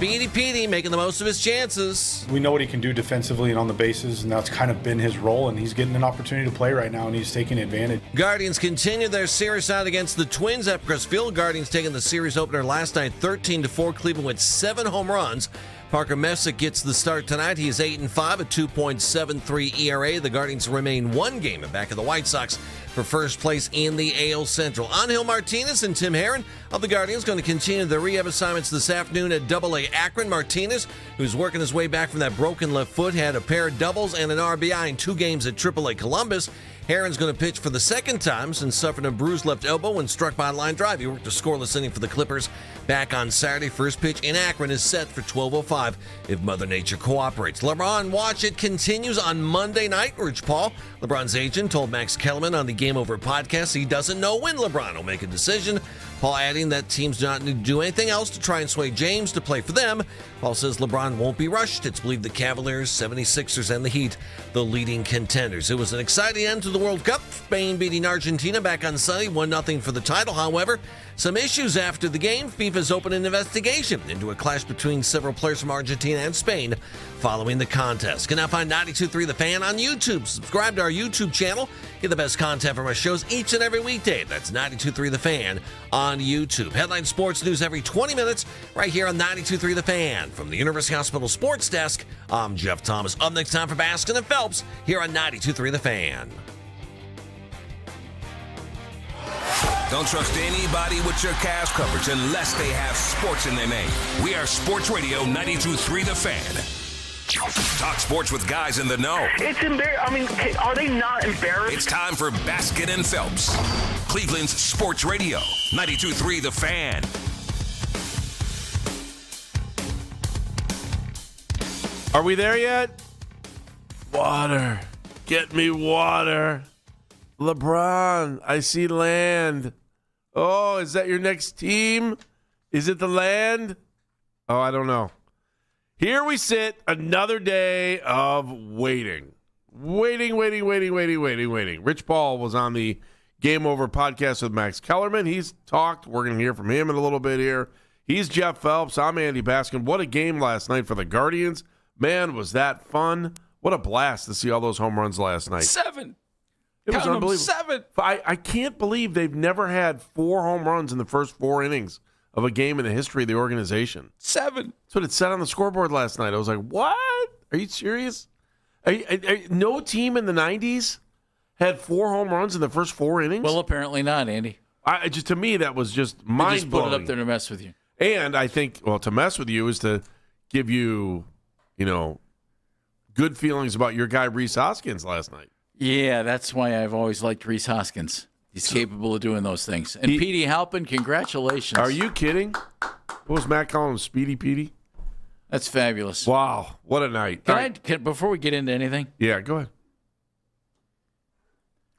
Speedy Petey making the most of his chances. We know what he can do defensively and on the bases, and that's kind of been his role, and he's getting an opportunity to play right now, and he's taking advantage. Guardians continue their series out against the Twins at Epcot Field. Guardians taking the series opener last night, 13-4. Cleveland with 7 home runs. Parker Messick gets the start tonight. He is 8-5, a 2.73 ERA. The Guardians remain one game back of the White Sox for first place in the AL Central. Angel Martinez and Tim Herrin of the Guardians going to continue their rehab assignments this afternoon at AA Akron. Martinez, who's working his way back from that broken left foot, had a pair of doubles and an RBI in 2 games at AAA Columbus. Herrin's going to pitch for the second time since suffering a bruised left elbow when struck by a line drive. He worked a scoreless inning for the Clippers back on Saturday. First pitch in Akron is set for 12:05 if Mother Nature cooperates. LeBron Watch It continues on Monday night. Rich Paul, LeBron's agent, told Max Kellerman on the Game Over podcast he doesn't know when LeBron will make a decision. Paul adding that teams do not need to do anything else to try and sway James to play for them. Paul says LeBron won't be rushed. It's believed the Cavaliers, 76ers, and the Heat, the leading contenders. It was an exciting end to the World Cup. Spain beating Argentina back on Sunday, 1-0 for the title. However, some issues after the game. FIFA's opened an investigation into a clash between several players from Argentina and Spain following the contest. You can now find 92.3 The Fan on YouTube. Subscribe to our YouTube channel. Get the best content from our shows each and every weekday. That's 92.3 The Fan on YouTube. Headline sports news every 20 minutes right here on 92.3 The Fan. From the University Hospital Sports Desk, I'm Jeff Thomas. Up next time for Baskin and Phelps here on 92.3 The Fan. Don't trust anybody with your Cavs coverage unless they have sports in their name. We are Sports Radio 92.3 The Fan. Talk sports with guys in the know. It's embarrassing. I mean, are they not embarrassed? It's time for Baskin and Phelps. Cleveland's Sports Radio 92.3 The Fan. Are we there yet? Water. Get me water. LeBron, I see land. Oh, is that your next team? Is it the land? Oh, I don't know. Here we sit, another day of waiting. Waiting. Rich Paul was on the Game Over podcast with Max Kellerman. He's talked. We're going to hear from him in a little bit here. He's Jeff Phelps. I'm Andy Baskin. What a game last night for the Guardians. Man, was that fun. What a blast to see all those home runs last night. 7. It was unbelievable. 7. I can't believe they've never had 4 home runs in the first 4 innings of a game in the history of the organization. 7. That's what it said on the scoreboard last night. I was like, what? Are you serious? No team in the 90s had 4 home runs in the first 4 innings? Well, apparently not, Andy. To me, that was just They mind-blowing. just put it up there to mess with you. And I think, well, to mess with you is to give you, good feelings about your guy, Rhys Hoskins, last night. Yeah, that's why I've always liked Rhys Hoskins. He's capable of doing those things. And Petey Halpin, congratulations. Are you kidding? What was Matt calling him, Speedy Petey? That's fabulous. Wow, what a night. Can before we get into anything? Yeah, go ahead.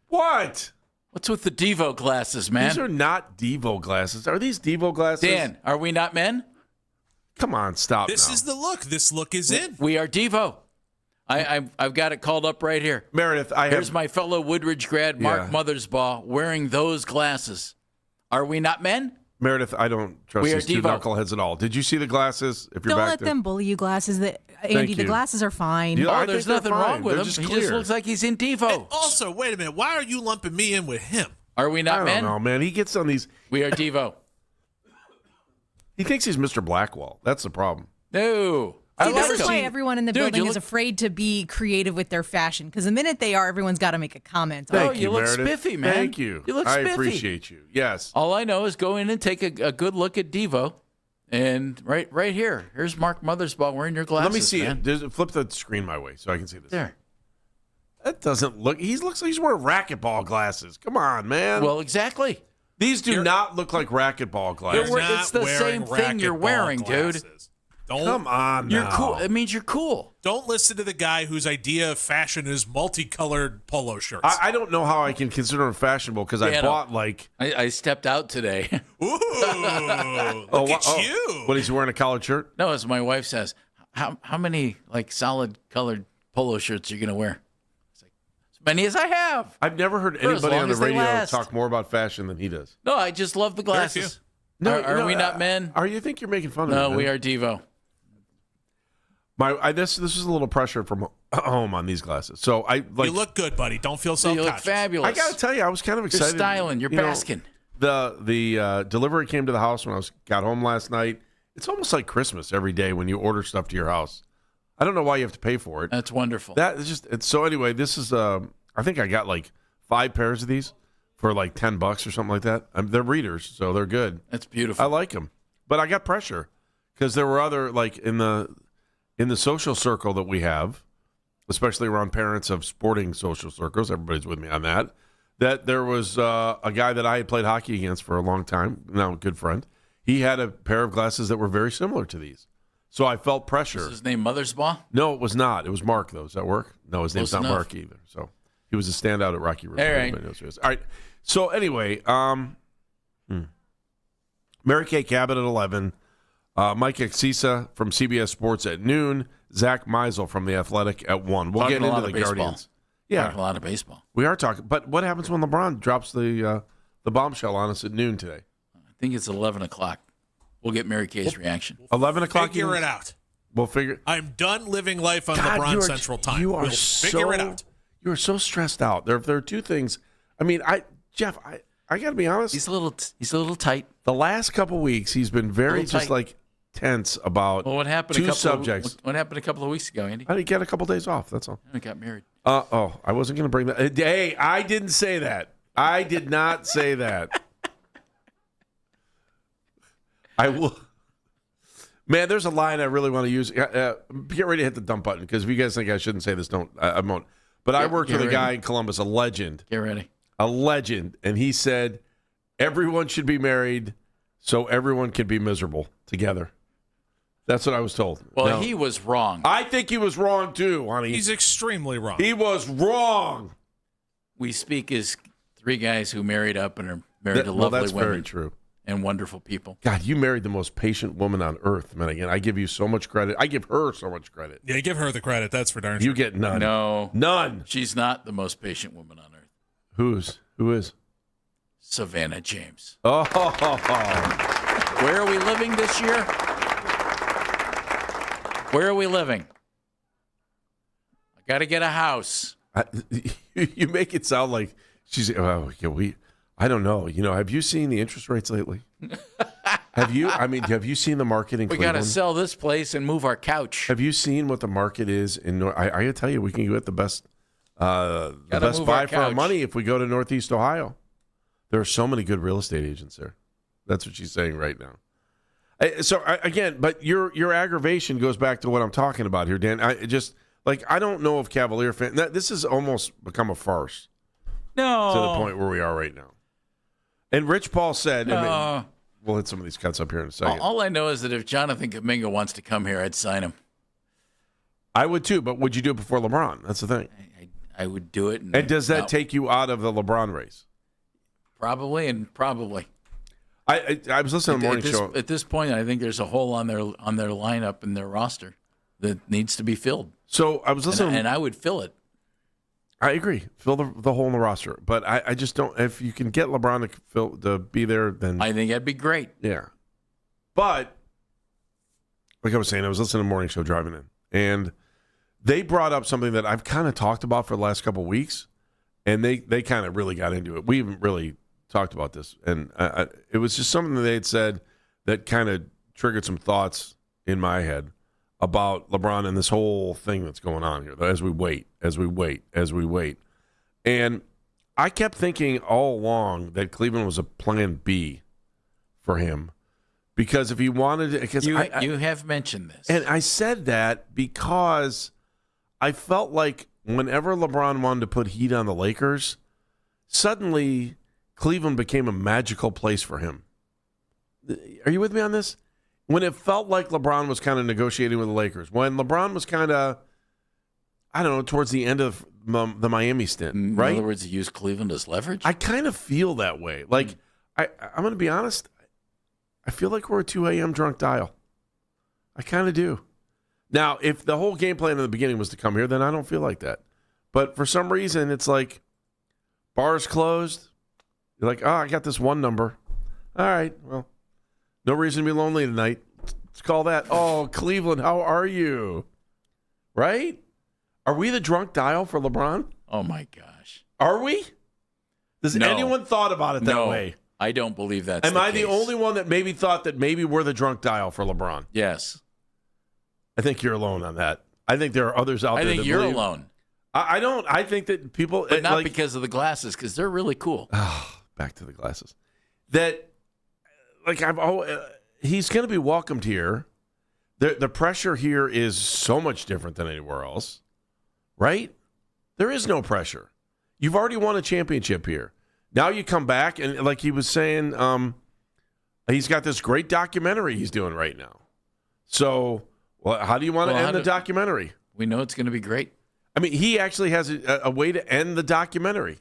What? What's with the Devo glasses, man? These are not Devo glasses. Are these Devo glasses? Dan, are we not men? Come on, stop This now. is the look. This look is in. We are Devo. I've got it called up right here. Meredith, Here's my fellow Woodridge grad, Mark Mothersbaugh, wearing those glasses. Are we not men? Meredith, I don't trust We are these two Devo. knuckleheads at all. Did you see the glasses? If you're Don't back let there? them bully you, glasses. Andy, the you. glasses are fine. You know, I There's think they're nothing wrong fine. with They're him. just He clear. just looks like he's in Devo. And also, wait a minute. Why are you lumping me in with him? Are we I not don't men? know, man. He gets on these. We are Devo. He thinks he's Mr. Blackwell. That's the problem. No. See, this is why everyone in the Dude, building you is look- afraid to be creative with their fashion. Because the minute they are, everyone's got to make a comment. on it. Thank you look Meredith. spiffy, man. Thank you. You look I spiffy. appreciate you. Yes. All I know is go in and take a good look at Devo. And right here. Here's Mark Mothersbaugh wearing your glasses. Let me see man. it. Flip the screen my way so I can see this. There. That doesn't look. He looks like he's wearing racquetball glasses. Come on, man. Well, exactly. These do not look like racquetball glasses. You're it's the same thing you're wearing, dude. Come on, You're now. cool. It means you're cool. Don't listen to the guy whose idea of fashion is multicolored polo shirts. I don't know how I can consider them fashionable because I Yeah, bought like. I stepped out today. Ooh, look at you. What, he's wearing a collared shirt? No, as my wife says, how many like solid colored polo shirts are you gonna wear? It's like as many as I have. I've never heard For as anybody long on the as they radio last. talk more about fashion than he does. No, I just love the glasses. No, Are we not men? Are you think you're making fun of No, me? we are Devo. This was a little pressure from home on these glasses. So I like. You look good, buddy. Don't feel You self-conscious. look fabulous. I got to tell you, I was kind of You're excited. styling. You're basking. The delivery came to the house when got home last night. It's almost like Christmas every day when you order stuff to your house. I don't know why you have to pay for it. That's wonderful. So anyway, this is I think I got like 5 pairs of these for like $10 or something like that. They're readers, so they're good. That's beautiful. I like them, but I got pressure because there were other like in the social circle that we have, especially around parents of sporting social circles. Everybody's with me on that. That there was a guy that I had played hockey against for a long time, now a good friend. He had a pair of glasses that were very similar to these. So I felt pressure. Is his name Mothersbaugh? No, it was not. It was Mark, though. Does that work? No, his name's Close not enough. Mark either. So he was a standout at Rocky River. All right. Everybody knows who he is. All right. So anyway, Mary Kay Cabot at 11, Mike Exisa from CBS Sports at noon, Zach Meisel from The Athletic at 1. We'll Talking get a into lot the of baseball. Guardians. Talking Yeah, a lot of baseball. we are talking. But what happens when LeBron drops the bombshell on us at noon today? I think it's 11 o'clock. We'll get Mary Kay's reaction. 11 o'clock? Figure it out. We'll figure. I'm done living life on God, LeBron you are- Central Time. You are We'll figure it out. You are so stressed out. There are two things. I mean, Jeff, I got to be honest. He's a little tight. The last couple weeks, he's been very Little just tight. like tense about Well, what happened? two subjects. What happened a couple of weeks ago, Andy? I didn't get a couple days off. That's all. I got married. I wasn't going to bring that. Hey, I didn't say that. I did not say that. I will. Man, there's a line I really want to use. Get ready to hit the dump button because if you guys think I shouldn't say this, don't. I won't. But I worked get with a ready. guy in Columbus, a legend, Get ready. and he said everyone should be married so everyone can be miserable together. That's what I was told. Well, Now, he was wrong. I think he was wrong too, honey. He's extremely wrong. He was wrong. We speak as 3 guys who married up and are married to lovely that's women very true. and wonderful people. God, you married the most patient woman on earth, man. Again, I give you so much credit. I give her so much credit. Yeah, give her the credit. That's for darn sure. You get none. No, None. she's not the most patient woman on earth. Who is? Savannah James. Oh, Where are we living this year? Where are we living? I got to get a house. you make it sound like she's. Oh, yeah, I don't know. Have you seen the interest rates lately? Have you? I mean, have you seen the market in We Cleveland? got to sell this place and move our couch. Have you seen what the market is in? I got to tell you, we can get the best Gotta move buy our for our couch. money if we go to Northeast Ohio. There are so many good real estate agents there. That's what she's saying right now. Again, but your aggravation goes back to what I'm talking about here, Dan. I don't know if Cavalier fan. This has almost become a farce No. to the point where we are right now. And Rich Paul said, No. we'll hit some of these cuts up here in a second. All I know is that if Jonathan Kuminga wants to come here, I'd sign him. I would too, but would you do it before LeBron? That's the thing. I would do it. And does that take you out of the LeBron race? Probably. I was listening to the morning show. At this point, I think there's a hole on their lineup and their roster that needs to be filled. So I was listening. And I would fill it. I agree. Fill the hole in the roster. But I just don't. If you can get LeBron to be there, then I think that'd be great. yeah. But like I was saying, I was listening to the morning show driving in, and they brought up something that I've kind of talked about for the last couple of weeks, and they kind of really got into it. We haven't really talked about this, and it was just something that they had said that kind of triggered some thoughts in my head about LeBron and this whole thing that's going on here as we wait. And I kept thinking all along that Cleveland was a plan B for him because if he wanted to, because You have mentioned this. and I said that because I felt like whenever LeBron wanted to put heat on the Lakers, suddenly Cleveland became a magical place for him. Are you with me on this? When it felt like LeBron was kind of negotiating with the Lakers, when LeBron was kind of, I don't know, towards the end of the Miami stint, right? In other words, he used Cleveland as leverage? I kind of feel that way. Like, I'm going to be honest, I feel like we're a 2 a.m. drunk dial. I kind of do. Now, if the whole game plan in the beginning was to come here, then I don't feel like that. But for some reason, it's like bars closed. You're like, I got this one number. All right, well, no reason to be lonely tonight. Let's call that. Oh, Cleveland, how are you? right? Are we the drunk dial for LeBron? Oh my gosh. Are we? Does No. anyone thought about it that No, way? I don't believe that's Am the I case. the only one that maybe thought that maybe we're the drunk dial for LeBron? Yes. I think you're alone on that. I think there are others out I there think that you're believe. alone. I don't. I think that people, But not like, because of the glasses, because they're really cool. back to the glasses. That, like, he's going to be welcomed here. The pressure here is so much different than anywhere else, right? There is no pressure. You've already won a championship here. Now you come back, and like he was saying, he's got this great documentary he's doing right now. So, how do you want to end the documentary? We know it's going to be great. I mean, he actually has a way to end the documentary.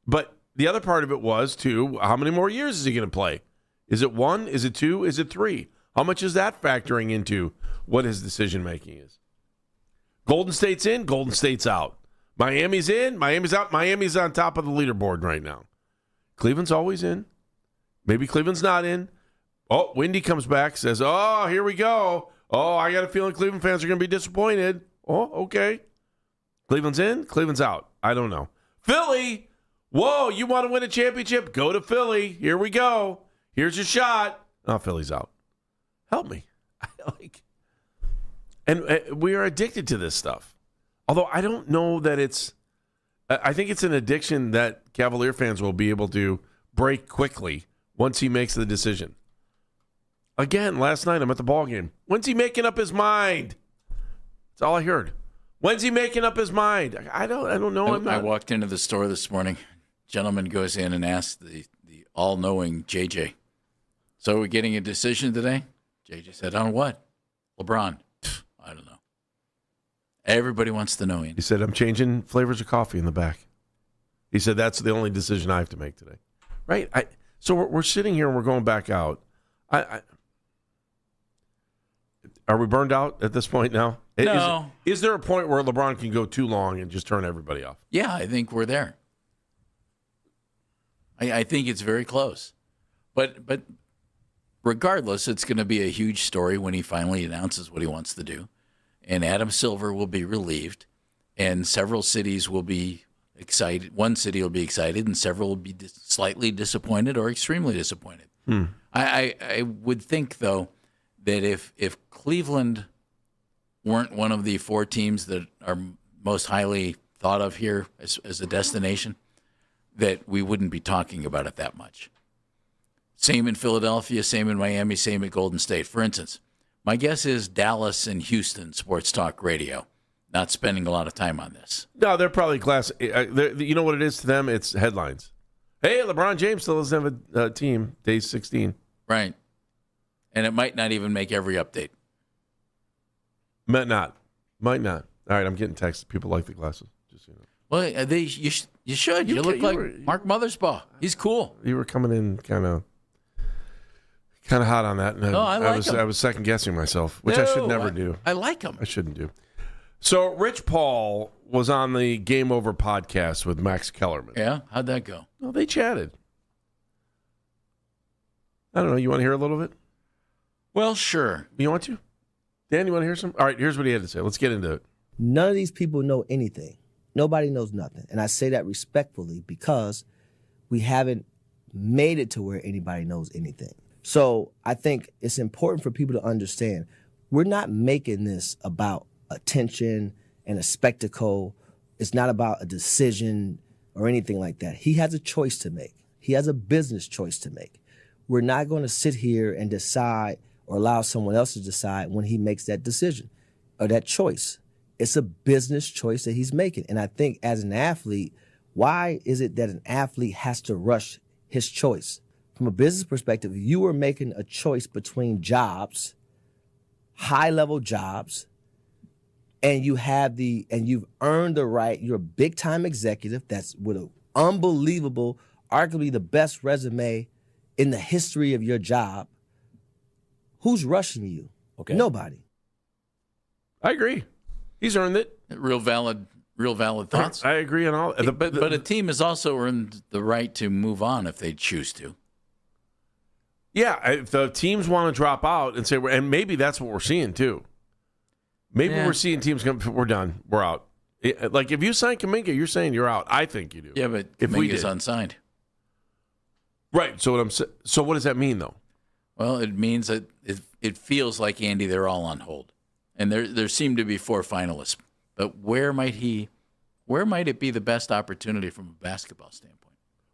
But the other part of it was, too, how many more years is he going to play? Is it 1? Is it 2? Is it 3? How much is that factoring into what his decision-making is? Golden State's in, Golden State's out. Miami's in, Miami's out. Miami's on top of the leaderboard right now. Cleveland's always in. Maybe Cleveland's not in. Oh, Wendy comes back, says, oh, here we go. Oh, I got a feeling Cleveland fans are going to be disappointed. Oh, okay. Cleveland's in, Cleveland's out. I don't know. Philly, whoa, you want to win a championship? Go to Philly. Here we go. Here's your shot. Oh, Philly's out. Help me. And we are addicted to this stuff. Although I don't know that it's – I think it's an addiction that Cavalier fans will be able to break quickly once he makes the decision. Again, last night I'm at the ball game. When's he making up his mind? That's all I heard. When's he making up his mind? I don't know. I walked into the store this morning. Gentleman goes in and asks the all-knowing JJ, so are we getting a decision today? JJ said, on what? LeBron. I don't know. Everybody wants to know. He said, I'm changing flavors of coffee in the back. He said, that's the only decision I have to make today. Right? So we're sitting here and we're going back out. Are we burned out at this point now? No. Is there a point where LeBron can go too long and just turn everybody off? Yeah, I think we're there. I think it's very close. But regardless, it's going to be a huge story when he finally announces what he wants to do. And Adam Silver will be relieved, and several cities will be excited. One city will be excited, and several will be slightly disappointed or extremely disappointed. I would think, though, that if Cleveland weren't one of the 4 teams that are most highly thought of here as a destination, that we wouldn't be talking about it that much. Same in Philadelphia, same in Miami, same at Golden State. For instance, my guess is Dallas and Houston Sports Talk Radio not spending a lot of time on this. No, they're probably class. You know what it is to them? It's headlines. Hey, LeBron James still doesn't have a team, day 16. Right. And it might not even make every update. Might not. All right, I'm getting texts. People like the glasses. Just, you know. Well, you should. You look like Mark Mothersbaugh. He's cool. You were coming in kind of hot on that. And I like him. I was second guessing myself, which I should never do. I like him. I shouldn't do. So Rich Paul was on the Game Over podcast with Max Kellerman. Yeah? How'd that go? Well, they chatted. I don't know. You want to hear a little bit? Well, sure. You want to? Dan, you want to hear some? All right, here's what he had to say. Let's get into it. None of these people know anything. Nobody knows nothing. And I say that respectfully because we haven't made it to where anybody knows anything. So I think it's important for people to understand we're not making this about attention and a spectacle. It's not about a decision or anything like that. He has a choice to make. He has a business choice to make. We're not going to sit here and decide or allow someone else to decide when he makes that decision or that choice. It's a business choice that he's making. And I think as an athlete, why is it that an athlete has to rush his choice? From a business perspective, you are making a choice between jobs, high-level jobs, and you've earned the right. You're a big-time executive that's with an unbelievable, arguably the best resume in the history of your job. Who's rushing you? Okay. Nobody. I agree. He's earned it. Real valid thoughts. I agree on all. But a team has also earned the right to move on if they choose to. Yeah, if the teams want to drop out and say, and maybe that's what we're seeing too. Maybe Yeah. we're seeing teams come. We're done. We're out. Like if you sign Kuminga, you're saying you're out. I think you do. Yeah, but if we Kuminga's did. unsigned. Right. So what does that mean though? Well, it means that it feels like, Andy, they're all on hold. And there seem to be 4 finalists. But where might it be the best opportunity from a basketball standpoint?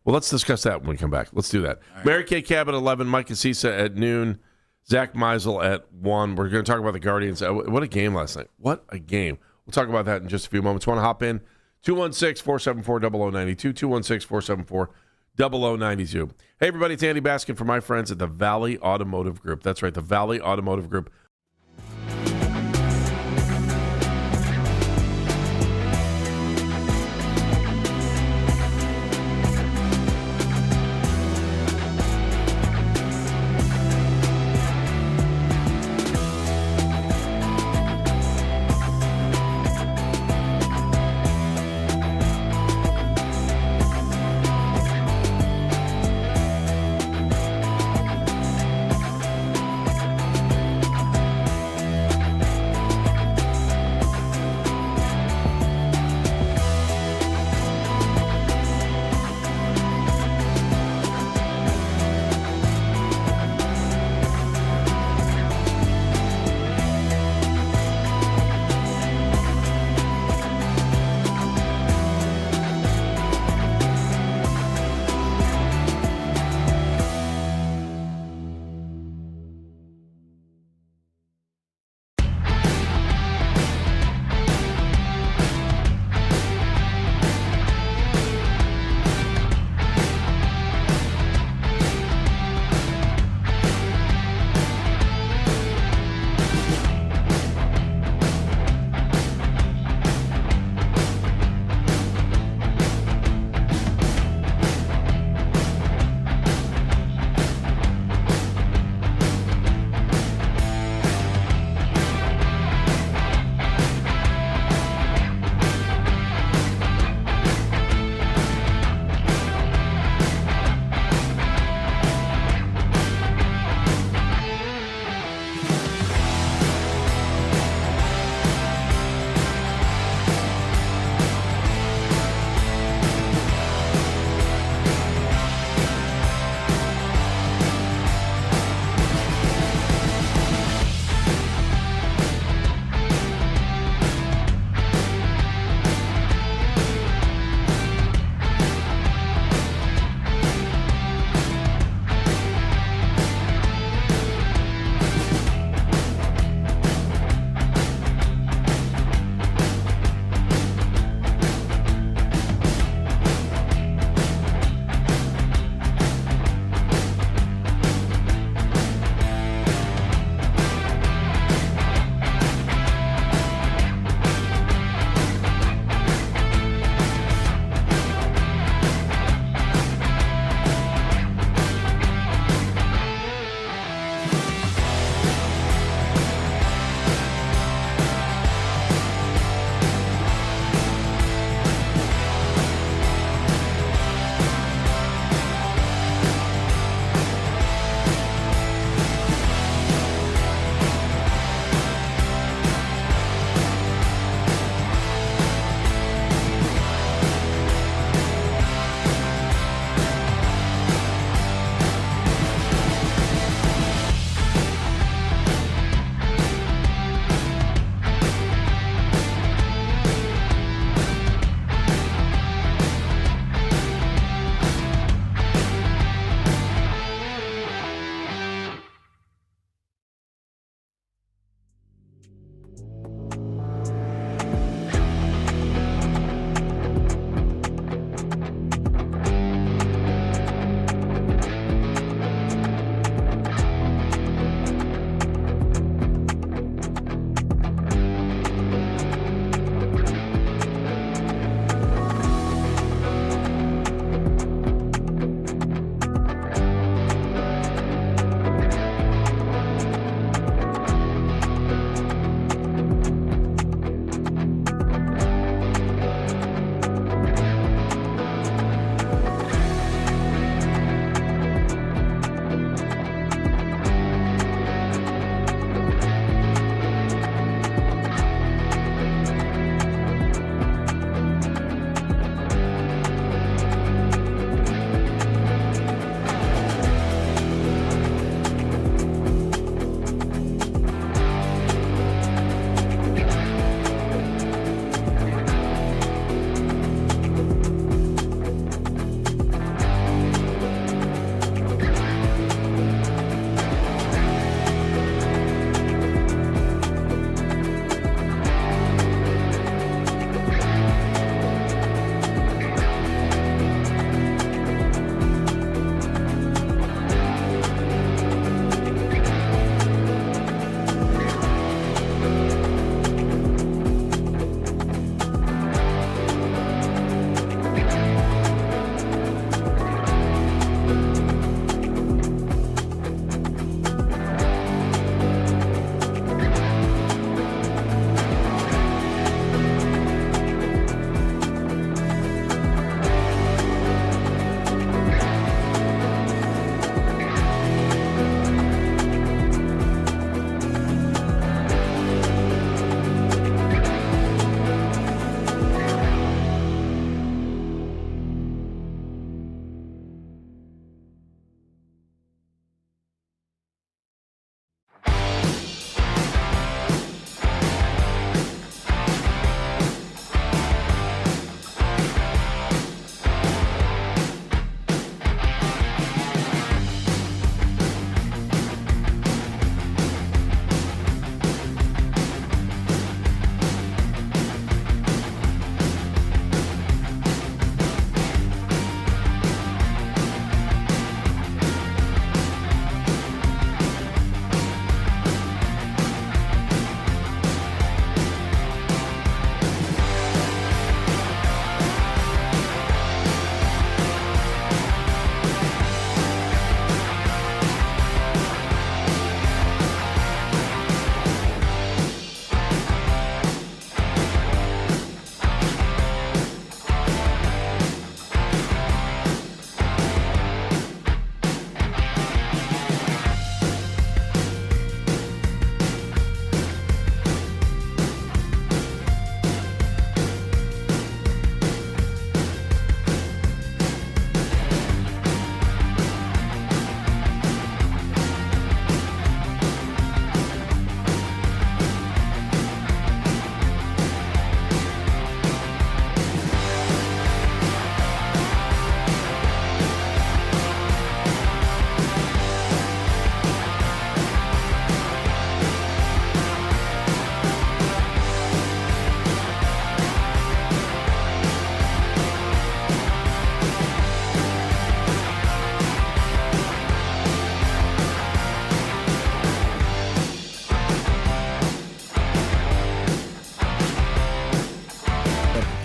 Well, let's discuss that when we come back. Let's do that. Right. Mary Kay Cab at 11, Mike Casisa at noon, Zach Meisel at 1. We're going to talk about the Guardians. What a game last night. What a game. We'll talk about that in just a few moments. Want to hop in? 216-474-0092, 216-474-0092. Hey, everybody, it's Andy Baskin for my friends at the Valley Automotive Group. That's right, the Valley Automotive Group.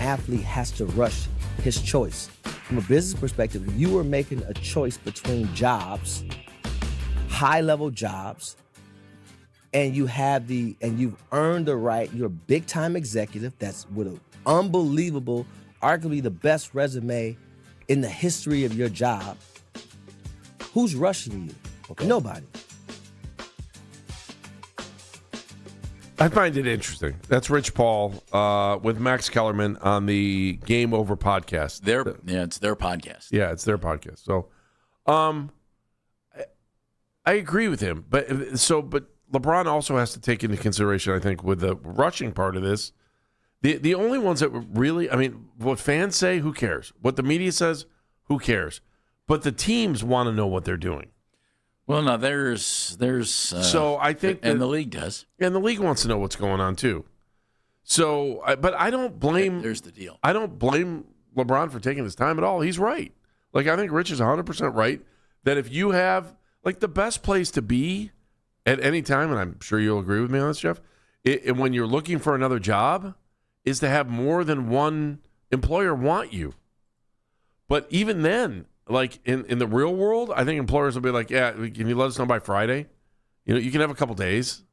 athlete has to rush his choice. From a business perspective, if you were making a choice between jobs, high-level jobs, and you've earned the right, you're a big-time executive that's with an unbelievable, arguably the best resume in the history of your job, who's rushing you? Okay. Nobody. I find it interesting. That's Rich Paul with Max Kellerman on the Game Over podcast. It's their podcast. Yeah, it's their podcast. So, I agree with him, but LeBron also has to take into consideration, I think, with the rushing part of this, the only ones that really, I mean, what fans say, who cares? What the media says, who cares? But the teams want to know what they're doing. Well, no, there's. So I think, and the league does, and the league wants to know what's going on too. So, but I don't blame. There's the deal. I don't blame LeBron for taking his time at all. He's right. Like, I think Rich is 100% right that if you have, like, the best place to be at any time, and I'm sure you'll agree with me on this, Jeff, when you're looking for another job, is to have more than one employer want you. But even then, like in the real world, I think employers will be like, yeah, can you let us know by Friday? You know, you can have a couple days.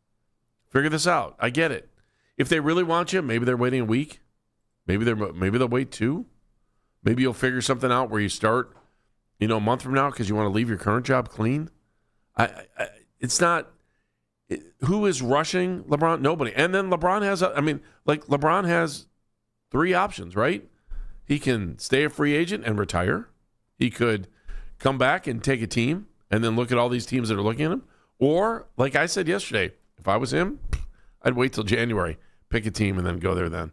Figure this out. I get it. If they really want you, maybe they're waiting a week. Maybe they'll wait 2. Maybe you'll figure something out where you start, a month from now because you want to leave your current job clean. It's not. Who is rushing LeBron? Nobody. And then LeBron LeBron has 3 options, right? He can stay a free agent and retire. He could come back and take a team and then look at all these teams that are looking at him. Or, like I said yesterday, if I was him, I'd wait till January, pick a team, and then go there then.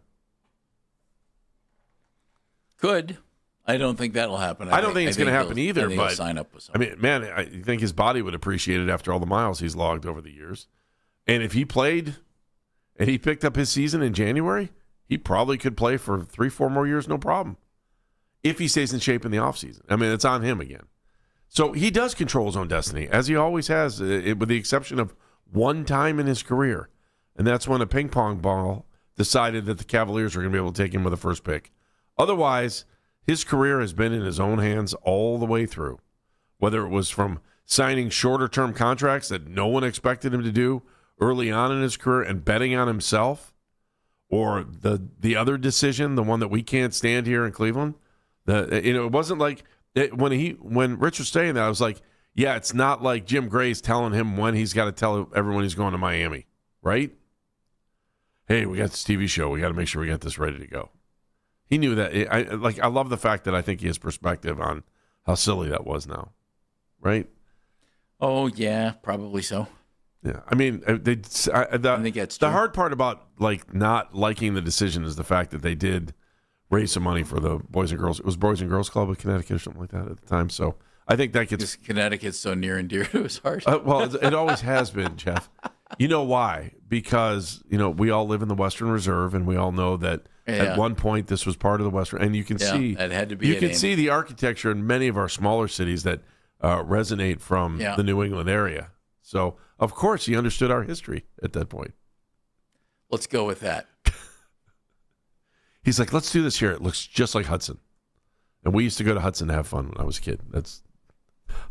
Could. I don't think that'll happen. I don't think it's going to happen either. But sign up with someone. I mean, man, I think his body would appreciate it after all the miles he's logged over the years. And if he played and he picked up his season in January, he probably could play for 3-4 more years, no problem. If he stays in shape in the offseason. I mean, it's on him again. So he does control his own destiny, as he always has, with the exception of one time in his career. And that's when a ping pong ball decided that the Cavaliers were going to be able to take him with the first pick. Otherwise, his career has been in his own hands all the way through, whether it was from signing shorter-term contracts that no one expected him to do early on in his career and betting on himself, or the other decision, the one that we can't stand here in Cleveland. It wasn't like when Rich was saying that, I was like, yeah, it's not like Jim Gray's telling him when he's got to tell everyone he's going to Miami, right? Hey, we got this TV show. We got to make sure we got this ready to go. He knew that. I love the fact that I think he has perspective on how silly that was now, right? Oh, yeah, probably so. Yeah, I mean, I think that's true. The hard part about not liking the decision is the fact that they did raise some money for the Boys and Girls. It was Boys and Girls Club of Connecticut or something like that at the time. So I think that gets Connecticut's so near and dear to his heart. Well, it always has been, Jeff. You know why? Because we all live in the Western Reserve, and we all know that at one point this was part of the Western. And you can see it had to be. You can see the architecture in many of our smaller cities that resonate from the New England area. So of course he understood our history at that point. Let's go with that. He's like, let's do this here. It looks just like Hudson. And we used to go to Hudson to have fun when I was a kid.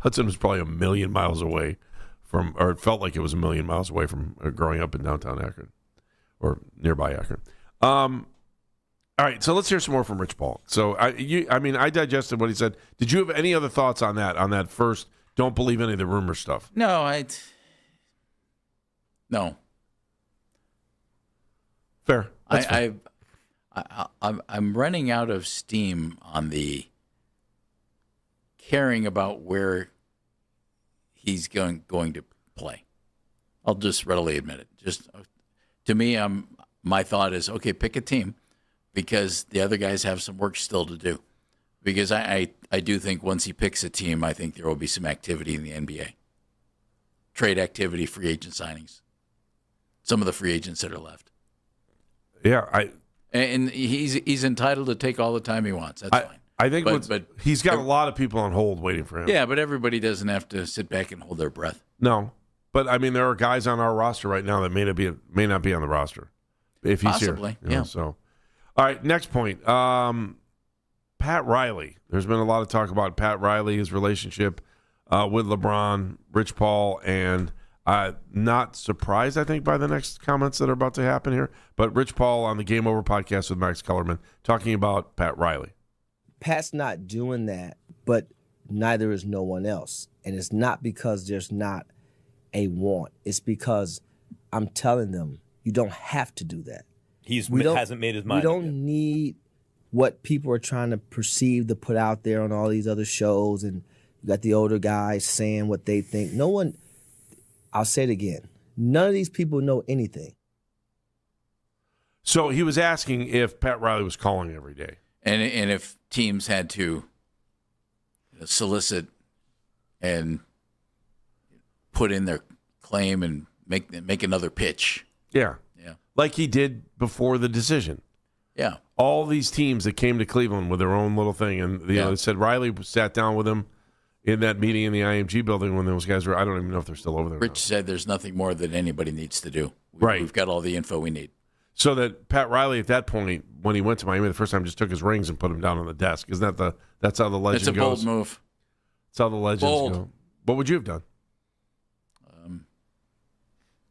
Hudson was probably 1 million miles away from, or it felt like it was 1 million miles away from growing up in downtown Akron or nearby Akron. All right, so let's hear some more from Rich Paul. So, I digested what he said. Did you have any other thoughts on that first, don't believe any of the rumor stuff? No, No. Fair. I'm running out of steam on the caring about where he's going to play. I'll just readily admit it. Just to me, my thought is, okay, pick a team because the other guys have some work still to do. Because I do think once he picks a team, I think there will be some activity in the NBA. Trade activity, free agent signings. Some of the free agents that are left. Yeah, and he's entitled to take all the time he wants. That's fine. I think but he's got a lot of people on hold waiting for him. Yeah, but everybody doesn't have to sit back and hold their breath. No, but I mean there are guys on our roster right now that may not be on the roster if he's possibly. Here. So, All right, next point. Pat Riley. There's been a lot of talk about Pat Riley, his relationship with LeBron, Rich Paul, and not surprised, I think, by the next comments that are about to happen here. But Rich Paul on the Game Over podcast with Max Kellerman talking about Pat Riley. Pat's not doing that, but neither is no one else. And it's not because there's not a want. It's because I'm telling them, you don't have to do that. He hasn't made his mind We up don't yet. need what people are trying to perceive to put out there on all these other shows, and you got the older guys saying what they think. No one, I'll say it again, none of these people know anything. So he was asking if Pat Riley was calling every day. And if teams had to solicit and put in their claim and make another pitch. Yeah. Yeah. Like he did before the decision. Yeah. All these teams that came to Cleveland with their own little thing, and they said Riley sat down with him in that meeting in the IMG building when those guys were, I don't even know if they're still over there. Rich said there's nothing more that anybody needs to do. We've got all the info we need. So that Pat Riley at that point, when he went to Miami the first time, just took his rings and put them down on the desk. Isn't that that's how the legend goes? It's a bold move. That's how the legends go. What would you have done?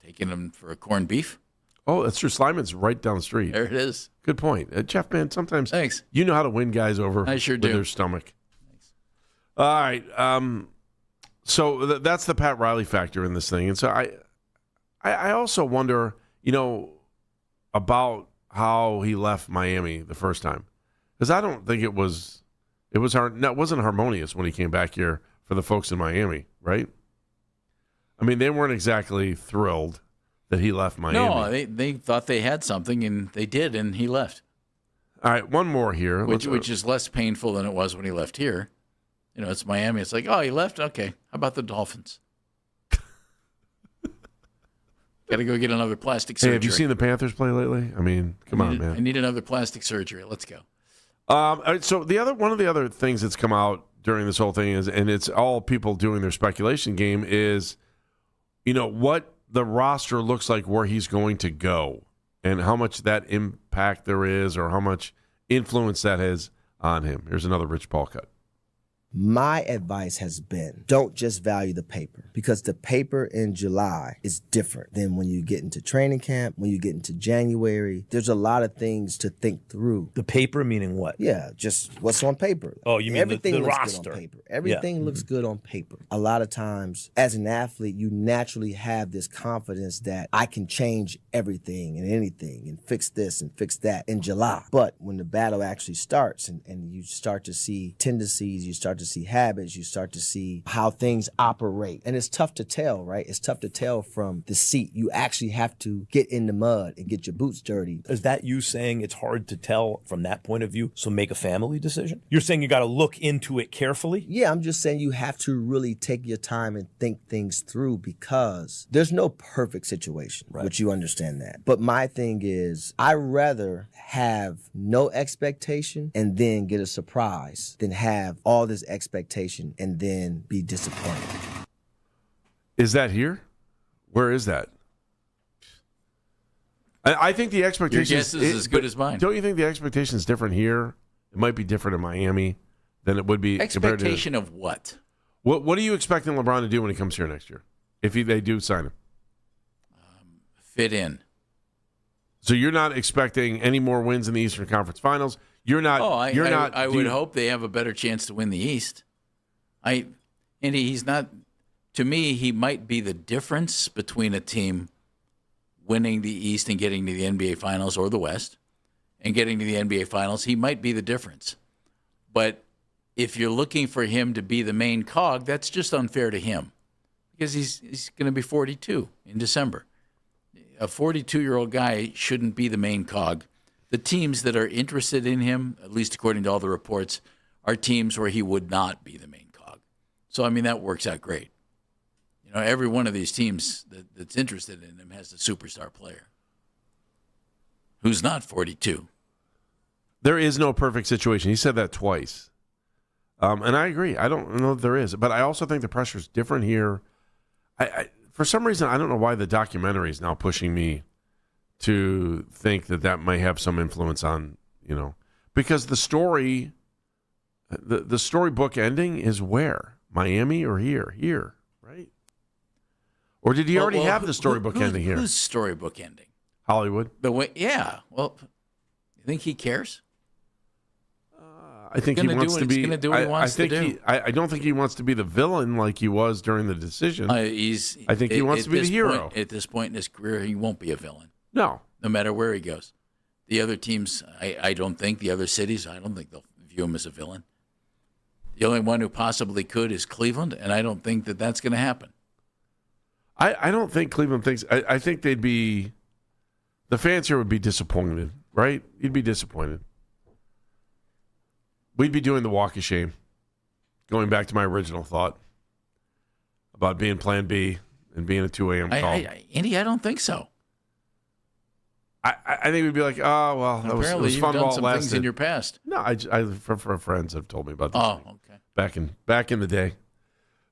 Taking him for a corned beef. Oh, that's true. Slyman's right down the street. There it is. Good point. Jeff, man, sometimes Thanks. You know how to win guys over I sure with do. their stomach. Thanks. All right. So that's the Pat Riley factor in this thing. And so I also wonder, about how he left Miami the first time. Because I don't think it wasn't harmonious when he came back here for the folks in Miami, right? I mean, they weren't exactly thrilled that he left Miami. No, they thought they had something, and they did, and he left. All right, one more here. Which is less painful than it was when he left here. It's Miami. It's like, oh, he left? Okay. How about the Dolphins? Got to go get another plastic surgery. Hey, have you seen the Panthers play lately? I mean, come on, man. I need another plastic surgery. Let's go. All right, so one of the other things that's come out during this whole thing is, and it's all people doing their speculation game, is, what the roster looks like, where he's going to go, and how much that impact there is, or how much influence that has on him. Here's another Rich Paul cut. My advice has been, don't just value the paper, because the paper in July is different than when you get into training camp, when you get into January. There's a lot of things to think through. The paper meaning what? Yeah, just what's on paper. Oh, you mean everything the looks roster. good on paper. Everything looks good on paper. A lot of times, as an athlete, you naturally have this confidence that I can change everything and anything and fix this and fix that in July. But when the battle actually starts and you start to see tendencies, you start to see habits, you start to see how things operate. And it's tough to tell, right? It's tough to tell from the seat. You actually have to get in the mud and get your boots dirty. Is that you saying it's hard to tell from that point of view, so make a family decision? You're saying you got to look into it carefully? Yeah, I'm just saying you have to really take your time and think things through, because there's no perfect situation, which you understand that. But my thing is, I'd rather have no expectation and then get a surprise than have all this expectation and then be disappointed. Is that here? Where is that? I think the expectation. Your guess is as good as mine. Don't you think the expectation is different here? It might be different in Miami than it would be. Expectation of what? What are you expecting LeBron to do when he comes here next year, if they do sign him? Fit in. So you're not expecting any more wins in the Eastern Conference Finals. You're not. I would hope they have a better chance to win the East. He's not. To me, he might be the difference between a team winning the East and getting to the NBA Finals, or the West and getting to the NBA Finals. He might be the difference. But if you're looking for him to be the main cog, that's just unfair to him, because he's going to be 42 in December. A 42-year-old guy shouldn't be the main cog. The teams that are interested in him, at least according to all the reports, are teams where he would not be the main cog. So, that works out great. Every one of these teams that's interested in him has a superstar player who's not 42. There is no perfect situation. He said that twice. And I agree. I don't know if there is. But I also think the pressure is different here. For some reason, I don't know why the documentary is now pushing me to think that might have some influence on because the story, the storybook ending is where? Miami or here, right? Or did he already have the storybook ending here? Whose storybook ending? Hollywood. Yeah. Well, you think he cares? I think he wants to be. He's going to do what he wants to do. I don't think he wants to be the villain like he was during the decision. I think he wants to be the hero. At this point in his career, he won't be a villain. No matter where he goes. The other teams, I don't think, the other cities, I don't think they'll view him as a villain. The only one who possibly could is Cleveland, and I don't think that that's going to happen. I don't think Cleveland thinks. I think they'd be. The fans here would be disappointed, right? You'd be disappointed. We'd be doing the walk of shame, going back to my original thought about being Plan B and being a 2 a.m. call. Andy, I don't think so. I think we'd be like, oh, well, that was fun while it lasted. Things in your past. No, I from friends have told me about this. Oh, okay. Back in the day.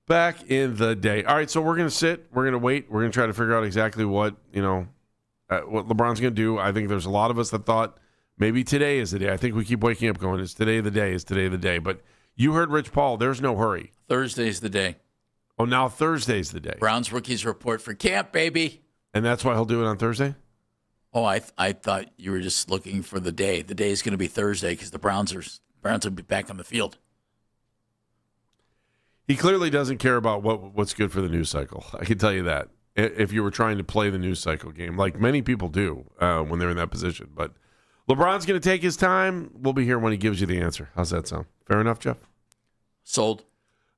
Back in the day. All right, so we're going to sit. We're going to wait. We're going to try to figure out exactly what LeBron's going to do. I think there's a lot of us that thought maybe today is the day. I think we keep waking up going, it's today the day. But you heard Rich Paul. There's no hurry. Thursday's the day. Oh, now Thursday's the day. Browns rookies report for camp, baby. And that's why he'll do it on Thursday? Oh, I thought you were just looking for the day. The day is going to be Thursday because the Browns will be back on the field. He clearly doesn't care about what's good for the news cycle. I can tell you that. If you were trying to play the news cycle game, like many people do when they're in that position. But LeBron's going to take his time. We'll be here when he gives you the answer. How's that sound? Fair enough, Jeff? Sold.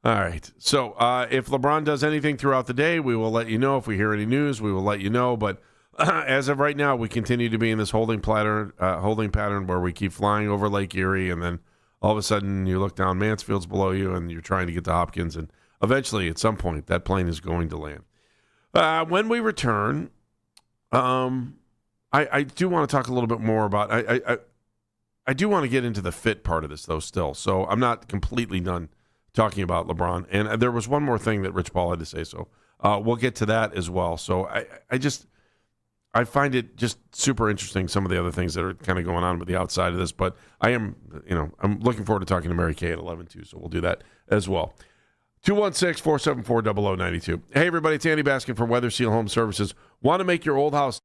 All right. So if LeBron does anything throughout the day, we will let you know. If we hear any news, we will let you know. But as of right now, we continue to be in this holding pattern where we keep flying over Lake Erie, and then all of a sudden you look down, Mansfield's below you, and you're trying to get to Hopkins, and eventually, at some point, that plane is going to land. When we return, I do want to talk a little bit more about I do want to get into the fit part of this, though, still. So I'm not completely done talking about LeBron. And there was one more thing that Rich Paul had to say, so we'll get to that as well. So I find it just super interesting, some of the other things that are kind of going on with the outside of this. But I'm looking forward to talking to Mary Kay at 11 too, so we'll do that as well. 216-474-0092. Hey, everybody, it's Andy Baskin from Weather Seal Home Services. Want to make your old house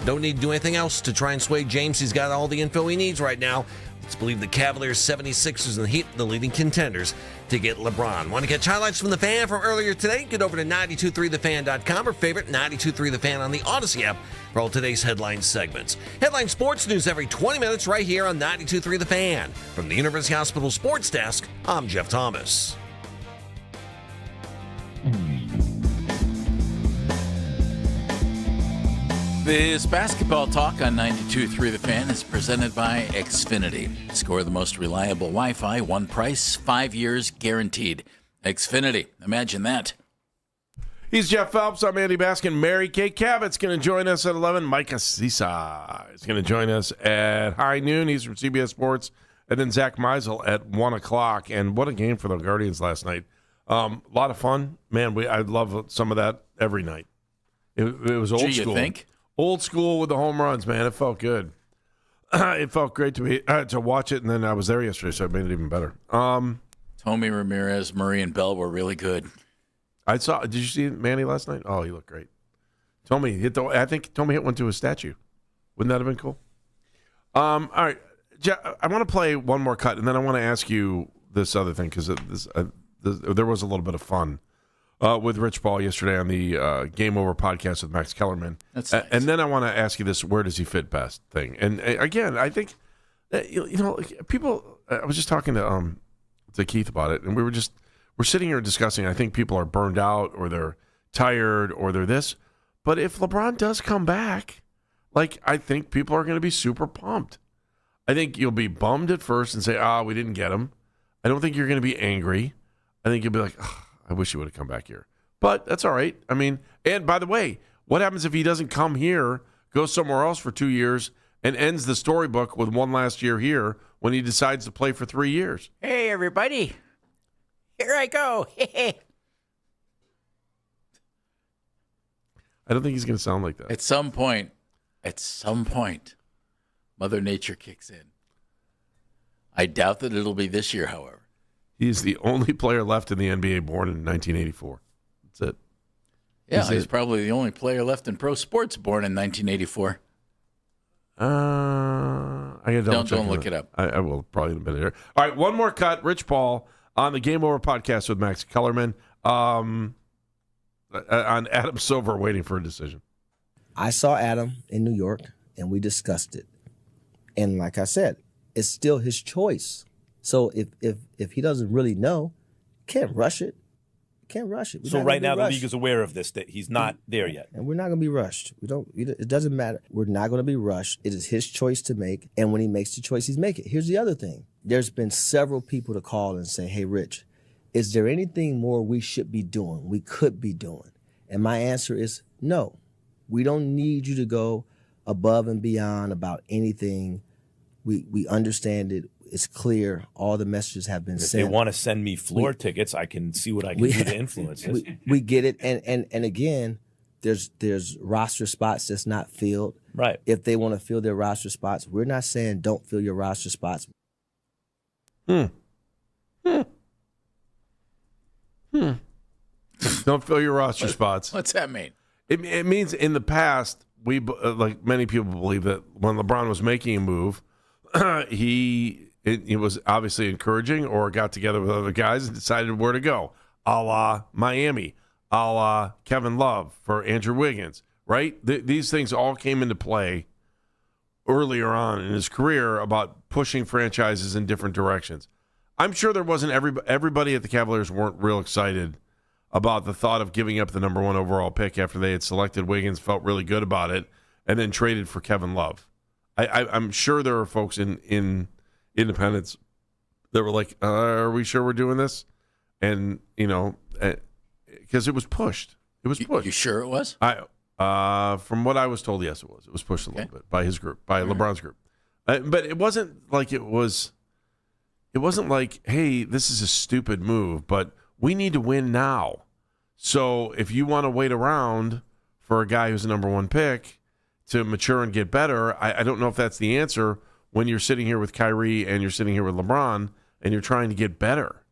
Don't need to do anything else to try and sway James. He's got all the info he needs right now. Let's believe the Cavaliers, 76ers, and the Heat, the leading contenders to get LeBron. Want to catch highlights from the Fan from earlier today? Get over to 923thefan.com or favorite 923 The Fan on the Odyssey app for all today's headline segments. Headline sports news every 20 minutes right here on 923 The Fan. From the University Hospital Sports Desk, I'm Jeff Thomas. This basketball talk on 92.3 The Fan is presented by Xfinity. Score the most reliable Wi-Fi, one price, 5 years guaranteed. Xfinity, imagine that. He's Jeff Phelps. I'm Andy Baskin. Mary Kay Cabot's going to join us at 11. Micah Sisa is going to join us at high noon. He's from CBS Sports. And then Zach Meisel at 1 o'clock. And what a game for the Guardians last night. A lot of fun. Man, I love some of that every night. It was old school. You think? Old school with the home runs, man. It felt good. It felt great to watch it, and then I was there yesterday, so it made it even better. Tommy Ramirez, Murray, and Bell were really good. Did you see Manny last night? Oh, he looked great. I think Tommy hit one to his statue. Wouldn't that have been cool? All right, Jeff, I want to play one more cut, and then I want to ask you this other thing, because there was a little bit of fun with Rich Paul yesterday on the Game Over podcast with Max Kellerman. That's nice. And then I want to ask you this: where does he fit best? Thing. And again, I think that, people. I was just talking to Keith about it, and we're sitting here discussing. I think people are burned out, or they're tired, or they're this. But if LeBron does come back, I think people are going to be super pumped. I think you'll be bummed at first and say, we didn't get him. I don't think you're going to be angry. I think you'll be like, I wish he would have come back here. But that's all right. I mean, and by the way, what happens if he doesn't come here, goes somewhere else for 2 years, and ends the storybook with one last year here when he decides to play for 3 years? Hey, everybody. Here I go. I don't think he's going to sound like that. At some point, Mother Nature kicks in. I doubt that it'll be this year, however. He's the only player left in the NBA born in 1984. That's it. Yeah, he's probably the only player left in pro sports born in 1984. I gotta don't look it up. I will probably in a minute here. All right, one more cut. Rich Paul on the Game Over podcast with Max Kellerman on Adam Silver waiting for a decision. I saw Adam in New York, and we discussed it. And like I said, it's still his choice. So if he doesn't really know, can't rush it. Can't rush it. So right now the league is aware of this, that he's not there yet. And we're not going to be rushed. It doesn't matter. We're not going to be rushed. It is his choice to make. And when he makes the choice, he's making it. Here's the other thing. There's been several people to call and say, hey, Rich, is there anything more we should be doing, we could be doing? And my answer is no. We don't need you to go above and beyond about anything. We understand it. It's clear. All the messages have been sent. If they want to send me floor tickets, I can see what I can do to influence this. We get it. And again, there's roster spots that's not filled. Right. If they want to fill their roster spots, we're not saying don't fill your roster spots. Don't fill your roster spots. What's that mean? It means in the past, we like many people believe that when LeBron was making a move, it was obviously encouraging, or got together with other guys and decided where to go, a la Miami, a la Kevin Love for Andrew Wiggins, right? These things all came into play earlier on in his career about pushing franchises in different directions. I'm sure there wasn't everybody at the Cavaliers weren't real excited about the thought of giving up the number 1 overall pick after they had selected Wiggins, felt really good about it, and then traded for Kevin Love. I'm sure there are folks in Independence that were like, are we sure we're doing this? And, because it was pushed. It was pushed. You sure it was? From what I was told, yes, it was. It was pushed a little bit by his group, by LeBron's group. But it wasn't like it wasn't like, hey, this is a stupid move, but we need to win now. So if you want to wait around for a guy who's a number 1 pick to mature and get better, I don't know if that's the answer when you're sitting here with Kyrie and you're sitting here with LeBron and you're trying to get better.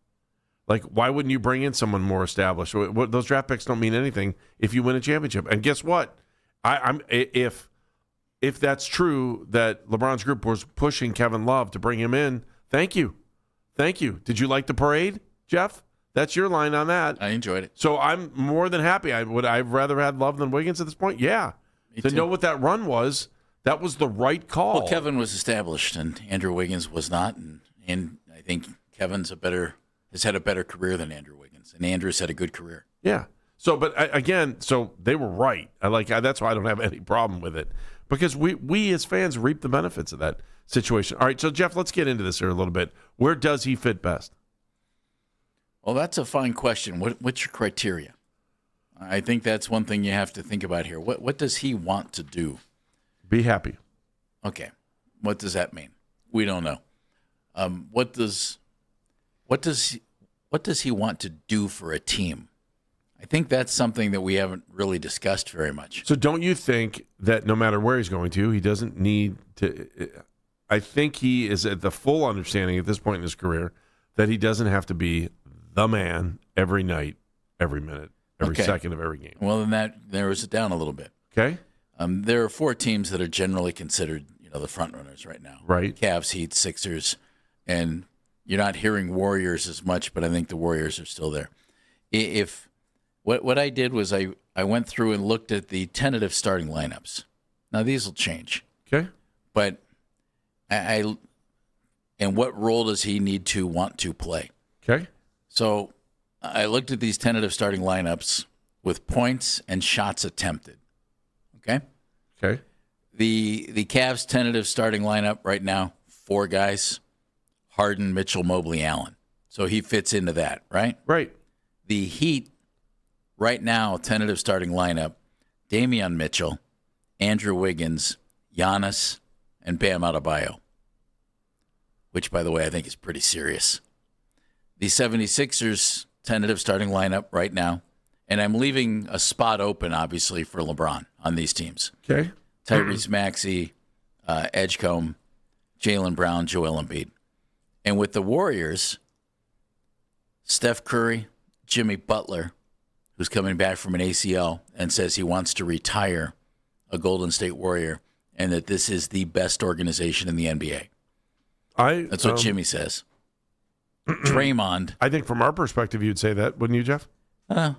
Like, why wouldn't you bring in someone more established? Those draft picks don't mean anything if you win a championship. And guess what? If if that's true that LeBron's group was pushing Kevin Love to bring him in, thank you. Thank you. Did you like the parade, Jeff? That's your line on that. I enjoyed it. So I'm more than happy. Would I rather had Love than Wiggins at this point? Yeah. To know what that run was, that was the right call. Well, Kevin was established, and Andrew Wiggins was not, and I think Kevin's has had a better career than Andrew Wiggins, and Andrew's had a good career. Yeah. So, but again, so they were right. That's why I don't have any problem with it, because we as fans reap the benefits of that situation. All right, so Jeff, let's get into this here a little bit. Where does he fit best? Well, that's a fine question. What's your criteria? I think that's one thing you have to think about here. What does he want to do? Be happy. Okay. What does that mean? We don't know. What does he want to do for a team? I think that's something that we haven't really discussed very much. So don't you think that no matter where he's going to, he doesn't need to – I think he is at the full understanding at this point in his career that he doesn't have to be the man every night, every minute, every second of every game. Well, then that narrows it down a little bit. Okay. There are 4 teams that are generally considered, the front runners right now. Right. Cavs, Heat, Sixers, and you're not hearing Warriors as much, but I think the Warriors are still there. What I did was I went through and looked at the tentative starting lineups. Now these will change. Okay. But and what role does he need to want to play? Okay. So I looked at these tentative starting lineups with points and shots attempted. Okay? Okay. The Cavs tentative starting lineup right now, 4 guys, Harden, Mitchell, Mobley, Allen. So he fits into that, right? Right. The Heat right now, tentative starting lineup, Damian Mitchell, Andrew Wiggins, Giannis, and Bam Adebayo, which, by the way, I think is pretty serious. The 76ers tentative starting lineup right now, and I'm leaving a spot open, obviously, for LeBron on these teams. Okay. Tyrese Maxey, Edgecombe, Jaylen Brown, Joel Embiid. And with the Warriors, Steph Curry, Jimmy Butler, who's coming back from an ACL and says he wants to retire a Golden State Warrior and that this is the best organization in the NBA. That's what Jimmy says. Draymond. I think from our perspective, you'd say that, wouldn't you, Jeff? From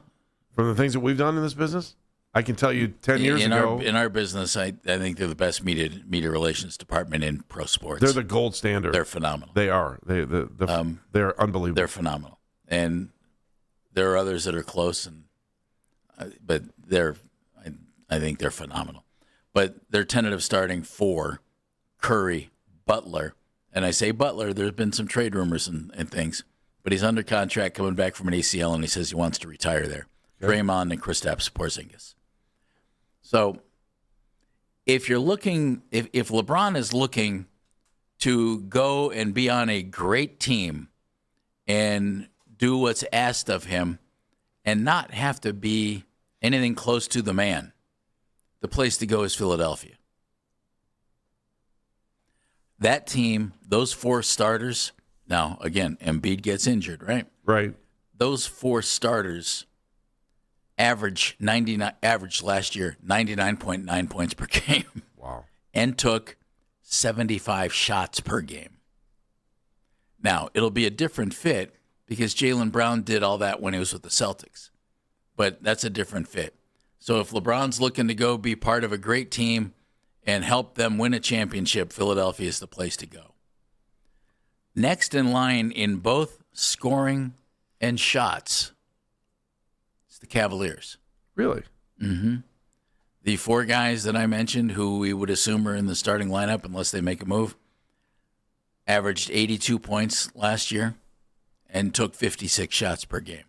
the things that we've done in this business? I can tell you 10 years ago. In our business, I think they're the best media relations department in pro sports. They're the gold standard. They're phenomenal. They are. They're unbelievable. They're phenomenal. And there are others that are close, but I think they're phenomenal. But they're tentative starting 4, Curry, Butler. And I say Butler, there's been some trade rumors and things, but he's under contract coming back from an ACL, and he says he wants to retire there. Okay. Draymond and Kristaps Porzingis. So if you're looking, if LeBron is looking to go and be on a great team and do what's asked of him and not have to be anything close to the man, the place to go is Philadelphia. That team, those 4 starters, now, again, Embiid gets injured, right? Right. Those 4 starters averaged last year 99.9 points per game. Wow. And took 75 shots per game. Now, it'll be a different fit because Jaylen Brown did all that when he was with the Celtics. But that's a different fit. So if LeBron's looking to go be part of a great team and help them win a championship, Philadelphia is the place to go. Next in line in both scoring and shots, it's the Cavaliers. Really? Mm-hmm. The 4 guys that I mentioned, who we would assume are in the starting lineup unless they make a move, averaged 82 points last year and took 56 shots per game.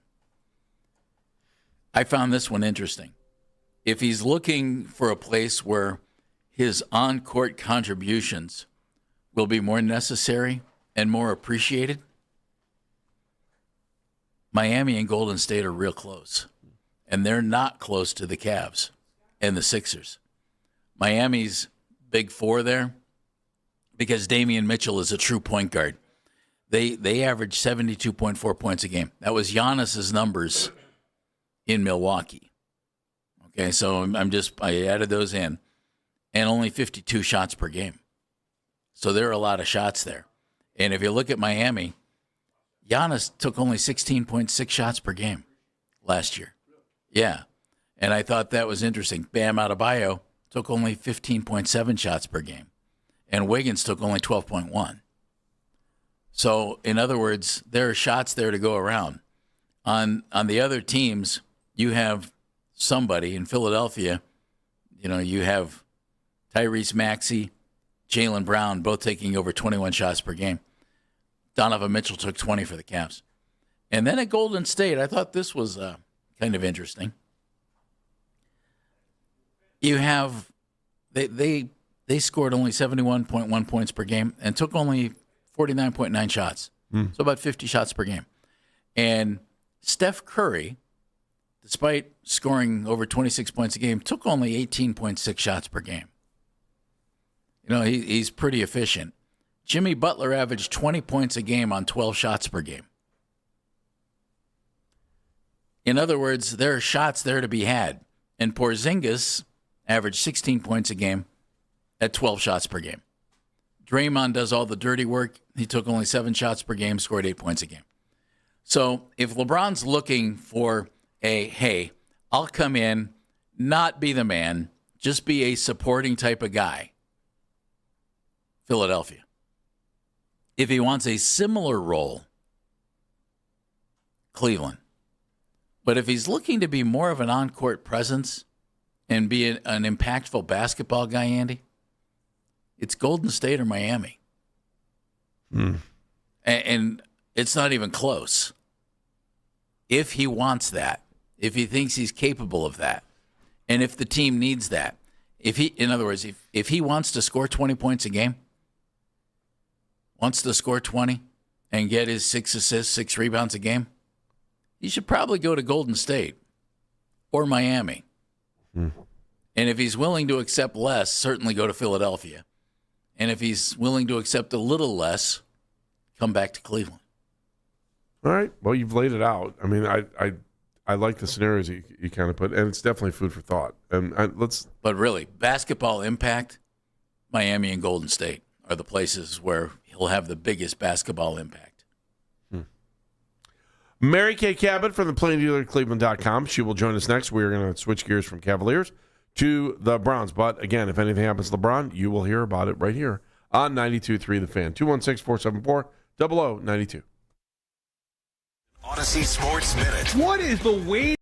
I found this one interesting. If he's looking for a place where his on-court contributions will be more necessary and more appreciated, Miami and Golden State are real close. And they're not close to the Cavs and the Sixers. Miami's big 4 there because Damian Mitchell is a true point guard. They average 72.4 points a game. That was Giannis's numbers in Milwaukee. Okay, so I added those in. and only 52 shots per game. So there are a lot of shots there. And if you look at Miami, Giannis took only 16.6 shots per game last year. Yeah. And I thought that was interesting. Bam Adebayo took only 15.7 shots per game, and Wiggins took only 12.1. So, in other words, there are shots there to go around. On the other teams, you have somebody in Philadelphia. You have Tyrese Maxey, Jaylen Brown, both taking over 21 shots per game. Donovan Mitchell took 20 for the Cavs. And then at Golden State, I thought this was kind of interesting. You have they scored only 71.1 points per game and took only 49.9 shots. So about 50 shots per game. And Steph Curry, despite scoring over 26 points a game, took only 18.6 shots per game. He's pretty efficient. Jimmy Butler averaged 20 points a game on 12 shots per game. In other words, there are shots there to be had. And Porzingis averaged 16 points a game at 12 shots per game. Draymond does all the dirty work. He took only 7 shots per game, scored 8 points a game. So if LeBron's looking for hey, I'll come in, not be the man, just be a supporting type of guy, Philadelphia. If he wants a similar role, Cleveland. But if he's looking to be more of an on-court presence and be an impactful basketball guy, Andy, it's Golden State or Miami. And it's not even close. If he wants that, if he thinks he's capable of that, and if the team needs that, in other words, if he wants to score 20 points a game, wants to score 20 and get his 6 assists, 6 rebounds a game, he should probably go to Golden State or Miami. And if he's willing to accept less, certainly go to Philadelphia. And if he's willing to accept a little less, come back to Cleveland. All right. Well, you've laid it out. I mean, I like the scenarios you kind of put, and it's definitely food for thought. And But really, basketball impact, Miami and Golden State are the places where he'll have the biggest basketball impact. Mary Kay Cabot from the Plain Dealer, Cleveland.com. She will join us next. We're going to switch gears from Cavaliers to the Browns. But again, if anything happens to LeBron, you will hear about it right here on 92.3 The Fan. 216-474-0092. Odyssey Sports Minute. What is the way?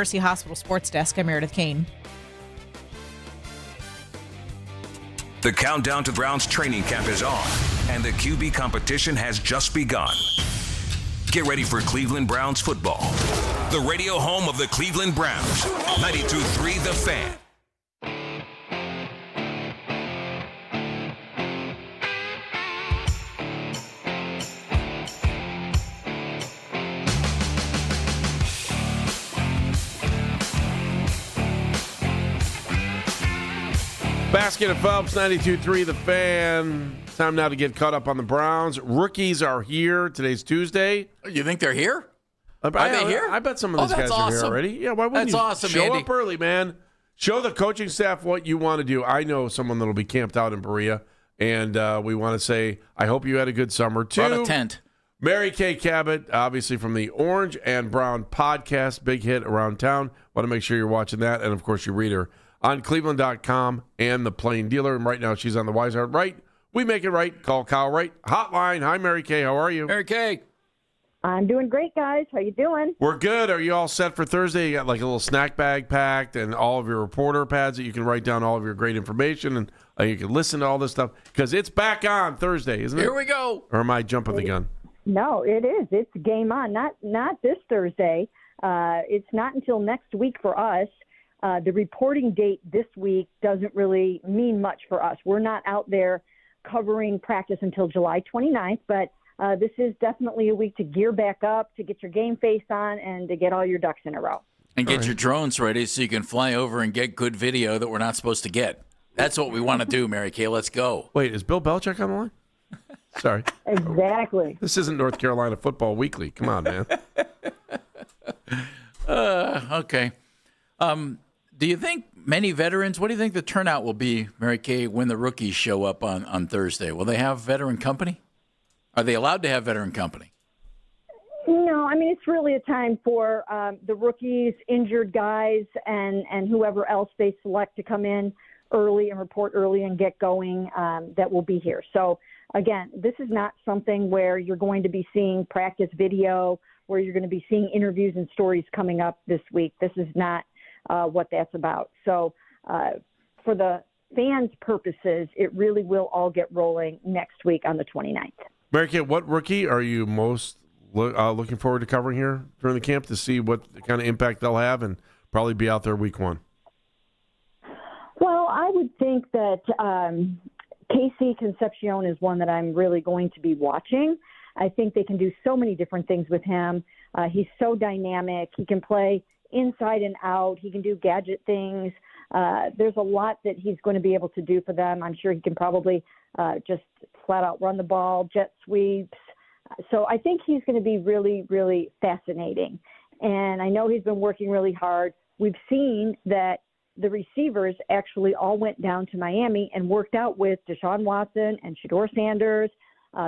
University Hospital Sports Desk, I'm Meredith Kane. The countdown to Browns training camp is on, and the QB competition has just begun. Get ready for Cleveland Browns football. The radio home of the Cleveland Browns, 92.3 The Fan. Basket and Phelps, 92.3 The Fan. Time now to get caught up on the Browns. Rookies are here. Today's Tuesday. You think they're here? Are they here? I bet some of these guys are here already. Yeah, why wouldn't That's you? awesome, Show Andy. up early, man. Show the coaching staff what you want to do. I know someone that'll be camped out in Berea, and we want to say, I hope you had a good summer, too. Brought a tent. Mary Kay Cabot, obviously from the Orange and Brown podcast, big hit around town. Want to make sure you're watching that, and, of course, you read her on Cleveland.com and The Plain Dealer. And right now she's on the Wise Art Right. We make it right. Call Kyle Wright. Hotline. Hi, Mary Kay. How are you? Mary Kay. I'm doing great, guys. How you doing? We're good. Are you all set for Thursday? You got like a little snack bag packed and all of your reporter pads that you can write down all of your great information and you can listen to all this stuff because it's back on Thursday, isn't it? Here we go. Or am I jumping the gun? No, it is. It's game on. Not this Thursday. It's not until next week for us. The reporting date this week doesn't really mean much for us. We're not out there covering practice until July 29th, but this is definitely a week to gear back up, to get your game face on, and to get all your ducks in a row. And get your drones ready so you can fly over and get good video that we're not supposed to get. That's what we want to do, Mary Kay. Let's go. Wait, is Bill Belichick on the line? Sorry. Exactly. This isn't North Carolina Football Weekly. Come on, man. Okay. Do you think many veterans, what do you think the turnout will be, Mary Kay, when the rookies show up on Thursday? Will they have veteran company? Are they allowed to have veteran company? No, I mean, it's really a time for the rookies, injured guys, and whoever else they select to come in early and report early and get going that will be here. So, again, this is not something where you're going to be seeing practice video, where you're going to be seeing interviews and stories coming up this week. This is not what that's about. So for the fans' purposes, it really will all get rolling next week on the 29th. Mary Kay, what rookie are you most looking forward to covering here during the camp to see what kind of impact they'll have and probably be out there week 1? Well, I would think that Casey Concepcion is one that I'm really going to be watching. I think they can do so many different things with him. He's so dynamic. He can play inside and out. He can do gadget things. There's a lot that he's going to be able to do for them. I'm sure he can probably just flat out run the ball, jet sweeps. So I think he's going to be really, really fascinating. And I know he's been working really hard. We've seen that the receivers actually all went down to Miami and worked out with Deshaun Watson and Shedeur Sanders.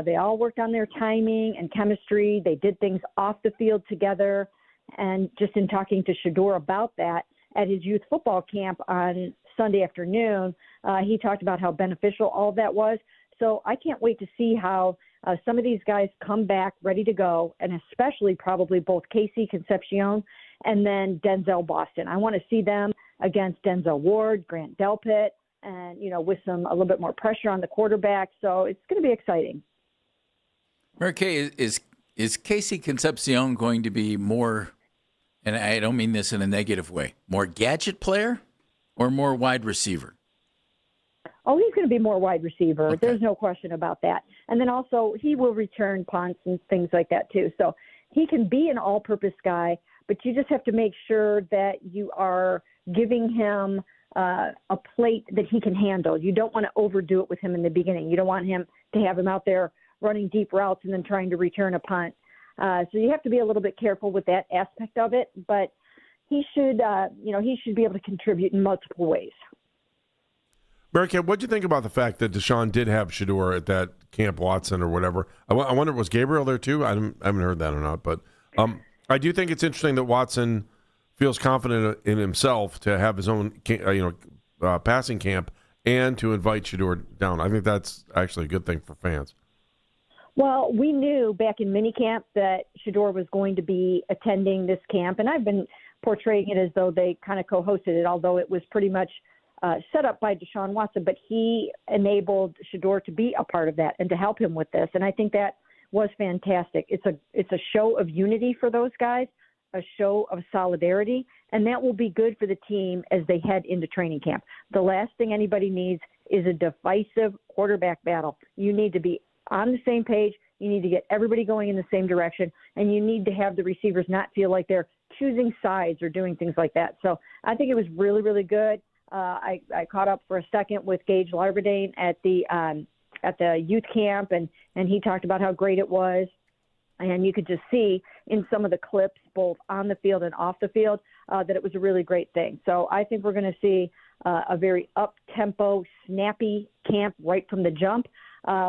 They all worked on their timing and chemistry. They did things off the field together. And just in talking to Shedeur about that at his youth football camp on Sunday afternoon, he talked about how beneficial all of that was. So I can't wait to see how some of these guys come back ready to go, and especially probably both Casey Concepcion and then Denzel Boston. I want to see them against Denzel Ward, Grant Delpit, and, with a little bit more pressure on the quarterback. So it's going to be exciting. Mary Kay, is Casey Concepcion going to be more, and I don't mean this in a negative way, more gadget player or more wide receiver? Oh, he's going to be more wide receiver. Okay. There's no question about that. And then also he will return punts and things like that too. So he can be an all-purpose guy, but you just have to make sure that you are giving him a plate that he can handle. You don't want to overdo it with him in the beginning. You don't want him to have him out there running deep routes and then trying to return a punt. So you have to be a little bit careful with that aspect of it, but he should, he should be able to contribute in multiple ways. Mary Kay, what do you think about the fact that Deshaun did have Shedeur at that Camp Watson or whatever? I wonder, was Gabriel there too? I haven't heard that or not, but I do think it's interesting that Watson feels confident in himself to have his own, passing camp and to invite Shedeur down. I think that's actually a good thing for fans. Well, we knew back in minicamp that Shedeur was going to be attending this camp, and I've been portraying it as though they kind of co-hosted it, although it was pretty much set up by Deshaun Watson, but he enabled Shedeur to be a part of that and to help him with this. And I think that was fantastic. It's a show of unity for those guys, a show of solidarity, and that will be good for the team as they head into training camp. The last thing anybody needs is a divisive quarterback battle. You need to be on the same page. You need to get everybody going in the same direction, and you need to have the receivers not feel like they're choosing sides or doing things like that. So I think it was really, really good. I caught up for a second with Gage Larberdane at the youth camp, and he talked about how great it was. And you could just see in some of the clips, both on the field and off the field, that it was a really great thing. So I think we're going to see a very up-tempo, snappy camp right from the jump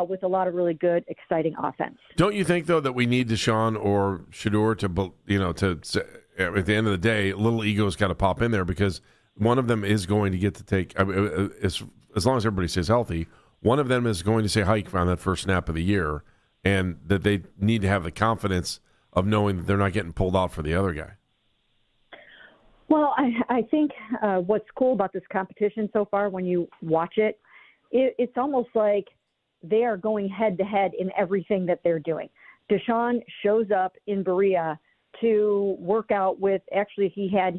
with a lot of really good, exciting offense. Don't you think, though, that we need Deshaun or Shedeur to at the end of the day, little ego's got to pop in there because one of them is going to get to take, as long as everybody stays healthy, one of them is going to say hike on that first snap of the year, and that they need to have the confidence of knowing that they're not getting pulled out for the other guy. Well, I think what's cool about this competition so far, when you watch it, it's almost like they are going head-to-head in everything that they're doing. Deshaun shows up in Berea to work out with, actually he had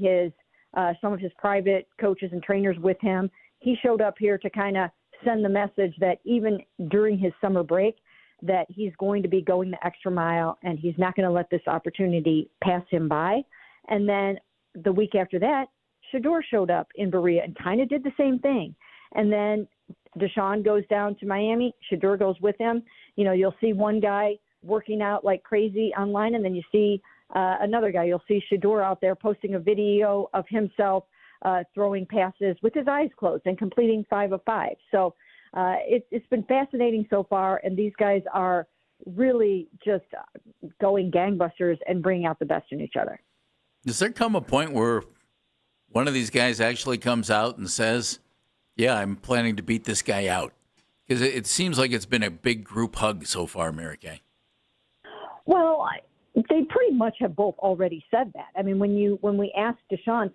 some of his private coaches and trainers with him. He showed up here to kind of send the message that even during his summer break, that he's going to be going the extra mile and he's not going to let this opportunity pass him by. And then the week after that, Shedeur showed up in Berea and kind of did the same thing. And then Deshaun goes down to Miami. Shedeur goes with him. You'll see one guy working out like crazy online, and then you see another guy. You'll see Shedeur out there posting a video of himself throwing passes with his eyes closed and completing 5 of 5. So it's been fascinating so far, and these guys are really just going gangbusters and bringing out the best in each other. Does there come a point where one of these guys actually comes out and says, yeah, I'm planning to beat this guy out? Because it seems like it's been a big group hug so far, Mary Kay. Well, they pretty much have both already said that. I mean, when we asked Deshaun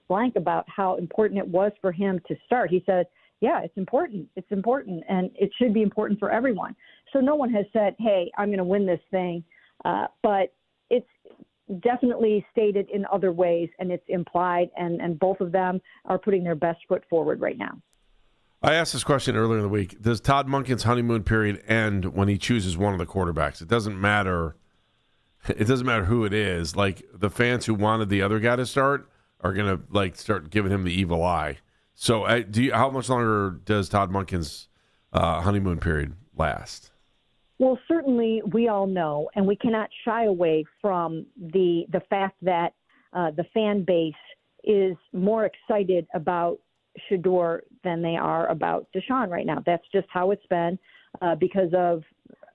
blank about how important it was for him to start, he said, yeah, it's important. It's important, and it should be important for everyone. So no one has said, hey, I'm going to win this thing But it's definitely stated in other ways, and it's implied, and both of them are putting their best foot forward right now. I asked this question earlier in the week. Does Todd Monken's honeymoon period end when he chooses one of the quarterbacks? It doesn't matter. It doesn't matter who it is. Like, the fans who wanted the other guy to start are going to start giving him the evil eye. So how much longer does Todd Monken's honeymoon period last? Well, certainly we all know, and we cannot shy away from the fact that the fan base is more excited about Shedeur than they are about Deshaun right now. That's just how it's been because of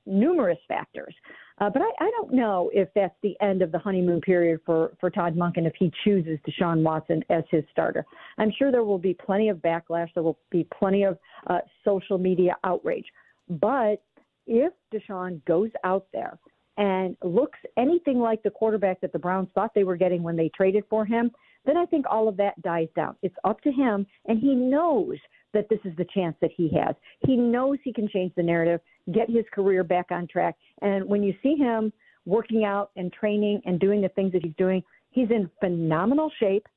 numerous factors. But I don't know if that's the end of the honeymoon period for Todd Monken if he chooses Deshaun Watson as his starter. I'm sure there will be plenty of backlash. There will be plenty of social media outrage. But if Deshaun goes out there and looks anything like the quarterback that the Browns thought they were getting when they traded for him, then I think all of that dies down. It's up to him, and he knows that this is the chance that he has. He knows he can change the narrative, get his career back on track. And when you see him working out and training and doing the things that he's doing, he's in phenomenal shape.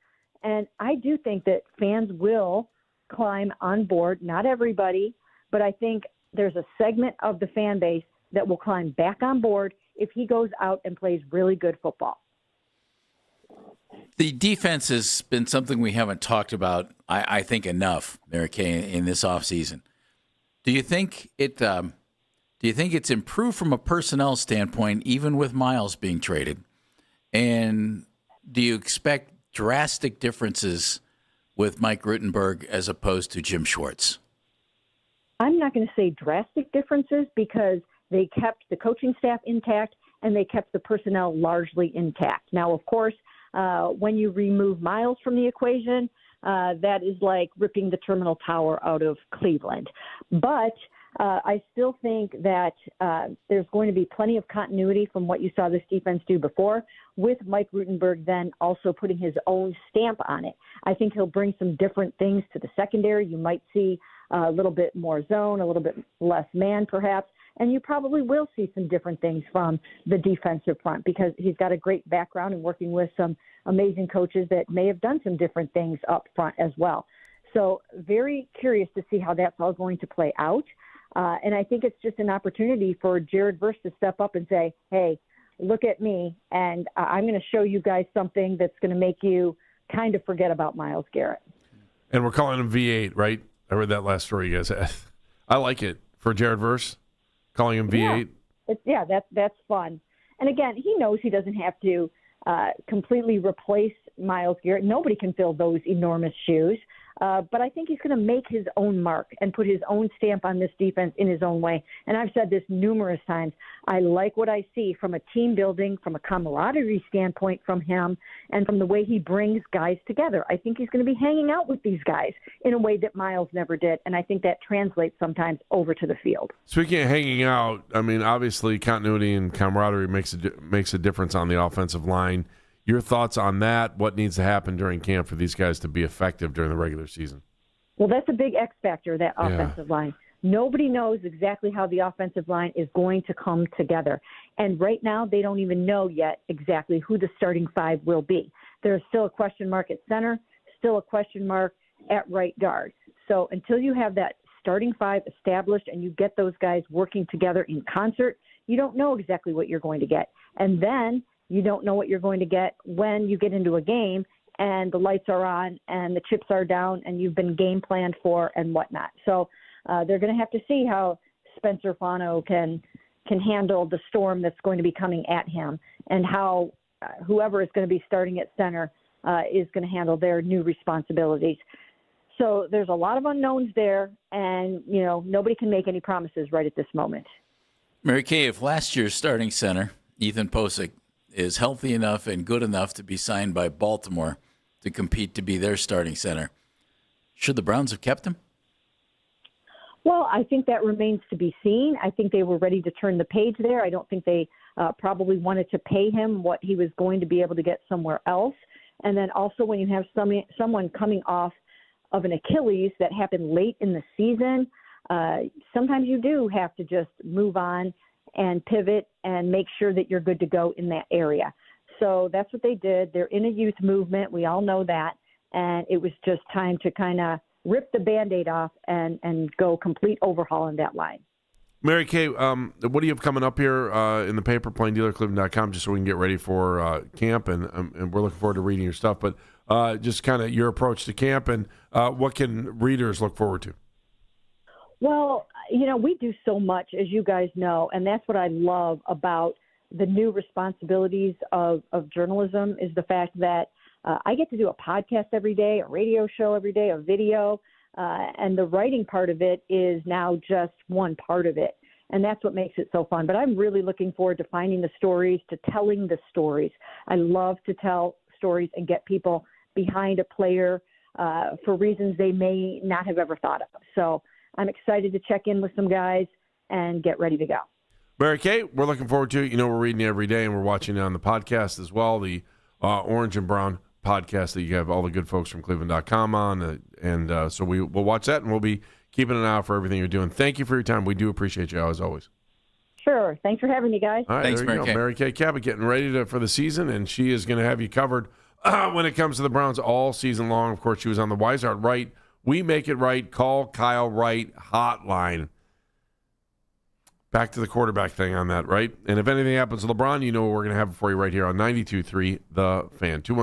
And I do think that fans will climb on board. Not everybody, but I think there's a segment of the fan base that will climb back on board if he goes out and plays really good football. The defense has been something we haven't talked about, I think, enough, Mary Kay, in this offseason. Do you think it's improved from a personnel standpoint, even with Miles being traded? And do you expect drastic differences with Mike Rittenberg as opposed to Jim Schwartz? I'm not going to say drastic differences because they kept the coaching staff intact and they kept the personnel largely intact. Now, of course, when you remove Miles from the equation, that is like ripping the Terminal Tower out of Cleveland. But I still think that there's going to be plenty of continuity from what you saw this defense do before, with Mike Rittenberg then also putting his own stamp on it. I think he'll bring some different things to the secondary. You might see a little bit more zone, a little bit less man perhaps, and you probably will see some different things from the defensive front because he's got a great background in working with some amazing coaches that may have done some different things up front as well. So very curious to see how that's all going to play out. And I think it's just an opportunity for Jared Verse to step up and say, hey, look at me, and I'm going to show you guys something that's going to make you kind of forget about Myles Garrett. And we're calling him V8, right? I read that last story you guys had. I like it for Jared Verse, calling him V8. That's fun. And again, he knows he doesn't have to completely replace Myles Garrett. Nobody can fill those enormous shoes. But I think he's going to make his own mark and put his own stamp on this defense in his own way. And I've said this numerous times. I like what I see from a team building, from a camaraderie standpoint from him, and from the way he brings guys together. I think he's going to be hanging out with these guys in a way that Myles never did. And I think that translates sometimes over to the field. Speaking of hanging out, I mean, obviously continuity and camaraderie makes a difference on the offensive line. Your thoughts on that? What needs to happen during camp for these guys to be effective during the regular season? Well, that's a big X factor, that offensive line. Nobody knows exactly how the offensive line is going to come together. And right now, they don't even know yet exactly who the starting five will be. There's still a question mark at center, still a question mark at right guard. So until you have that starting five established and you get those guys working together in concert, you don't know exactly what you're going to get. And then you don't know what you're going to get when you get into a game and the lights are on and the chips are down and you've been game planned for and whatnot. So they're going to have to see how Spencer Fano can handle the storm that's going to be coming at him and how whoever is going to be starting at center is going to handle their new responsibilities. So there's a lot of unknowns there, and, you know, nobody can make any promises right at this moment. Mary Kay, if last year's starting center, Ethan Posick, is healthy enough and good enough to be signed by Baltimore to compete to be their starting center, should the Browns have kept him? Well, I think that remains to be seen. I think they were ready to turn the page there. I don't think they probably wanted to pay him what he was going to be able to get somewhere else. And then also when you have someone coming off of an Achilles that happened late in the season, sometimes you do have to just move on and pivot and make sure that you're good to go in that area. So that's what they did. They're in a youth movement. We all know that. And it was just time to kind of rip the Band-Aid off and go complete overhaul in that line. Mary Kay, what do you have coming up here in the paper, plaindealercleveland.com, just so we can get ready for camp? And we're looking forward to reading your stuff. But just kind of your approach to camp and what can readers look forward to? Well, we do so much, as you guys know, and that's what I love about the new responsibilities of journalism is the fact that I get to do a podcast every day, a radio show every day, a video, and the writing part of it is now just one part of it. And that's what makes it so fun. But I'm really looking forward to finding the stories, to telling the stories. I love to tell stories and get people behind a player for reasons they may not have ever thought of. So I'm excited to check in with some guys and get ready to go. Mary Kay, we're looking forward to it. We're reading you every day, and we're watching it on the podcast as well, the Orange and Brown podcast that you have all the good folks from Cleveland.com on. So we'll watch that, and we'll be keeping an eye out for everything you're doing. Thank you for your time. We do appreciate you, as always. Sure. Thanks for having me, guys. All right, Thanks, there you Mary go. Kay. Mary Kay Cabot getting ready for the season, and she is going to have you covered when it comes to the Browns all season long. Of course, she was on the Weishart Right, We Make It Right, Call Kyle Wright hotline. Back to the quarterback thing on that, right? And if anything happens to LeBron, you know what we're going to have for you right here on 92.3 The Fan. 2-1.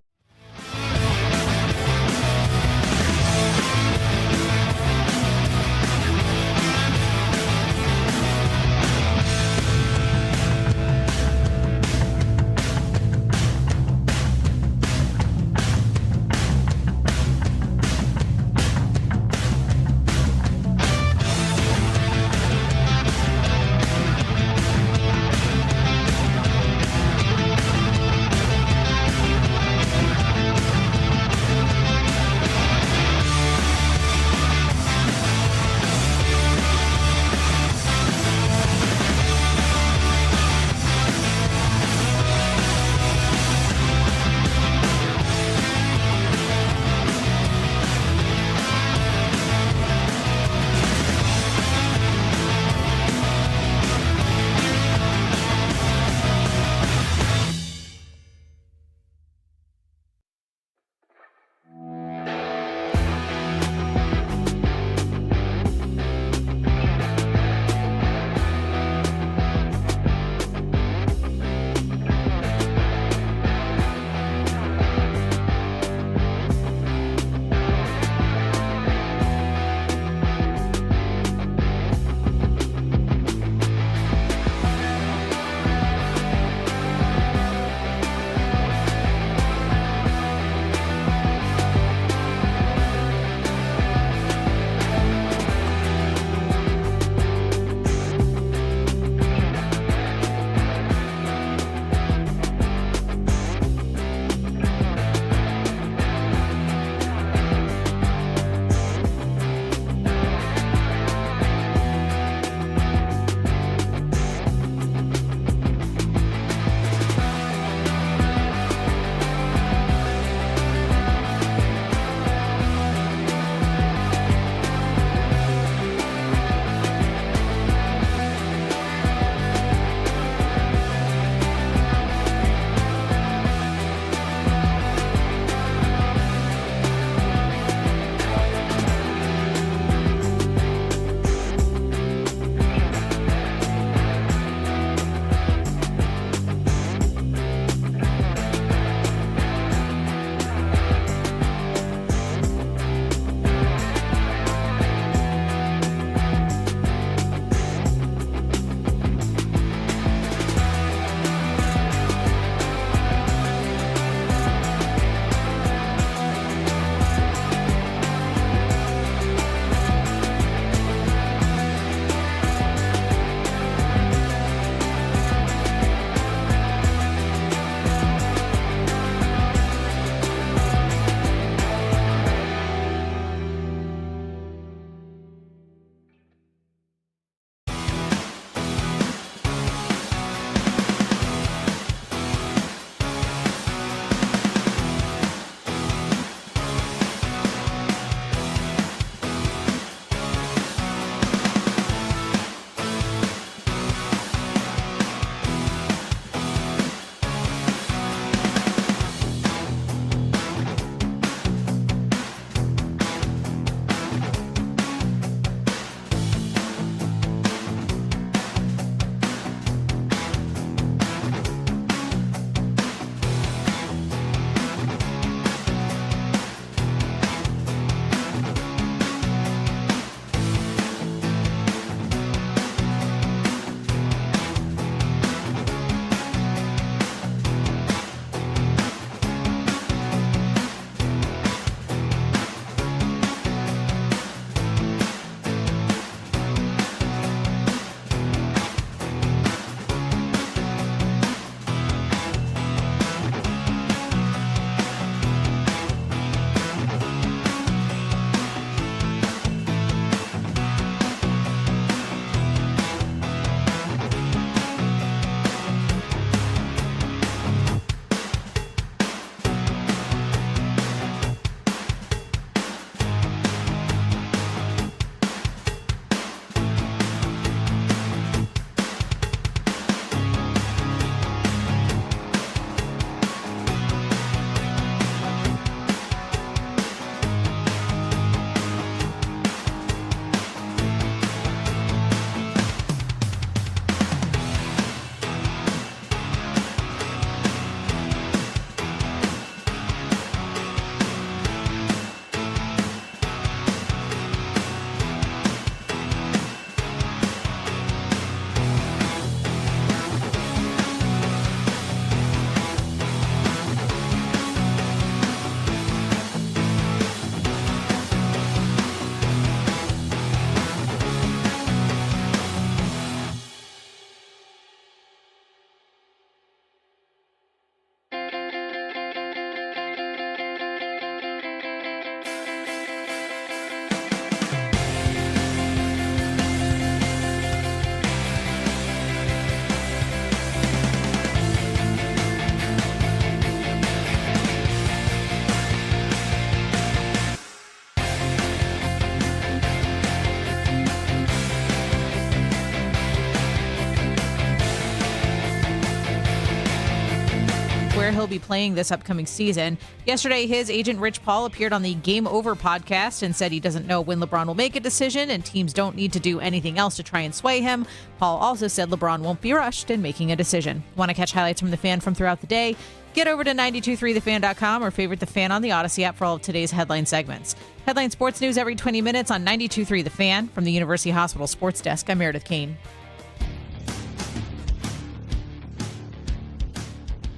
where he'll be playing this upcoming season. Yesterday, his agent Rich Paul appeared on the Game Over podcast and said he doesn't know when LeBron will make a decision and teams don't need to do anything else to try and sway him. Paul also said LeBron won't be rushed in making a decision. Want to catch highlights from The Fan from throughout the day? Get over to 923thefan.com or favorite The Fan on the Odyssey app for all of today's headline segments. Headline sports news every 20 minutes on 92.3 The Fan. From the University Hospital Sports Desk, I'm Meredith Kane.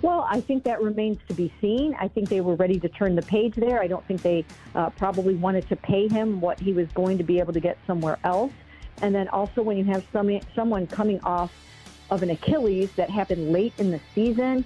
Well, I think that remains to be seen. I think they were ready to turn the page there. I don't think they probably wanted to pay him what he was going to be able to get somewhere else. And then also when you have someone coming off of an Achilles that happened late in the season,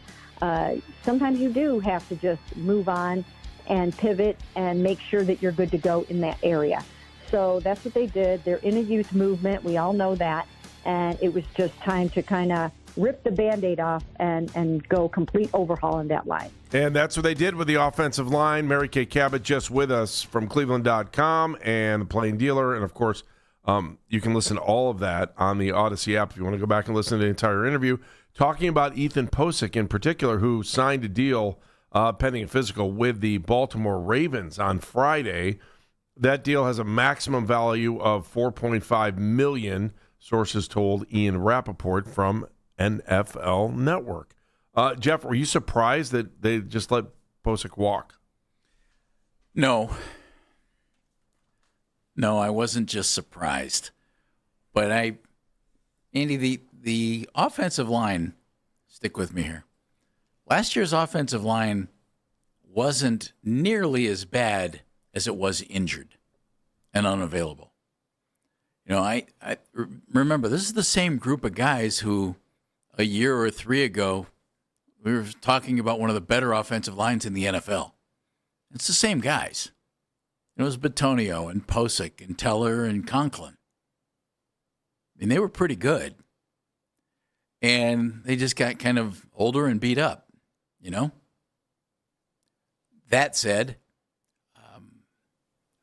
sometimes you do have to just move on and pivot and make sure that you're good to go in that area. So that's what they did. They're in a youth movement. We all know that. And it was just time to kind of rip the Band-Aid off and go complete overhaul in that line. And that's what they did with the offensive line. Mary Kay Cabot just with us from Cleveland.com and the Plain Dealer. And, of course, you can listen to all of that on the Odyssey app if you want to go back and listen to the entire interview. Talking about Ethan Posick in particular, who signed a deal pending a physical with the Baltimore Ravens on Friday. That deal has a maximum value of $4.5 million, sources told Ian Rappaport from NFL Network. Jeff, were you surprised that they just let Posick walk? No, I wasn't just surprised. But Andy, the offensive line, stick with me here. Last year's offensive line wasn't nearly as bad as it was injured and unavailable. You know, I remember this is the same group of guys who a year or three ago we were talking about one of the better offensive lines in the NFL. It's the same guys. It was Bitonio and Posick and Teller and Conklin. I mean, they were pretty good. And they just got kind of older and beat up, you know? That said,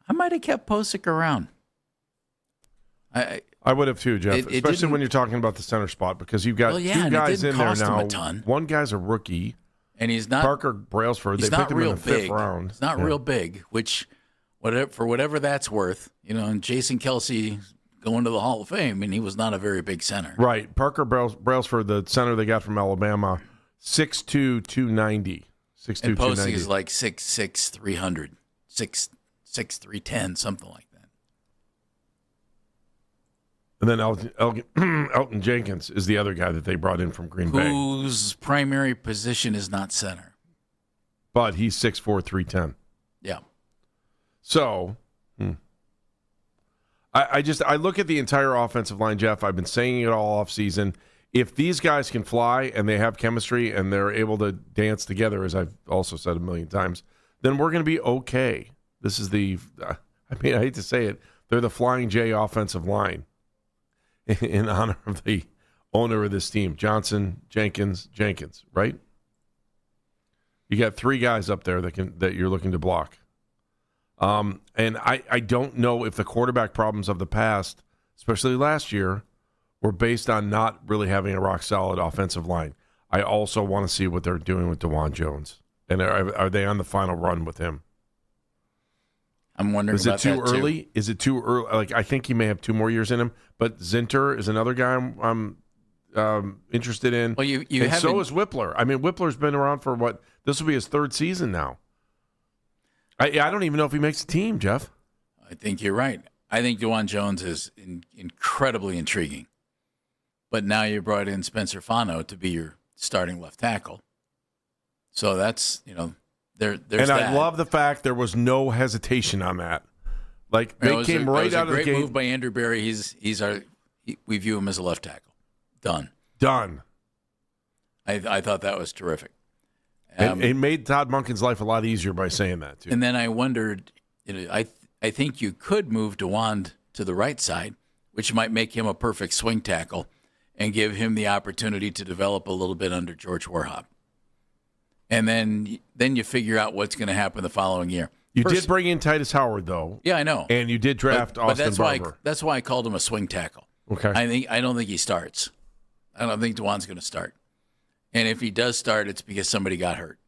I might have kept Posick around. I would have too, Jeff, especially when you're talking about the center spot, because you've got two guys in there now. One guy's a rookie, and he's not Parker Brailsford. They picked him in the fifth round. He's not real big, which, for whatever that's worth, you know. And Jason Kelsey going to the Hall of Fame, and he was not a very big center. Right, Parker Brailsford, the center they got from Alabama, 6'2", 290. 6'2", and 290. Posey is like 6'6", 300, 6'6", 310, something like that. And then Elton Jenkins is the other guy that they brought in from Green Bay. Whose primary position is not center. But he's 6'4", 310. Yeah. So, I look at the entire offensive line, Jeff. I've been saying it all offseason. If these guys can fly and they have chemistry and they're able to dance together, as I've also said a million times, then we're going to be okay. This is I hate to say it, they're the Flying J offensive line. In honor of the owner of this team, Johnson, Jenkins, right? You got three guys up there that you're looking to block. And I don't know if the quarterback problems of the past, especially last year, were based on not really having a rock-solid offensive line. I also want to see what they're doing with DeJuan Jones. And are they on the final run with him? I'm wondering about that, too. Is it too early? Is it too early? Like, I think he may have 2 more years in him. But Zinter is another guy I'm interested in. Well, and so is Whippler. I mean, Whippler's been around for this will be his 3rd season now. I don't even know if he makes the team, Jeff. I think you're right. I think DeJuan Jones is incredibly intriguing. But now you brought in Spencer Fano to be your starting left tackle. So that's, there's and that. I love the fact there was no hesitation on that. Like, they came right out of the gate. Great move by Andrew Berry. We view him as a left tackle. Done. I thought that was terrific. It made Todd Monken's life a lot easier by saying that, too. And then I wondered, I think you could move DeJuan to the right side, which might make him a perfect swing tackle and give him the opportunity to develop a little bit under George Warhop. And then you figure out what's going to happen the following year. You did bring in Titus Howard, though. Yeah, I know. And you did draft Austin Barber. That's why I called him a swing tackle. Okay. I don't think he starts. I don't think DeJuan's going to start. And if he does start, it's because somebody got hurt.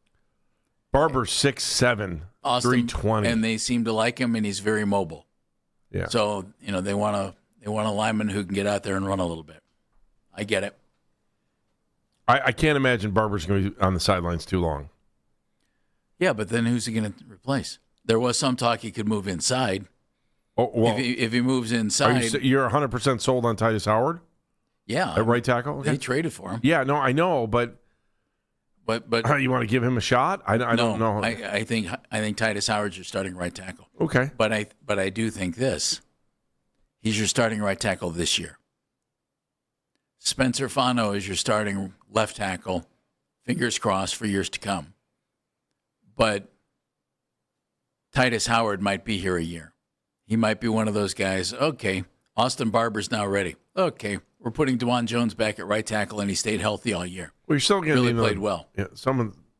Barber's 6'7", Austin, 320. and they seem to like him, and he's very mobile. Yeah. So, they want a lineman who can get out there and run a little bit. I get it. I can't imagine Barber's going to be on the sidelines too long. Yeah, but then who's he going to replace? There was some talk he could move inside. Oh, well, if he moves inside. You're 100% sold on Titus Howard? Yeah. At right tackle? They traded for him. Yeah, no, I know, but you want to give him a shot? I don't know. I think Titus Howard's your starting right tackle. Okay. But I do think this. He's your starting right tackle this year. Spencer Fano is your starting left tackle. Fingers crossed for years to come. But Titus Howard might be here a year. He might be one of those guys. Okay, Austin Barber's now ready. Okay, we're putting DeJuan Jones back at right tackle, and he stayed healthy all year. Well, you're still going to really played well. Yeah,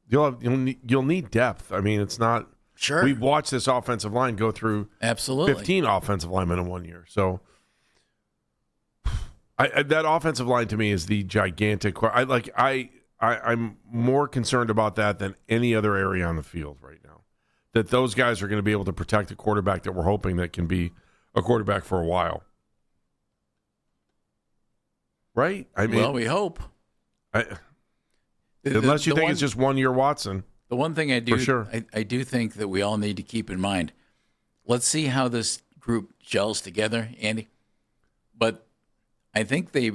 you'll need depth. I mean, it's not. Sure. We've watched this offensive line go through absolutely 15 offensive linemen in 1 year. So that offensive line to me is the gigantic. I'm more concerned about that than any other area on the field right now. That those guys are going to be able to protect a quarterback that we're hoping that can be a quarterback for a while. Right? I mean, well, we hope. Unless you think it's just 1 year Watson. The one thing I do, for sure. I do think that we all need to keep in mind. Let's see how this group gels together, Andy. But I think they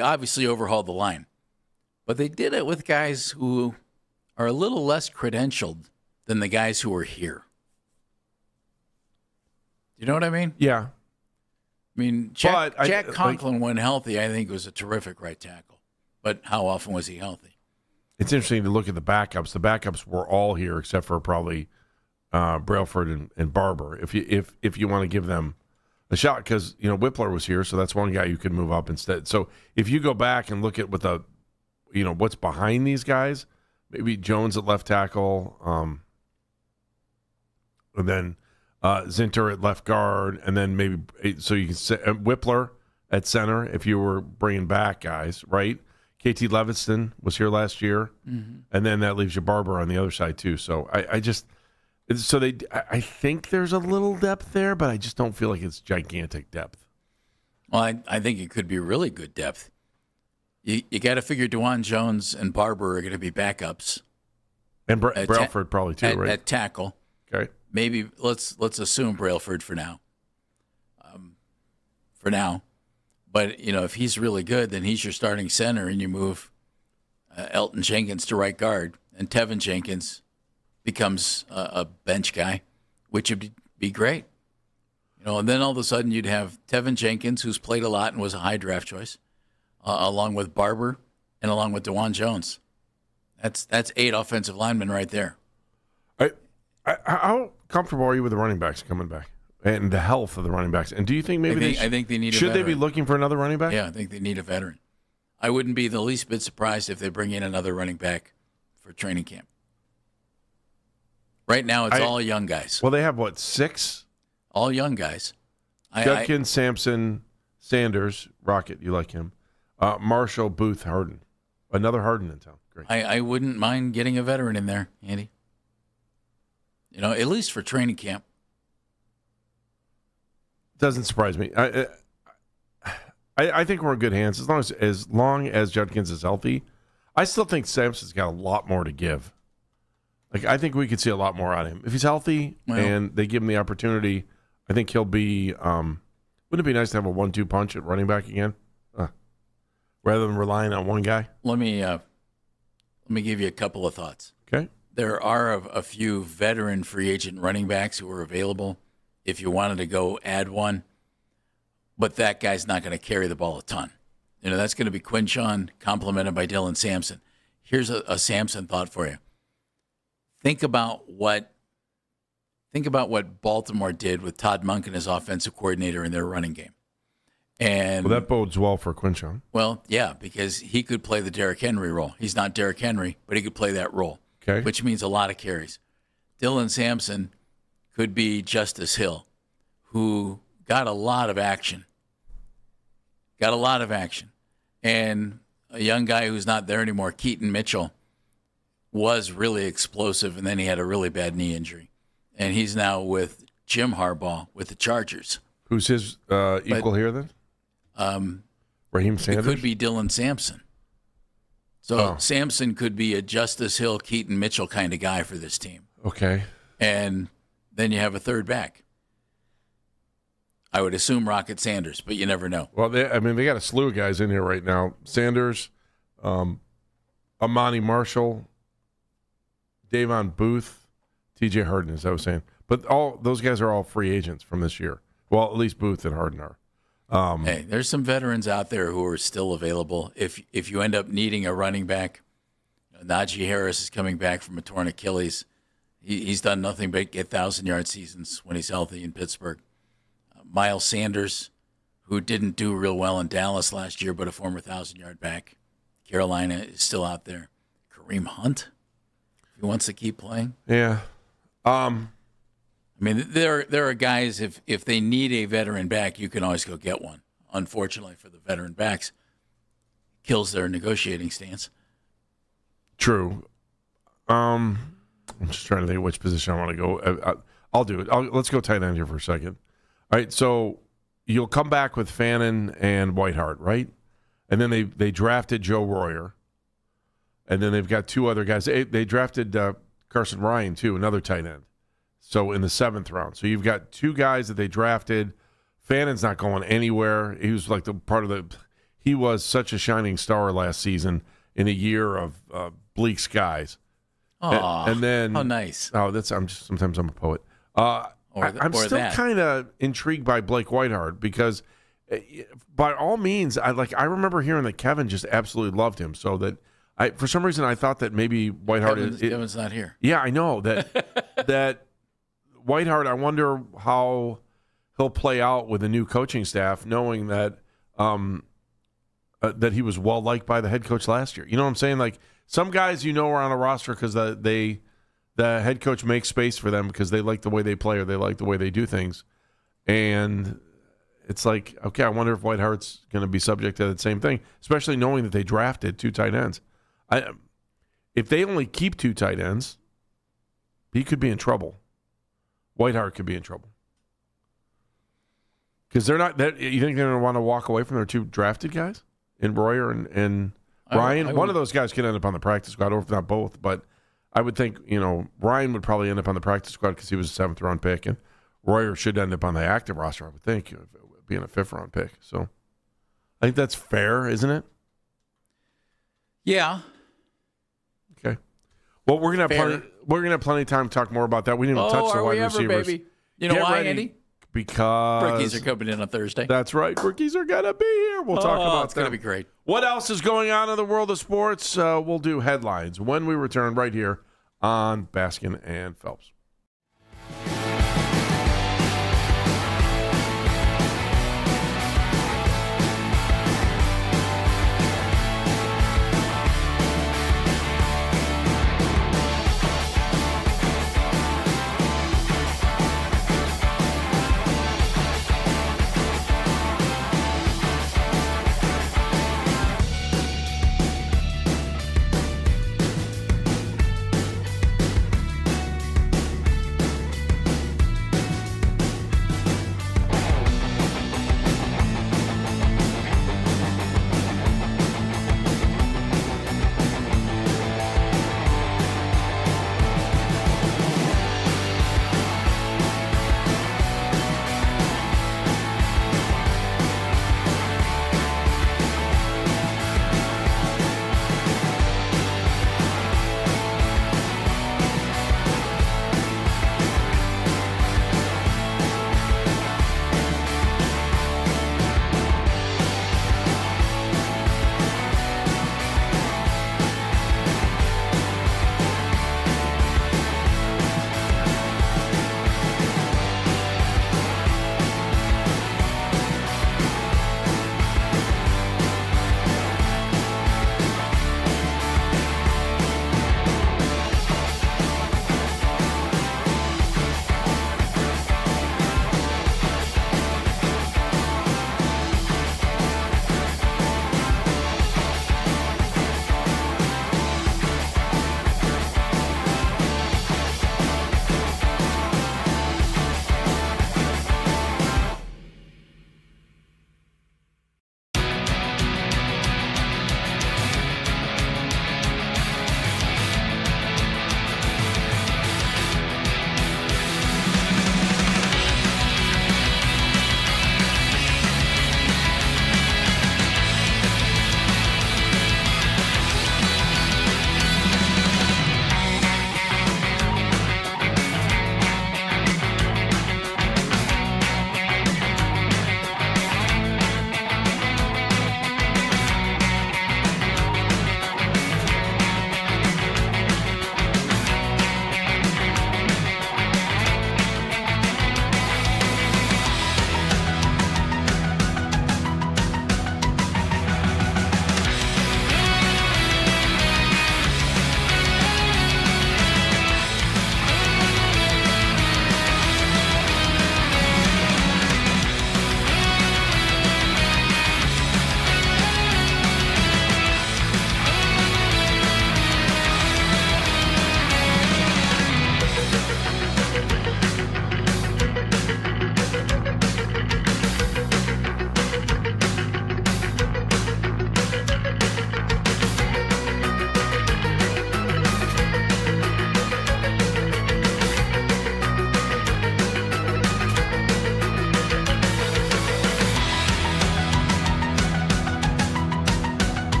obviously overhauled the line, but they did it with guys who are a little less credentialed than the guys who are here. You know what I mean? Yeah. I mean, Jack Conklin, when healthy, I think was a terrific right tackle. But how often was he healthy? It's interesting to look at the backups. The backups were all here except for probably Brailford and Barber. If you want to give them a shot, because Whippler was here, so that's one guy you could move up instead. So if you go back and look at what's behind these guys, maybe Jones at left tackle, and then Zinter at left guard, and then maybe so you can say Whippler at center if you were bringing back guys, right? KT Leviston was here last year, and then that leaves you Barber on the other side too. So I think there's a little depth there, but I just don't feel like it's gigantic depth. Well, I think it could be really good depth. You got to figure DeJuan Jones and Barber are going to be backups, and Brailford probably too, right? At tackle. Okay. Maybe let's assume Brailford for now. But if he's really good, then he's your starting center, and you move Elton Jenkins to right guard, and Tevin Jenkins becomes a bench guy, which would be great. And then all of a sudden you'd have Tevin Jenkins, who's played a lot and was a high draft choice, along with Barber and along with DeJuan Jones. That's 8 offensive linemen right there. How comfortable are you with the running backs coming back and the health of the running backs? And do you think I think they need a should veteran. they be looking for another running back? Yeah, I think they need a veteran. I wouldn't be the least bit surprised if they bring in another running back for training camp. Right now, it's all young guys. Well, they have, 6? All young guys. Judkins, Sampson, Sanders, Rocket, you like him. Marshall, Booth, Harden. Another Harden in town. Great. I wouldn't mind getting a veteran in there, Andy. At least for training camp. Doesn't surprise me. I think we're in good hands as long as Judkins is healthy. I still think Sampson's got a lot more to give. I think we could see a lot more out of him if he's healthy and they give him the opportunity. I think he'll be. Wouldn't it be nice to have a 1-2 punch at running back again, rather than relying on one guy? Let me give you a couple of thoughts. Okay. There are a few veteran free agent running backs who are available if you wanted to go add one, but that guy's not going to carry the ball a ton. That's going to be Quinshon, complemented by Dylan Sampson. Here's a Sampson thought for you. Think about what Baltimore did with Todd Monken as offensive coordinator in their running game. And that bodes well for Quinshon. Well, yeah, because he could play the Derrick Henry role. He's not Derrick Henry, but he could play that role, okay, which means a lot of carries. Dylan Sampson could be Justice Hill, who got a lot of action. And a young guy who's not there anymore, Keaton Mitchell, was really explosive, and then he had a really bad knee injury. And he's now with Jim Harbaugh with the Chargers. Who's his equal here then? Raheem Sanders? It could be Dylan Sampson. So Sampson could be a Justice Hill, Keaton Mitchell kind of guy for this team. Okay. And then you have a third back. I would assume Rocket Sanders, but you never know. Well, they got a slew of guys in here right now. Sanders, Amani Marshall, Davon Booth, TJ Harden, as I was saying. But all those guys are all free agents from this year. Well, at least Booth and Harden are. Hey, there's some veterans out there who are still available. If you end up needing a running back, Najee Harris is coming back from a torn Achilles. He's done nothing but get 1,000-yard seasons when he's healthy in Pittsburgh. Miles Sanders, who didn't do real well in Dallas last year, but a former 1,000-yard back. Carolina is still out there. Kareem Hunt, if he wants to keep playing. Yeah. I mean, there are guys, if they need a veteran back, you can always go get one. Unfortunately for the veteran backs, kills their negotiating stance. True. I'm just trying to think which position I want to go. I'll do it. Let's go tight end here for a second. All right, so you'll come back with Fannin and Whitehart, right? And then they drafted Joe Royer. And then they've got two other guys. They drafted Carson Ryan, too, another tight end. So in the 7th round. So you've got two guys that they drafted. Fannin's not going anywhere. He was like he was such a shining star last season in a year of bleak skies. And then how nice. Sometimes I'm a poet. I'm still kind of intrigued by Blake Whitehart because by all means, I remember hearing that Kevin just absolutely loved him. So that for some reason I thought that maybe Whitehart Kevin's not here. Yeah, I know that Whitehart, I wonder how he'll play out with a new coaching staff, knowing that that he was well liked by the head coach last year. You know what I'm saying? Like some guys, are on a roster because the head coach makes space for them because they like the way they play or they like the way they do things, and it's like, okay, I wonder if Whitehart's going to be subject to that same thing, especially knowing that they drafted two tight ends. If they only keep two tight ends, he could be in trouble. Whitehart could be in trouble. Because they're not. You think they're going to want to walk away from their two drafted guys in Royer and Ryan? One of those guys could end up on the practice squad, or if not both. But I would think, Ryan would probably end up on the practice squad because he was a 7th-round pick, and Royer should end up on the active roster, I would think, being a 5th-round pick. So I think that's fair, isn't it? Yeah. Okay. Well, we're gonna have plenty of time to talk more about that. We didn't even touch the wide receivers. Baby? You know Get why, ready, Andy? Because rookies are coming in on Thursday. That's right. Rookies are gonna be here. We'll talk about it's gonna be great. What else is going on in the world of sports? We'll do headlines when we return right here on Baskin and Phelps.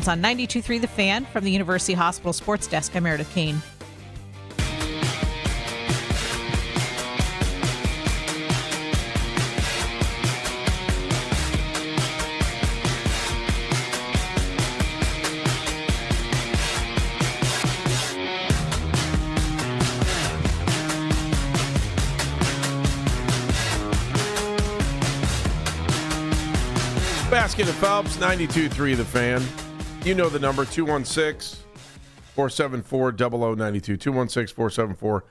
It's on 92.3 The Fan. From the University Hospital Sports Desk, I'm Meredith Kane. Baskin and Phelps, 92.3 The Fan. You know the number, 216-474-0092.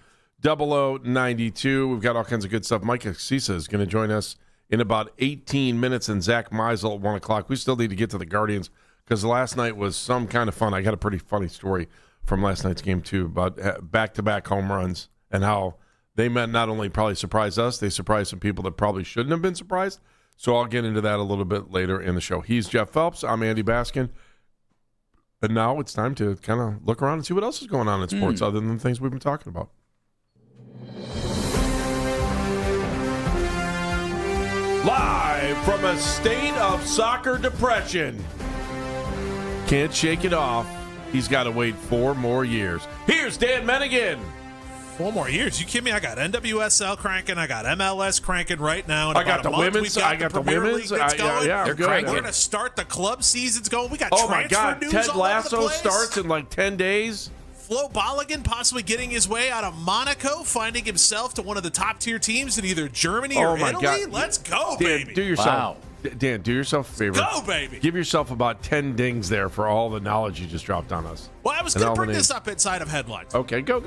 216-474-0092. We've got all kinds of good stuff. Mike Axisa is going to join us in about 18 minutes, and Zach Meisel at 1 o'clock. We still need to get to the Guardians because last night was some kind of fun. I got a pretty funny story from last night's game, too, about back-to-back home runs and how they meant not only probably surprise us, they surprised some people that probably shouldn't have been surprised. So I'll get into that a little bit later in the show. He's Jeff Phelps. I'm Andy Baskin. And now it's time to kind of look around and see what else is going on in sports other than the things we've been talking about. Live from a state of soccer depression. Can't shake it off. He's got to wait 4 more years. Here's Dan Mennigan. 4 more years? You kidding me? I got NWSL cranking. I got MLS cranking right now. In I got the women's. I got the women's. Yeah, We're good. going to start the club seasons going. We got oh transfer my God! news Ted all Lasso over the place. starts in like 10 days. Flo Balogun possibly getting his way out of Monaco, finding himself to one of the top tier teams in either Germany or my Italy. God. Let's go, Dan, baby! do yourself. Dan, do yourself a favor. Go, baby! Give yourself about 10 dings there for all the knowledge you just dropped on us. Well, I was going to bring this up inside of headlines. Okay, go.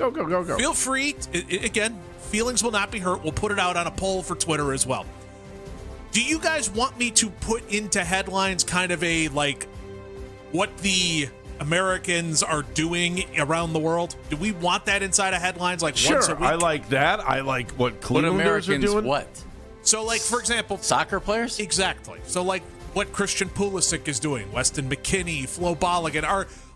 Feel free. Again, feelings will not be hurt. We'll put it out on a poll for Twitter as well. Do you guys want me to put into headlines kind of a, like, what the Americans are doing around the world? Do we want that inside of headlines, like once a week? I like that. I like what Clevelanders are doing. What? So, like, for example... Soccer players? Exactly. So, like, what Christian Pulisic is doing, Weston McKennie, Flo Balogun,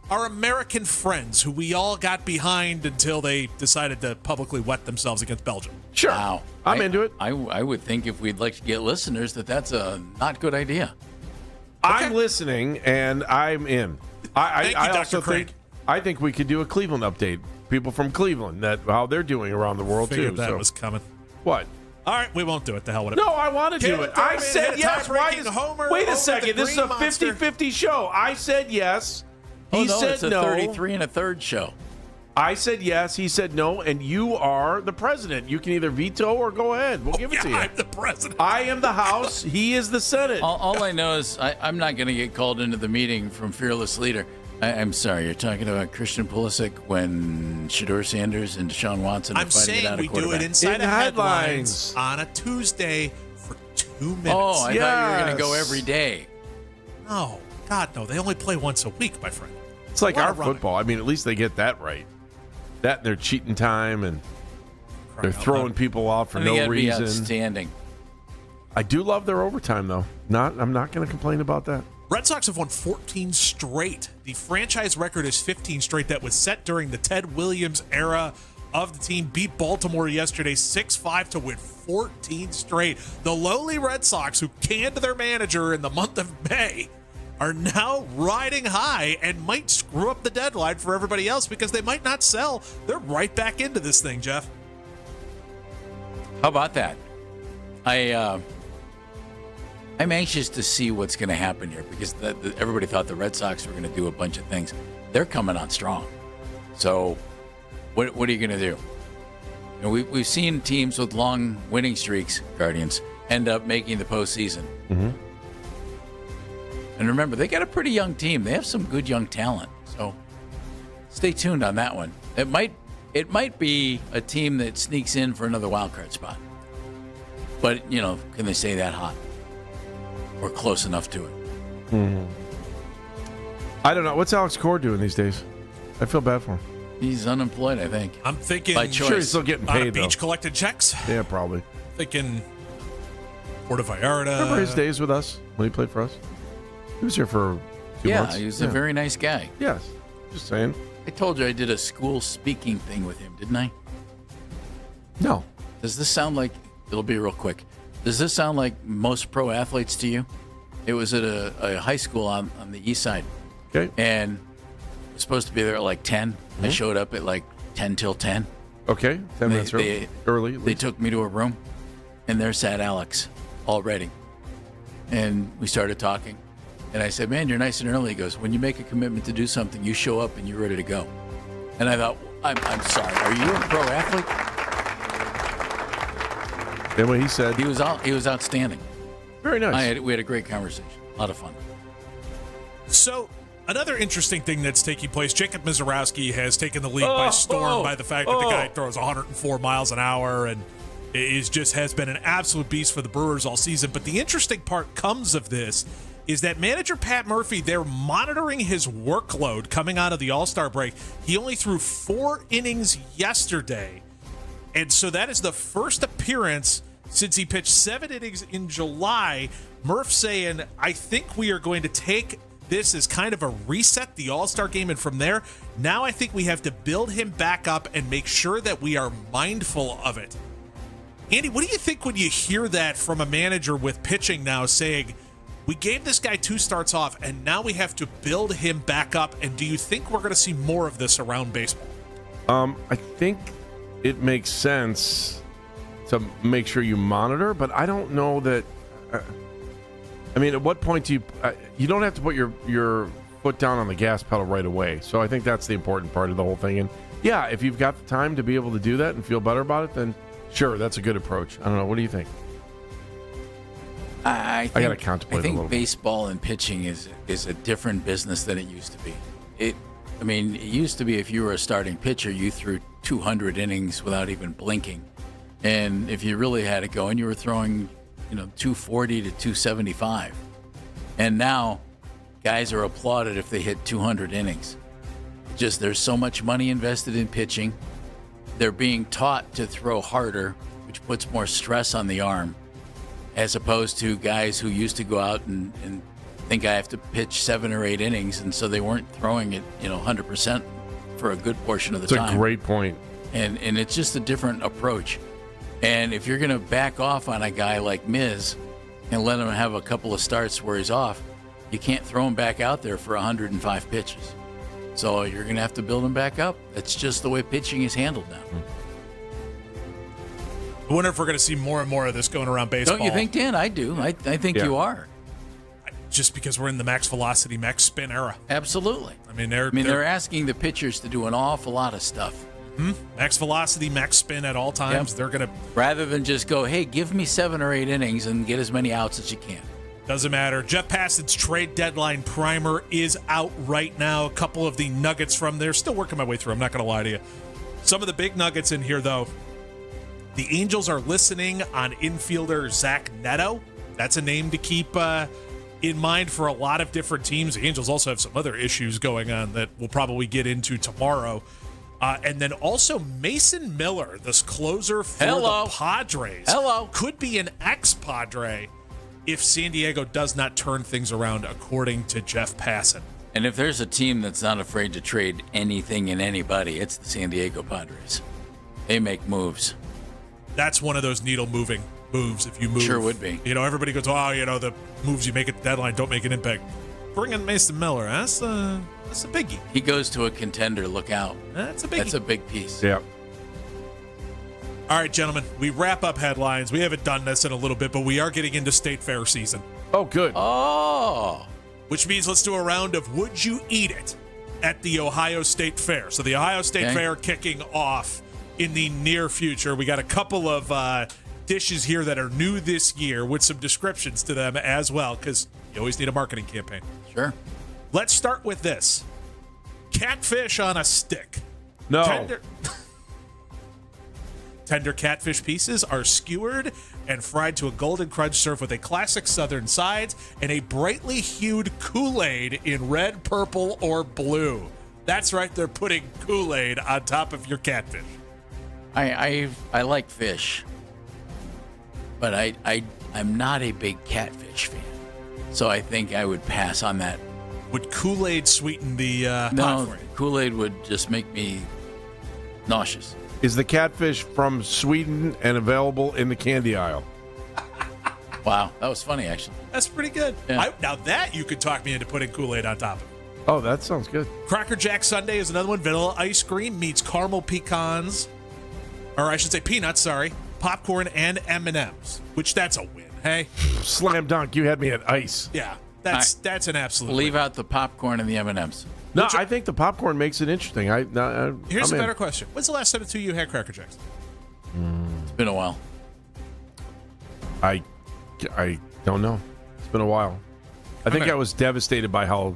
our American friends who we all got behind until they decided to publicly wet themselves against Belgium. Sure. Wow. I'm into it. I would think if we'd like to get listeners that's a not good idea. Okay. I'm listening, and I'm in. I also think we could do a Cleveland update. People from Cleveland, how they're doing around the world, Figured too. that was coming. What? All right, we won't do it. The hell with it. No, I want to do it. I said yes. Wait a second. This is a 50-50 show. I said yes. He said it's a no. 33 and a third show. I said yes. He said no. And you are the president. You can either veto or go ahead. We'll give it to you. I'm the president. I am the House. He is the Senate. All I know is I'm not going to get called into the meeting from Fearless Leader. I'm sorry, you're talking about Christian Pulisic when Shedeur Sanders and Deshaun Watson are fighting it out of quarterback. I'm saying we do it inside of headlines on a Tuesday for 2 minutes. Oh, I thought you were going to go every day. No, God, no. They only play once a week, my friend. It's like our football. I mean, at least they get that right. That and their cheating time, and they're throwing people off for no reason. Outstanding. I do love their overtime, though. I'm not going to complain about that. Red Sox have won 14 straight. The franchise record is 15 straight that was set during the Ted Williams era of the team. Beat Baltimore yesterday 6-5 to win 14 straight. The lowly Red Sox, who canned their manager in the month of May, are now riding high and might screw up the deadline for everybody else because they might not sell. They're right back into this thing, Jeff. How about that? I'm anxious to see what's going to happen here because everybody thought the Red Sox were going to do a bunch of things. They're coming on strong. So what are you going to do? You know, we've seen teams with long winning streaks, Guardians, end up making the postseason. Mm-hmm. And remember, they got a pretty young team. They have some good young talent. So stay tuned on that one. It might be a team that sneaks in for another wild card spot. But, can they stay that hot? Or close enough to it? Mm-hmm. I don't know. What's Alex Core doing these days? I feel bad for him. He's unemployed, I think. I'm thinking... By choice. Sure, he's still getting paid, on a beach collecting checks. Yeah, probably. Thinking Puerto Vallarta. Remember his days with us when he played for us? He was here for 2 months. Yeah, he was a very nice guy. Yes. Just saying. I told you I did a school speaking thing with him, didn't I? No. Does this sound like... It'll be real quick. Does this sound like most pro athletes to you? It was at a high school on the east side. Okay. And I was supposed to be there at like 10. I showed up at like 10 till 10. Okay. 10 minutes early. They took me to a room, and there sat Alex already. And we started talking. And I said, man, you're nice and early. He goes, when you make a commitment to do something, you show up and you're ready to go. And I thought, I'm sorry. Are you a pro athlete? And what he said. He was outstanding. Very nice. We had a great conversation. A lot of fun. So, another interesting thing that's taking place, Jacob Mizorowski has taken the league by storm by the fact that the guy throws 104 miles an hour and has been an absolute beast for the Brewers all season. But the interesting part comes of this is that manager Pat Murphy, they're monitoring his workload coming out of the All-Star break. He only threw 4 innings yesterday. And so that is the first appearance since he pitched 7 innings in July. Murph saying, I think we are going to take this as kind of a reset, the All-Star game, and from there, now I think we have to build him back up and make sure that we are mindful of it. Andy, what do you think when you hear that from a manager with pitching now saying, we gave this guy 2 starts off, and now we have to build him back up, and do you think we're going to see more of this around baseball? I think it makes sense to make sure you monitor, but I don't know that. I mean, at what point do you don't have to put your foot down on the gas pedal right away. So I think that's the important part of the whole thing. And yeah, if you've got the time to be able to do that and feel better about it, then sure, that's a good approach. I don't know. What do you think? I got to contemplate I think a little baseball and pitching is a different business than it used to be. It used to be if you were a starting pitcher, you threw 200 innings without even blinking. And if you really had it going, you were throwing, 240 to 275. And now guys are applauded if they hit 200 innings. Just there's so much money invested in pitching. They're being taught to throw harder, which puts more stress on the arm, as opposed to guys who used to go out and think I have to pitch 7 or 8 innings, and so they weren't throwing it, 100% for a good portion of the time. That's a great point. And it's just a different approach. And if you're going to back off on a guy like Miz and let him have a couple of starts where he's off, you can't throw him back out there for 105 pitches. So you're going to have to build him back up. That's just the way pitching is handled now. I wonder if we're going to see more and more of this going around baseball. Don't you think, Dan? I do. I think you are. Just because we're in the max velocity, max spin era. Absolutely. They're asking the pitchers to do an awful lot of stuff. Max velocity, max spin at all times. Yep. They're going to... Rather than just go, hey, give me 7 or 8 innings and get as many outs as you can. Doesn't matter. Jeff Passan's trade deadline primer is out right now. A couple of the nuggets from there. Still working my way through. I'm not going to lie to you. Some of the big nuggets in here, though. The Angels are listening on infielder Zach Neto. That's a name to keep in mind for a lot of different teams. The Angels also have some other issues going on that we'll probably get into tomorrow. And then also Mason Miller, this closer for the Padres, could be an ex-Padre if San Diego does not turn things around, according to Jeff Passan. And if there's a team that's not afraid to trade anything and anybody, it's the San Diego Padres. They make moves. That's one of those needle-moving moves if you move. Sure would be. Everybody goes, the moves you make at the deadline don't make an impact. Bring in Mason Miller. That's a biggie. He goes to a contender. Look out. That's a biggie. That's a big piece. Yeah. All right, gentlemen, we wrap up headlines. We haven't done this in a little bit, but we are getting into State Fair season. Oh, good. Oh. Which means let's do a round of Would You Eat It at the Ohio State Fair. So the Ohio State Fair kicking off in the near future. We got a couple of dishes here that are new this year with some descriptions to them as well, because you always need a marketing campaign. Sure. Let's start with this. Catfish on a stick. No. Tender catfish pieces are skewered and fried to a golden crunch, served with a classic southern sides and a brightly hued Kool-Aid in red, purple, or blue. That's right, they're putting Kool-Aid on top of your catfish. I like fish, but I'm not a big catfish fan, so I think I would pass on that. Would Kool-Aid sweeten the pot for you? Kool-Aid would just make me nauseous. Is the catfish from Sweden and available in the candy aisle? Wow, that was funny, actually. That's pretty good. Yeah. Now that you could talk me into putting Kool-Aid on top of it. Oh, that sounds good. Cracker Jack Sundae is another one. Vanilla ice cream meets caramel pecans, or I should say peanuts, sorry, popcorn, and M&Ms, which that's a win, hey? Slam dunk. You had me at ice. Yeah, that's an absolute Leave win. out the popcorn and the M&Ms. No, I think the popcorn makes it interesting. Here's I'm a in. better question. When's the last time the two of you had Cracker Jacks? It's been a while. I don't know. It's been a while. I think Okay. I was devastated by how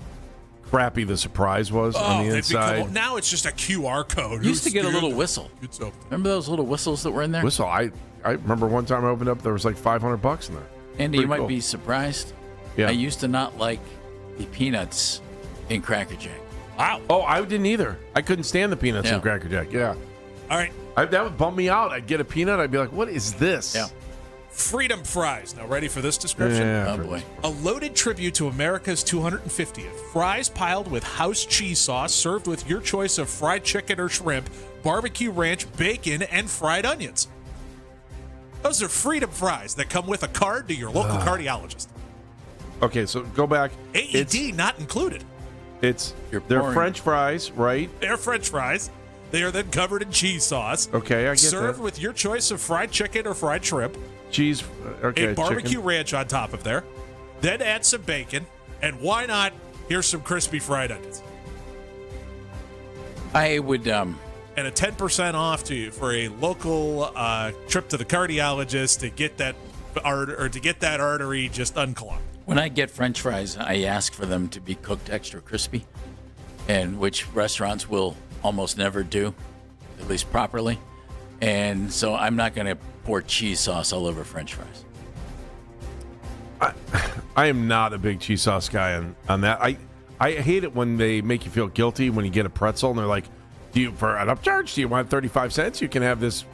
crappy the surprise was on the they've inside. become, now it's just a QR code. You used to get a Who's little good? whistle. Good stuff. Remember those little whistles that were in there? Whistle. I remember one time I opened up, there was like $500 in there. Andy, Pretty you might cool. be surprised. Yeah. I used to not like the peanuts in Cracker Jack. Wow. Oh, I didn't either. I couldn't stand the peanuts Yeah. in Cracker Jack. Yeah. All right. That would bump me out. I'd get a peanut. I'd be like, what is this? Yeah. Freedom fries. Now, ready for this description? Yeah. Oh, boy. A loaded tribute to America's 250th. Fries piled with house cheese sauce, served with your choice of fried chicken or shrimp, barbecue ranch, bacon, and fried onions. Those are freedom fries that come with a card to your local cardiologist. Okay, so go back. AED not included. They're pouring- French fries, right? They're French fries. They are then covered in cheese sauce. Okay, I get Served that. with your choice of fried chicken or fried shrimp. Cheese. Okay, A barbecue chicken. ranch on top of there. Then add some bacon. And why not? Here's some crispy fried onions. I would, And a 10% off for a local trip to the cardiologist to get that artery just unclogged. when I get French fries, I ask for them to be cooked extra crispy, and which restaurants will almost never do, at least properly. And so I'm not going to pour cheese sauce all over French fries. I am not a big cheese sauce guy on that. I hate it when they make you feel guilty when you get a pretzel and they're like, "Do you for an upcharge? Do you want 35 cents? You can have this."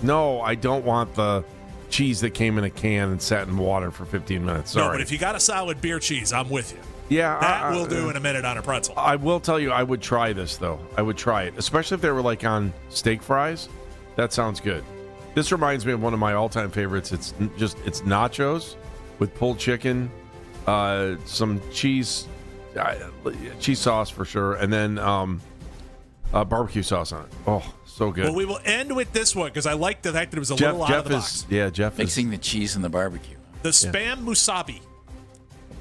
No, I don't want the cheese that came in a can and sat in water for 15 minutes. Sorry. No, but if you got a solid beer cheese, I'm with you. Yeah, That will do in a minute on a pretzel. I will tell you, I would try this though. I would try it, especially if they were like on steak fries. That sounds good. This reminds me of one of my all-time favorites. It's nachos with pulled chicken, some cheese sauce for sure, and then barbecue sauce on it. Oh, so good. Well, we will end with this one because I like the fact that it was a little out of the box. Jeff Mixing the cheese and the barbecue. The Spam Musabi.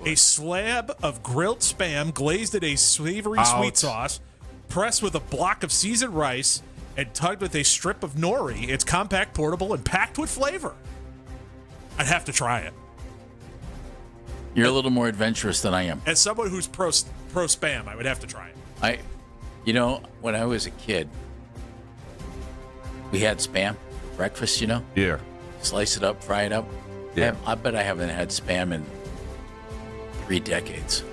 A slab of grilled Spam glazed in a savory sweet sauce, pressed with a block of seasoned rice, and tugged with a strip of nori. It's compact, portable, and packed with flavor. I'd have to try it. You're a little more adventurous than I am. As someone who's pro Spam, I would have to try it. When I was a kid, we had Spam for breakfast, Yeah. Slice it up, fry it up. Yeah. I bet I haven't had Spam in 3 decades,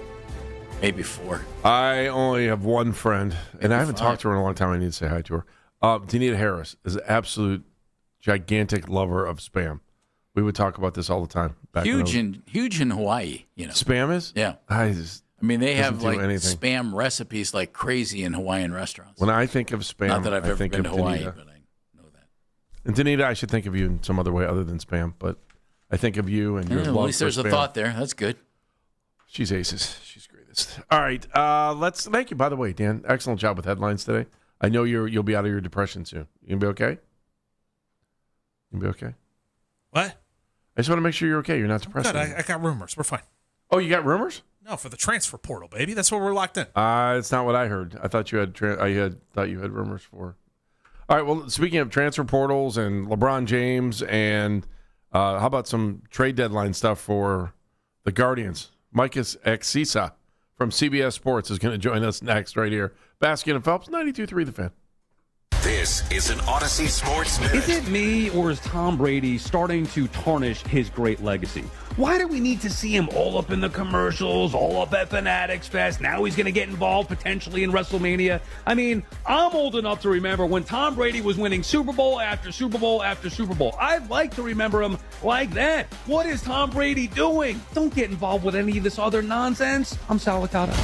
maybe 4. I only have one friend, and I haven't 5. talked to her in a long time. I need to say hi to her. Danita Harris is an absolute gigantic lover of Spam. We would talk about this all the time. Huge in Hawaii, Spam is? Yeah. I mean, they doesn't have do like anything. Spam recipes like crazy in Hawaiian restaurants. When I think of Spam, Not that I've I ever think been to of Hawaii, Danita. but I know that. And Danita, I should think of you in some other way other than Spam, but I think of you and your At love least for there's a Spam. thought there. That's good. She's aces. She's greatest. All right, thank you. By the way, Dan, excellent job with headlines today. I know you'll be out of your depression soon. You gonna be okay? You gonna be okay? What? I just want to make sure you're okay. You're not depressed. Good. I got rumors. We're fine. Oh, you got rumors? No, for the transfer portal, baby. That's where we're locked in. It's not what I heard. I thought you had. Thought you had rumors for. All right. Well, speaking of transfer portals and LeBron James, and how about some trade deadline stuff for the Guardians? Mike Exisa from CBS Sports is going to join us next right here. Baskin and Phelps, 92.3 The Fan. This is an Odyssey Sports Minute. Is it me, or is Tom Brady starting to tarnish his great legacy? Why do we need to see him all up in the commercials, all up at Fanatics Fest? Now he's going to get involved potentially in WrestleMania. I mean, I'm old enough to remember when Tom Brady was winning Super Bowl after Super Bowl after Super Bowl. I'd like to remember him like that. What is Tom Brady doing? Don't get involved with any of this other nonsense. I'm Sal Licata.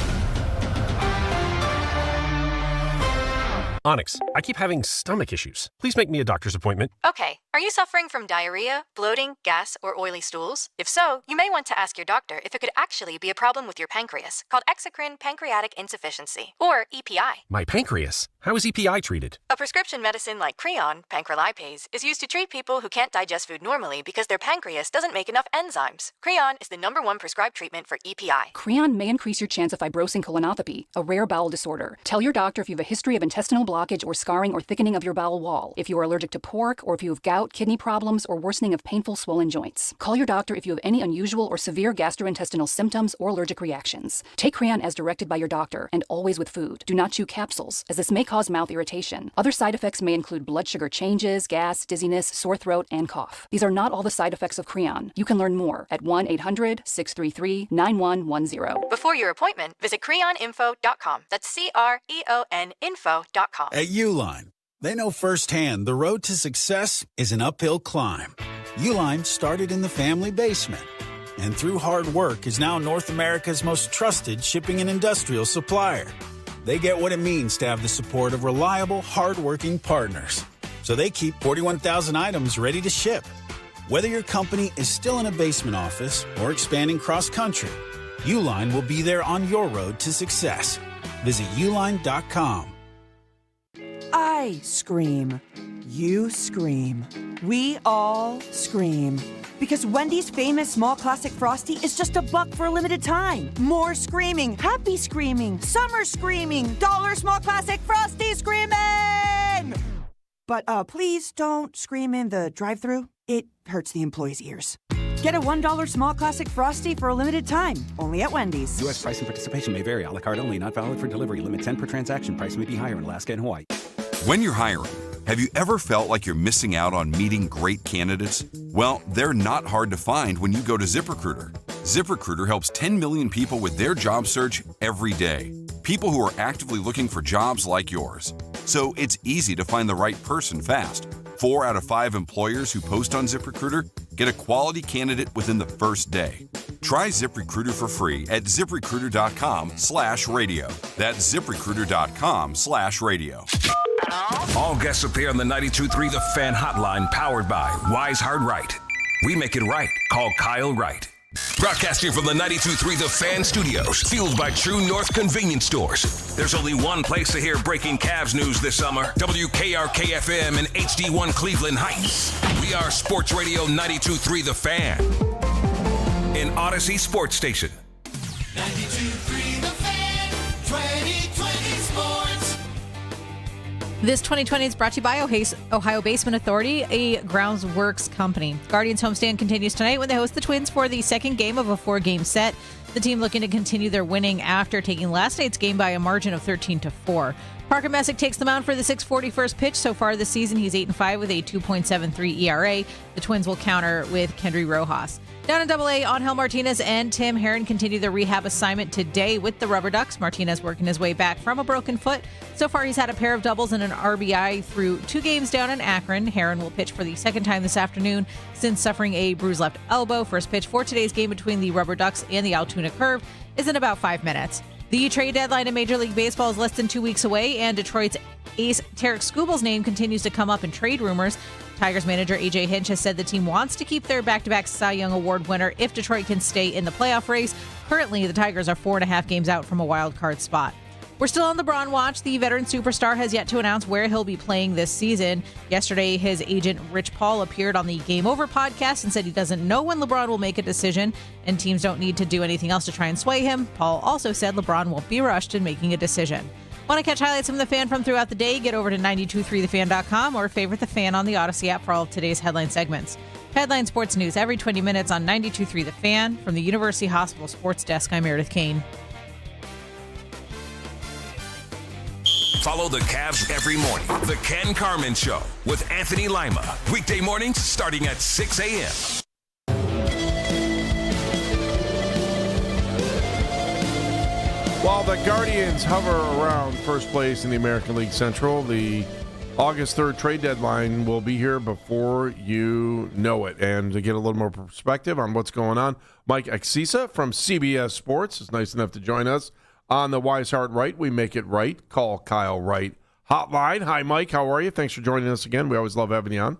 Onyx, I keep having stomach issues. Please make me a doctor's appointment. Okay, Are you suffering from diarrhea, bloating, gas, or oily stools? If so, you may want to ask your doctor if it could actually be a problem with your pancreas, called exocrine pancreatic insufficiency, or EPI. My pancreas? How is EPI treated? A prescription medicine like Creon, pancrelipase, is used to treat people who can't digest food normally because their pancreas doesn't make enough enzymes. Creon is the #1 prescribed treatment for EPI. Creon may increase your chance of fibrosing colonopathy, a rare bowel disorder. Tell your doctor if you have a history of intestinal blockage or scarring or thickening of your bowel wall, if you are allergic to pork, or if you have gout, kidney problems, or worsening of painful swollen joints. Call your doctor if you have any unusual or severe gastrointestinal symptoms or allergic reactions. Take Creon as directed by your doctor, and always with food. Do not chew capsules, as this may cause mouth irritation. Other side effects may include blood sugar changes, gas, dizziness, sore throat, and cough. These are not all the side effects of Creon. You can learn more at 1-800-633-9110. Before your appointment, visit creoninfo.com. That's CREON info.com. At Uline, they know firsthand the road to success is an uphill climb. Uline started in the family basement, and through hard work is now North America's most trusted shipping and industrial supplier. They get what it means to have the support of reliable, hard-working partners. So they keep 41,000 items ready to ship. Whether your company is still in a basement office or expanding cross-country, Uline will be there on your road to success. Visit uline.com. I scream. You scream. We all scream. Because Wendy's famous small classic Frosty is just $1 for a limited time. More screaming, happy screaming, summer screaming, dollar small classic Frosty screaming! But please don't scream in the drive-thru. It hurts the employees' ears. Get a $1 small classic Frosty for a limited time, only at Wendy's. U.S. price and participation may vary. A la carte only. Not valid for delivery. Limit 10 per transaction. Price may be higher in Alaska and Hawaii. When you're hiring, have you ever felt like you're missing out on meeting great candidates? Well, they're not hard to find when you go to ZipRecruiter. ZipRecruiter helps 10 million people with their job search every day. People who are actively looking for jobs like yours. So it's easy to find the right person fast. 4 out of 5 employers who post on ZipRecruiter get a quality candidate within the first day. Try ZipRecruiter for free at ZipRecruiter.com/radio. That's ZipRecruiter.com/radio. All guests appear on the 92.3 The Fan hotline, powered by Wise Hard Right. We make it right. Call Kyle Wright. Broadcasting from the 92.3 The Fan studios, fueled by True North Convenience Stores. There's only one place to hear breaking Cavs news this summer. WKRK-FM and HD1 Cleveland Heights. We are Sports Radio 92.3 The Fan. An Odyssey Sports Station. 92.3 The Fan, 2020 Sports. This 2020 is brought to you by Ohio Basement Authority, a groundworks company. Guardians homestand continues tonight when they host the Twins for the second game of a 4-game set. The team looking to continue their winning after taking last night's game by a margin of 13-4. Parker Messick takes the mound for the 641st pitch. So far this season, he's 8-5 with a 2.73 ERA. The Twins will counter with Kendry Rojas. Down in AA, Angel Martinez and Tim Herron continue their rehab assignment today with the Rubber Ducks. Martinez working his way back from a broken foot. So far, he's had a pair of doubles and an RBI through 2 games down in Akron. Herron will pitch for the second time this afternoon since suffering a bruised left elbow. First pitch for today's game between the Rubber Ducks and the Altoona Curve is in about 5 minutes. The trade deadline in Major League Baseball is less than 2 weeks away, and Detroit's ace Tarek Skubal's name continues to come up in trade rumors. Tigers manager A.J. Hinch has said the team wants to keep their back-to-back Cy Young Award winner if Detroit can stay in the playoff race. Currently, the Tigers are 4.5 games out from a wild card spot. We're still on LeBron watch. The veteran superstar has yet to announce where he'll be playing this season. Yesterday, his agent Rich Paul appeared on the Game Over podcast and said he doesn't know when LeBron will make a decision and teams don't need to do anything else to try and sway him. Paul also said LeBron won't be rushed in making a decision. Want to catch highlights from The Fan from throughout the day? Get over to 923thefan.com or favorite The Fan on the Odyssey app for all of today's headline segments. Headline sports news every 20 minutes on 92.3 The Fan. From the University Hospital Sports Desk, I'm Meredith Kane. Follow the Cavs every morning. The Ken Carman Show with Anthony Lima. Weekday mornings starting at 6 a.m. While the Guardians hover around first place in the American League Central, the August 3rd trade deadline will be here before you know it. And to get a little more perspective on what's going on, Mike Axisa from CBS Sports is nice enough to join us on the Wise Hard Right. We make it right. Call Kyle Wright hotline. Hi, Mike. How are you? Thanks for joining us again. We always love having you on.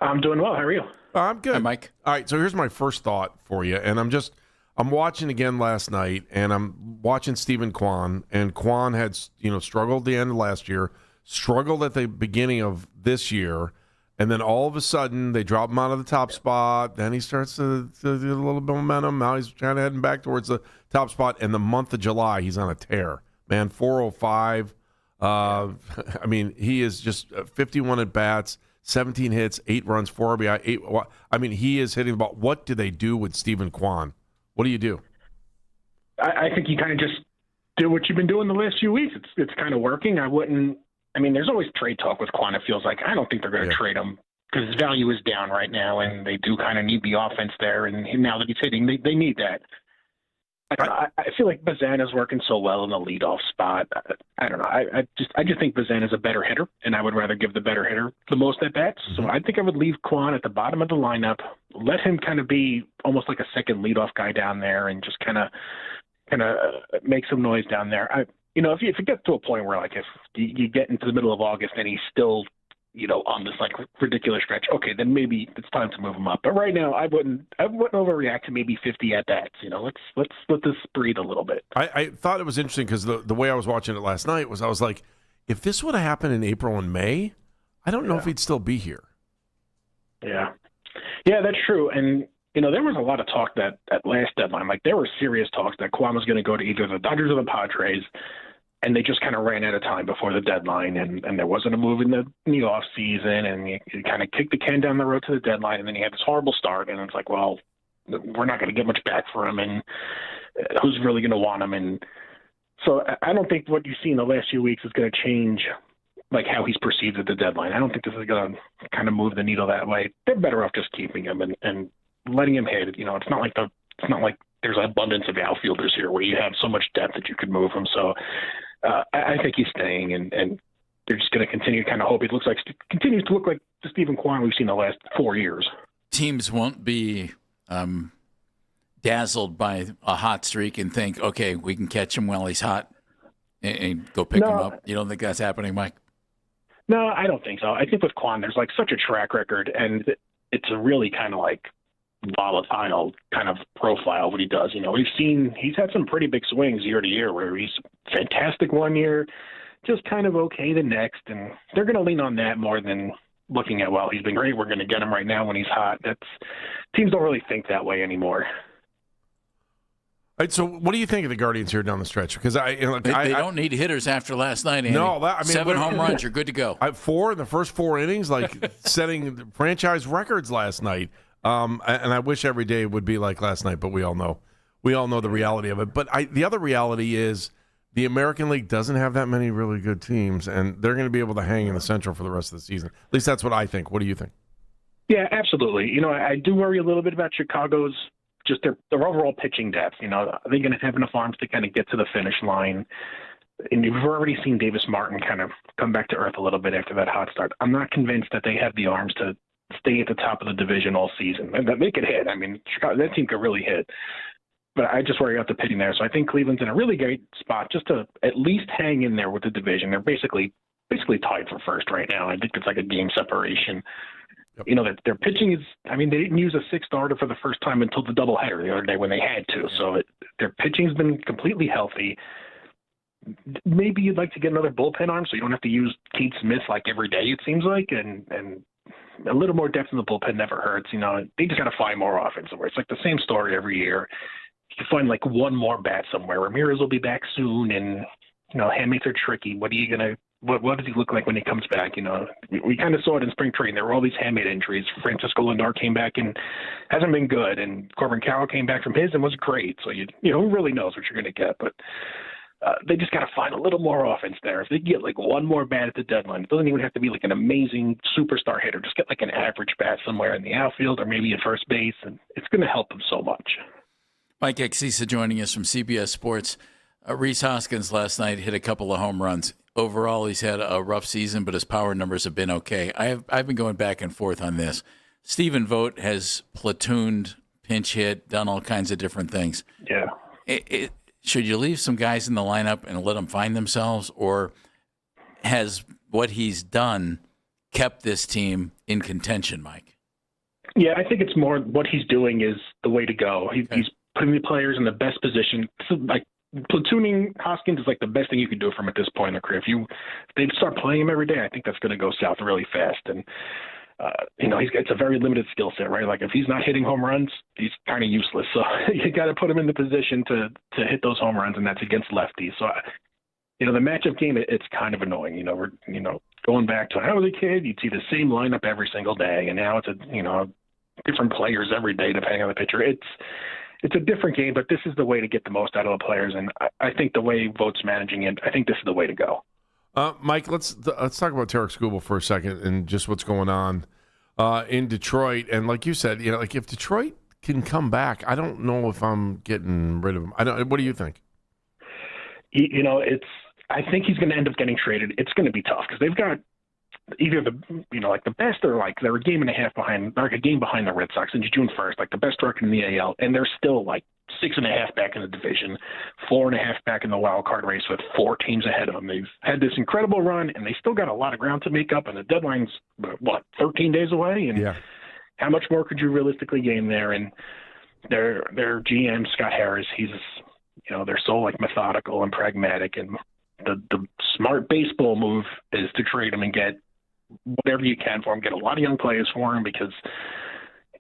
I'm doing well. How are you? I'm good. Hi, Mike. All right, so here's my first thought for you, and I'm watching again last night, and I'm watching Stephen Kwan, and Kwan had struggled at the end of last year, struggled at the beginning of this year, and then all of a sudden they drop him out of the top spot. Then he starts to get a little bit of momentum. Now he's kind of heading back towards the top spot. And the month of July, he's on a tear. Man, 405. I mean, he is just 51 at bats, 17 hits, 8 runs, 4 RBI. He is hitting the ball. What do they do with Stephen Kwan? What do you do? I think you kind of just do what you've been doing the last few weeks. It's kind of working. There's always trade talk with Kwan. It feels like I don't think they're going to trade him because his value is down right now, and they do kind of need the offense there. And now that he's hitting, they need that. I feel like Bazana's working so well in the leadoff spot. I don't know. I just think Bazana's a better hitter, and I would rather give the better hitter the most at bats. So I think I would leave Kwan at the bottom of the lineup, let him kind of be almost like a second leadoff guy down there, and just kind of make some noise down there. If you get to a point where, like, if you get into the middle of August and he's still, on this, like, ridiculous stretch, okay, then maybe it's time to move him up. But right now, I wouldn't overreact to maybe 50 at-bats. Let's let this breathe a little bit. I thought it was interesting because the way I was watching it last night was I was like, if this would have happened in April and May, I don't know if he'd still be here. Yeah. Yeah, that's true. And, there was a lot of talk that at last deadline, like there were serious talks that Kwan was going to go to either the Dodgers or the Padres, and they just kind of ran out of time before the deadline, and there wasn't a move in the off season, and you kind of kicked the can down the road to the deadline, and then you had this horrible start, and it's like, well, we're not going to get much back for him, and who's really going to want him? And so I don't think what you see in the last few weeks is going to change like how he's perceived at the deadline. I don't think this is going to kind of move the needle that way. They're better off just keeping him and letting him hit. It's not like there's an abundance of outfielders here where you have so much depth that you could move him. So I think he's staying, and they're just going to continue to kind of hope. It continues to look like the Stephen Kwan we've seen the last 4 years. Teams won't be dazzled by a hot streak and think, okay, we can catch him while he's hot and go pick him up. You don't think that's happening, Mike? No, I don't think so. I think with Kwan, there's like such a track record, and it's a really kind of like volatile kind of profile what he does. He's had some pretty big swings year to year where he's fantastic one year, just kind of okay the next, and they're going to lean on that more than looking at, well, he's been great, we're going to get him right now when he's hot. Teams don't really think that way anymore. All right, so what do you think of the Guardians here down the stretch? Because they don't need hitters after last night, Andy. No, 7 home runs, you're good to go. 4 in the first 4 innings, like setting franchise records last night. And I wish every day would be like last night, but we all know the reality of it. But the other reality is the American League doesn't have that many really good teams, and they're going to be able to hang in the Central for the rest of the season. At least that's what I think. What do you think? Yeah, absolutely. I do worry a little bit about Chicago's just their overall pitching depth. Are they going to have enough arms to kind of get to the finish line? And you've already seen Davis Martin kind of come back to earth a little bit after that hot start. I'm not convinced that they have the arms to stay at the top of the division all season. And that they could hit. Chicago, that team could really hit. But I just worry about the pitching there. So I think Cleveland's in a really great spot just to at least hang in there with the division. They're basically tied for first right now. I think it's like a game separation. Yep. That their pitching is, they didn't use a 6th starter for the first time until the doubleheader the other day when they had to. So their pitching's been completely healthy. Maybe you'd like to get another bullpen arm so you don't have to use Keith Smith like every day, it seems like, and a little more depth in the bullpen never hurts. They just got to find more offense somewhere. It's like the same story every year. You find like one more bat somewhere. Ramirez will be back soon, and handmates are tricky. What does he look like when he comes back? We kind of saw it in spring training. There were all these handmade injuries. Francisco Lindor came back and hasn't been good, and Corbin Carroll came back from his and was great. So who really knows what you're going to get? But they just got to find a little more offense there. If they get like one more bat at the deadline, it doesn't even have to be like an amazing superstar hitter. Just get like an average bat somewhere in the outfield or maybe at first base, and it's going to help them so much. Mike Exisa joining us from CBS Sports. Rhys Hoskins last night hit a couple of home runs. Overall, he's had a rough season, but his power numbers have been okay. I've been going back and forth on this. Stephen Vogt has platooned, pinch hit, done all kinds of different things. Yeah. Should you leave some guys in the lineup and let them find themselves, or has what he's done kept this team in contention, Mike? Yeah, I think it's more what he's doing is the way to go. He's putting the players in the best position. So, like, platooning Hoskins is like the best thing you can do for him at this point in their career. If they start playing him every day, I think that's going to go south really fast. And it's a very limited skill set, right? Like if he's not hitting home runs, he's kind of useless. So you got to put him in the position to hit those home runs, and that's against lefties. So the matchup game, it's kind of annoying. Going back to when I was a kid, you'd see the same lineup every single day, and now it's different players every day depending on the pitcher. It's a different game, but this is the way to get the most out of the players, and I think the way Vogt's managing it, I think this is the way to go. Mike, let's talk about Tarik Skubal for a second and just what's going on in Detroit. And like you said, like if Detroit can come back, I don't know if I'm getting rid of him. What do you think? I think he's going to end up getting traded. It's going to be tough because they've got either the best or like they're a game and a half behind, like a game behind the Red Sox since June 1st, like the best record in the AL, and they're still like 6.5 back in the division, 4.5 back in the wild card race with 4 teams ahead of them. They've had this incredible run, and they still got a lot of ground to make up, and the deadline's 13 days away, and how much more could you realistically gain there? And their GM Scott Harris, he's they're so like methodical and pragmatic, and the smart baseball move is to trade him and get whatever you can for him, get a lot of young players for him, because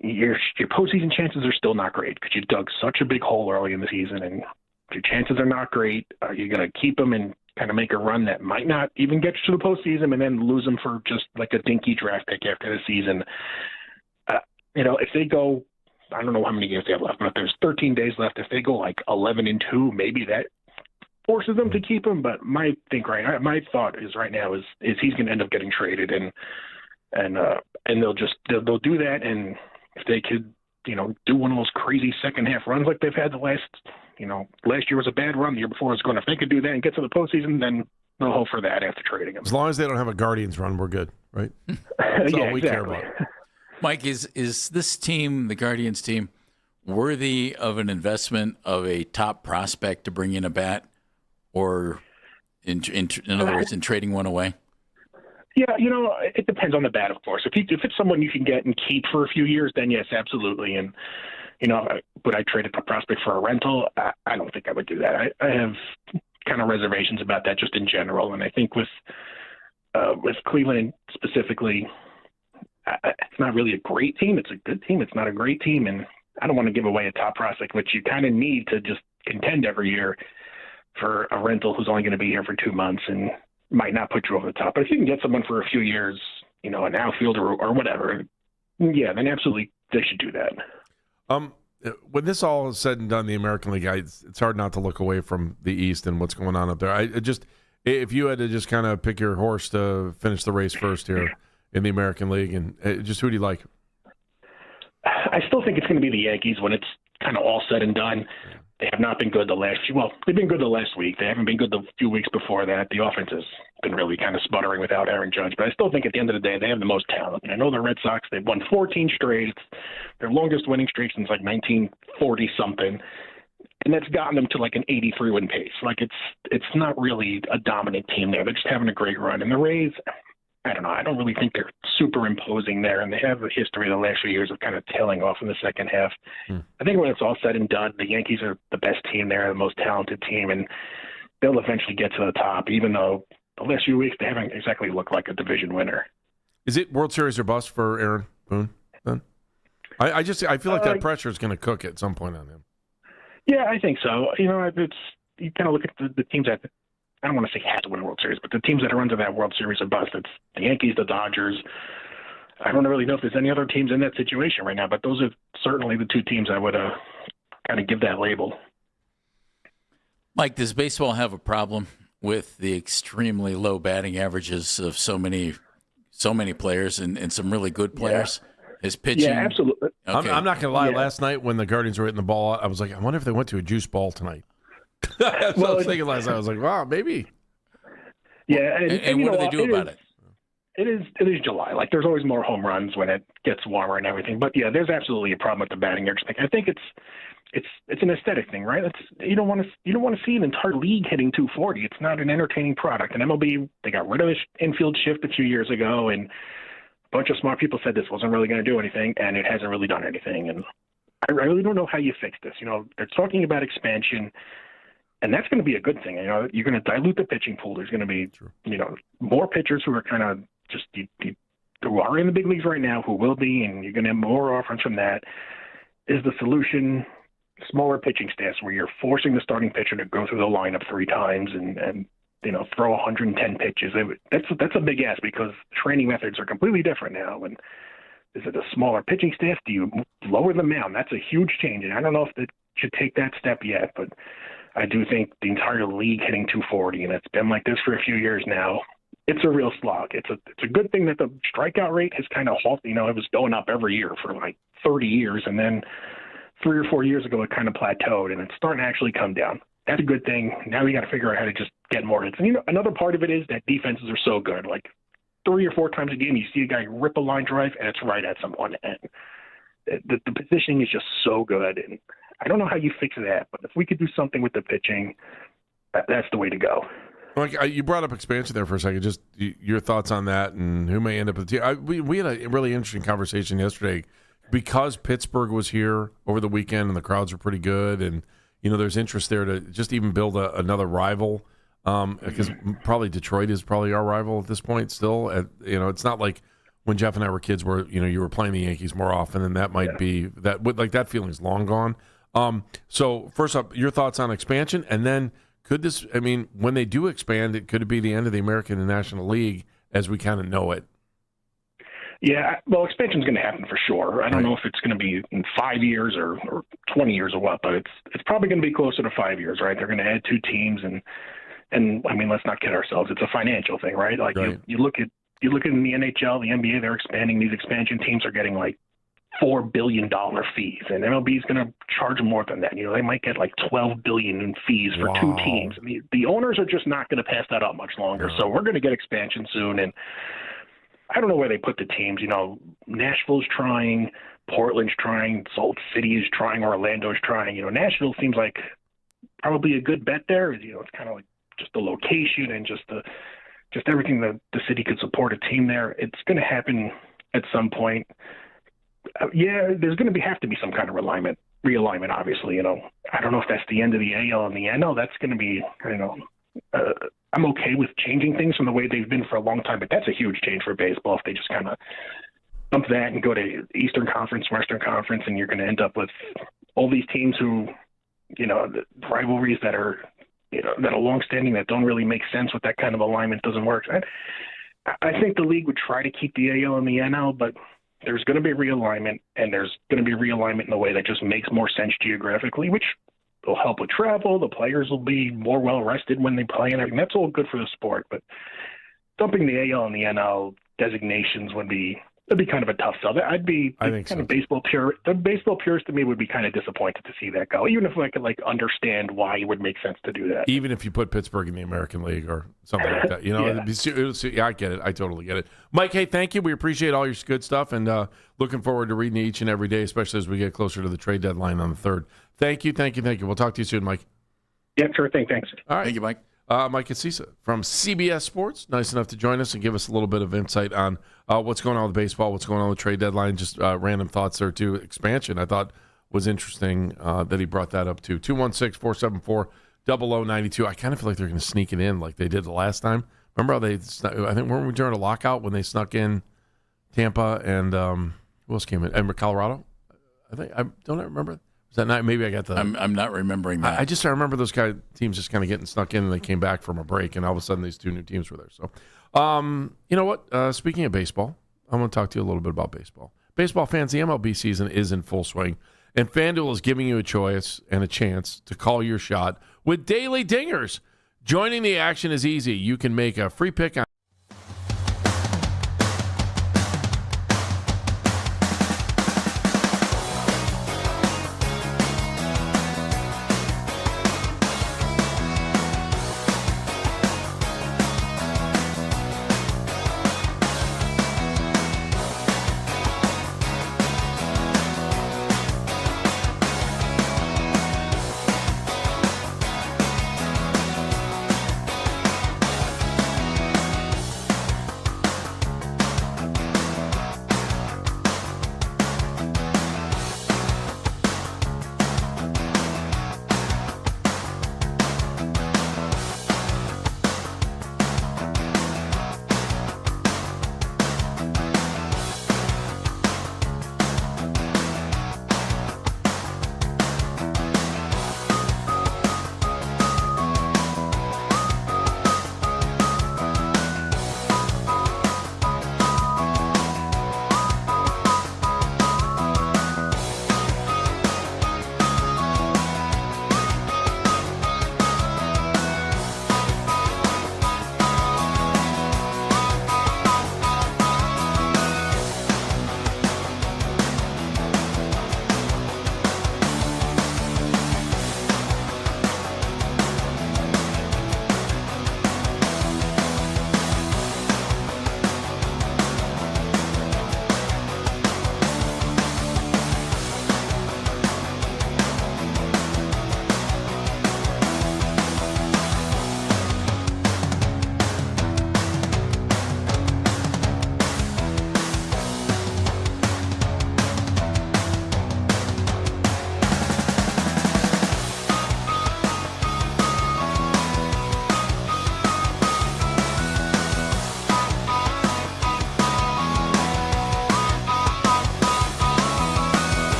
your postseason chances are still not great because you dug such a big hole early in the season, and your chances are not great. Are you going to keep them and kind of make a run that might not even get you to the postseason and then lose them for just like a dinky draft pick after the season? If they go, I don't know how many games they have left, but if there's 13 days left, if they go like 11-2, maybe that forces them to keep him. But my thought is right now is he's going to end up getting traded, and they'll do that. And if they could, do one of those crazy second half runs like they've had the last year was a bad run. The year before was good. If they could do that and get to the postseason, then they'll hope for that after trading him. As long as they don't have a Guardians run, we're good, right? That's all we care about. Mike, is this team, the Guardians team, worthy of an investment of a top prospect to bring in a bat, or in other words, in trading one away? Yeah, it depends on the bat, of course. If it's someone you can get and keep for a few years, then yes, absolutely. And would I trade a prospect for a rental? I don't think I would do that. I have kind of reservations about that just in general. And I think with Cleveland specifically, it's not really a great team. It's a good team. It's not a great team. And I don't want to give away a top prospect, which you kind of need to just contend every year, for a rental who's only going to be here for 2 months and might not put you over the top. But if you can get someone for a few years, an outfielder or whatever, yeah, then absolutely they should do that. When this all is said and done, the American League, it's hard not to look away from the East and what's going on up there. If you had to just kind of pick your horse to finish the race first here in the American League, and just who do you like? I still think it's going to be the Yankees when it's kind of all said and done. They have not been good they've been good the last week. They haven't been good the few weeks before that. The offense has been really kind of sputtering without Aaron Judge. But I still think at the end of the day, they have the most talent. And I know the Red Sox, they've won 14 straight. It's their longest winning streak since like 1940-something. And that's gotten them to like an 83-win pace. Like it's not really a dominant team there. They're just having a great run. And the Rays, I don't know. I don't really think they're super imposing there, and they have a history the last few years of kind of tailing off in the second half. I think when it's all said and done, the Yankees are the best team there, the most talented team, and they'll eventually get to the top, even though the last few weeks they haven't exactly looked like a division winner. Is it World Series or bust for Aaron Boone then? I feel like that pressure is going to cook at some point on him. Yeah, I think so. You kind of look at the teams that, I don't want to say have to win a World Series, but the teams that are under that World Series are bust. It's the Yankees, the Dodgers. I don't really know if there's any other teams in that situation right now, but those are certainly the 2 teams I would kind of give that label. Mike, does baseball have a problem with the extremely low batting averages of so many players and some really good players? His pitching? Yeah, absolutely. Okay. I'm not going to lie. Yeah. Last night when the Guardians were hitting the ball, I was like, I wonder if they went to a juice ball tonight. That's what I was thinking last night. I was like, wow, maybe. Yeah, and what do they do about it? It is July. Like, there's always more home runs when it gets warmer and everything. But yeah, there's absolutely a problem with the batting average thing. I think it's an aesthetic thing, right? You don't want to see an entire league hitting 240. It's not an entertaining product. And MLB, they got rid of the infield shift a few years ago, and bunch of smart people said this wasn't really going to do anything, and it hasn't really done anything. And I really don't know how you fix this. They're talking about expansion, and that's going to be a good thing. You're going to dilute the pitching pool. There's going to be, more pitchers who are kind of just who are in the big leagues right now, who will be, and you're going to have more offense from that. Is the solution smaller pitching staffs where you're forcing the starting pitcher to go through the lineup 3 times and throw 110 pitches? That's a big ask because training methods are completely different now. And is it a smaller pitching staff? Do you lower the mound? That's a huge change. And I don't know if they should take that step yet, but I do think the entire league hitting 240, and it's been like this for a few years now. It's a real slog. It's a good thing that the strikeout rate has kind of halted. It was going up every year for like 30 years, and then 3 or 4 years ago it kind of plateaued, and it's starting to actually come down. That's a good thing. Now we got to figure out how to just get more hits. And another part of it is that defenses are so good. Like 3 or 4 times a game, you see a guy rip a line drive, and it's right at someone. And the positioning is just so good. And I don't know how you fix that, but if we could do something with the pitching, that's the way to go. Mike, you brought up expansion there for a second. Just your thoughts on that and who may end up with the team. We had a really interesting conversation yesterday because Pittsburgh was here over the weekend and the crowds were pretty good, and there's interest there to just even build another rival. Because probably Detroit is probably our rival at this point still. It's not like when Jeff and I were kids where you were playing the Yankees more often, and that might be that feeling's long gone. So first up, your thoughts on expansion, and then could this? I mean, when they do expand, could it be the end of the American and National League as we kind of know it? Yeah, well, expansion is going to happen for sure. I don't know if it's going to be in 5 years or 20 years or what, but it's probably going to be closer to 5 years, right? They're going to add 2 teams, and I mean, let's not kid ourselves. It's a financial thing, right? Like right. You look at in the NHL, the NBA, they're expanding. These expansion teams are getting like $4 billion fees, and MLB is going to charge more than that. They might get like $12 billion in fees for 2 teams. I mean, the owners are just not going to pass that up much longer. So we're going to get expansion soon, and I don't know where they put the teams. Nashville's trying, Portland's trying, Salt City is trying, Orlando's trying. Nashville seems like probably a good bet there. It's kind of like just the location and just everything that the city could support a team there. It's going to happen at some point. There's going to have to be some kind of realignment, obviously. I don't know if that's the end of the AL and the NL. That's going to be, I'm okay with changing things from the way they've been for a long time, but that's a huge change for baseball if they just kind of dump that and go to Eastern Conference, Western Conference, and you're going to end up with all these teams who, the rivalries that are, that are longstanding, that don't really make sense with that kind of alignment doesn't work. I think the league would try to keep the AL and the NL, but there's going to be realignment, and there's going to be realignment in a way that just makes more sense geographically, which will help with travel. The players will be more well-rested when they play, and everything. That's all good for the sport. But dumping the AL and the NL designations would be kind of a tough sell. Baseball purist. The baseball purist to me would be kind of disappointed to see that go, even if I could understand why it would make sense to do that. Even if you put Pittsburgh in the American League or something like that, I get it. I totally get it. Mike, hey, thank you. We appreciate all your good stuff, and looking forward to reading each and every day, especially as we get closer to the trade deadline on the 3rd. Thank you. We'll talk to you soon, Mike. Yeah, sure thing. Thanks. All right. Thank you, Mike. Mike Casisa from CBS Sports, nice enough to join us and give us a little bit of insight on what's going on with baseball, what's going on with trade deadline, just random thoughts there too. Expansion, I thought was interesting that he brought that up too. 216-474-0092. I kind of feel like they're going to sneak it in like they did the last time. Remember how I think weren't we during a lockout when they snuck in Tampa and who else came in? And Colorado? I remember. Is that not? Maybe I got the. I'm not remembering that. I remember those teams just kind of getting snuck in, and they came back from a break, and all of a sudden these 2 new teams were there. So, you know what? Speaking of baseball, I'm going to talk to you a little bit about baseball. Baseball fans, the MLB season is in full swing, and FanDuel is giving you a choice and a chance to call your shot with daily dingers. Joining the action is easy. You can make a free pick on.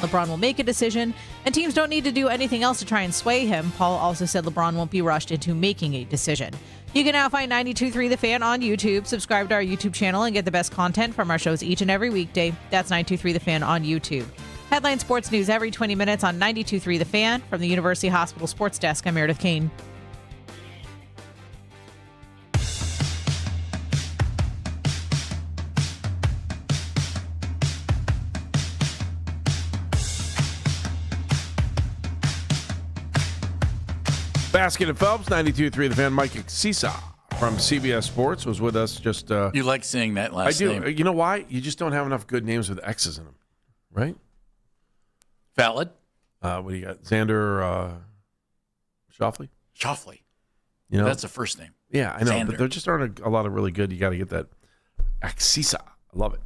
LeBron will make a decision, and teams don't need to do anything else to try and sway him. Paul also said LeBron won't be rushed into making a decision. You can now find 92.3 The Fan on YouTube. Subscribe to our YouTube channel and get the best content from our shows each and every weekday. That's 92.3 The Fan on YouTube. Headline sports news every 20 minutes on 92.3 The Fan. From the University Hospital Sports Desk, I'm Meredith Kane. Basket and Phelps, 92.3 The Fan. Mike Sisa from CBS Sports was with us. Just You like saying that last name. I do. You know why? You just don't have enough good names with X's in them, right? Valid. What do you got? Xander Schauffele? Schauffele. You know, that's a first name. Yeah, I know, Xander. but there just aren't a lot of really good. You got to get that Axisa. I love it.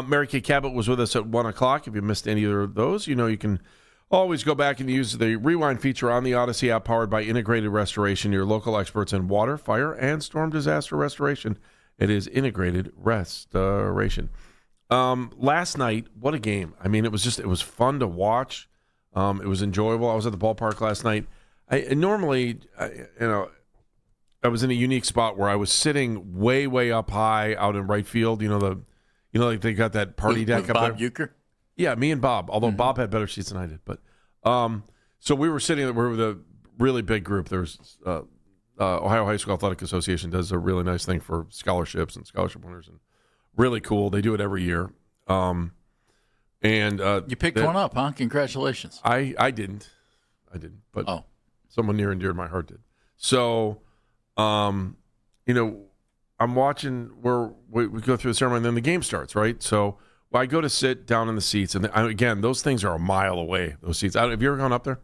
Mary Kay Cabot was with us at 1 o'clock. If you missed any of those, you know you can always go back and use the Rewind feature on the Odyssey app, powered by Integrated Restoration, your local experts in water, fire, and storm disaster restoration. It is Integrated Restoration. Last night, what a game. I mean, it was fun to watch. It was enjoyable. I was at the ballpark last night. I was in a unique spot where I was sitting way, way up high out in right field. Like they got that party deck with up Bob there. Uecker? Yeah, me and Bob. Although Bob had better seats than I did, but so we were sitting. We were with a really big group. There's Ohio High School Athletic Association does a really nice thing for scholarships and scholarship winners, and really cool. They do it every year. You picked one up, huh? Congratulations. I didn't, but someone near and dear to my heart did. So, I'm watching where we go through the ceremony, and then the game starts, right? So I go to sit down in the seats, and again, those things are a mile away. Those seats. Have you ever gone up there?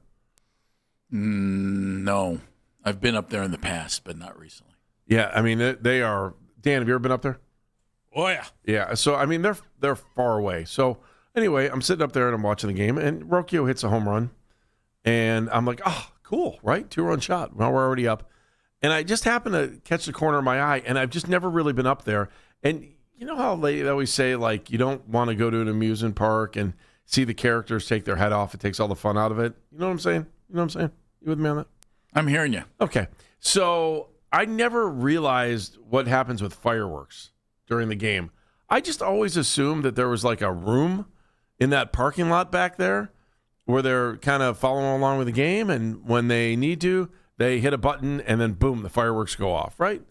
No, I've been up there in the past, but not recently. Yeah, I mean they are. Dan, have you ever been up there? Oh yeah. Yeah. So I mean they're far away. So anyway, I'm sitting up there and I'm watching the game, and Rocchio hits a home run, and I'm like, oh, cool, right? 2-run shot. Well, we're already up. And I just happened to catch the corner of my eye, and I've just never really been up there. And you know how they always say, like, you don't want to go to an amusement park and see the characters take their head off. It takes all the fun out of it. You know what I'm saying? You with me on that? I'm hearing you. Okay. So I never realized what happens with fireworks during the game. I just always assumed that there was like a room in that parking lot back there where they're kind of following along with the game, and when they need to, they hit a button, and then boom, the fireworks go off, right?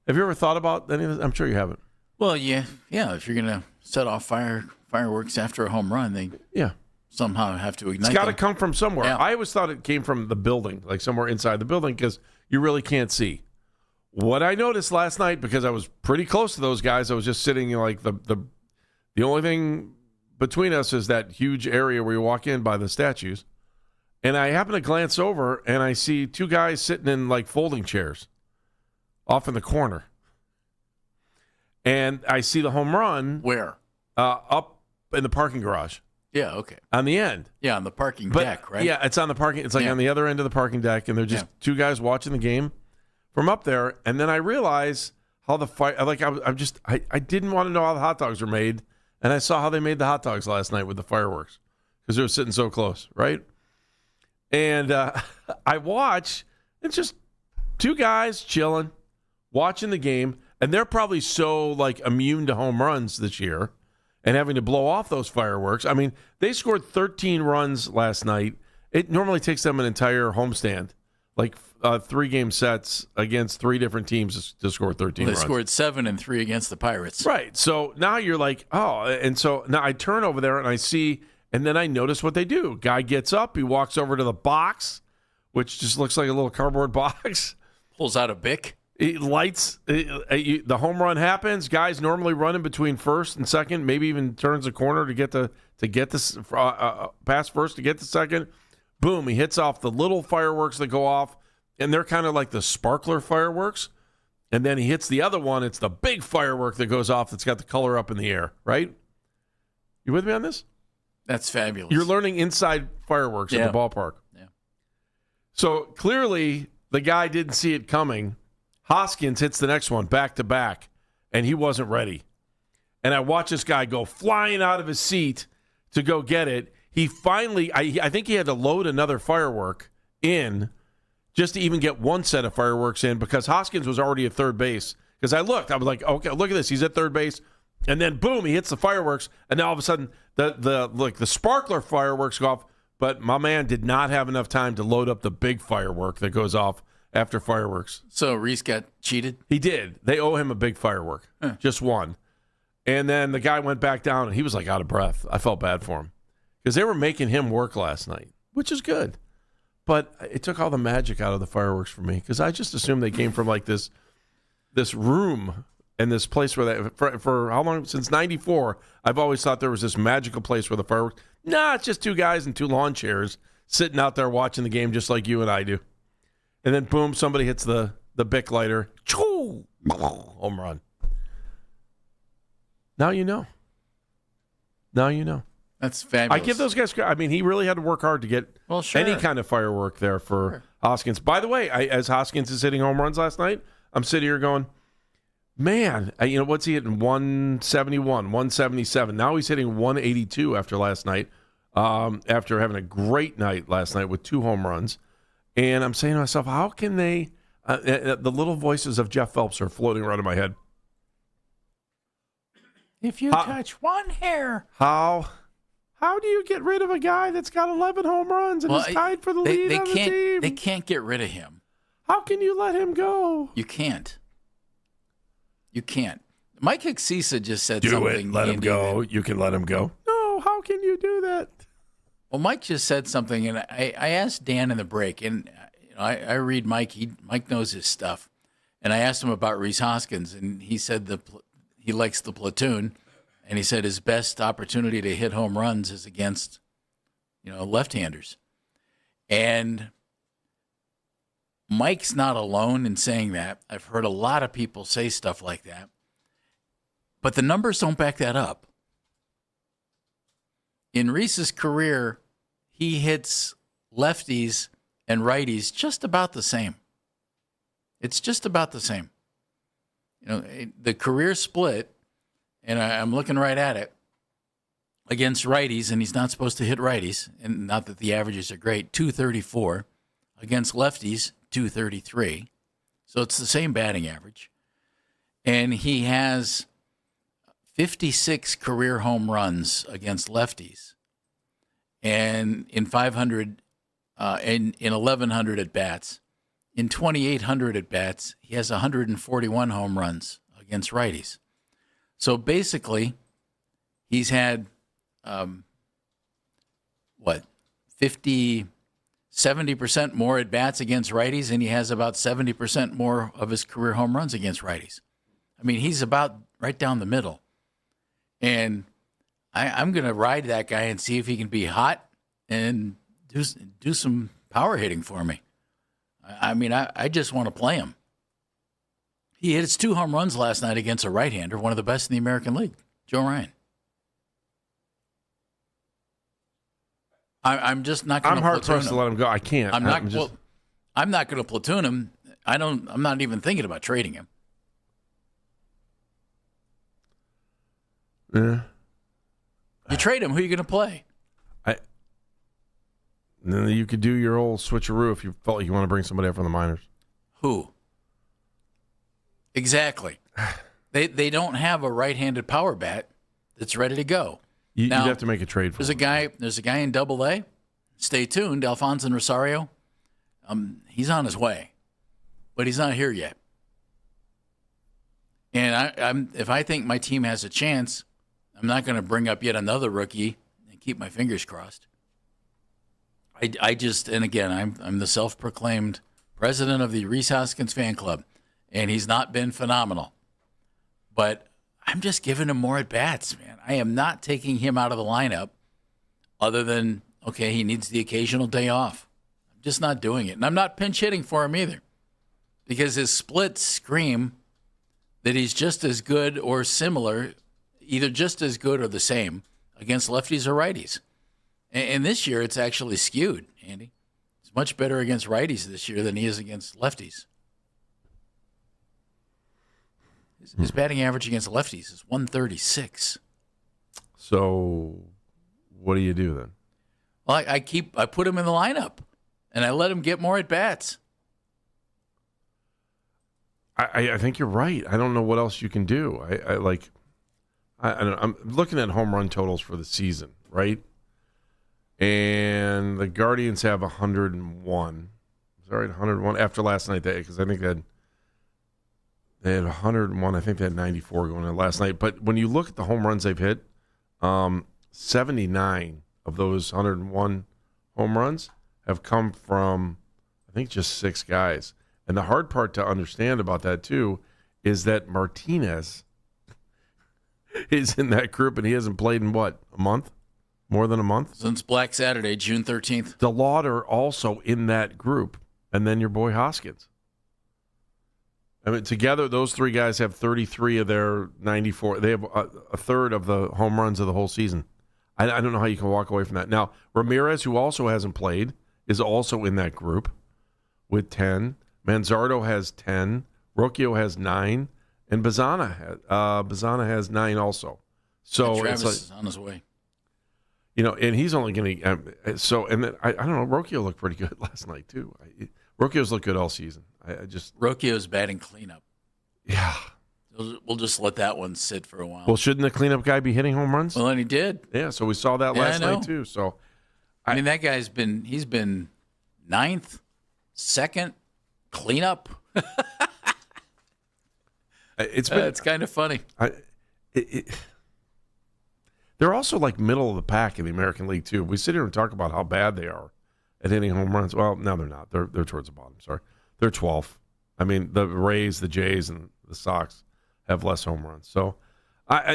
Have you ever thought about any of this? I'm sure you haven't. Well, yeah. If you're going to set off fireworks after a home run, they somehow have to ignite. It's got to come from somewhere. Yeah. I always thought it came from the building, like somewhere inside the building, because you really can't see. What I noticed last night, because I was pretty close to those guys, I was just sitting in like the only thing between us is that huge area where you walk in by the statues. And I happen to glance over, and I see two guys sitting in like folding chairs off in the corner. And I see the home run. Where? Up in the parking garage. Yeah, okay. On the end. Yeah, on the parking deck, right? Yeah, it's on the parking. It's like on the other end of the parking deck, and they're just two guys watching the game from up there. And then I realize how the fire. Like I didn't want to know how the hot dogs were made, and I saw how they made the hot dogs last night with the fireworks because they were sitting so close, right? And I watch. It's just two guys chilling, watching the game, and they're probably so like immune to home runs this year and having to blow off those fireworks. I mean, they scored 13 runs last night. It normally takes them an entire homestand, like 3-game sets against 3 different teams to score 13 runs. They scored 7 and 3 against the Pirates. Right. So now you're like, oh, and so now I turn over there and I see, and then I notice what they do. Guy gets up, he walks over to the box, which just looks like a little cardboard box. Pulls out a Bic. He lights, the home run happens. Guys normally running between first and second, maybe even turns a corner to get this past first to get to second. Boom, he hits off the little fireworks that go off, and they're kind of like the sparkler fireworks. And then he hits the other one. It's the big firework that goes off that's got the color up in the air, right? You with me on this? That's fabulous. You're learning inside fireworks in the ballpark. Yeah. So clearly the guy didn't see it coming. Hoskins hits the next one back to back, and he wasn't ready. And I watch this guy go flying out of his seat to go get it. he finally, I think he had to load another firework in just to even get one set of fireworks in because Hoskins was already at third base. Because I looked, I was like, okay, look at this. He's at third base. And then, boom, he hits the fireworks. And now all of a sudden, the sparkler fireworks go off. But my man did not have enough time to load up the big firework that goes off after fireworks. So Reese got cheated? He did. They owe him a big firework, just one. And then the guy went back down, and he was like out of breath. I felt bad for him because they were making him work last night, which is good. But it took all the magic out of the fireworks for me because I just assumed they came from like this room and this place where for how long? Since '94, I've always thought there was this magical place where the fireworks. Nah, it's just two guys and two lawn chairs sitting out there watching the game just like you and I do. And then, boom, somebody hits the Bic lighter. Choo! Home run. Now you know. Now you know. That's fabulous. I give those guys. I mean, he really had to work hard to get any kind of firework there for Hoskins. By the way, as Hoskins is hitting home runs last night, I'm sitting here going, man, what's he hitting? 171, 177. Now he's hitting 182 after last night, after having a great night last night with 2 home runs. And I'm saying to myself, how can they, the little voices of Jeff Phelps are floating around in my head. If you touch one hair. How do you get rid of a guy that's got 11 home runs and is tied for the lead on the team? They can't get rid of him. How can you let him go? You can't. You can't. Mike Hicksisa just said Do something. it. Let him go. You can let him go. No, how can you do that? Well, Mike just said something, and I asked Dan in the break, and I read Mike. Mike knows his stuff. And I asked him about Rhys Hoskins, and he said he likes the platoon. And he said his best opportunity to hit home runs is against, left-handers. And Mike's not alone in saying that. I've heard a lot of people say stuff like that. But the numbers don't back that up. In Rhys's career, he hits lefties and righties just about the same. It's just about the same. The career split, and I'm looking right at it, against righties, and he's not supposed to hit righties, and not that the averages are great, 234. Against lefties, 233. So it's the same batting average. And he has 56 career home runs against lefties. And in 500, in 1,100 at-bats. In 2,800 at-bats, he has 141 home runs against righties. So basically, he's had, 70% more at-bats against righties, and he has about 70% more of his career home runs against righties. I mean, he's about right down the middle. And I'm going to ride that guy and see if he can be hot and do some power hitting for me. I mean, I just want to play him. He hit his 2 home runs last night against a right-hander, one of the best in the American League, Joe Ryan. I'm just not going to platoon him. I'm hard-pressed to let him go. I can't. I'm not going to platoon him. I'm not even thinking about trading him. Yeah. You trade him, who are you going to play? Then you could do your old switcheroo if you felt like you want to bring somebody up from the minors. Who? Exactly. They don't have a right-handed power bat that's ready to go. You'd have to make a trade for him. There's a guy in Double-A. Stay tuned, Alfonso Rosario. He's on his way, but he's not here yet. And if I think my team has a chance, I'm not going to bring up yet another rookie and keep my fingers crossed. And again, I'm the self-proclaimed president of the Rhys Hoskins fan club, and he's not been phenomenal. But I'm just giving him more at-bats, man. I am not taking him out of the lineup other than, okay, he needs the occasional day off. I'm just not doing it. And I'm not pinch hitting for him either because his splits scream that he's just as good or similar, either just as good or the same against lefties or righties. And this year, it's actually skewed, Andy. He's much better against righties this year than he is against lefties. His batting average against lefties is 136. So what do you do then? Well, I put him in the lineup, and I let him get more at bats. I think you're right. I don't know what else you can do. I'm looking at home run totals for the season, right? And the Guardians have 101. Sorry, 101 after last night, because I think they had 101. I think they had 94 going in last night. But when you look at the home runs they've hit, 79 of those 101 home runs have come from, I think, just 6 guys. And the hard part to understand about that, too, is that Martinez is in that group, and he hasn't played in, what, a month? More than a month? Since Black Saturday, June 13th. DeLauder also in that group, and then your boy Hoskins. I mean, together, those 3 guys have 33 of their 94. They have a third of the home runs of the whole season. I don't know how you can walk away from that. Now, Ramirez, who also hasn't played, is also in that group with 10. Manzardo has 10. Rocchio has 9. And Bazana has 9 also. So and Travis it's like, is on his way. You know, and he's only going to and then I don't know. Rocchio looked pretty good last night too. Rocchio's looked good all season. Rocchio's batting cleanup. Yeah, we'll just let that one sit for a while. Well, shouldn't the cleanup guy be hitting home runs? Well, and he did. Yeah, so we saw that last night too. So, I mean, that guy's been 9th, 2nd cleanup. It's kind of funny. They're also like middle of the pack in the American League too. We sit here and talk about how bad they are at hitting home runs. Well, no, they're not. They're towards the bottom. Sorry, they're 12th. I mean, the Rays, the Jays, and the Sox have less home runs. So,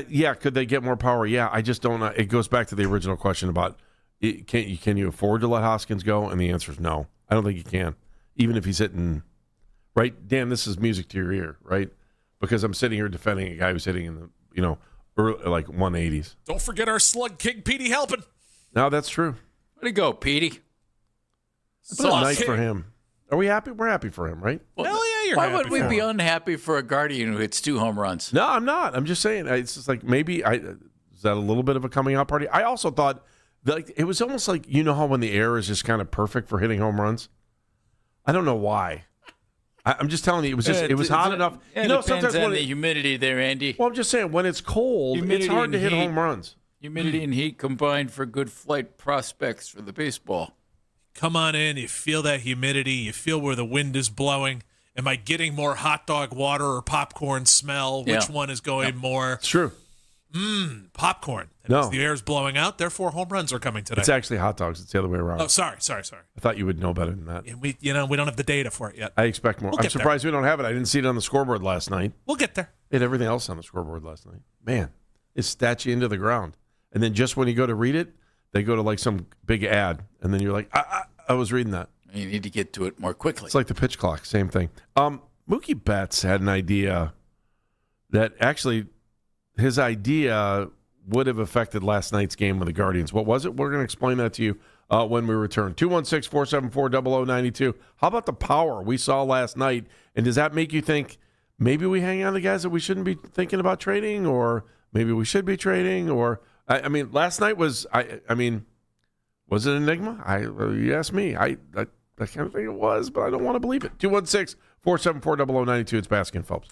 yeah, could they get more power? Yeah, I just don't know. It goes back to the original question about can you afford to let Hoskins go? And the answer is no. I don't think you can, even if he's hitting right. Dan, this is music to your ear, right? Because I'm sitting here defending a guy who's hitting in the early, like 180s. Don't forget our slug king, Petey Halpin. No, that's true. Where'd he go, Petey? It's a night for him. Are we happy? We're happy for him, right? Well, hell yeah, you're Why happy would we for be him. unhappy for a Guardian who hits 2 home runs? No, I'm not. I'm just saying. It's just like maybe is that a little bit of a coming out party? I also thought that it was almost like, you know how when the air is just kind of perfect for hitting home runs? I don't know why. I'm just telling you, it was hot enough. It you know, depends sometimes on the humidity there, Andy. Well, I'm just saying, when it's cold, Humidity it's hard to and hit heat. home runs. Humidity and heat combined for good flight prospects for the baseball. Come on in. You feel that humidity. You feel where the wind is blowing. Am I getting more hot dog water or popcorn smell? Yeah. Which one is going more? It's true. Popcorn. That No. means the air is blowing out. Therefore, home runs are coming today. It's actually hot dogs. It's the other way around. Oh, sorry. I thought you would know better than that. Yeah, we don't have the data for it yet. I expect more. We'll I'm get there. surprised we don't have it. I didn't see it on the scoreboard last night. We'll get there. They had everything else on the scoreboard last night. Man, it stats you into the ground. And then just when you go to read it, they go to like some big ad. And then you're like, I was reading that. You need to get to it more quickly. It's like the pitch clock. Same thing. Mookie Betts had an idea that actually his idea would have affected last night's game with the Guardians. What was it? We're going to explain that to you when we return. 216-474-0092. How about the power we saw last night? And does that make you think maybe we hang on to guys that we shouldn't be thinking about trading, or maybe we should be trading? Or I mean, last night was I mean, was it an enigma? You asked me. I kind of think it was, but I don't want to believe it. 216-474-0092. It's Baskin Phelps.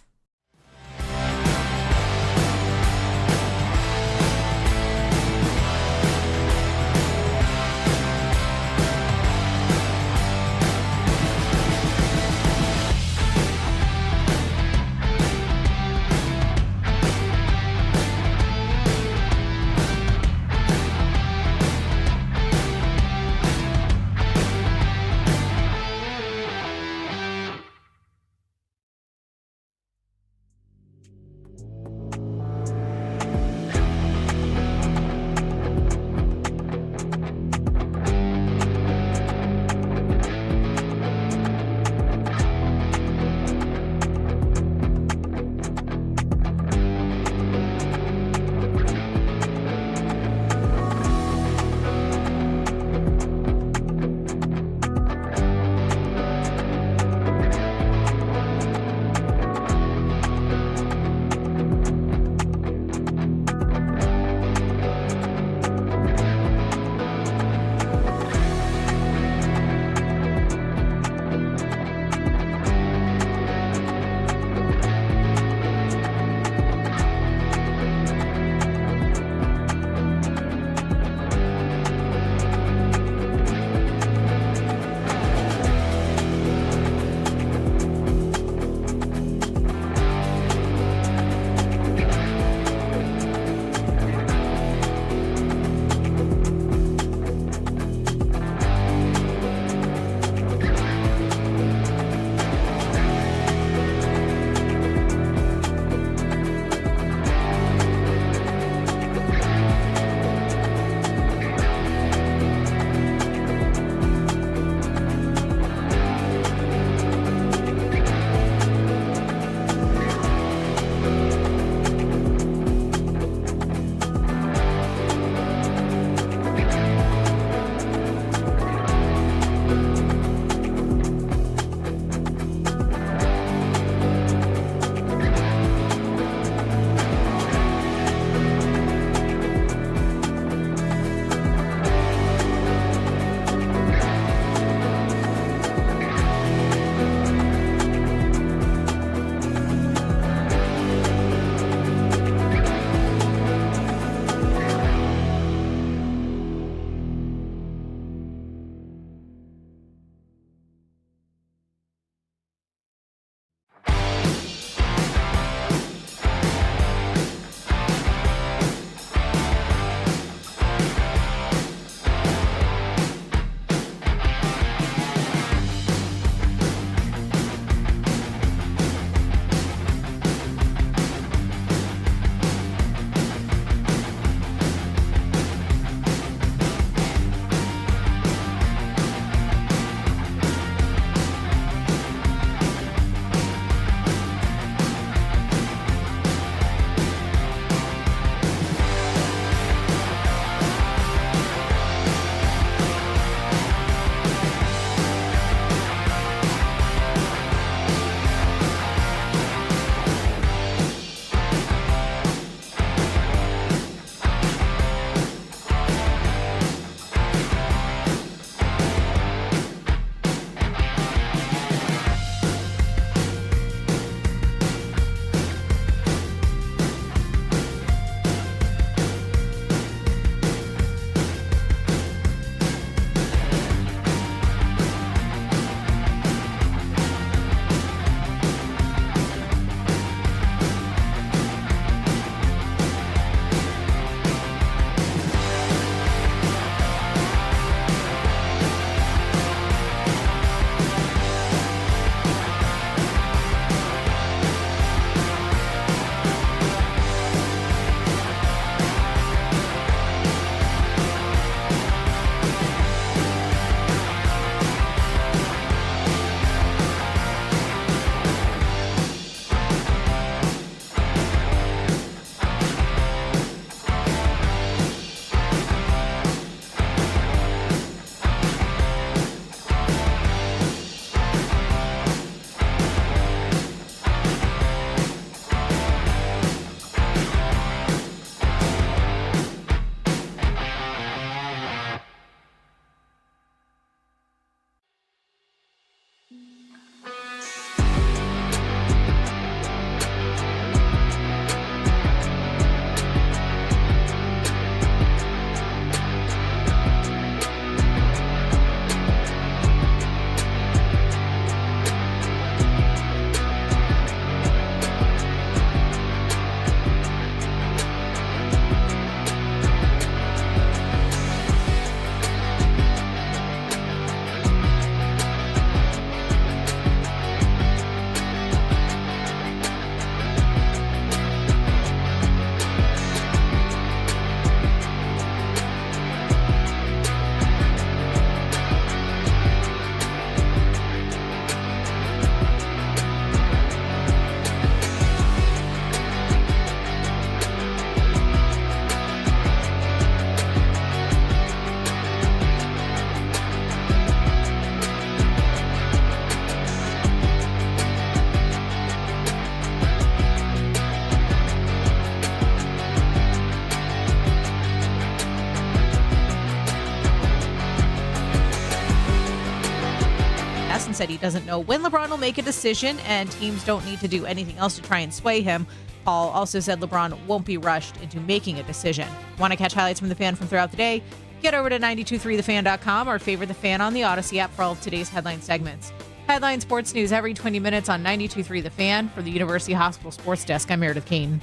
said he doesn't know when LeBron will make a decision, and teams don't need to do anything else to try and sway him. Paul also said LeBron won't be rushed into making a decision. Want to catch highlights from The Fan from throughout the day? Get over to 923thefan.com or favorite The Fan on the Odyssey app for all of today's headline segments. Headline sports news every 20 minutes on 92.3 The Fan. For the University Hospital Sports Desk, I'm Meredith Kane.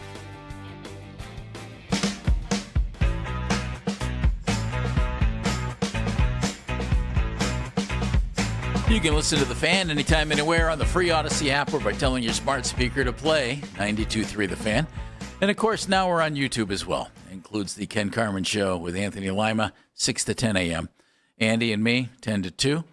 You can listen to The Fan anytime, anywhere on the free Odyssey app or by telling your smart speaker to play 92.3 The Fan. And, of course, now we're on YouTube as well. It includes the Ken Carman Show with Anthony Lima, 6 to 10 a.m. Andy and me, 10 to 2.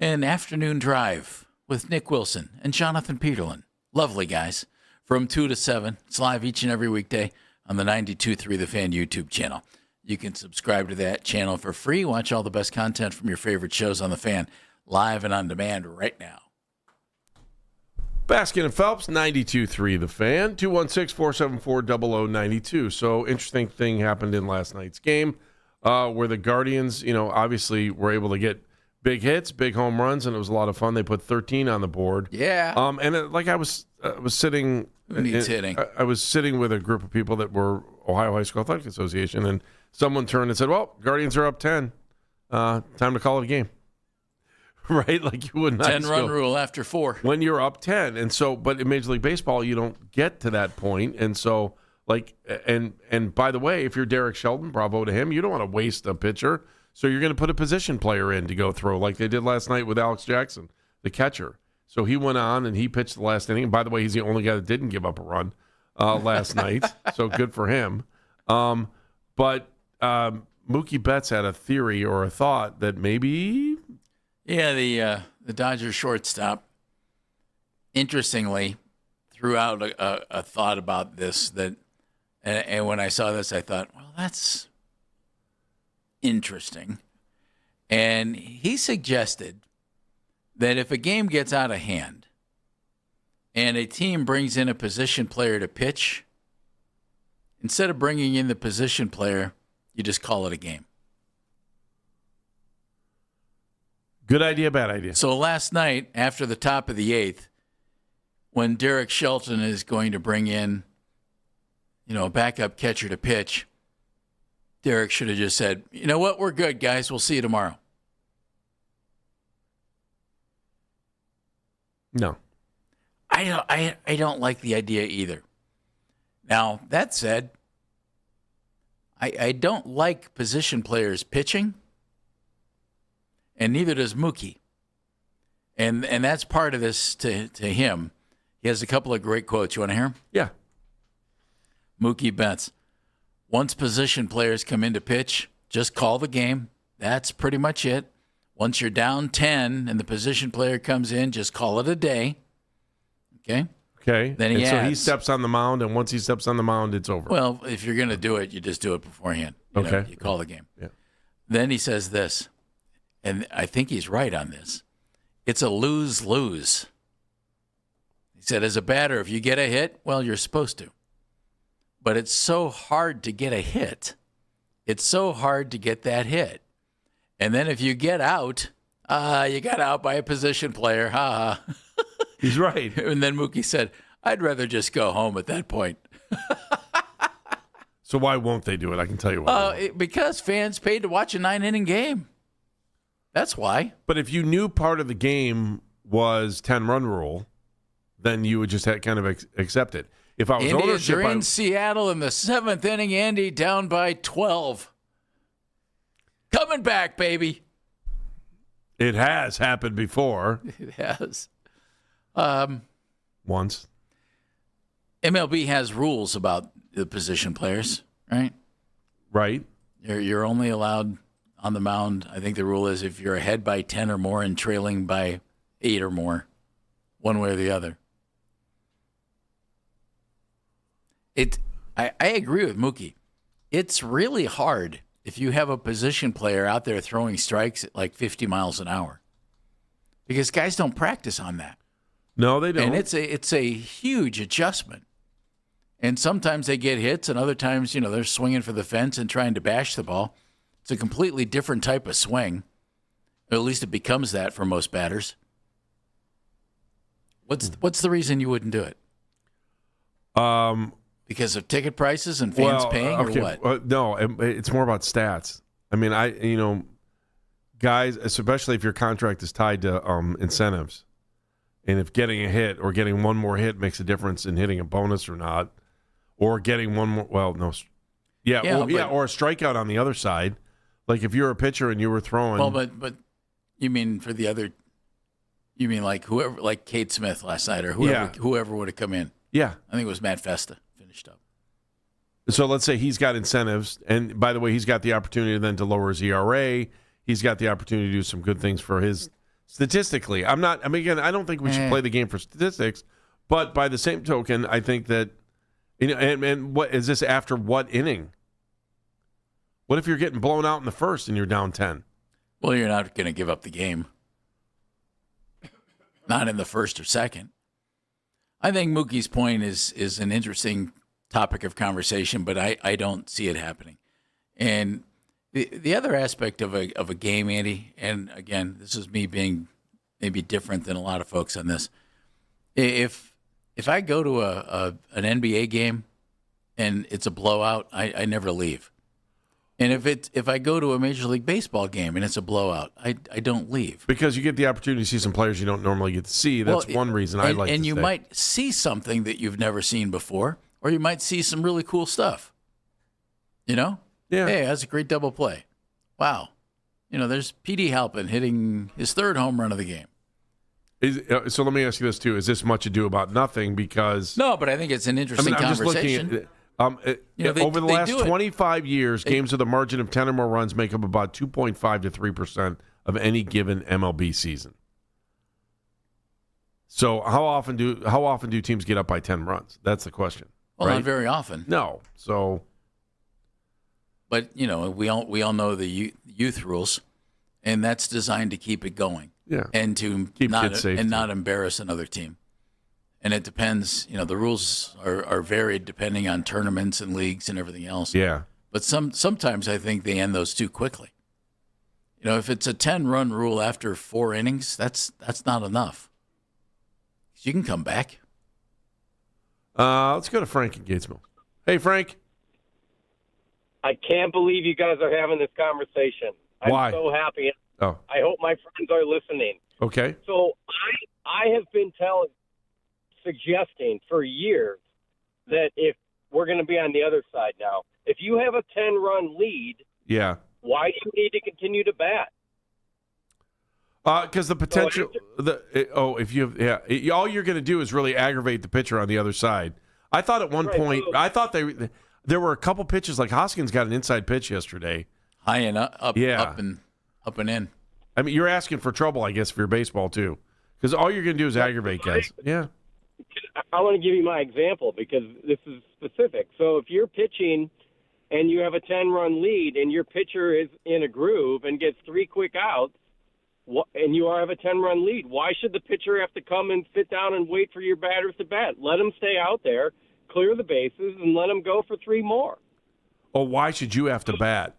And Afternoon Drive with Nick Wilson and Jonathan Peterlin. Lovely guys. From 2 to 7. It's live each and every weekday on the 92.3 The Fan YouTube channel. You can subscribe to that channel for free. Watch all the best content from your favorite shows on The Fan. Live and on demand right now. Baskin and Phelps, 92.3 The Fan, 216-474-0092. So, interesting thing happened in last night's game where the Guardians, obviously were able to get big hits, big home runs, and it was a lot of fun. They put 13 on the board. Yeah. I was sitting... Who needs hitting? I was sitting with a group of people that were Ohio High School Athletic Association, and someone turned and said, well, Guardians are up 10. Time to call it a game. Right, like you would not 10-run rule after 4 when you're up 10, and so. But in Major League Baseball, you don't get to that point, and so and by the way, if you're Derek Shelton, bravo to him. You don't want to waste a pitcher, so you're going to put a position player in to go throw, like they did last night with Alex Jackson, the catcher. So he went on and he pitched the last inning. And by the way, he's the only guy that didn't give up a run last night, so good for him. But Mookie Betts had a theory or a thought that maybe. Yeah, the Dodgers shortstop, interestingly, threw out a thought about this and when I saw this, I thought, well, that's interesting. And he suggested that if a game gets out of hand and a team brings in a position player to pitch, instead of bringing in the position player, you just call it a game. Good idea, bad idea. So last night, after the top of the 8th, when Derek Shelton is going to bring in, a backup catcher to pitch, Derek should have just said, you know what, we're good, guys. We'll see you tomorrow. No. I don't like the idea either. Now, that said, I don't like position players pitching. And neither does Mookie. And that's part of this to him. He has a couple of great quotes. You want to hear them? Yeah. Mookie Betts. Once position players come in to pitch, just call the game. That's pretty much it. Once you're down 10 and the position player comes in, just call it a day. Okay? Okay. Then so he steps on the mound, and once he steps on the mound, it's over. Well, if you're going to do it, you just do it beforehand. You call the game. Yeah. Then he says this. And I think he's right on this. It's a lose-lose. He said, as a batter, if you get a hit, well, you're supposed to. But it's so hard to get a hit. It's so hard to get that hit. And then if you get out, you got out by a position player. Ha ha. He's right. And then Mookie said, I'd rather just go home at that point. So why won't they do it? I can tell you why. Because fans paid to watch a 9-inning game. That's why. But if you knew part of the game was 10-run rule, then you would just kind of accept it. If I was Indians ownership, are in Seattle in the 7th inning. Andy down by 12. Coming back, baby. It has happened before. It has. Once. MLB has rules about the position players, right? Right. You're only allowed on the mound. I think the rule is if you're ahead by 10 or more and trailing by 8 or more, one way or the other. I agree with Mookie. It's really hard if you have a position player out there throwing strikes at like 50 miles an hour, because guys don't practice on that. No, they don't. And it's a huge adjustment. And sometimes they get hits, and other times, they're swinging for the fence and trying to bash the ball. It's a completely different type of swing. Or at least it becomes that for most batters. What's the reason you wouldn't do it? Because of ticket prices and fans paying, or what? No, it's more about stats. I mean, guys, especially if your contract is tied to incentives, and if getting a hit or getting one more hit makes a difference in hitting a bonus or not, or getting one more, or a strikeout on the other side. Like if you're a pitcher and you were throwing. Well, but you mean for the other? You mean like whoever, like Cade Smith last night, or whoever would have come in? Yeah, I think it was Matt Festa finished up. So let's say he's got incentives, and by the way, he's got the opportunity then to lower his ERA. He's got the opportunity to do some good things for his statistically. I don't think we should play the game for statistics, but by the same token, I think that and what is this after what inning? What if you're getting blown out in the first and you're down 10? Well, you're not going to give up the game. Not in the first or second. I think Mookie's point is an interesting topic of conversation, but I don't see it happening. And the other aspect of a game, Andy, and again, this is me being maybe different than a lot of folks on this. If I go to an NBA game and it's a blowout, I never leave. And if I go to a Major League Baseball game and it's a blowout, I don't leave. Because you get the opportunity to see some players you don't normally get to see. That's one reason I like to And you stay. might see something that you've never seen before, or you might see some really cool stuff. You know? Yeah. Hey, that's a great double play. Wow. There's P.D. Halpin hitting his third home run of the game. So let me ask you this, too. Is this much ado about nothing? Because no, but I think it's an interesting conversation. Just looking at over the last 25 years, games with a margin of 10 or more runs make up about 2.5 to 3% of any given MLB season. So how often do teams get up by 10 runs? That's the question. Well, right? Not very often. No. So, but we all know the youth rules, and that's designed to keep it going. Yeah. And to keep kids safe not embarrass another team. And it depends, the rules are varied depending on tournaments and leagues and everything else. Yeah. But sometimes I think they end those too quickly. If it's a 10-run rule after 4 innings, that's not enough. You can come back. Let's go to Frank in Gatesville. Hey, Frank. I can't believe you guys are having this conversation. Why? I'm so happy. Oh. I hope my friends are listening. Okay. So I have been suggesting for years that if we're going to be on the other side now, if you have a 10-run lead, yeah, why do you need to continue to bat? Because the potential, all you're going to do is really aggravate the pitcher on the other side. I thought at one point, I thought there were a couple pitches, like Hoskins got an inside pitch yesterday, high and up and in. I mean, you're asking for trouble, I guess, for your baseball too, because all you're going to do is aggravate guys. Yeah. I want to give you my example because this is specific. So if you're pitching and you have a 10-run lead and your pitcher is in a groove and gets 3 quick outs, and you have a 10-run lead, why should the pitcher have to come and sit down and wait for your batters to bat? Let them stay out there, clear the bases, and let them go for 3 more. Oh, why should you have to bat?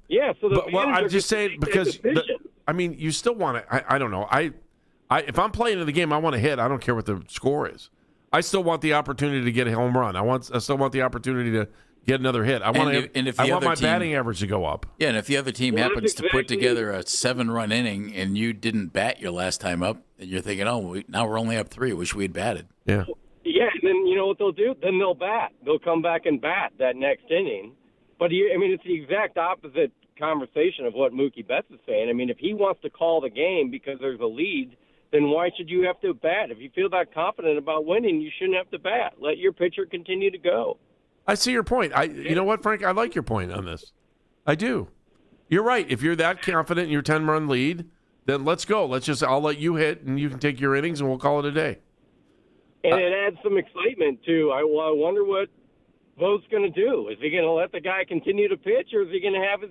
Yeah, so I'm just saying because you still want to. I don't know. If I'm playing in the game, I want to hit. I don't care what the score is. I still want the opportunity to get a home run. I still want the opportunity to get another hit. I want my batting average to go up. Yeah, and if the other team happens to put together a 7-run inning and you didn't bat your last time up, and you're thinking, now we're only up 3. Wish we had batted. Yeah. Yeah, and then you know what they'll do? Then they'll bat. They'll come back and bat that next inning. But it's the exact opposite conversation of what Mookie Betts is saying. If he wants to call the game because there's a lead, then why should you have to bat? If you feel that confident about winning, you shouldn't have to bat. Let your pitcher continue to go. I see your point. You know what, Frank? I like your point on this. I do. You're right. If you're that confident in your 10-run lead, then let's go. I'll let you hit, and you can take your innings, and we'll call it a day. And it adds some excitement, too. I wonder what Vo's going to do. Is he going to let the guy continue to pitch, or is he going to have his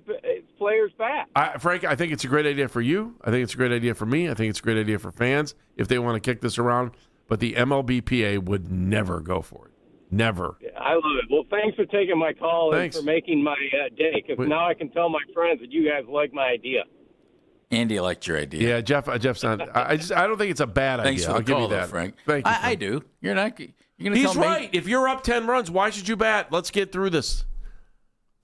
players back? Frank, I think it's a great idea for you. I think it's a great idea for me. I think it's a great idea for fans if they want to kick this around. But the MLBPA would never go for it. Never. Yeah, I love it. Well, thanks for taking my call and for making my day, because now I can tell my friends that you guys like my idea. Andy liked your idea. Yeah, Jeff's not. I don't think it's a bad Thanks idea. for the I'll give call, you that, though, Frank. Thank you. I do. You're not. You're going to He's tell me right. If you're up 10 runs, why should you bat? Let's get through this.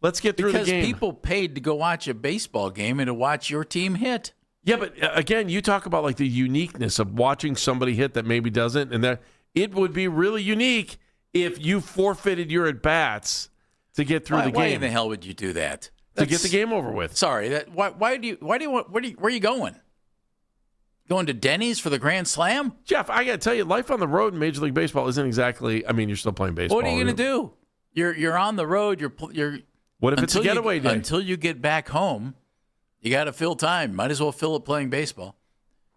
Let's get through because the game. people paid to go watch a baseball game and to watch your team hit. Yeah, but again, you talk about like the uniqueness of watching somebody hit that maybe doesn't, and that it would be really unique if you forfeited your at bats to get through the game. Why in the hell would you do that? To get the game over with. Sorry. Why do you want? Where are you going? Going to Denny's for the Grand Slam? Jeff, I got to tell you, life on the road in Major League Baseball isn't exactly. I mean, you're still playing baseball. What are you going to do? You're on the road. You're. What if it's a getaway day? Until you get back home, you got to fill time. Might as well fill it playing baseball.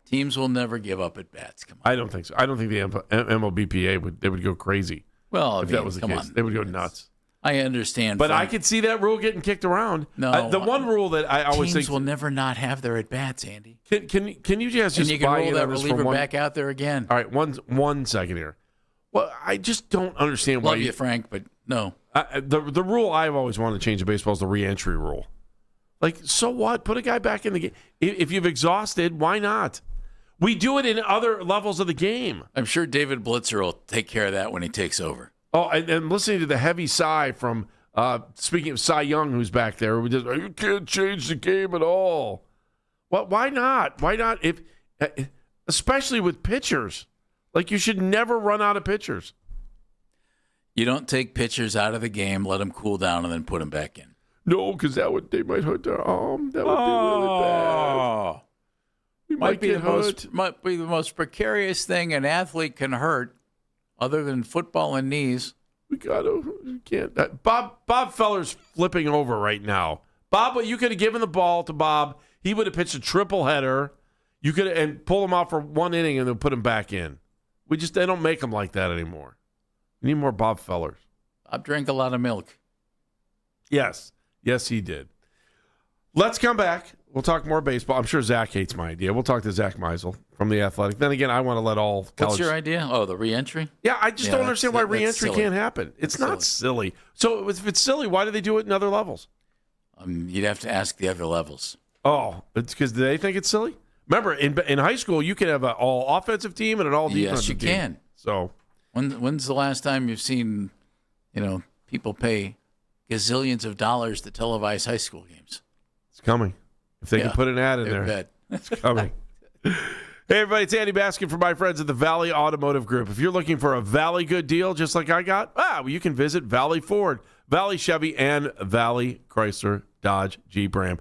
Teams will never give up at bats. Come on. I don't think so. I don't think the MLBPA would go crazy. Well, if that was the case, they would go nuts. I understand, but Frank. I could see that rule getting kicked around. No, the one rule that I always teams think will never not have their at bats, Andy. Can you just and you can buy roll in that on this for reliever one? back out there again? All right, one second here. Well, I just don't understand why Love you, Frank, but no. The rule I've always wanted to change in baseball is the re-entry rule. Like, so what? Put a guy back in the game. If you've exhausted, why not? We do it in other levels of the game. I'm sure David Blitzer will take care of that when he takes over. Oh, and listening to the heavy sigh from, speaking of Cy Young, who's back there, we just, you can't change the game at all. Well, why not? Why not? If especially with pitchers. Like, you should never run out of pitchers. You don't take pitchers out of the game, let them cool down, and then put them back in. No, because they might hurt their arm. That would be really bad. We might get hurt. Might be the most precarious thing an athlete can hurt, other than football and knees. We can't. Bob Feller's flipping over right now. Bob, you could have given the ball to Bob. He would have pitched a triple header. You could and pull him out for one inning and then put him back in. They don't make them like that anymore. We need more Bob Fellers. Bob drank a lot of milk. Yes, he did. Let's come back. We'll talk more baseball. I'm sure Zach hates my idea. We'll talk to Zach Meisel from The Athletic. Then again, I want to let all college... What's your idea? Oh, the re-entry? Yeah, I just don't understand why re-entry can't happen. It's not silly. So if it's silly, why do they do it in other levels? You'd have to ask the other levels. Oh, it's because they think it's silly? Remember, in high school, you can have an all-offensive team and an all-defensive team. Yes, you can. So... When's the last time you've seen, people pay gazillions of dollars to televise high school games? It's coming. If they can put an ad in there, bet. It's coming. Hey, everybody, it's Andy Baskin from my friends at the Valley Automotive Group. If you're looking for a Valley good deal, just like I got, you can visit Valley Ford, Valley Chevy, and Valley Chrysler, Dodge, Jeep, Ram.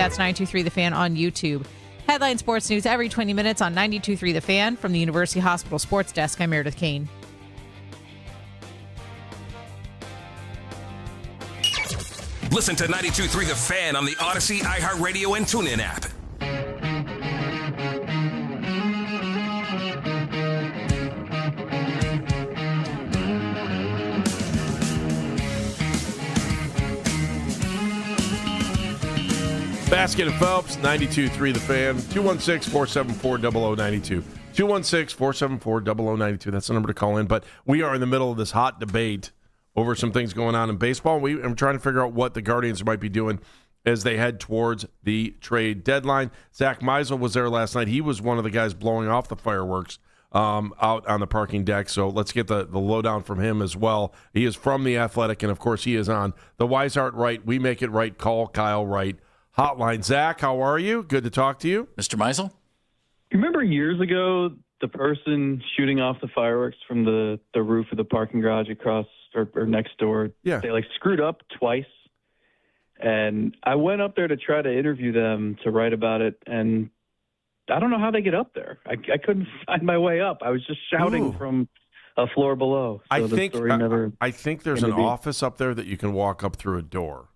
That's 92.3 The Fan on YouTube. Headline sports news every 20 minutes on 92.3 The Fan. From the University Hospital Sports Desk, I'm Meredith Kane. Listen to 92.3 The Fan on the Odyssey, iHeartRadio, and TuneIn app. Basket and Phelps, 92.3 The Fan, 216-474-0092. 216-474-0092. That's the number to call in. But we are in the middle of this hot debate over some things going on in baseball. I'm trying to figure out what the Guardians might be doing as they head towards the trade deadline. Zach Meisel was there last night. He was one of the guys blowing off the fireworks out on the parking deck. So let's get the lowdown from him as well. He is from The Athletic, and, of course, he is on the Weishart Right, We Make It Right, Call Kyle Wright hotline. Zach, how are you? Good to talk to you. Mr. Meisel? You remember years ago, the person shooting off the fireworks from the roof of the parking garage across or next door? Yeah. They screwed up twice. And I went up there to try to interview them to write about it. And I don't know how they get up there. I couldn't find my way up. I was just shouting from a floor below. So I think there's an office up there that you can walk up through a door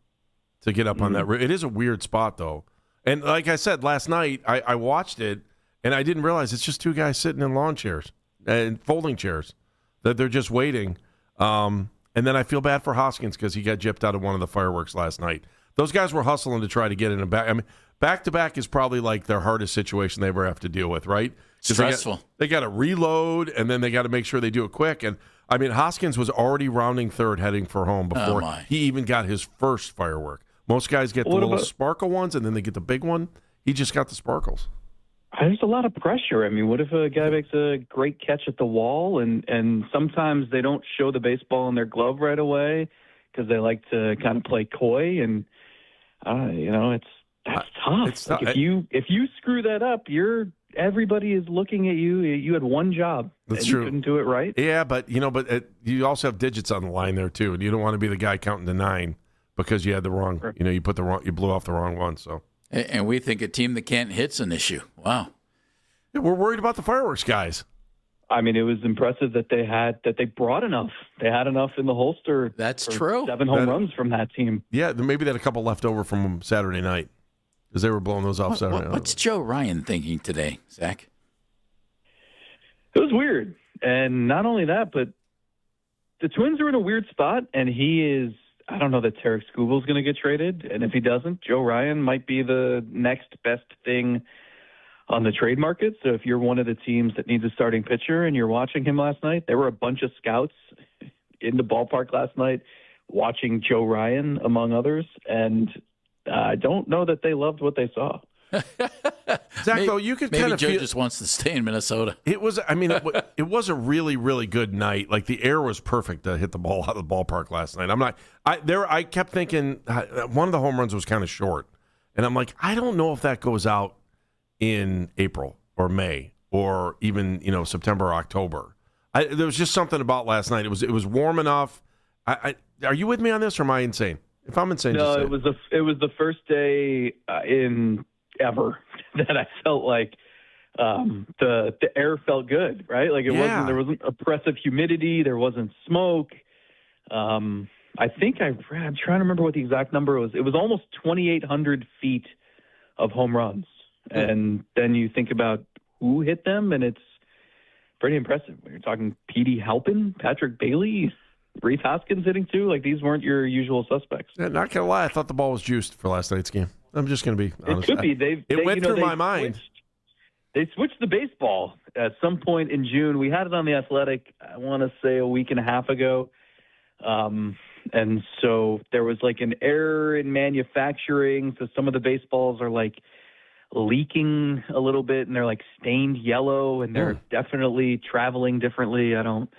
to get up on that roof. It is a weird spot, though. And like I said, last night I watched it, and I didn't realize it's just two guys sitting in lawn chairs and folding chairs that they're just waiting. And then I feel bad for Hoskins because he got gypped out of one of the fireworks last night. Those guys were hustling to try to get in a back. I mean, back-to-back is probably like their hardest situation they ever have to deal with, right? Stressful. They got to reload, and then they got to make sure they do it quick. And, I mean, Hoskins was already rounding third heading for home before he even got his first firework. Most guys get the little sparkle ones, and then they get the big one. He just got the sparkles. There's a lot of pressure. I mean, what if a guy makes a great catch at the wall, and sometimes they don't show the baseball in their glove right away because they like to kind of play coy, and that's tough. It's if you screw that up, everybody is looking at you. You had one job. That's and true. You couldn't do it right. Yeah, but you also have digits on the line there too, and you don't want to be the guy counting to 9 because you had the wrong. You blew off the wrong one. So. And we think a team that can't hit's an issue. Wow. Yeah, we're worried about the fireworks guys. I mean, it was impressive that they brought enough. They had enough in the holster. That's true. 7 home runs from that team. Yeah, maybe they had a couple left over from Saturday night because they were blowing those off Saturday night. What's Joe Ryan thinking today, Zach? It was weird. And not only that, but the Twins are in a weird spot, and he is – I don't know that Tarek Skubal's going to get traded. And if he doesn't, Joe Ryan might be the next best thing on the trade market. So if you're one of the teams that needs a starting pitcher and you're watching him last night, there were a bunch of scouts in the ballpark last night watching Joe Ryan, among others. And I don't know that they loved what they saw. Zach, though, you could kind of Joe feel just wants to stay in Minnesota. It was. I mean, it was a really, really good night. Like the air was perfect to hit the ball out of the ballpark last night. I kept thinking one of the home runs was kind of short, and I'm like, I don't know if that goes out in April or May or even September or October. There was just something about last night. It was warm enough. Are you with me on this, or am I insane? If I'm insane, no, it was the first day in ever that I felt like the air felt good, right? Like there wasn't oppressive humidity, there wasn't smoke. I think I'm trying to remember what the exact number was. It was almost 2,800 feet of home runs, and then you think about who hit them, and it's pretty impressive. You're talking Petey Halpin, Patrick Bailey, Rhys Hoskins hitting too. Like these weren't your usual suspects. Yeah, not gonna lie, I thought the ball was juiced for last night's game. I'm just gonna be honest. It could be. It went through my mind. They switched the baseball at some point in June. We had it on The Athletic, I want to say a week and a half ago. And so there was like an error in manufacturing. So some of the baseballs are like leaking a little bit and they're like stained yellow and they're definitely traveling differently. I don't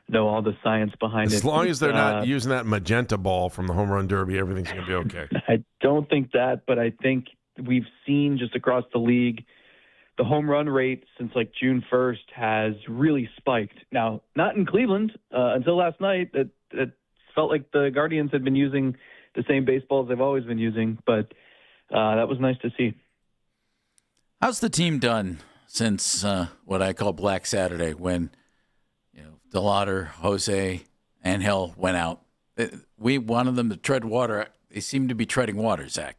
know all the science behind it. As long as they're not using that magenta ball from the home run derby, everything's going to be okay. I don't think that, but I think we've seen just across the league, the home run rate since like June 1st has really spiked. Now, not in Cleveland until last night. It felt like the Guardians had been using the same baseballs they've always been using, but that was nice to see. How's the team done since what I call Black Saturday, when DeLauder, Jose, Angel went out? We wanted them to tread water. They seem to be treading water, Zach.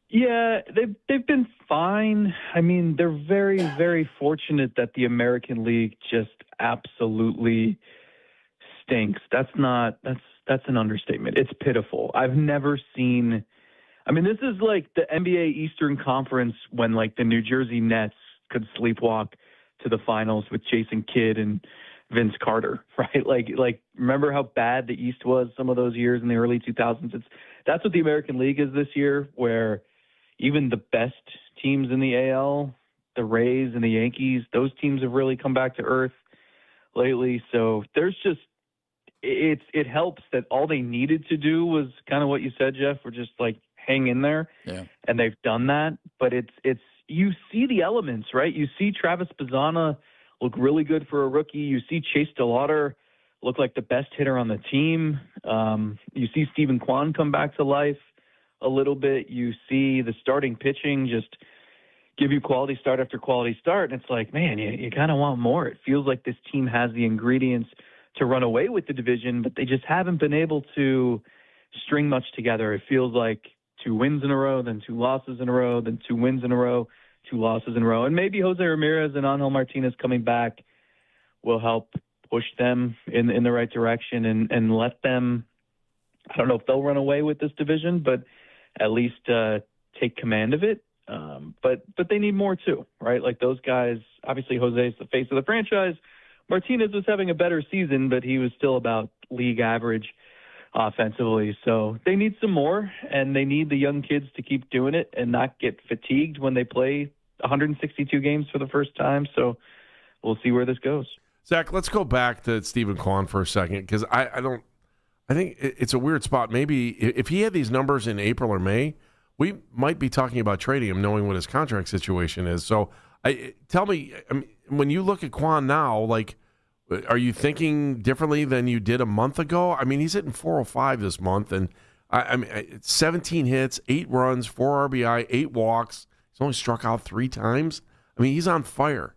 Yeah, they've been fine. I mean, they're very, very fortunate that the American League just absolutely stinks. That's an understatement. It's pitiful. I've never seen. I mean, this is like the NBA Eastern Conference when like the New Jersey Nets could sleepwalk to the finals with Jason Kidd and Vince Carter, right? Like remember how bad the East was some of those years in the early 2000s? That's what the American League is this year, where even the best teams in the AL, the Rays and the Yankees, those teams have really come back to earth lately. So there's just, it helps that all they needed to do was kind of what you said, Jeff, were just like hang in there. Yeah. And they've done that. But it's you see the elements, right? You see Travis Bazzana look really good for a rookie. You see Chase DeLauder look like the best hitter on the team. You see Stephen Kwan come back to life a little bit. You see the starting pitching just give you quality start after quality start. And it's like, man, you kind of want more. It feels like this team has the ingredients to run away with the division, but they just haven't been able to string much together. It feels like 2 wins in a row, then 2 losses in a row, then 2 wins in a row, 2 losses in a row. And maybe Jose Ramirez and Angel Martinez coming back will help push them in the right direction and let them, I don't know if they'll run away with this division, but at least take command of it. But they need more too, right? Like those guys, obviously Jose's the face of the franchise. Martinez was having a better season, but he was still about league average offensively. So they need some more, and they need the young kids to keep doing it and not get fatigued when they play 162 games for the first time. So we'll see where this goes. Zach, let's go back to Stephen Kwan for a second, because I think it's a weird spot. Maybe if he had these numbers in April or May, we might be talking about trading him, knowing what his contract situation is. So tell me, I mean, when you look at Kwan now, like, are you thinking differently than you did a month ago? I mean, he's hitting 405 this month, and I mean, 17 hits, 8 runs, 4 RBI, 8 walks. He's only struck out 3 times. I mean, he's on fire.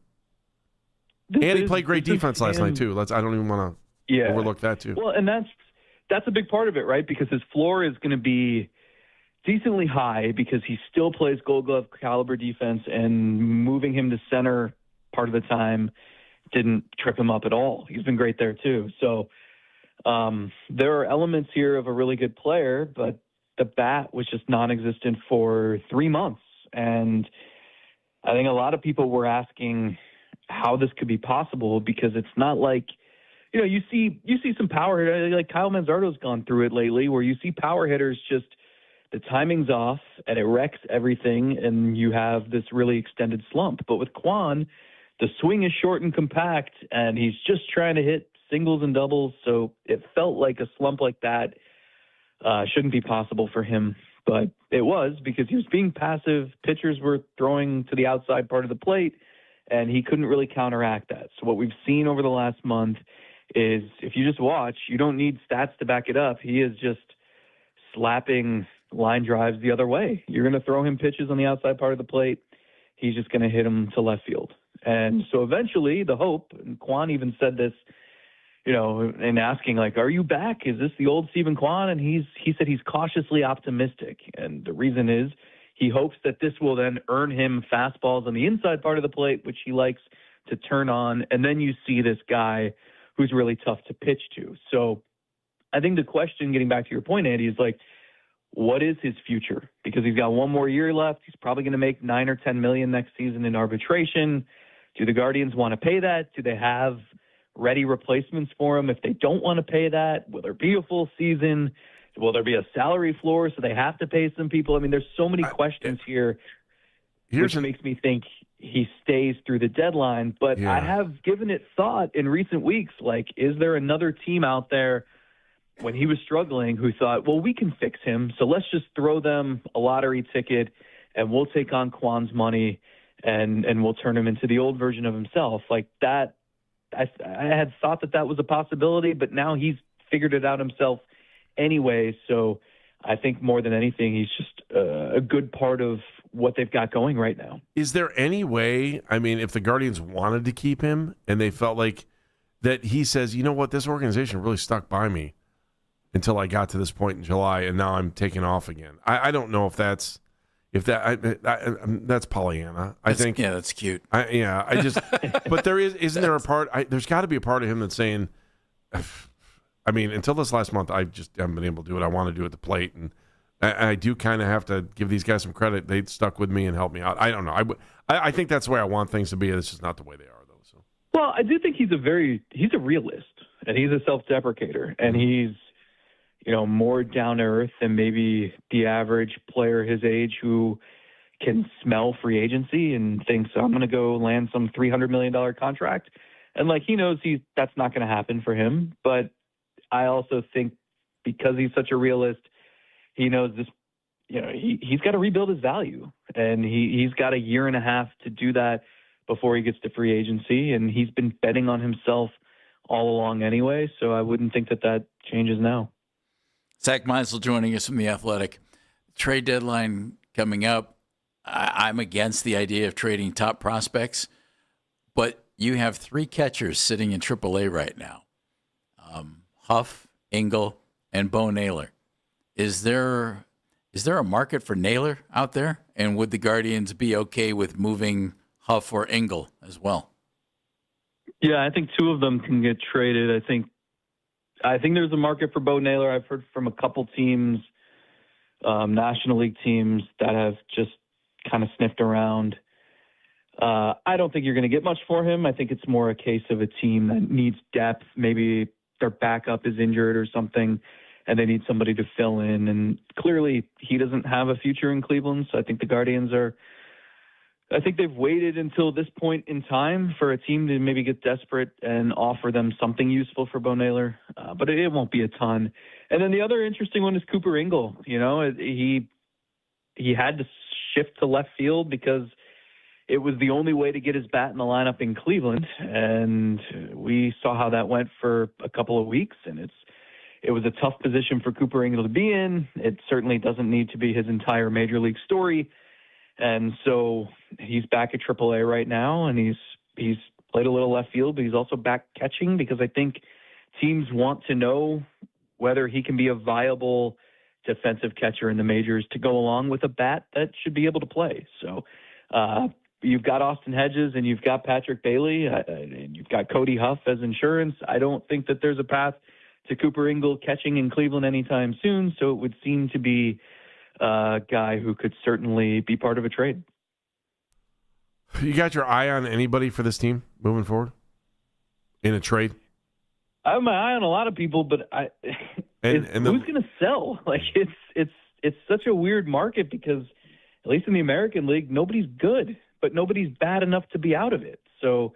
And he played great defense last night too. I don't even want to overlook that too. Well, and that's a big part of it, right? Because his floor is going to be decently high because he still plays Gold Glove caliber defense, and moving him to center part of the time didn't trip him up at all. He's been great there too. So there are elements here of a really good player, but the bat was just non-existent for 3 months. And I think a lot of people were asking how this could be possible, because it's not like, you see some power hitters, like Kyle Manzardo's gone through it lately, where you see power hitters just the timing's off and it wrecks everything, and you have this really extended slump. But with Kwan, the swing is short and compact, and he's just trying to hit singles and doubles. So it felt like a slump like that shouldn't be possible for him. But it was, because he was being passive. Pitchers were throwing to the outside part of the plate, and he couldn't really counteract that. So what we've seen over the last month is, if you just watch, you don't need stats to back it up. He is just slapping line drives the other way. You're going to throw him pitches on the outside part of the plate, he's just going to hit them to left field. And so eventually the hope, and Kwan even said this, in asking, like, are you back? Is this the old Stephen Kwan? And he said he's cautiously optimistic. And the reason is he hopes that this will then earn him fastballs on the inside part of the plate, which he likes to turn on. And then you see this guy who's really tough to pitch to. So I think the question, getting back to your point, Andy, is like, what is his future? Because he's got 1 more year left. He's probably going to make $9 or $10 million next season in arbitration. Do the Guardians want to pay that? Do they have ready replacements for him? If they don't want to pay that, will there be a full season? Will there be a salary floor so they have to pay some people? I mean, there's so many questions here, which makes me think he stays through the deadline. But I have given it thought in recent weeks, like, is there another team out there when he was struggling who thought, well, we can fix him, so let's just throw them a lottery ticket and we'll take on Kwan's money and we'll turn him into the old version of himself? Like that, I had thought that was a possibility, but now he's figured it out himself anyway. So I think more than anything, he's just a good part of what they've got going right now. Is there any way, I mean, if the Guardians wanted to keep him and they felt like that he says, you know what, this organization really stuck by me until I got to this point in July, and now I'm taking off again. I don't know if that's Pollyanna. I think that's cute. But isn't there a part? There's got to be a part of him that's saying, I mean, until this last month, I just haven't been able to do what I want to do at the plate, and I do kind of have to give these guys some credit. They stuck with me and helped me out. I don't know. I think that's the way I want things to be. It's just not the way they are, though. So. Well, I do think he's a realist, and he's a self-deprecator, and he's more down to earth than maybe the average player his age who can smell free agency and thinks, I'm going to go land some $300 million contract. And he knows that's not going to happen for him. But I also think because he's such a realist, he knows this, he's got to rebuild his value, and he's got a year and a half to do that before he gets to free agency. And he's been betting on himself all along anyway. So I wouldn't think that changes now. Zach Meisel joining us from The Athletic. Trade deadline coming up. I'm against the idea of trading top prospects, but you have 3 catchers sitting in AAA right now. Huff, Engel, and Bo Naylor. Is there a market for Naylor out there? And would the Guardians be okay with moving Huff or Engel as well? Yeah, I think 2 of them can get traded. I think there's a market for Bo Naylor. I've heard from a couple teams, National League teams, that have just kind of sniffed around. I don't think you're going to get much for him. I think it's more a case of a team that needs depth. Maybe their backup is injured or something, and they need somebody to fill in. And clearly he doesn't have a future in Cleveland, so I think the Guardians I think they've waited until this point in time for a team to maybe get desperate and offer them something useful for Bo Naylor, but it won't be a ton. And then the other interesting one is Cooper Engel. He had to shift to left field because it was the only way to get his bat in the lineup in Cleveland, and we saw how that went for a couple of weeks, and it was a tough position for Cooper Engel to be in. It certainly doesn't need to be his entire major league story. And so he's back at AAA right now, and he's played a little left field, but he's also back catching because I think teams want to know whether he can be a viable defensive catcher in the majors to go along with a bat that should be able to play. So you've got Austin Hedges and you've got Patrick Bailey and you've got Cody Huff as insurance. I don't think that there's a path to Cooper Engel catching in Cleveland anytime soon, so it would seem to be a guy who could certainly be part of a trade. You got your eye on anybody for this team moving forward in a trade? I have my eye on a lot of people, but who's going to sell? It's such a weird market because at least in the American League, nobody's good, but nobody's bad enough to be out of it. So,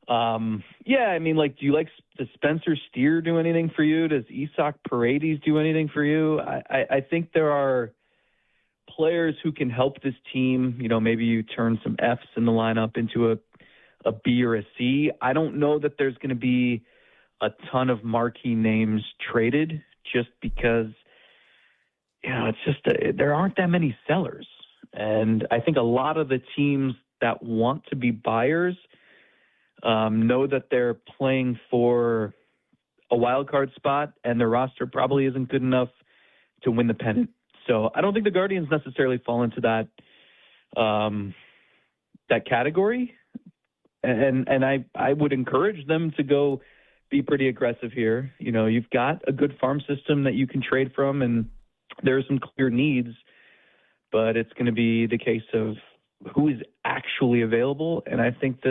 do you like does Spencer Steer do anything for you? Does Isaac Paredes do anything for you? I think there are players who can help this team. Maybe you turn some Fs in the lineup into a B or a C. I don't know that there's going to be a ton of marquee names traded just because, it's just there aren't that many sellers. And I think a lot of the teams that want to be buyers know that they're playing for a wild card spot and their roster probably isn't good enough to win the pennant. So I don't think the Guardians necessarily fall into that category. And I would encourage them to go be pretty aggressive here. You've got a good farm system that you can trade from, and there are some clear needs, but it's going to be the case of who is actually available. And I don't think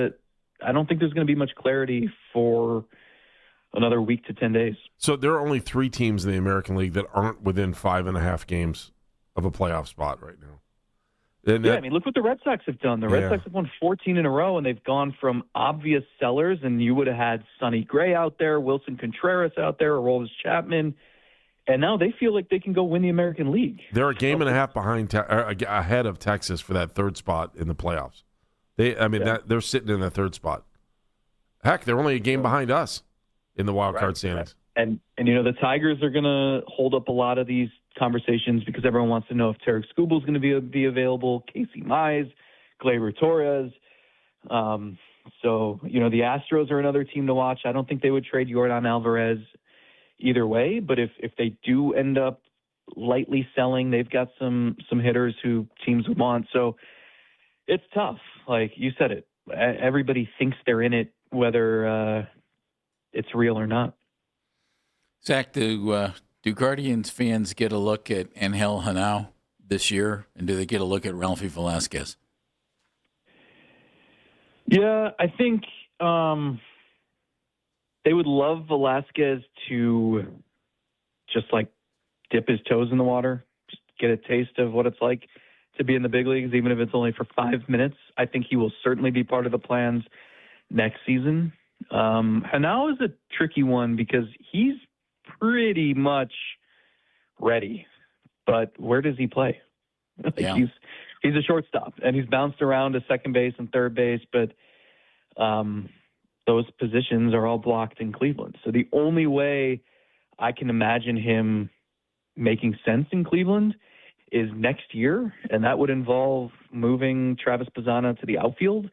there's going to be much clarity for another week to 10 days. So there are only 3 teams in the American League that aren't within 5.5 games of a playoff spot right now. Look what the Red Sox have done. The Red Sox have won 14 in a row, and they've gone from obvious sellers, and you would have had Sonny Gray out there, Wilson Contreras out there, Aroldis Chapman, and now they feel like they can go win the American League. They're a game and a half ahead of Texas for that 3rd spot in the playoffs. They're sitting in the 3rd spot. Heck, they're only a game behind us in the wild card standings. And the Tigers are going to hold up a lot of these conversations because everyone wants to know if Tarek Skubal is going to be available, Casey Mize, Gleyber Torres. So, the Astros are another team to watch. I don't think they would trade Yordan Alvarez either way, but if they do end up lightly selling, they've got some hitters who teams would want. So it's tough. Like you said it, everybody thinks they're in it, whether it's real or not. Zach, do Guardians fans get a look at Angel Hanao this year, and do they get a look at Ralphie Velasquez? Yeah, I think they would love Velasquez to just like dip his toes in the water, just get a taste of what it's like to be in the big leagues, even if it's only for 5 minutes. I think he will certainly be part of the plans next season. Hanao is a tricky one because he's pretty much ready, but where does he play? He's a shortstop, and he's bounced around to second base and third base, but those positions are all blocked in Cleveland. So the only way I can imagine him making sense in Cleveland is next year, and that would involve moving Travis Bazzana to the outfield.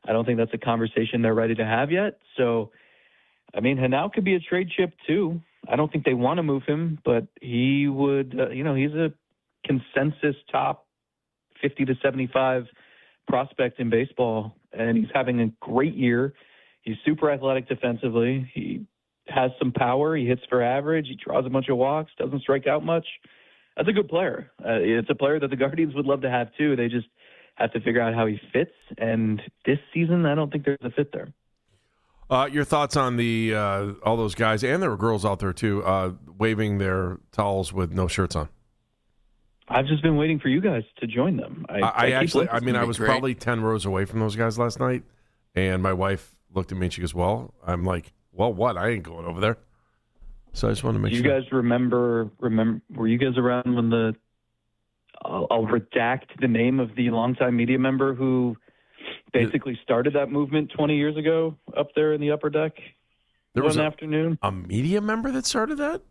I don't think that's a conversation they're ready to have yet. So, I mean, Hanao could be a trade chip too. I don't think they want to move him, but he would, he's a consensus top 50 to 75 prospect in baseball, and he's having a great year. He's super athletic defensively. He has some power. He hits for average. He draws a bunch of walks, doesn't strike out much. That's a good player. It's a player that the Guardians would love to have too. They just have to figure out how he fits. And this season, I don't think there's a fit there. Your thoughts on the all those guys, and there were girls out there too, waving their towels with no shirts on? I've just been waiting for you guys to join them. I was probably 10 rows away from those guys last night, and my wife looked at me and she goes, well, I'm like, well, what? I ain't going over there. So I just want to make sure. You guys remember, were you guys around when I'll redact the name of the longtime media member who basically started that movement 20 years ago up there in the upper deck there was afternoon? A media member that started that?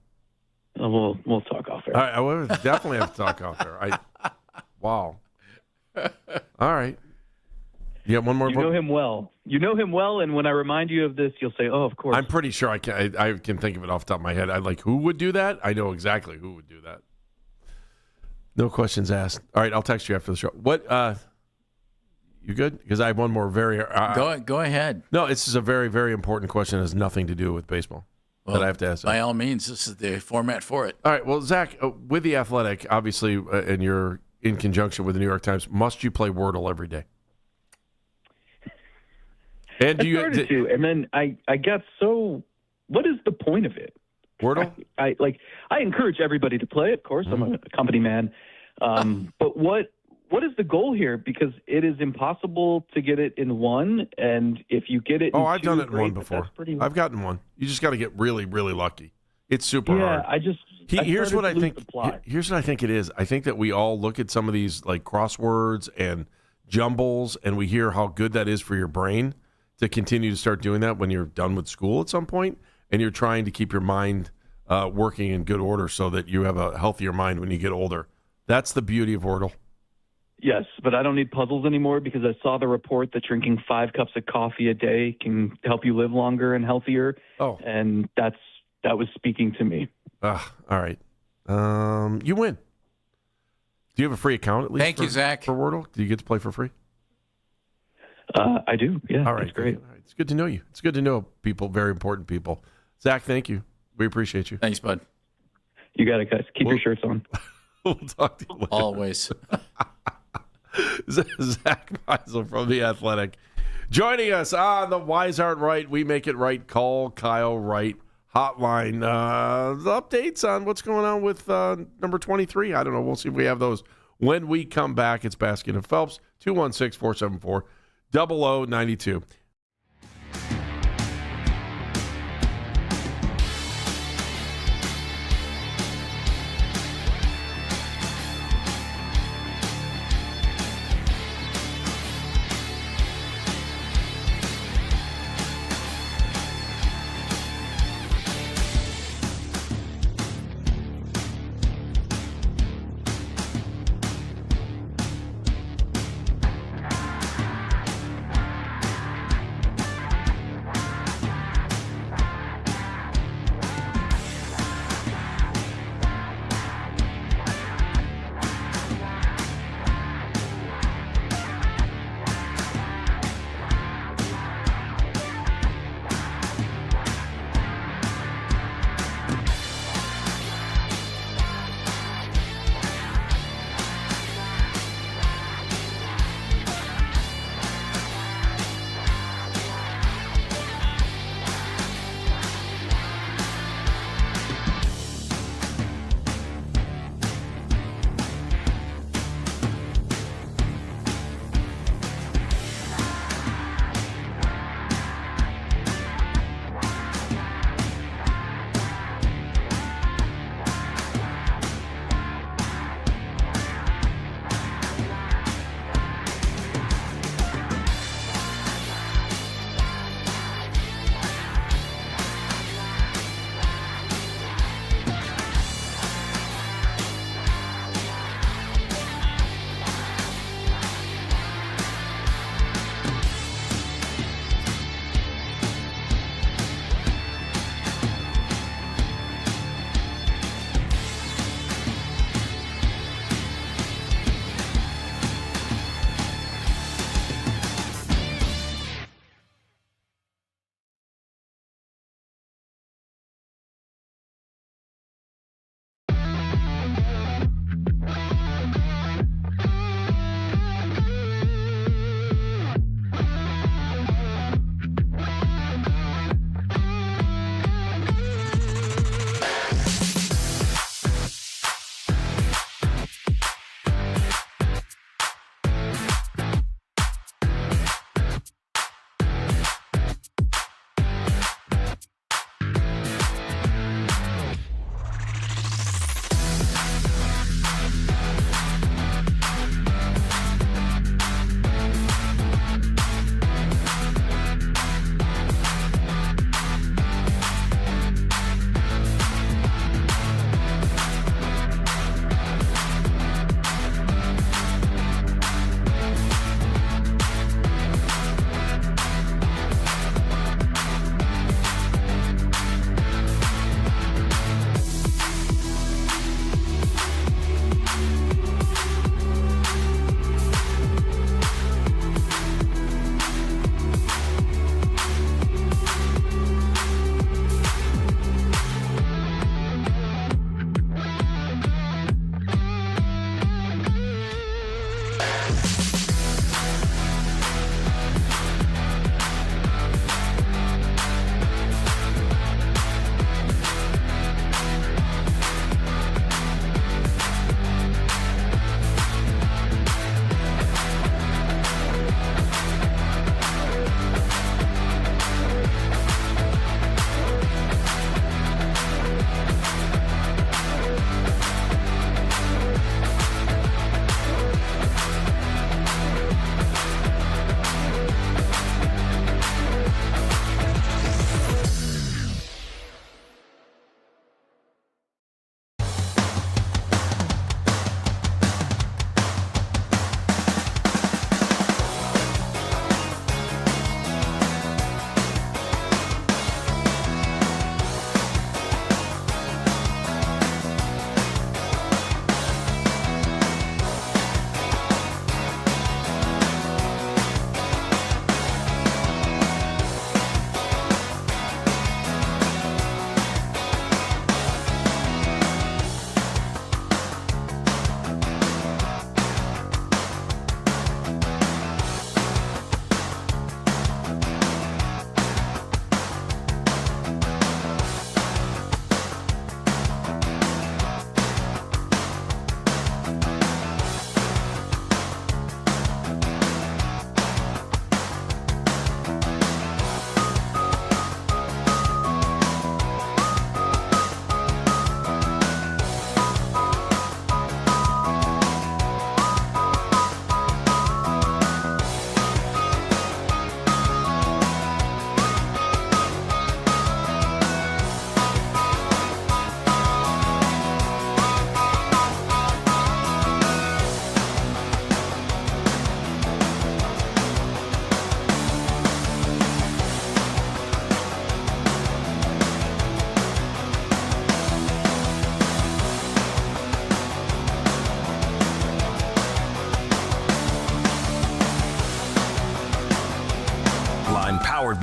We'll talk off air. I will definitely have to talk off air. Wow. All right. You got one more? You know him well. And when I remind you of this, you'll say, "Oh, of course." I'm pretty sure I can think of it off the top of my head. Who would do that? I know exactly who would do that. No questions asked. All right, I'll text you after the show. What? You good? Because I have one more very. Go ahead. No, this is a very, very important question. It has nothing to do with baseball. That I have to ask. By all means, this is the format for it. All right. Well, Zach, with The Athletic, obviously, and you're in conjunction with the New York Times, must you play Wordle every day? And I started to, and then I got so. What is the point of it? Wordle? I encourage everybody to play. Of course, I'm a company man. But what is the goal here? Because it is impossible to get it in one, and if you get it, I've done it in one before. I've gotten one. You just got to get really, really lucky. It's super hard. Here's what I think. Here's what I think it is. I think that we all look at some of these like crosswords and jumbles, and we hear how good that is for your brain to continue to start doing that when you're done with school at some point, and you're trying to keep your mind working in good order so that you have a healthier mind when you get older. That's the beauty of Wordle. Yes, but I don't need puzzles anymore because I saw the report that drinking 5 cups of coffee a day can help you live longer and healthier. Oh, and that was speaking to me. All right, you win. Do you have a free account at least? Thank you, Zach. For Wordle, do you get to play for free? I do. Yeah. All right, that's great. All right. It's good to know you. It's good to know people, very important people. Zach, thank you. We appreciate you. Thanks, bud. You got it, guys. Keep your shirts on. We'll talk to you later. Always. Zach Meisel from The Athletic. Joining us on the Wise Aren't Right, We Make It Right, Call Kyle Wright hotline. The updates on what's going on with number 23. I don't know. We'll see if we have those when we come back. It's Baskin and Phelps, 216-474-0092.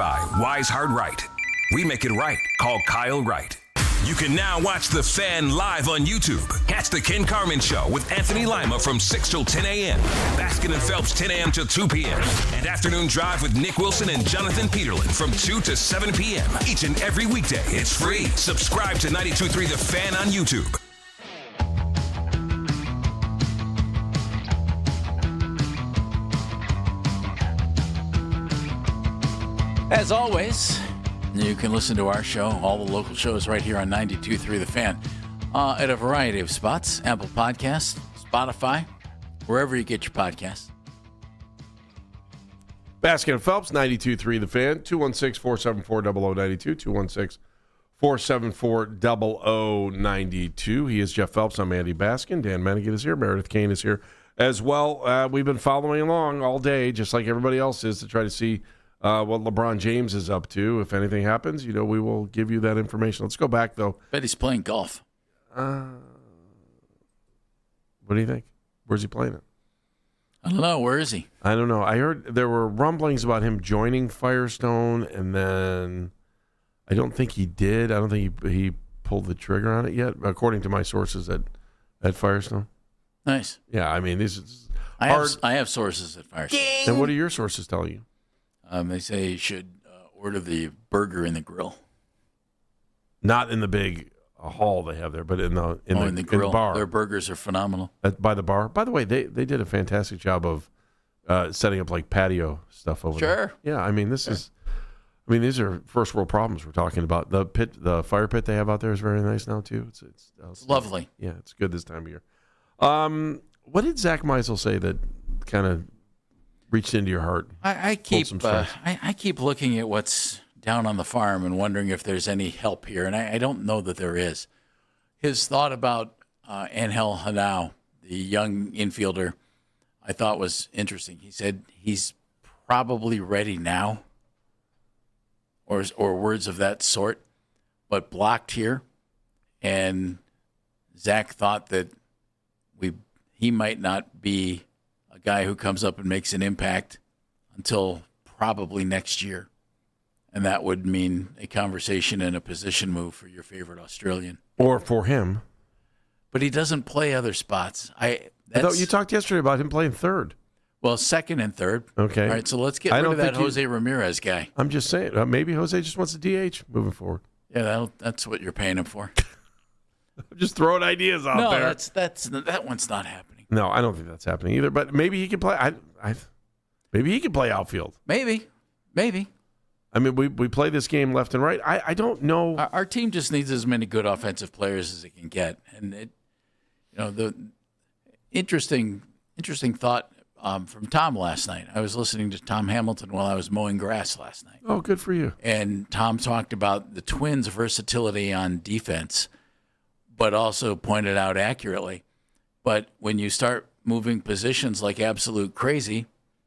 by Wise Hard Right. We make it right. Call Kyle Wright. You can now watch The Fan live on YouTube. Catch The Ken Carman Show with Anthony Lima from 6 till 10 a.m. Baskin and Phelps 10 a.m. till 2 p.m. And Afternoon Drive with Nick Wilson and Jonathan Peterlin from 2 to 7 p.m. Each and every weekday. It's free. Subscribe to 92.3 The Fan on YouTube. As always, you can listen to our show, all the local shows right here on 92.3 The Fan, at a variety of spots. Apple Podcasts, Spotify, wherever you get your podcasts. Baskin and Phelps, 92.3 The Fan, 216-474-0092, 216-474-0092. He is Jeff Phelps. I'm Andy Baskin. Dan Mennigan is here. Meredith Kane is here as well. We've been following along all day, just like everybody else is, to try to see what LeBron James is up to. If anything happens, we will give you that information. Let's go back, though. Bet he's playing golf. What do you think? Where's he playing it? I don't know. Where is he? I don't know. I heard there were rumblings about him joining Firestone, and then I don't think he did. I don't think he pulled the trigger on it yet, according to my sources at Firestone. Nice. Yeah, I mean, this is I have sources at Firestone. And what are your sources telling you? They say you should order the burger in the grill. Not in the big hall they have there, but in the grill. bar. Their burgers are phenomenal. By the bar. By the way, they did a fantastic job of setting up like patio stuff over there. Sure. Yeah, I mean these are first world problems we're talking about. The fire pit they have out there is very nice now too. It's lovely. Yeah, it's good this time of year. What did Zach Meisel say that kind of reached into your heart? I keep looking at what's down on the farm and wondering if there's any help here, and I don't know that there is. His thought about Angel Hanau, the young infielder, I thought was interesting. He said he's probably ready now, or words of that sort, but blocked here. And Zach thought that he might not be a guy who comes up and makes an impact until probably next year. And that would mean a conversation and a position move for your favorite Australian. Or for him. But he doesn't play other spots. I thought you talked yesterday about him playing third. Well, second and third. Okay. All right, so let's get rid of that Jose Ramirez guy. I'm just saying, maybe Jose just wants a DH moving forward. Yeah, that's what you're paying him for. I'm just throwing ideas out there. No, that one's not happening. No, I don't think that's happening either. But maybe he can play. Maybe he can play outfield. Maybe. I mean, we play this game left and right. I don't know. Our team just needs as many good offensive players as it can get, and the interesting thought from Tom last night. I was listening to Tom Hamilton while I was mowing grass last night. Oh, good for you. And Tom talked about the Twins' versatility on defense, but also pointed out accurately. But when you start moving positions like absolute crazy,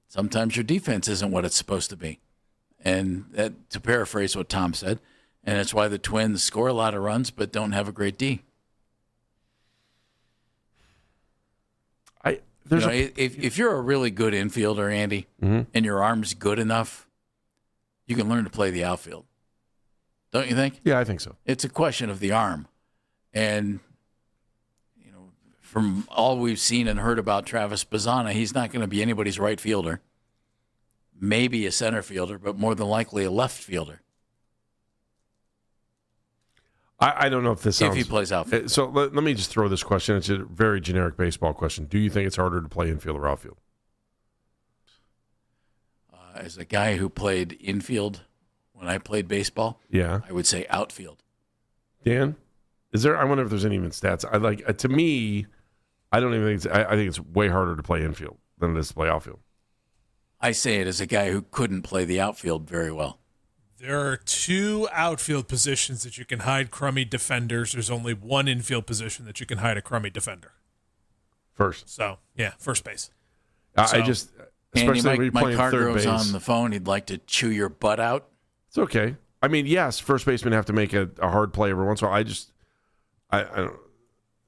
sometimes your defense isn't what it's supposed to be. And that, to paraphrase what Tom said, and that's why the Twins score a lot of runs but don't have a great D. If you're a really good infielder, Andy, and your arm's good enough, you can learn to play the outfield. Don't you think? Yeah, I think so. It's a question of the arm. And, from all we've seen and heard about Travis Bazzana, he's not going to be anybody's right fielder. Maybe a center fielder, but more than likely a left fielder. I don't know if this sounds... If he plays outfield. So let me just throw this question. It's a very generic baseball question. Do you think it's harder to play infield or outfield? As a guy who played infield when I played baseball, yeah, I would say outfield. Dan, I wonder if there's any even stats. To me, I don't even think I think it's way harder to play infield than it is to play outfield. I say it as a guy who couldn't play the outfield very well. There are two outfield positions that you can hide crummy defenders. There's only one infield position that you can hide a crummy defender. First. So, yeah, first base. Especially Andy, when you're playing Mike third base. on the phone. He'd like to chew your butt out. It's okay. I mean, yes, first basemen have to make a hard play every once in a while. I don't.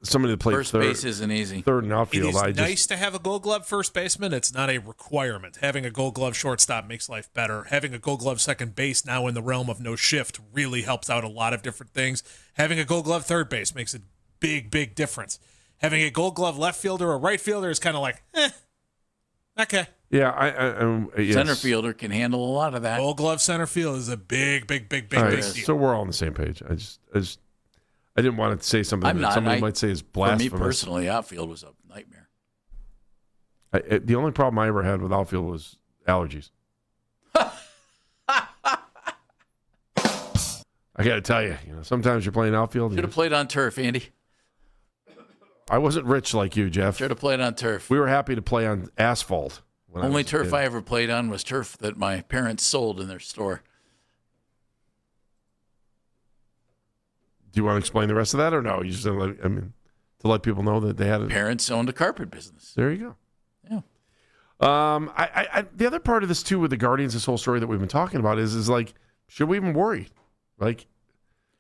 somebody to play First base isn't easy. Third and outfield. It is nice to have a Gold Glove first baseman. It's not a requirement. Having a Gold Glove shortstop makes life better. Having a Gold Glove second base now in the realm of no shift really helps out a lot of different things. Having a Gold Glove third base makes a big, big difference. Having a Gold Glove left fielder or right fielder is kind of like, okay. Yeah, yes. Center fielder can handle a lot of that. Gold Glove center field is a big, big, big, big, All right, big deal. so we're all on the same page. I didn't want to say something that somebody might say is blasphemous. For me personally, outfield was a nightmare. The only problem I ever had with outfield was allergies. I got to tell you, sometimes you're playing outfield. Should have played on turf, Andy. I wasn't rich like you, Jeff. Should have played on turf. We were happy to play on asphalt. Only turf I ever played on was turf that my parents sold in their store. Do you want to explain the rest of that, or no? You just to let people know that they had Parents owned a carpet business. There you go. Yeah. The other part of this too with the Guardians, this whole story that we've been talking about is like, should we even worry? Like,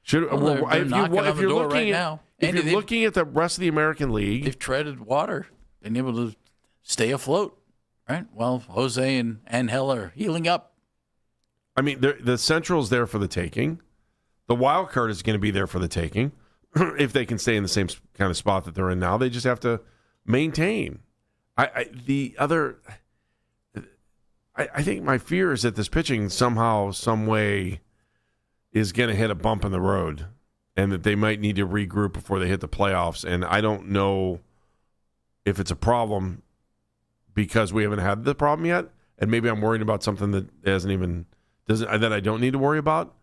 should they're knocking on the door right now. If you're looking at the rest of the American League, they've treaded water, been able to stay afloat, right? Well, Jose and Angel are healing up. I mean, the Central's there for the taking. The wild card is going to be there for the taking if they can stay in the same kind of spot that they're in now. They just have to maintain. I think my fear is that this pitching somehow, some way, is going to hit a bump in the road, and that they might need to regroup before they hit the playoffs. And I don't know if it's a problem because we haven't had the problem yet, and maybe I'm worried about something that that I don't need to worry about.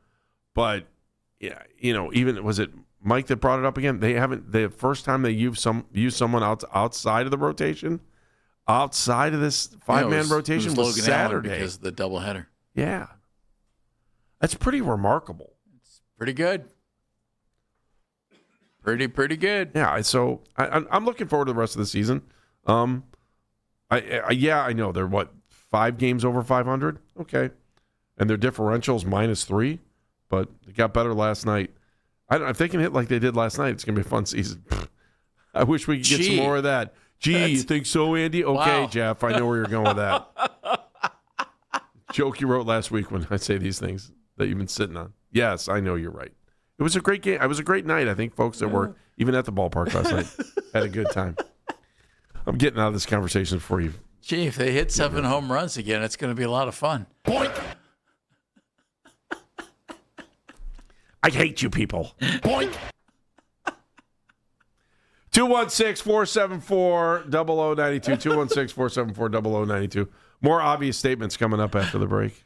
But yeah, even was it Mike that brought it up again? They haven't. The first time they used someone outside of the rotation, outside of this 5-man rotation was Saturday because of the doubleheader. Yeah, that's pretty remarkable. It's pretty good. Pretty good. Yeah. So I'm looking forward to the rest of the season. I know they're 5 games over 500. Okay, and their differential's -3. But they got better last night. I don't know if they can hit like they did last night. It's gonna be a fun season. I wish we could get some more of that. You think so, Andy? Okay, wow. Jeff, I know where you're going with that. Joke you wrote last week when I say these things that you've been sitting on. Yes, I know you're right. It was a great game. It was a great night. I think folks that were even at the ballpark last night had a good time. I'm getting out of this conversation for you. Gee, if they hit 7 home runs again, it's going to be a lot of fun. Boink. I hate you people. Boink. 216-474-0092. 216-474-0092. More obvious statements coming up after the break.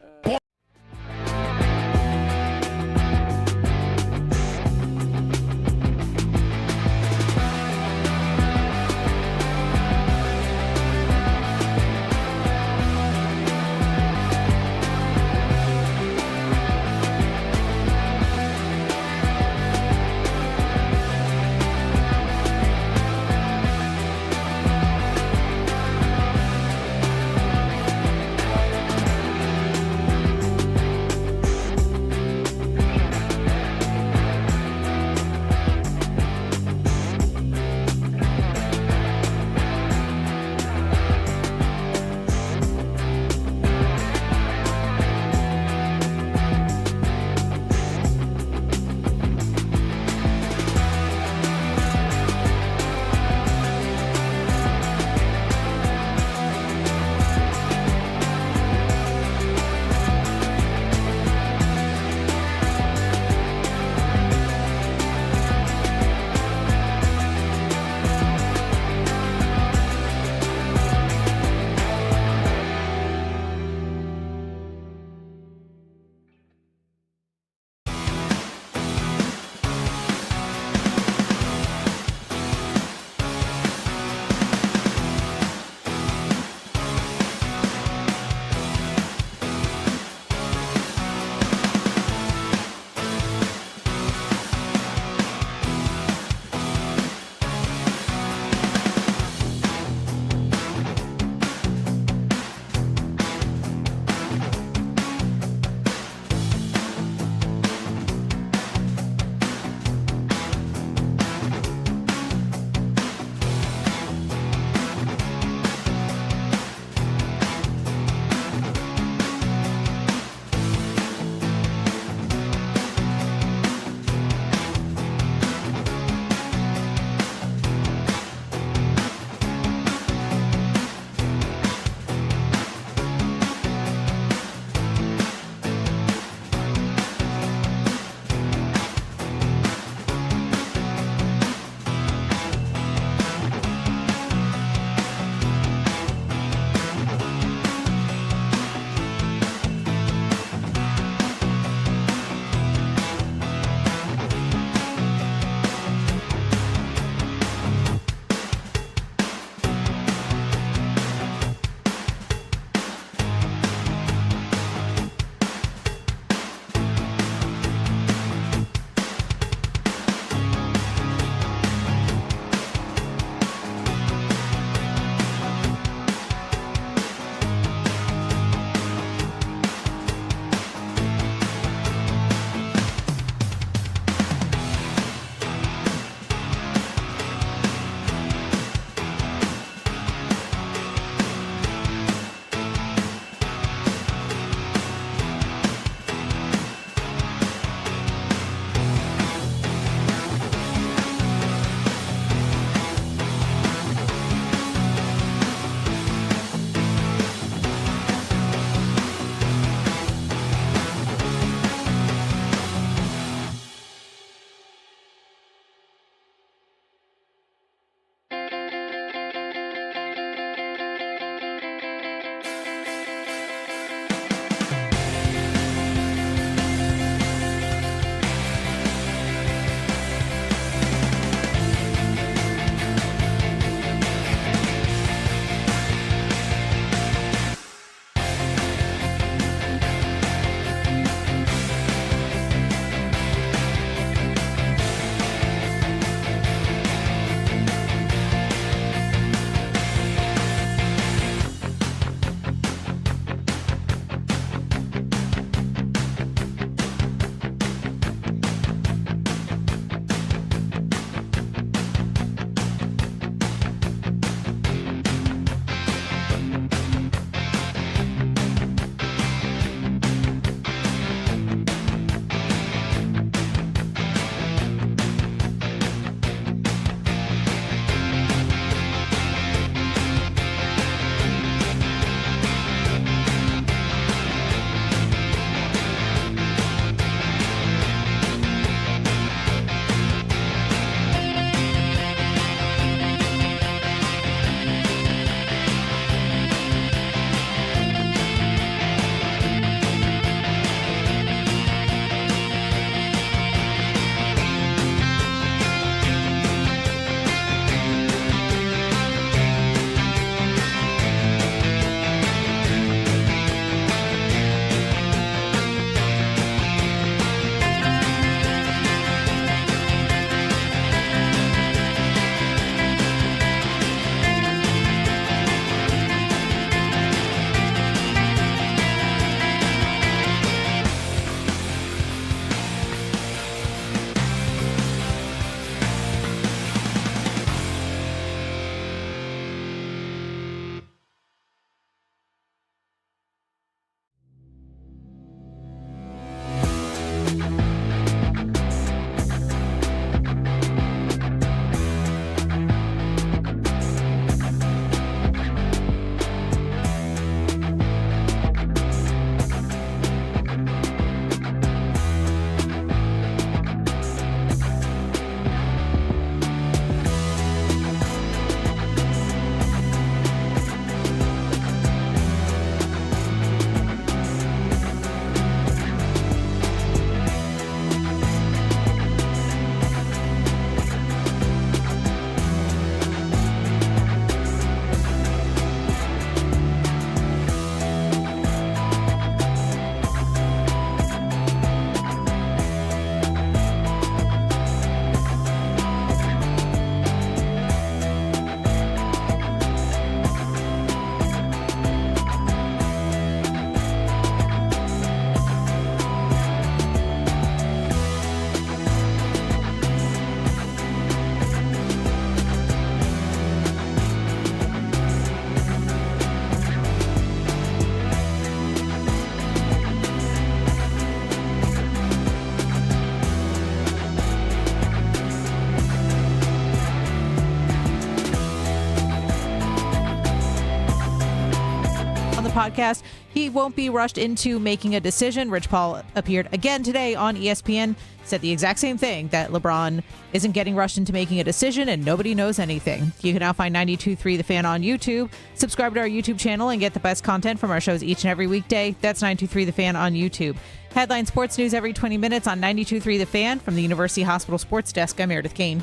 the podcast. He won't be rushed into making a decision. Rich Paul appeared again today on ESPN, said the exact same thing, that LeBron isn't getting rushed into making a decision and nobody knows anything. You can now find 92.3 The Fan on YouTube. Subscribe to our YouTube channel and get the best content from our shows each and every weekday. That's 92.3 The Fan on YouTube. Headline sports news every 20 minutes on 92.3 The Fan. From the University Hospital Sports Desk, I'm Meredith Kane.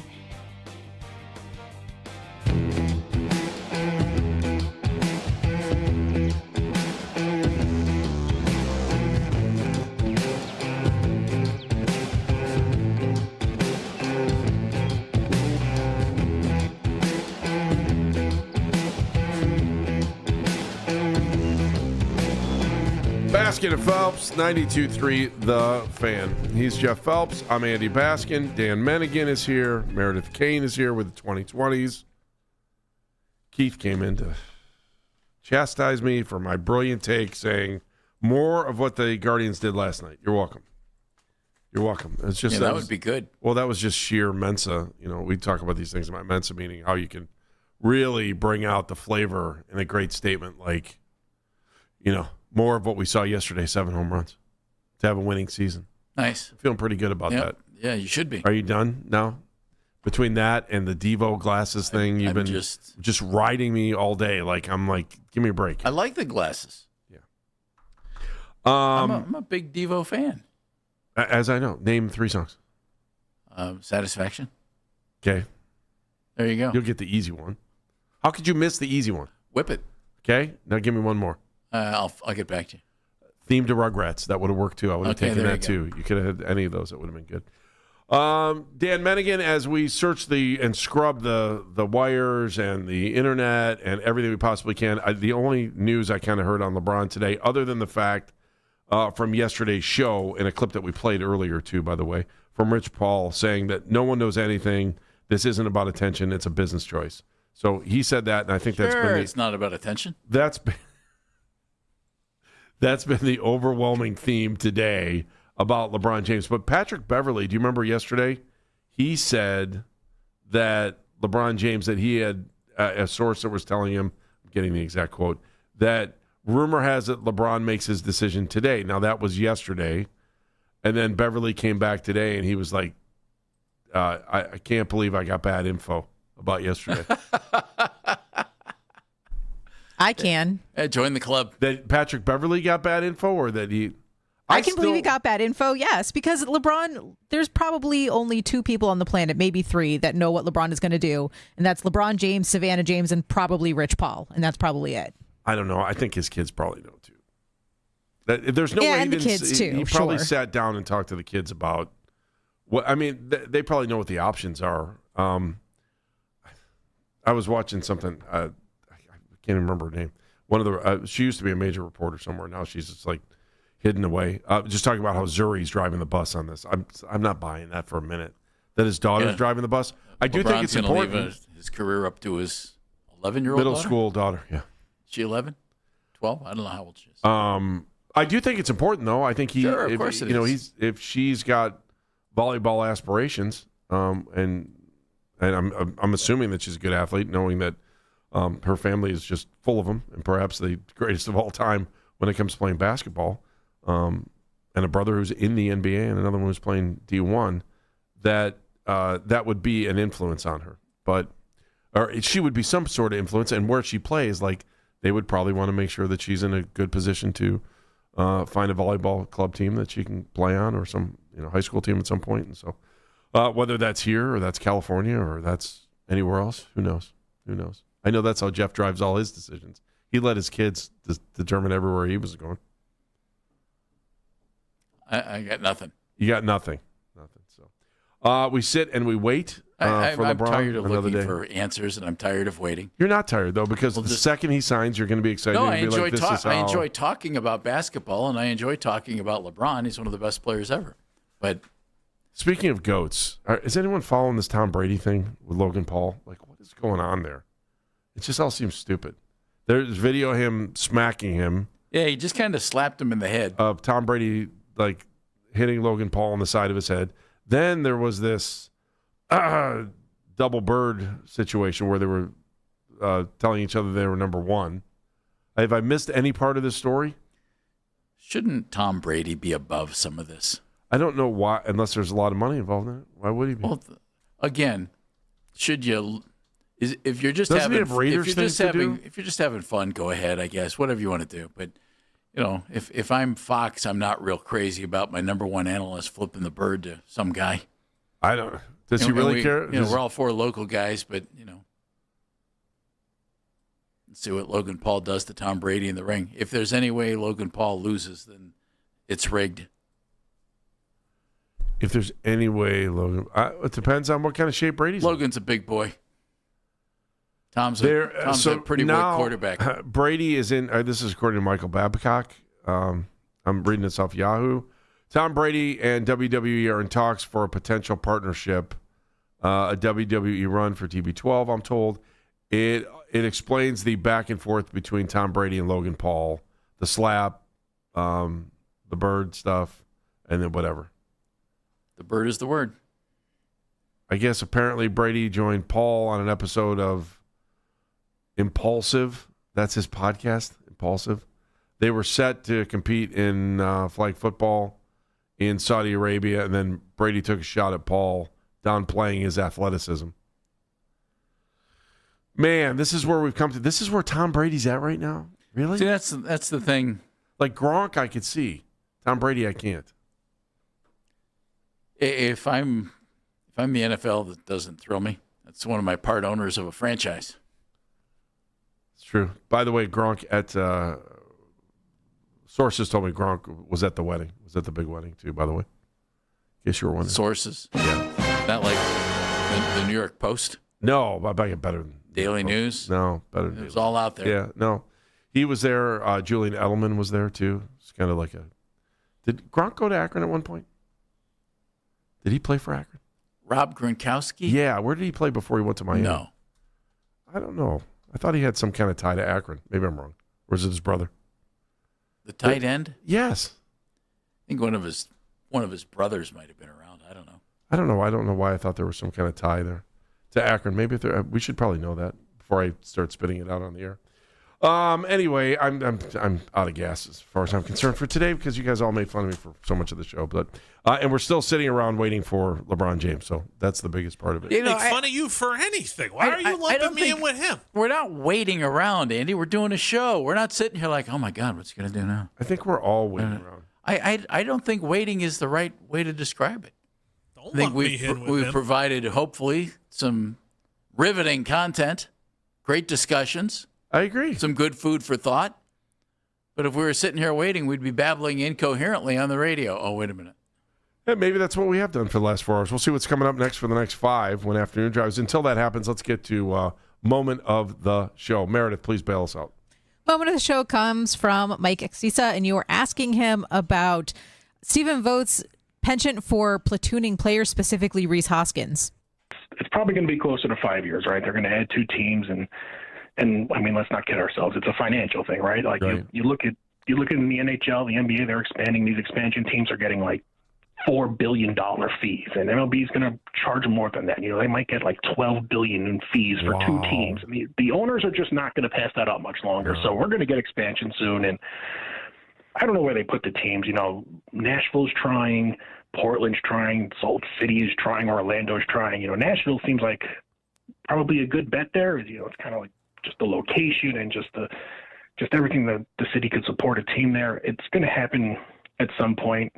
Baskin and Phelps, 92.3 The Fan. He's Jeff Phelps. I'm Andy Baskin. Dan Mennigan is here. Meredith Kane is here with the 2020s. Keith came in to chastise me for my brilliant take, saying more of what the Guardians did last night. You're welcome. You're welcome. It's just that would be good. Well, that was just sheer Mensa. You know, we talk about these things about Mensa, meaning how you can really bring out the flavor in a great statement like, you know, more of what we saw yesterday, 7 home runs, to have a winning season. Nice. I'm feeling pretty good about that. Yeah, you should be. Are you done now? Between that and the Devo glasses thing, you've been just riding me all day. I'm like, give me a break. I like the glasses. Yeah. I'm a big Devo fan. As I know. Name 3 songs. Satisfaction. Okay. There you go. You'll get the easy one. How could you miss the easy one? Whip it. Okay. Now give me one more. I'll get back to you. Theme to Rugrats. That would have worked too. I would have taken that too. You could have had any of those. That would have been good. Dan Mennigan, as we search and scrub the wires and the internet and everything we possibly can, the only news I kind of heard on LeBron today, other than the fact from yesterday's show, in a clip that we played earlier too, by the way, from Rich Paul saying that no one knows anything. This isn't about attention. It's a business choice. So he said that, and I think that's been it's not about attention. That's been the overwhelming theme today about LeBron James. But Patrick Beverley, do you remember yesterday? He said that LeBron James, that he had a source that was telling him, I'm getting the exact quote, that rumor has it LeBron makes his decision today. Now, that was yesterday. And then Beverley came back today, and he was like, I can't believe I got bad info about yesterday. I can. Join the club. That Patrick Beverley got bad info, or that he... I can believe he got bad info, yes, because LeBron, there's probably only 2 people on the planet, maybe 3, that know what LeBron is going to do, and that's LeBron James, Savannah James, and probably Rich Paul, and that's probably it. I don't know. I think his kids probably know, too. There's no way and the kids, too. He probably sat down and talked to the kids about what... I mean, they probably know what the options are. I was watching something... I can't even remember her name. One of the she used to be a major reporter somewhere. Now she's just like hidden away. Just talking about how Zuri's driving the bus on this. I'm not buying that for a minute. That his daughter's driving the bus. I do think it's important. Leave his career up to his 11-year-old middle daughter? school daughter. Yeah. She 11, 12. I don't know how old she is. I do think it's important though. I think of course it is. If she's got volleyball aspirations, and I'm assuming that she's a good athlete, knowing that. Her family is just full of them, and perhaps the greatest of all time when it comes to playing basketball. And a brother who's in the NBA and another one who's playing D1. That would be an influence on her, or she would be some sort of influence. And where she plays, like they would probably want to make sure that she's in a good position to find a volleyball club team that she can play on, or some high school team at some point. And so, whether that's here or that's California or that's anywhere else, who knows? Who knows? I know that's how Jeff drives all his decisions. He let his kids determine everywhere he was going. I got nothing. You got nothing. Nothing. So we sit and we wait for LeBron. I'm tired of looking day. for answers, and I'm tired of waiting. You're not tired, though, because the second he signs, you're going to be excited. No, I enjoy talking about basketball, and I enjoy talking about LeBron. He's one of the best players ever. But speaking of GOATs, is anyone following this Tom Brady thing with Logan Paul? Like, what is going on there? It just all seems stupid. There's video of him smacking him. Yeah, he just kind of slapped him in the head. Of Tom Brady, like, hitting Logan Paul on the side of his head. Then there was this double bird situation where they were telling each other they were number one. Have I missed any part of this story? Shouldn't Tom Brady be above some of this? I don't know why, unless there's a lot of money involved in it. Why would he be? Well, again, should you? If you're just Doesn't he having, have Raiders things to do? if you're just having fun, go ahead. I guess whatever you want to do. But if I'm Fox, I'm not real crazy about my number one analyst flipping the bird to some guy. I don't. Does he really care? We're all four local guys, but let's see what Logan Paul does to Tom Brady in the ring. If there's any way Logan Paul loses, then it's rigged. If there's any way, Logan, it depends on what kind of shape Brady's in. Logan's a big boy. Tom's a pretty big quarterback. Brady is in. This is according to Michael Babcock. I'm reading this off Yahoo. Tom Brady and WWE are in talks for a potential partnership, a WWE run for TB12. I'm told it explains the back and forth between Tom Brady and Logan Paul, the slap, the bird stuff, and then whatever. The bird is the word. I guess apparently Brady joined Paul on an episode of Impulsive. That's his podcast, Impulsive. They were set to compete in flag football in Saudi Arabia, and then Brady took a shot at Paul, downplaying his athleticism. Man, this is where we've come to. This is where Tom Brady's at right now. Really? See, that's the thing. Like Gronk, I could see. Tom Brady, I can't. If I'm the NFL, that doesn't thrill me. That's one of my part owners of a franchise. It's true. By the way, Gronk sources told me Gronk was at the wedding. Was at the big wedding too. By the way, in case you were wondering. Sources. Yeah. Not like the New York Post. No, I bet better than Daily News. No, better. It was all out there. Yeah, no, he was there. Julian Edelman was there too. It's kind of like a. Did Gronk go to Akron at one point? Did he play for Akron? Rob Gronkowski? Yeah, where did he play before he went to Miami? No. I don't know. I thought he had some kind of tie to Akron. Maybe I'm wrong. Or is it his brother? The tight end? Yes. I think one of his brothers might have been around. I don't know. I don't know why I thought there was some kind of tie there to Akron. Maybe we should probably know that before I start spitting it out on the air. Anyway, I'm out of gas as far as I'm concerned for today because you guys all made fun of me for so much of the show. But and we're still sitting around waiting for LeBron James, so that's the biggest part of it. Make fun of you for anything. Why are you lumping me in with him? We're not waiting around, Andy. We're doing a show. We're not sitting here like, oh my God, what's he going to do now? I think we're all waiting around. I don't think waiting is the right way to describe it. Don't I think lump me in with we've him. provided hopefully some riveting content, great discussions. I agree. Some good food for thought. But if we were sitting here waiting, we'd be babbling incoherently on the radio. Oh, wait a minute. Yeah, maybe that's what we have done for the last 4 hours. We'll see what's coming up next for the next 5 when afternoon drives. Until that happens, let's get to moment of the show. Meredith, please bail us out. Moment of the show comes from Mike Exisa, and you were asking him about Stephen Vogt's penchant for platooning players, specifically Reese Hoskins. It's probably going to be closer to 5 years, right? They're going to add 2 teams, and I mean, let's not kid ourselves. It's a financial thing, right? Like right. You look at in the NHL, the NBA, they're expanding. These expansion teams are getting like $4 billion fees, and MLB is going to charge more than that. They might get like $12 billion in fees for 2 teams. The owners are just not going to pass that up much longer. So we're going to get expansion soon, and I don't know where they put the teams. Nashville's trying, Portland's trying, Salt City is trying, Orlando's trying. Nashville seems like probably a good bet there. It's kind of like just the location and just everything that the city could support a team there. It's going to happen at some point.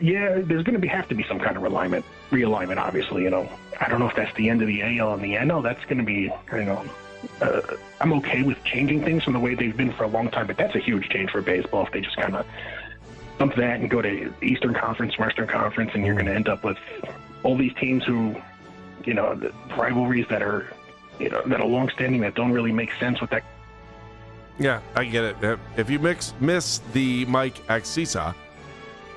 There's going to have to be some kind of realignment, obviously. I don't know if that's the end of the AL and the NL. That's going to be, I'm okay with changing things from the way they've been for a long time, but that's a huge change for baseball if they just kind of dump that and go to Eastern Conference, Western Conference, and you're going to end up with all these teams who, the rivalries that are, that are long-standing that don't really make sense with that. Yeah, I get it. If you miss the Mike Exisa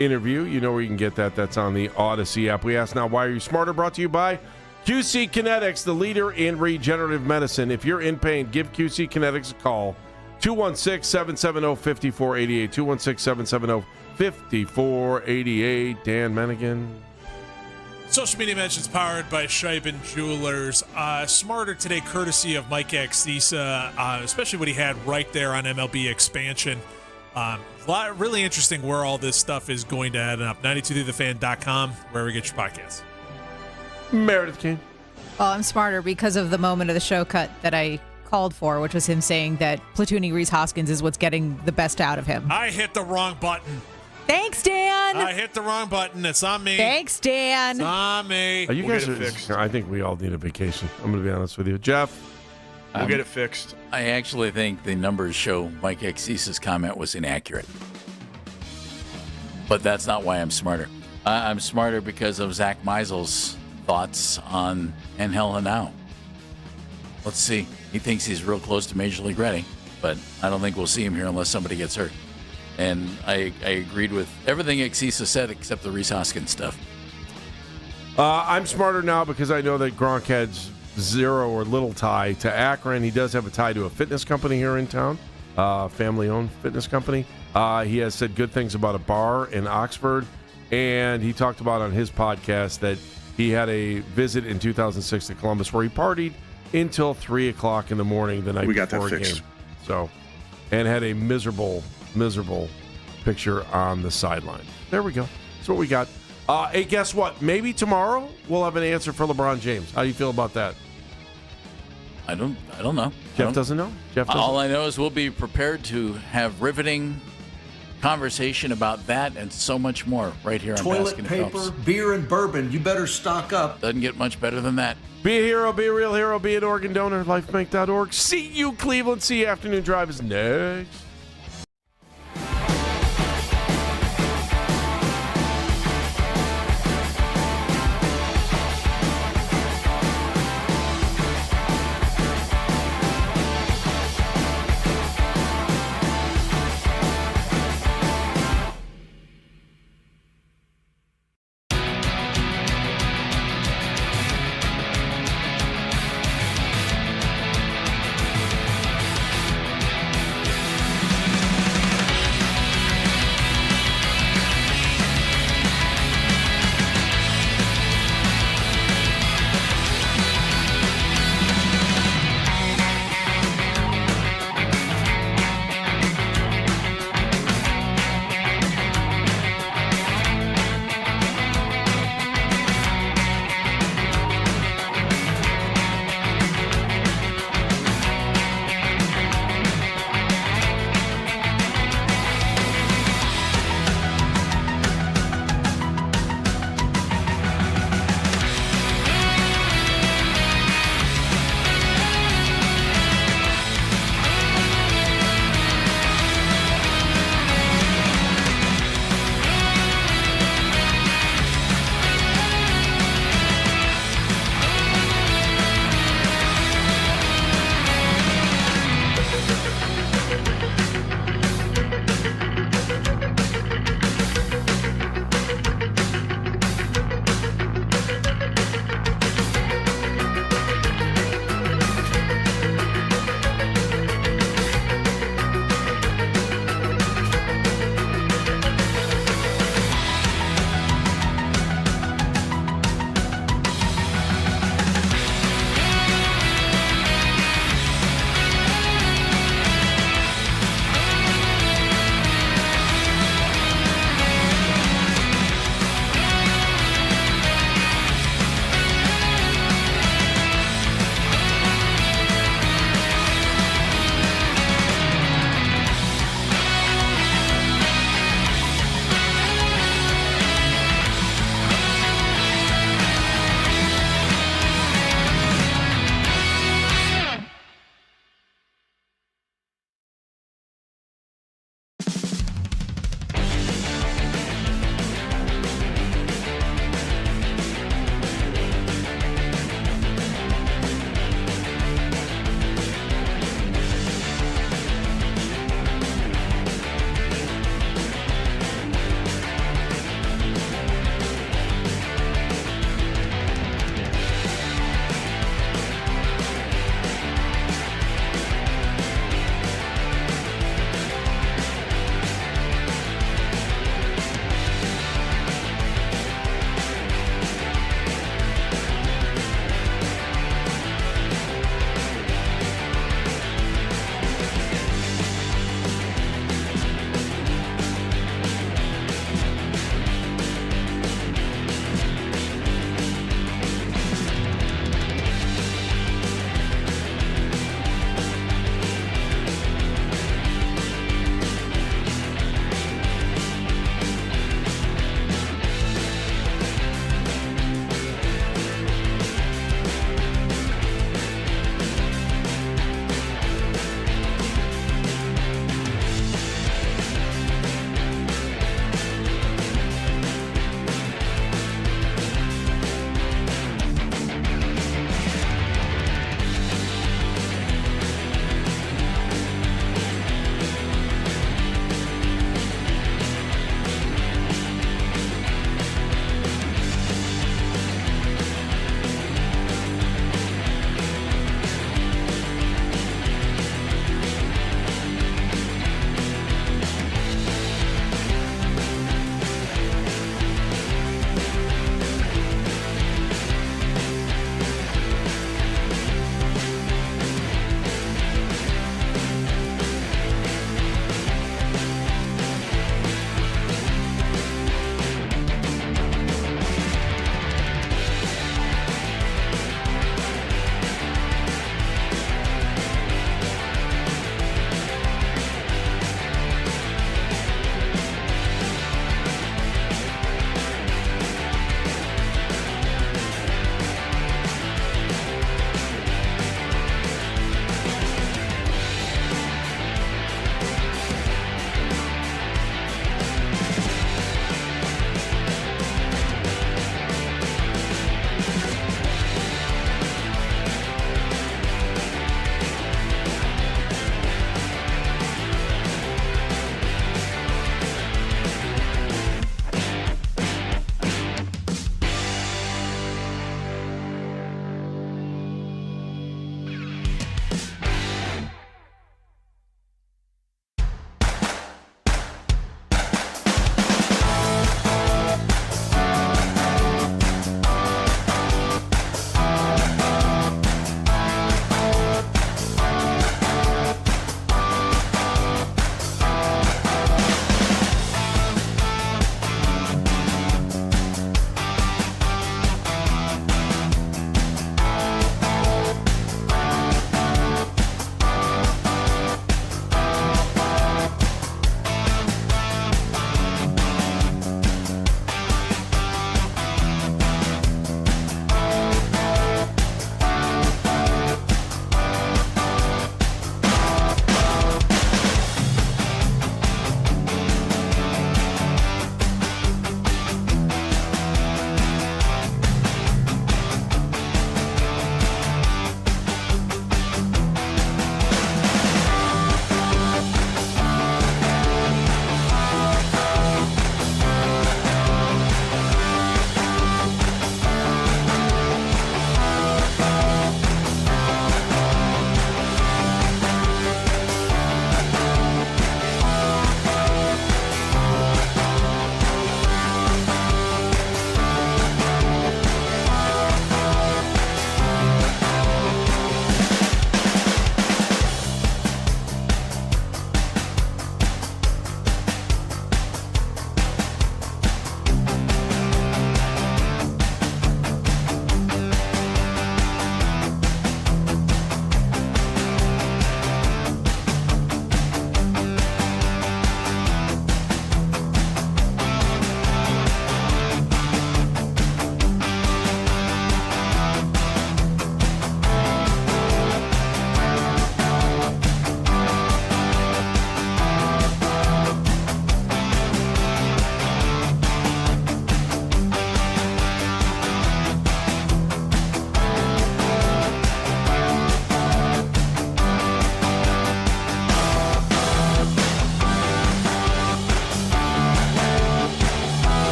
interview, you know where you can get that. That's on the Odyssey app. We ask now, why are you smarter? Brought to you by QC Kinetics, the leader in regenerative medicine. If you're in pain, give QC Kinetics a call. 216-770-5488. 216-770-5488. Dan Mennigan. Social media mentions powered by Scheiben Jewelers. Smarter today, courtesy of Mike Axisa, especially what he had right there on MLB expansion. Really interesting where all this stuff is going to end up. 923thefan.com, wherever you get your podcasts. Meredith King. Well, I'm smarter because of the moment of the show cut that I called for, which was him saying that platooning Rhys Hoskins is what's getting the best out of him. I hit the wrong button. Thanks, Dan. I hit the wrong button. It's on me. Thanks, Dan. It's on me. You guys are, I think we all need a vacation. I'm going to be honest with you. Jeff? We'll get it fixed. I actually think the numbers show Mike Axisa's comment was inaccurate. But that's not why I'm smarter. I'm smarter because of Zach Meisel's thoughts on Angel Hanao. Let's see. He thinks he's real close to Major League ready, but I don't think we'll see him here unless somebody gets hurt. And I agreed with everything Axisa said except the Rhys Hoskins stuff. I'm smarter now because I know that Gronk had zero or little tie to Akron. He does have a tie to a fitness company here in town, family-owned fitness company. He has said good things about a bar in Oxford, and he talked about on his podcast that he had a visit in 2006 to Columbus where he partied until 3 o'clock in the morning the night before a game. So, and had a miserable picture on the sideline. There we go. That's what we got. Hey, guess what? Maybe tomorrow we'll have an answer for LeBron James. How do you feel about that? I don't know. Jeff doesn't know? All I know is we'll be prepared to have riveting conversation about that and so much more right here on Toilet Baskin paper, Phelps. beer, and bourbon. You better stock up. Doesn't get much better than that. Be a hero, be a real hero, be an organ donor. Lifebank.org. See you, Cleveland. See you. Afternoon Drive is next.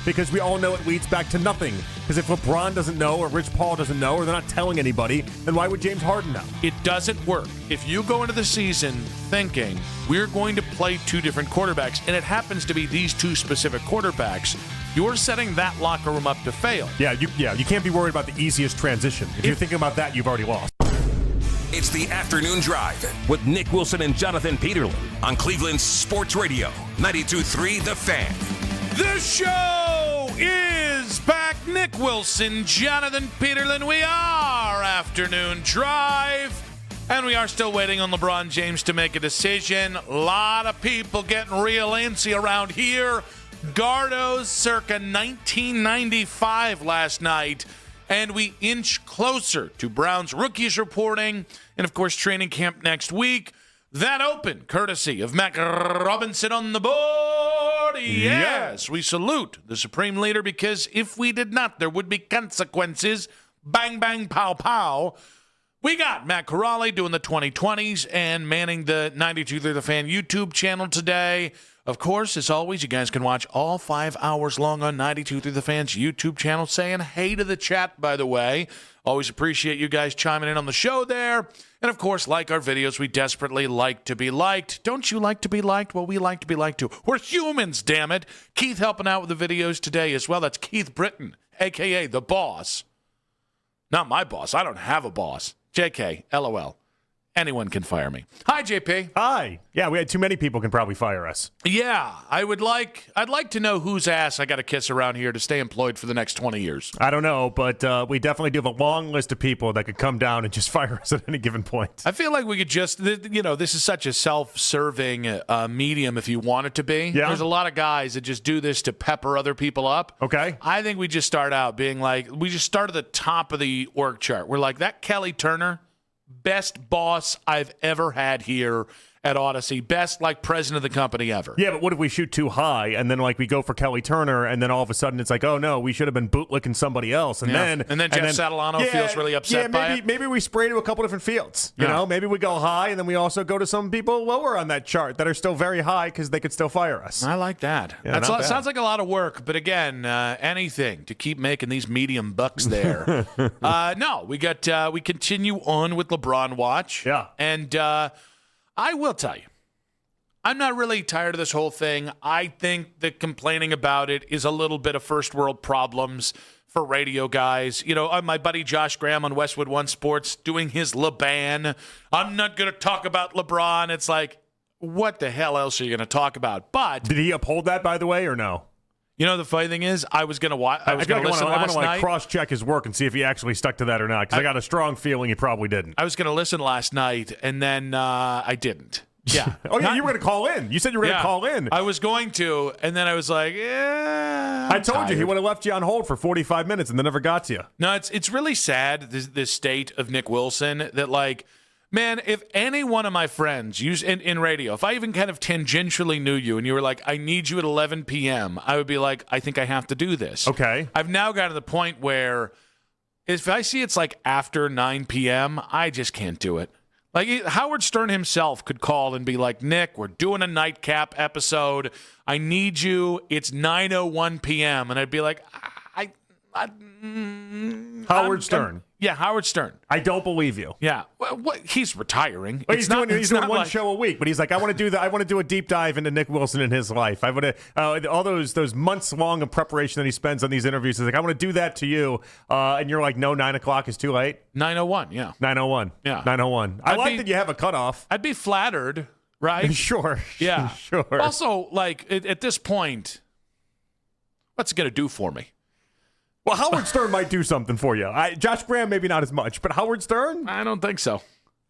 because we all know it leads back to nothing. Because if LeBron doesn't know or Rich Paul doesn't know or they're not telling anybody, then why would James Harden know? It doesn't work. If you go into the season thinking we're going to play two different quarterbacks, and it happens to be these two specific quarterbacks, you're setting that locker room up to fail. Yeah, you can't be worried about the easiest transition. If you're thinking about that, you've already lost. It's the Afternoon Drive with Nick Wilson and Jonathan Peterlin on Cleveland Sports Radio, 92.3 The Fan. The show is back. Nick Wilson, Jonathan Peterlin. We are Afternoon Drive, and we are still waiting on LeBron James to make a decision. A lot of people getting real antsy around here. Gardos circa 1995 last night. And we inch closer to Browns rookies reporting. And, of course, training camp next week. That open, courtesy of Mac Robinson on the board. Yes, we salute the supreme leader, because if we did not, there would be consequences. Bang, bang, pow, pow. We got Matt Corrali doing the 2020s and manning the 92 The Fan YouTube channel today. Of course, as always, you guys can watch all 5 hours long on 92 The Fan's YouTube channel. Saying hey to the chat, by the way. Always appreciate you guys chiming in on the show there. And, of course, like our videos, we desperately like to be liked. Don't you like to be liked? Well, we like to be liked, too. We're humans, damn it. Keith helping out with the videos today as well. That's Keith Britton, a.k.a. The Boss. Not my boss. I don't have a boss. JK, LOL. Anyone can fire me. Hi, JP. Hi. Yeah, we had too many people can probably fire us. Yeah, I'd like to know whose ass I got to kiss around here to stay employed for the next 20 years. I don't know, but we definitely do have a long list of people that could come down and just fire us at any given point. I feel like we could just, this is such a self-serving medium if you want it to be. Yeah. There's a lot of guys that just do this to pepper other people up. Okay. I think we just start out being like, we just start at the top of the org chart. We're like, that Kelly Turner, best boss I've ever had here at Odyssey. Best, president of the company ever. Yeah, but what if we shoot too high and then, we go for Kelly Turner and then all of a sudden it's like, oh, no, we should have been bootlicking somebody else. And then Jeff Satellano feels really upset by it. Maybe we spray to a couple different fields. You know, maybe we go high and then we also go to some people lower on that chart that are still very high because they could still fire us. I like that. Yeah, that sounds like a lot of work. But again, anything to keep making these medium bucks there. No, we continue on with LeBron Watch. Yeah. And I will tell you, I'm not really tired of this whole thing. I think that complaining about it is a little bit of first world problems for radio guys. My buddy Josh Graham on Westwood One Sports doing his LeBan. I'm not going to talk about LeBron. It's like, what the hell else are you going to talk about? But did he uphold that, by the way, or no? The funny thing is, I was going to watch. I want to cross-check his work and see if he actually stuck to that or not, because I got a strong feeling he probably didn't. I was going to listen last night, and then I didn't. Yeah. You were going to call in. You said you were going to call in. I was going to, and then I was like, I told you he would have left you on hold for 45 minutes and then never got to you. No, it's really sad, this state of Nick Wilson, that, man, if any one of my friends in radio, if I even kind of tangentially knew you and you were like, I need you at 11 p.m., I would be like, I think I have to do this. Okay. I've now gotten to the point where if I see it's after 9 p.m., I just can't do it. Howard Stern himself could call and be like, Nick, we're doing a nightcap episode. I need you. It's 9:01 p.m. And I'd be like, Howard Stern. Yeah, Howard Stern. I don't believe you. Yeah, he's retiring. Well, he's doing one show a week, but he's like, I want to do a deep dive into Nick Wilson and his life. I want to all those months long of preparation that he spends on these interviews. He's like, I want to do that to you, and you're like, no, 9 o'clock is too late. 9:01. Yeah. 9:01. Yeah. 9:01. I like that you have a cutoff. I'd be flattered, right? Sure. Yeah. Sure. Also, at this point, what's it gonna do for me? Well, Howard Stern might do something for you. Josh Graham, maybe not as much, but Howard Stern? I don't think so.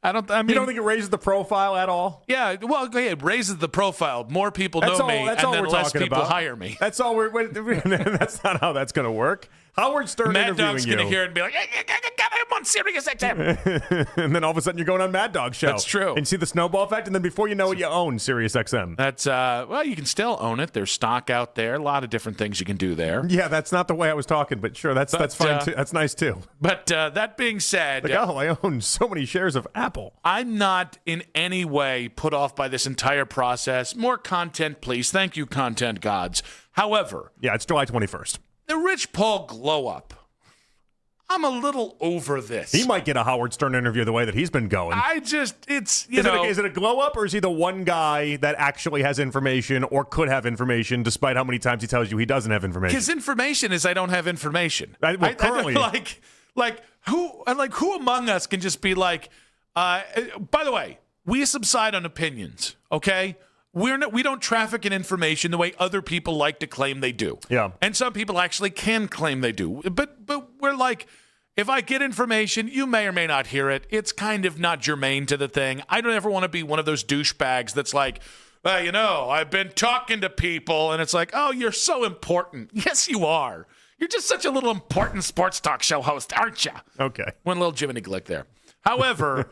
You don't think it raises the profile at all? Yeah, well, it raises the profile. More people know me, and then less people hire me. That's all. That's not how that's going to work. Howard Stern Mad interviewing Dog's you. going to hear it and be like, I'm on Sirius XM. And then all of a sudden you're going on Mad Dog show. That's true. And see the snowball effect, and then before you know it, you own Sirius XM. That's, well, you can still own it. There's stock out there. A lot of different things you can do there. Yeah, that's not the way I was talking, but sure, that's fine too. That's nice too. But that being said, I own so many shares of Apple. I'm not in any way put off by this entire process. More content, please. Thank you, content gods. However, yeah, it's July 21st. The Rich Paul glow up. I'm a little over this. He might get a Howard Stern interview the way that he's been going. Is it a glow up, or is he the one guy that actually has information or could have information, despite how many times he tells you he doesn't have information? His information is I don't have information. Currently, who among us can just be like? By the way, we subside on opinions. Okay. We don't traffic in information the way other people like to claim they do. Yeah. And some people actually can claim they do. But we're like, if I get information, you may or may not hear it. It's kind of not germane to the thing. I don't ever want to be one of those douchebags that's like, well, I've been talking to people, and it's like, oh, you're so important. Yes, you are. You're just such a little important sports talk show host, aren't you? Okay. One little Jiminy Glick there. However,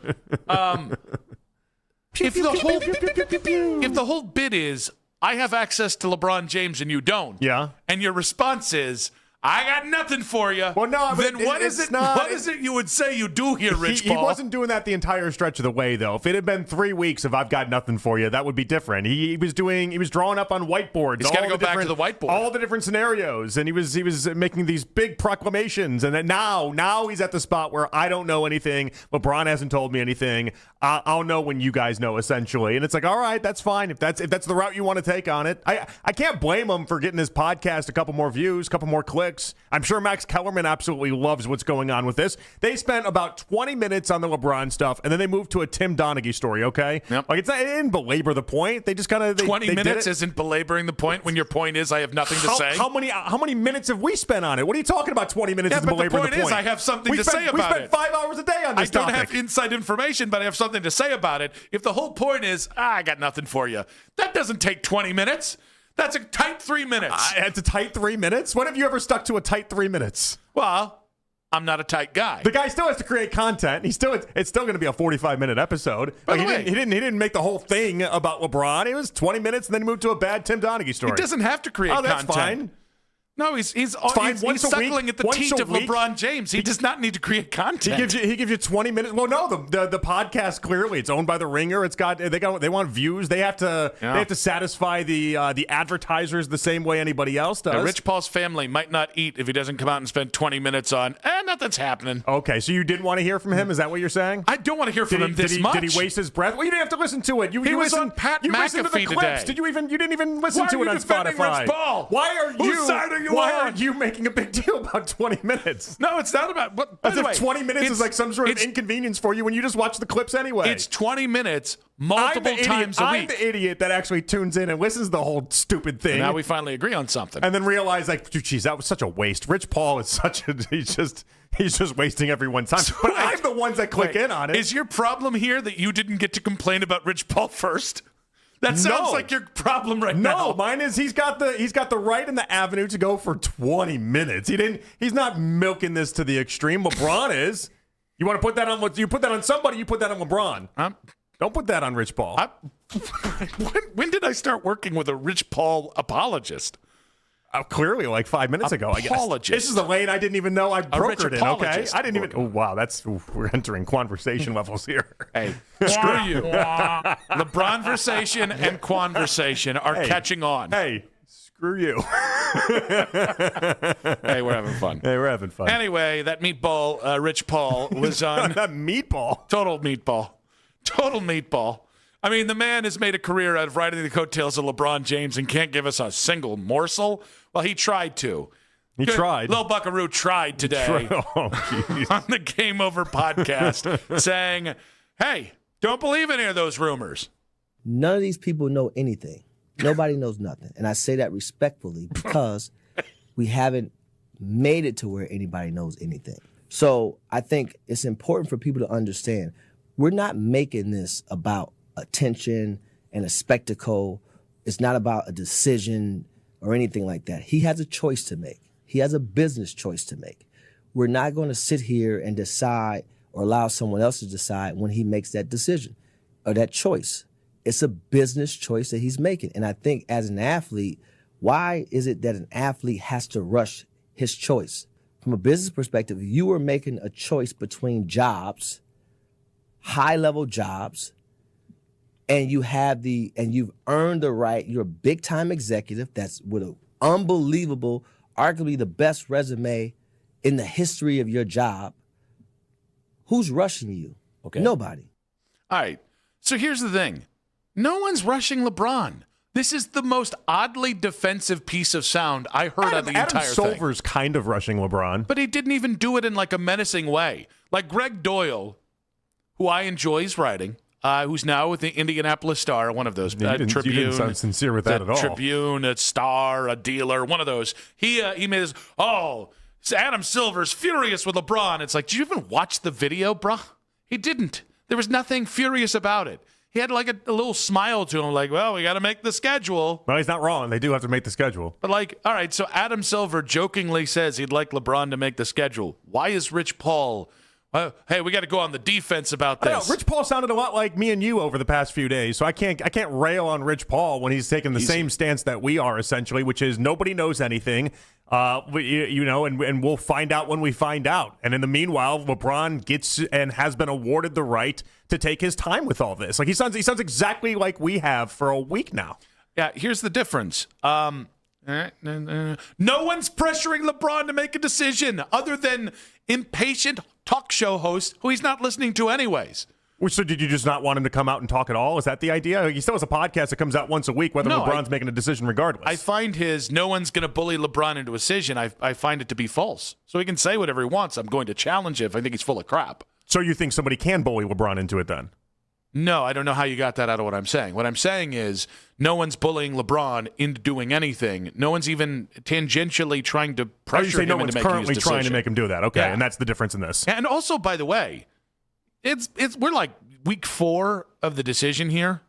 if the whole bit is I have access to LeBron James and you don't, and your response is I got nothing for you. Well, no, then what is it? What is it you would say you do here, Rich Paul? He wasn't doing that the entire stretch of the way, though. If it had been 3 weeks of I've got nothing for you, that would be different. He was drawing up on whiteboards. He's got to go back to the whiteboard. All the different scenarios, and he was making these big proclamations. And then now he's at the spot where I don't know anything. LeBron hasn't told me anything. I'll know when you guys know, essentially. And it's like, all right, that's fine. If that's the route you want to take on it, I can't blame him for getting his podcast a couple more views, a couple more clicks. I'm sure Max Kellerman absolutely loves what's going on with this. They spent about 20 minutes on the LeBron stuff, and then they moved to a Tim Donaghy story, okay? Yep. Like, it didn't belabor the point. They just kind of... 20 minutes isn't belaboring the point when your point is I have nothing to say? How many minutes have we spent on it? What are you talking about 20 minutes is belaboring the point? The point is I have something to say about it. We spent 5 hours a day on this topic. I don't have inside information, but I have something to say about it. If the whole point is, I got nothing for you, that doesn't take 20 minutes. That's a tight 3 minutes. It's a tight 3 minutes? When have you ever stuck to a tight 3 minutes? Well, I'm not a tight guy. The guy still has to create content. It's still going to be a 45-minute episode. By the way, he didn't make the whole thing about LeBron. It was 20 minutes, and then he moved to a bad Tim Donaghy story. He doesn't have to create content. That's fine. No, he's suckling at the teat of LeBron James. He does not need to create content. He gives you 20 minutes. Well, no, the podcast clearly it's owned by the Ringer. They want views. They have to satisfy the advertisers the same way anybody else does. Rich Paul's family might not eat if he doesn't come out and spend 20 minutes on nothing's happening. Okay, so you didn't want to hear from him? Is that what you're saying? I don't want to hear from him this much. Did he waste his breath? Well, you didn't have to listen to it. He was on Pat McAfee today. You didn't even listen to it on Spotify. Rich Paul? Why are you? Whose side are you Why on? are you making a big deal about 20 minutes? No, it's not about. But by As the if way, 20 minutes is like some sort of inconvenience for you when you just watch the clips anyway. It's 20 minutes multiple times a week. I'm the idiot that actually tunes in and listens to the whole stupid thing. And now we finally agree on something. And then realize, like, geez, that was such a waste. Rich Paul is he's just wasting everyone's time. But I'm the ones that click in on it. Is your problem here that you didn't get to complain about Rich Paul first? That sounds like your problem now. No, mine is he's got the right and the avenue to go for 20 minutes. He's not milking this to the extreme. LeBron is. You want to put that on you put that on somebody, you put that on LeBron. Don't put that on Rich Paul. When did I start working with a Rich Paul apologist? Clearly, like 5 minutes ago, I guess. Apologist. This is the lane I didn't even know I brokered in, okay? I didn't even... Oh, wow, we're entering conversation levels here. Hey, screw you. LeBronversation and Quanversation are catching on. Hey, screw you. Hey, we're having fun. Hey, we're having fun. Anyway, that meatball, Rich Paul, was on... That meatball? Total meatball. Total meatball. I mean, the man has made a career out of riding the coattails of LeBron James and can't give us a single morsel. Well, he tried to. He tried. Lil Buckaroo tried today on the Game Over podcast saying, hey, don't believe any of those rumors. None of these people know anything. Nobody knows nothing. And I say that respectfully because we haven't made it to where anybody knows anything. So I think it's important for people to understand we're not making this about attention and a spectacle. It's not about a decision or anything like that. He has a choice to make. He has a business choice to make. We're not going to sit here and decide or allow someone else to decide when he makes that decision or that choice. It's a business choice that he's making. And I think as an athlete, why is it that an athlete has to rush his choice? From a business perspective, you are making a choice between jobs, high-level jobs, and you've earned the right. You're a big-time executive that's with an unbelievable, arguably the best resume in the history of your job. Who's rushing you? Okay. Nobody. All right. So here's the thing. No one's rushing LeBron. This is the most oddly defensive piece of sound I heard on the entire thing. Adam Silver's kind of rushing LeBron. But he didn't even do it in like a menacing way. Like Greg Doyle, who I enjoy his writing, who's now with the Indianapolis Star, one of those. You didn't sound sincere with that at all. Tribune, a Star, a Dealer, one of those. He made his, Adam Silver's furious with LeBron. It's like, did you even watch the video, bruh? He didn't. There was nothing furious about it. He had like a little smile to him, like, well, we got to make the schedule. Well, he's not wrong. They do have to make the schedule. But like, all right, so Adam Silver jokingly says he'd like LeBron to make the schedule. Why is Rich Paul, hey, we got to go on the defense about this? I don't know. Rich Paul sounded a lot like me and you over the past few days, so I can't rail on Rich Paul when he's taking the same stance that we are, essentially, which is nobody knows anything. And we'll find out when we find out. And in the meanwhile, LeBron gets and has been awarded the right to take his time with all this. Like he sounds exactly like we have for a week now. Yeah, here's the difference. No one's pressuring LeBron to make a decision other than impatient talk show host who he's not listening to anyways. So did you just not want him to come out and talk at all? Is that the idea? He still has a podcast that comes out once a week, whether LeBron's making a decision regardless. I find his no one's going to bully LeBron into a decision, I find it to be false. So he can say whatever he wants. I'm going to challenge it if I think he's full of crap. So you think somebody can bully LeBron into it then? No, I don't know how you got that out of what I'm saying. What I'm saying is no one's bullying LeBron into doing anything. No one's even tangentially trying to pressure him into making his decision. No one's currently trying to make him do that. Okay, yeah. And that's the difference in this. And also, by the way, we're like week 4 of the decision here.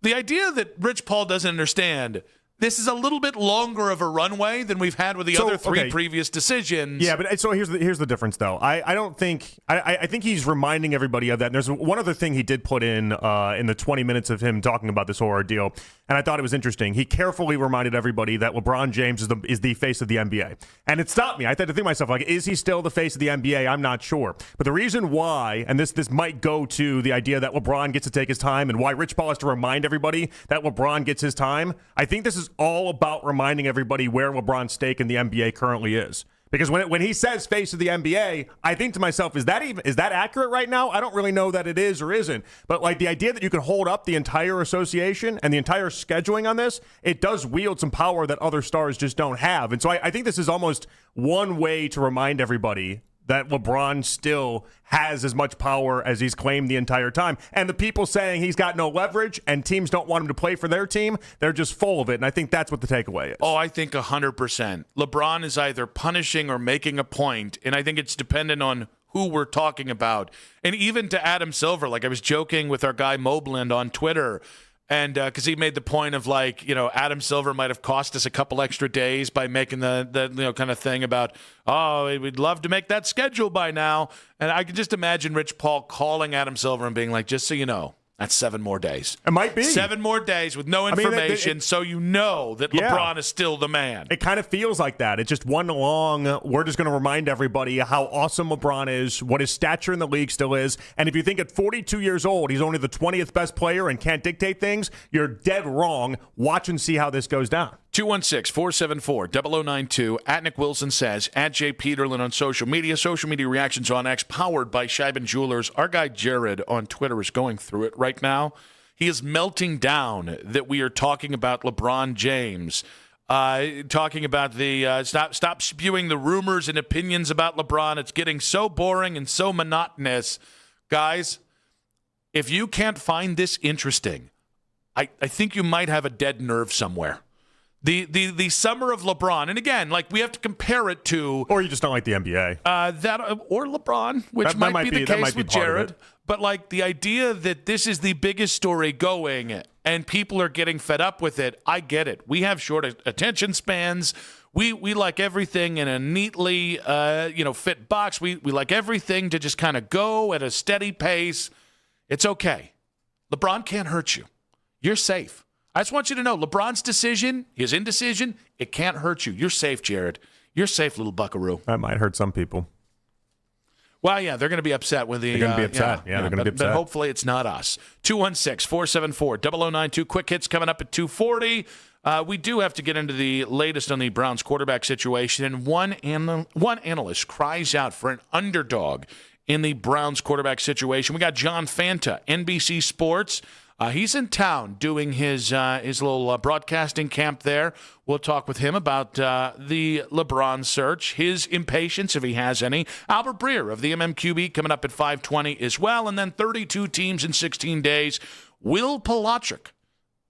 The idea that Rich Paul doesn't understand, this is a little bit longer of a runway than we've had with the other 3 previous decisions. Yeah, but so here's the difference, though. I think he's reminding everybody of that. And there's one other thing he did put in the 20 minutes of him talking about this whole ordeal, and I thought it was interesting. He carefully reminded everybody that LeBron James is the face of the NBA, and it stopped me. I had to think to myself, like, is he still the face of the NBA? I'm not sure. But the reason why, and this might go to the idea that LeBron gets to take his time, and why Rich Paul has to remind everybody that LeBron gets his time. I think this is all about reminding everybody where LeBron's stake in the NBA currently is. Because when he says face of the NBA, I think to myself, is that accurate right now? I don't really know that it is or isn't. But like the idea that you can hold up the entire association and the entire scheduling on this, it does wield some power that other stars just don't have. And so I think this is almost one way to remind everybody that LeBron still has as much power as he's claimed the entire time. And the people saying he's got no leverage and teams don't want him to play for their team, they're just full of it. And I think that's what the takeaway is. Oh, I think 100%. LeBron is either punishing or making a point, and I think it's dependent on who we're talking about. And even to Adam Silver, like I was joking with our guy Mobland on Twitter, and because he made the point of like, Adam Silver might have cost us a couple extra days by making the kind of thing about, we'd love to make that schedule by now. And I can just imagine Rich Paul calling Adam Silver and being like, just so you know, that's 7 more days. It might be 7 more days with no information, so you know that LeBron is still the man. It kind of feels like that. It's just one long, we're just going to remind everybody how awesome LeBron is, what his stature in the league still is. And if you think at 42 years old, he's only the 20th best player and can't dictate things, you're dead wrong. Watch and see how this goes down. 216-474-0092. At Nick Wilson Says. At Jay Peterlin on social media. Social media reactions on X, powered by Scheiben Jewelers. Our guy Jared on Twitter is going through it right now. He is melting down that we are talking about LeBron James. Talking about the stop spewing the rumors and opinions about LeBron. It's getting so boring and so monotonous. Guys, if you can't find this interesting, I think you might have a dead nerve somewhere. The summer of LeBron, and again, like we have to compare it to, or you just don't like the NBA, or LeBron, which That might might be be- the that case might be with part of Jared. it. But like the idea that this is the biggest story going, and people are getting fed up with it, I get it. We have short attention spans. We like everything in a neatly fit box. We like everything to just kind of go at a steady pace. It's okay. LeBron can't hurt you. You're safe. I just want you to know LeBron's decision, his indecision, it can't hurt you. You're safe, Jared. You're safe, little buckaroo. That might hurt some people. Well, yeah, they're going to be upset with the. They're gonna be upset. Yeah, they're gonna be upset. But hopefully it's not us. 216-474-0092. Quick hits coming up at 2:40. We do have to get into the latest on the Browns quarterback situation, and one analyst cries out for an underdog in the Browns quarterback situation. We got John Fanta, NBC Sports. He's in town doing his little broadcasting camp there. We'll talk with him about the LeBron search, his impatience, if he has any. Albert Breer of the MMQB coming up at 5:20 as well. And then 32 teams in 16 days. Will Palatrick,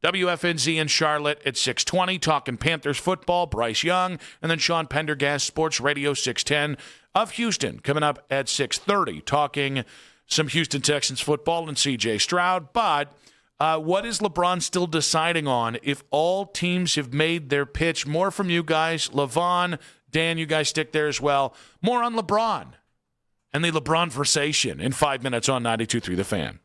WFNZ in Charlotte at 6:20, talking Panthers football, Bryce Young, and then Sean Pendergast, Sports Radio 610 of Houston, coming up at 6:30, talking some Houston Texans football and C.J. Stroud. But what is LeBron still deciding on if all teams have made their pitch? More from you guys. LaVon, Dan, you guys stick there as well. More on LeBron and the LeBron-versation in 5 minutes on 92.3 The Fan.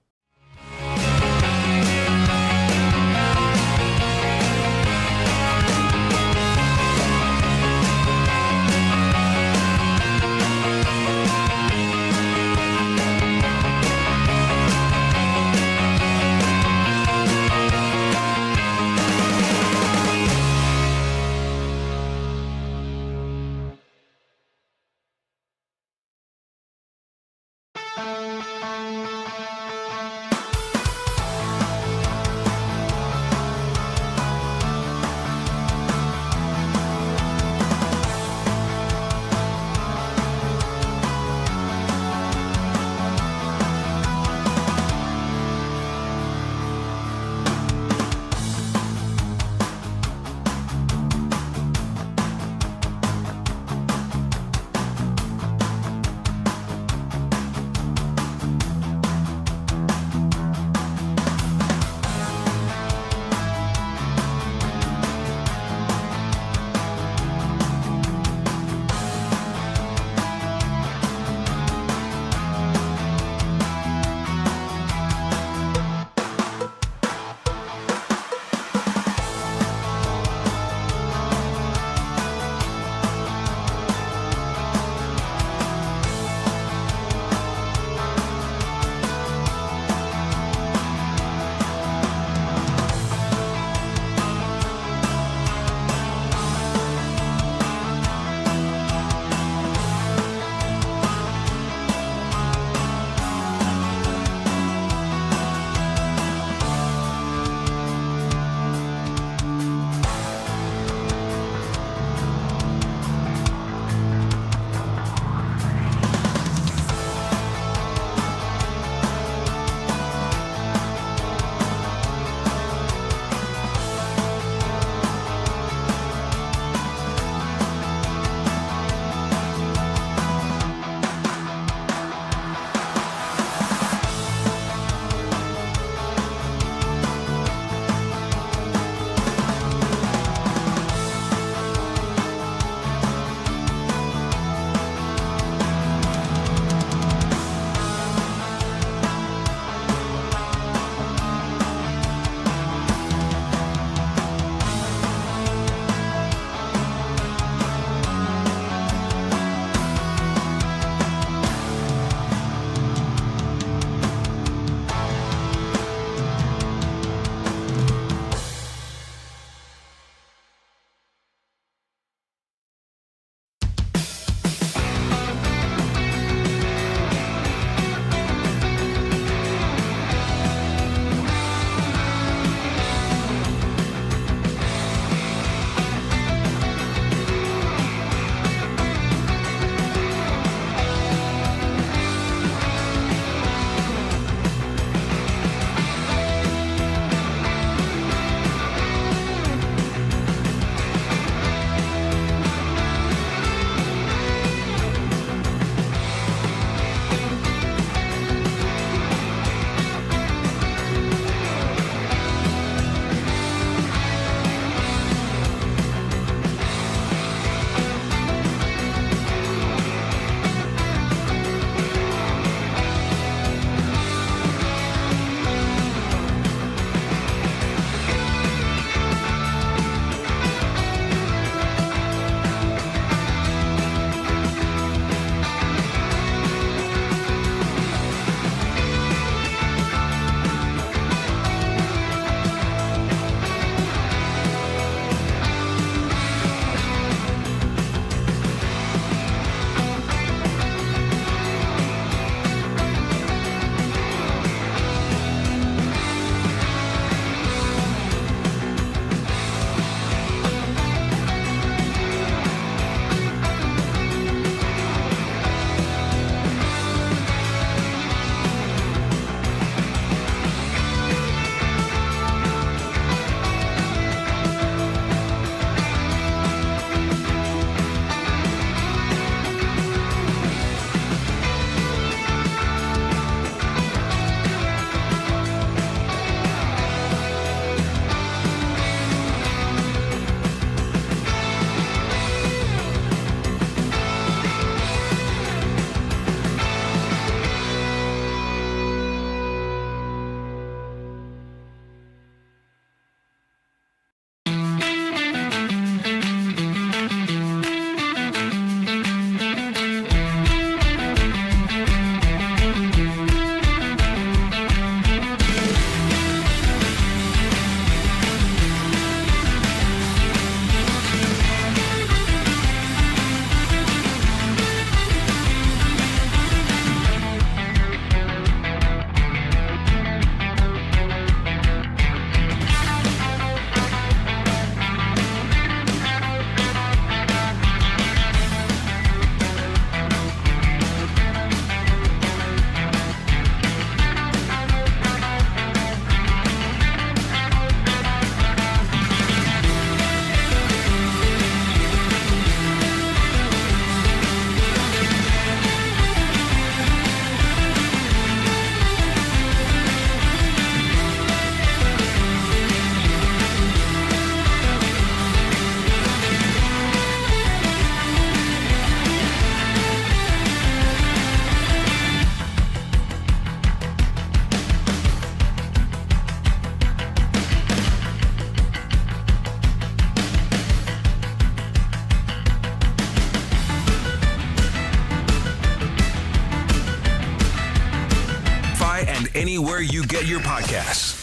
anywhere you get your podcasts.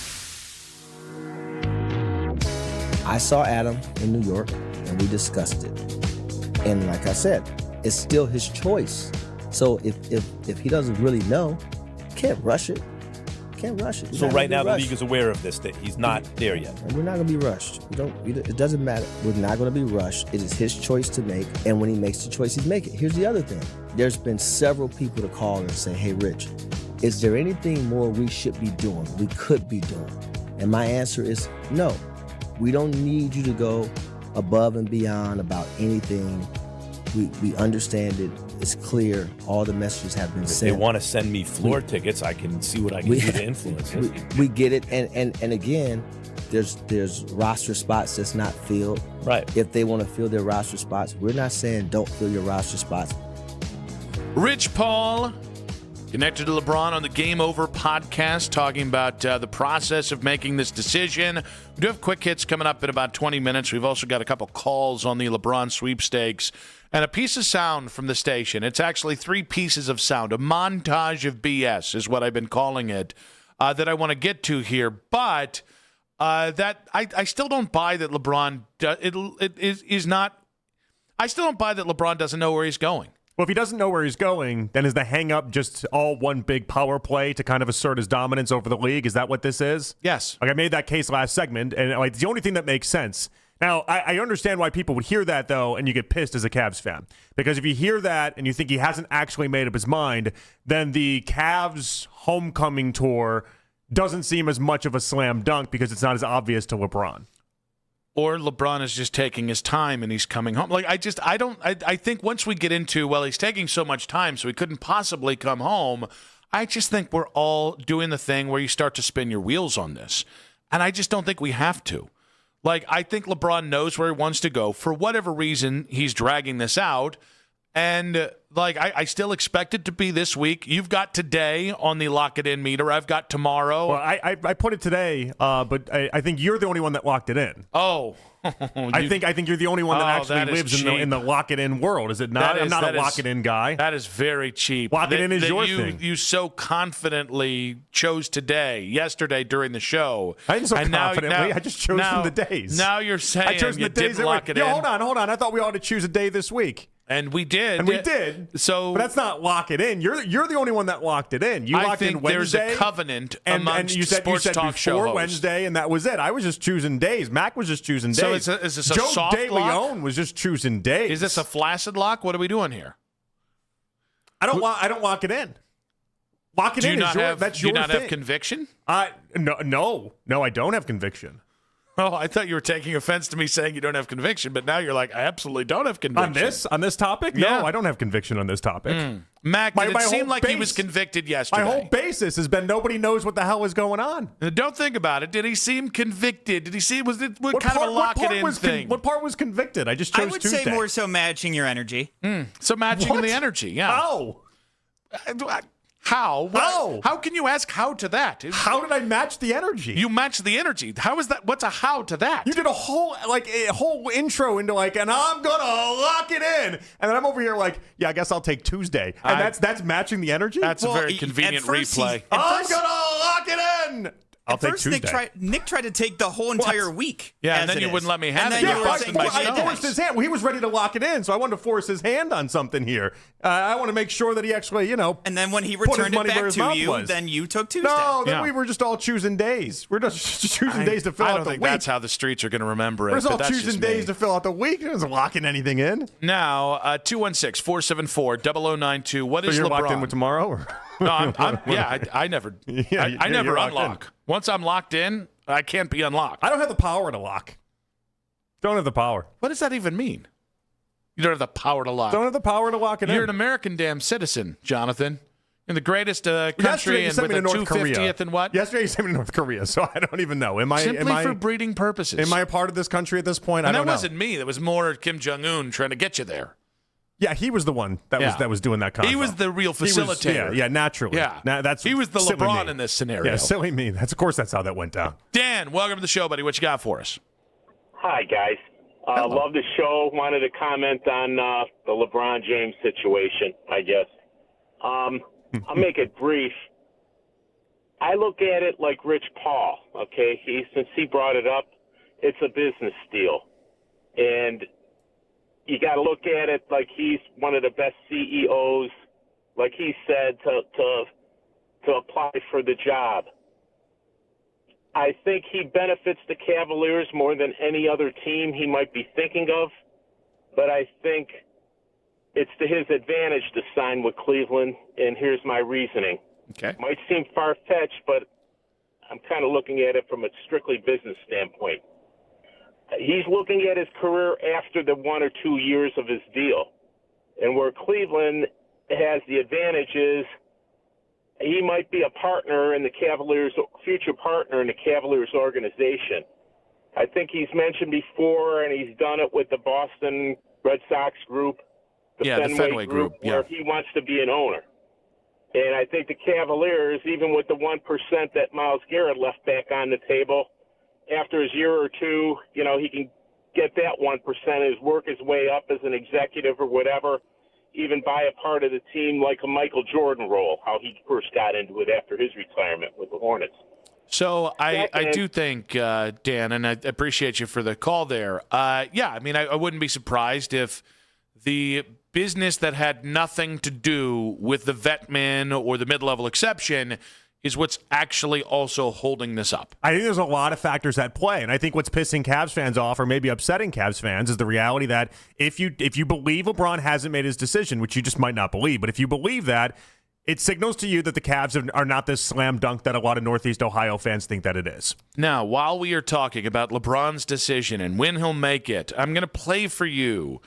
I saw Adam in New York, and we discussed it. And like I said, it's still his choice. So if he doesn't really know, can't rush it. Can't rush it. So right now the league is aware of this, that he's not there yet. And we're not going to be rushed. It doesn't matter. We're not going to be rushed. It is his choice to make. And when he makes the choice, he's making it. Here's the other thing. There's been several people to call and say, hey, Rich, is there anything more we should be doing, we could be doing? And my answer is no. We don't need you to go above and beyond about anything. We understand it. It's clear. All the messages have been If sent. they want to send me floor tickets, I can see what I can do to influence this. We get it. And again, there's roster spots that's not filled. Right. If they want to fill their roster spots, we're not saying don't fill your roster spots. Rich Paul, connected to LeBron on the Game Over podcast, talking about the process of making this decision. We do have quick hits coming up in about 20 minutes. We've also got a couple calls on the LeBron sweepstakes and a piece of sound from the station. It's actually 3 pieces of sound. A montage of BS is what I've been calling it, that I want to get to here. But that I still don't buy that LeBron is not. I still don't buy that LeBron doesn't know where he's going. Well, if he doesn't know where he's going, then is the hang-up just all one big power play to kind of assert his dominance over the league? Is that what this is? Yes. Like I made that case last segment, and like it's the only thing that makes sense. Now, I understand why people would hear that, though, and you get pissed as a Cavs fan. Because if you hear that and you think he hasn't actually made up his mind, then the Cavs homecoming tour doesn't seem as much of a slam dunk because it's not as obvious to LeBron. Or LeBron is just taking his time and he's coming home. Like, I think once we get into, well, he's taking so much time, so he couldn't possibly come home, I just think we're all doing the thing where you start to spin your wheels on this. And I just don't think we have to. Like, I think LeBron knows where he wants to go. For whatever reason, he's dragging this out. And, like, I still expect it to be this week. You've got today on the Lock It In meter. I've got tomorrow. Well, I put it today, but I think you're the only one that locked it in. Oh. I think you're the only one that actually lives in the Lock It In world. Is it not? I'm not a Lock It In guy. That is very cheap. Lock It In is your thing. You so confidently chose yesterday during the show. I didn't so confidently. I just chose from the days. Now you're saying I chose you the days didn't lock it in. Hold on. I thought we ought to choose a day this week. And we did. And we did. So, but that's not lock it in. You're the only one that locked it in. You locked in Wednesday. There's a covenant amongst and you said talk show before hosts. Wednesday, and that was it. I was just choosing days. Mac was just choosing days. So is this a Joe soft De lock? Leon was just choosing days. Is this a flaccid lock? What are we doing here? I don't lock it in. Lock it in. That's your thing. Do you not have conviction? No, I don't have conviction. Oh, I thought you were taking offense to me saying you don't have conviction, but now you're like, I absolutely don't have conviction. On this topic? Yeah. No, I don't have conviction on this topic. Mac, did it seem like he was convicted yesterday? My whole basis has been nobody knows what the hell is going on. Don't think about it. Did he seem convicted? Did he see? Was it what kind of a lock it in thing? What part was convicted? I just chose Tuesday. I would say more so matching your energy. So matching the energy, yeah. How? How? How can you ask how to that? How did I match the energy? You matched the energy. How is that? What's a how to that? You did a whole intro into and I'm gonna lock it in, and then I'm over here like, yeah, I guess I'll take Tuesday, and that's matching the energy. That's a very convenient replay. I'm gonna lock it in. I'll take Tuesday. Nick tried to take the whole entire week. Yeah, and then you wouldn't let me have it. I forced his hand. Well, he was ready to lock it in, so I wanted to force his hand on something here. I want to make sure that he actually, And then when he returned it back to you, then you took Tuesday. No, then we were just all choosing days. We're just choosing days to fill out the week. I don't think that's how the streets are going to remember it. We're just all choosing days to fill out the week. It wasn't locking anything in. Now, 216-474-0092. What is so you're LeBron? locked in with tomorrow? Or? No, I never unlock. Once I'm locked in, I can't be unlocked. I don't have the power to lock. Don't have the power. What does that even mean? You don't have the power to lock. Don't have the power to lock it in. You're an American damn citizen, Jonathan. In the greatest country and with the 250th and what? Yesterday you sent me to North Korea, so I don't even know. Simply for breeding purposes. Am I a part of this country at this point? And I don't know. That wasn't me. That was more Kim Jong-un trying to get you there. Yeah, he was the one that was doing that convo. He was the real facilitator. Naturally. Yeah, he was the LeBron in this scenario. Yeah, silly me. Of course, that's how that went down. Dan, welcome to the show, buddy. What you got for us? Hi, guys. Love the show. Wanted to comment on the LeBron James situation, I guess. I'll make it brief. I look at it like Rich Paul, okay? Since he brought it up, it's a business deal. And you got to look at it like he's one of the best CEOs, like he said, to apply for the job. I think he benefits the Cavaliers more than any other team he might be thinking of, but I think it's to his advantage to sign with Cleveland, and here's my reasoning. Okay. Might seem far-fetched, but I'm kind of looking at it from a strictly business standpoint. He's looking at his career after the 1 or 2 years of his deal, and where Cleveland has the advantage is he might be a partner in the Cavaliers, future partner in the Cavaliers organization. I think he's mentioned before, and he's done it with the Boston Red Sox group, the Fenway group, where he wants to be an owner. And I think the Cavaliers, even with the 1% that Myles Garrett left back on the table, after his year or two, he can get that 1%, work his way up as an executive or whatever, even buy a part of the team like a Michael Jordan role, how he first got into it after his retirement with the Hornets. So I do think, Dan, and I appreciate you for the call there. I wouldn't be surprised if the business that had nothing to do with the vetman or the mid-level exception is what's actually also holding this up. I think there's a lot of factors at play, and I think what's pissing Cavs fans off or maybe upsetting Cavs fans is the reality that if you believe LeBron hasn't made his decision, which you just might not believe, but if you believe that, it signals to you that the Cavs are not this slam dunk that a lot of Northeast Ohio fans think that it is. Now, while we are talking about LeBron's decision and when he'll make it, I'm going to play for you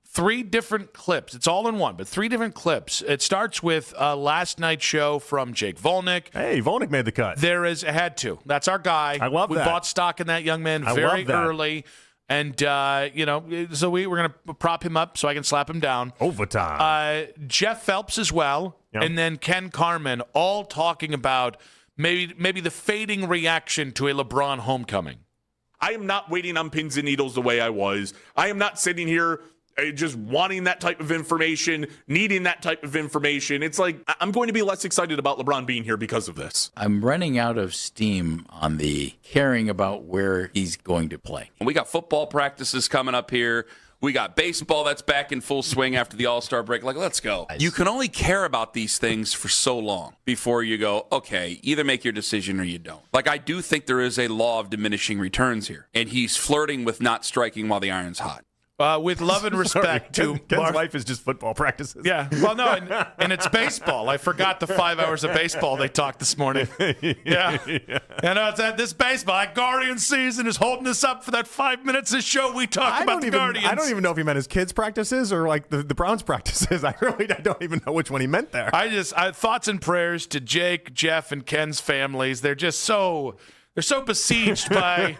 3 different clips. It's all in one, but 3 different clips. It starts with last night's show from Jake Volnick. Hey, Volnick made the cut. Had to. That's our guy. I love that. We bought stock in that young man very early. And, so we're going to prop him up so I can slap him down. Overtime. Jeff Phelps as well. Yep. And then Ken Carman all talking about maybe the fading reaction to a LeBron homecoming. I am not waiting on pins and needles the way I was. I am not sitting here just wanting that type of information, needing that type of information. It's like I'm going to be less excited about LeBron being here because of this. I'm running out of steam on the caring about where he's going to play. We got football practices coming up here. We got baseball that's back in full swing after the All-Star break. Like, let's go. You can only care about these things for so long before you go, okay, either make your decision or you don't. Like, I do think there is a law of diminishing returns here, and he's flirting with not striking while the iron's hot. With love and respect to Ken's life is just football practices. Yeah, well, no, and it's baseball. I forgot the 5 hours of baseball they talked this morning. Yeah. This baseball. That Guardian season is holding us up for that 5 minutes of show we talked about the Guardians. I don't even know if he meant his kids' practices or like the Browns' practices. I don't even know which one he meant there. Thoughts and prayers to Jake, Jeff, and Ken's families. They're just so besieged by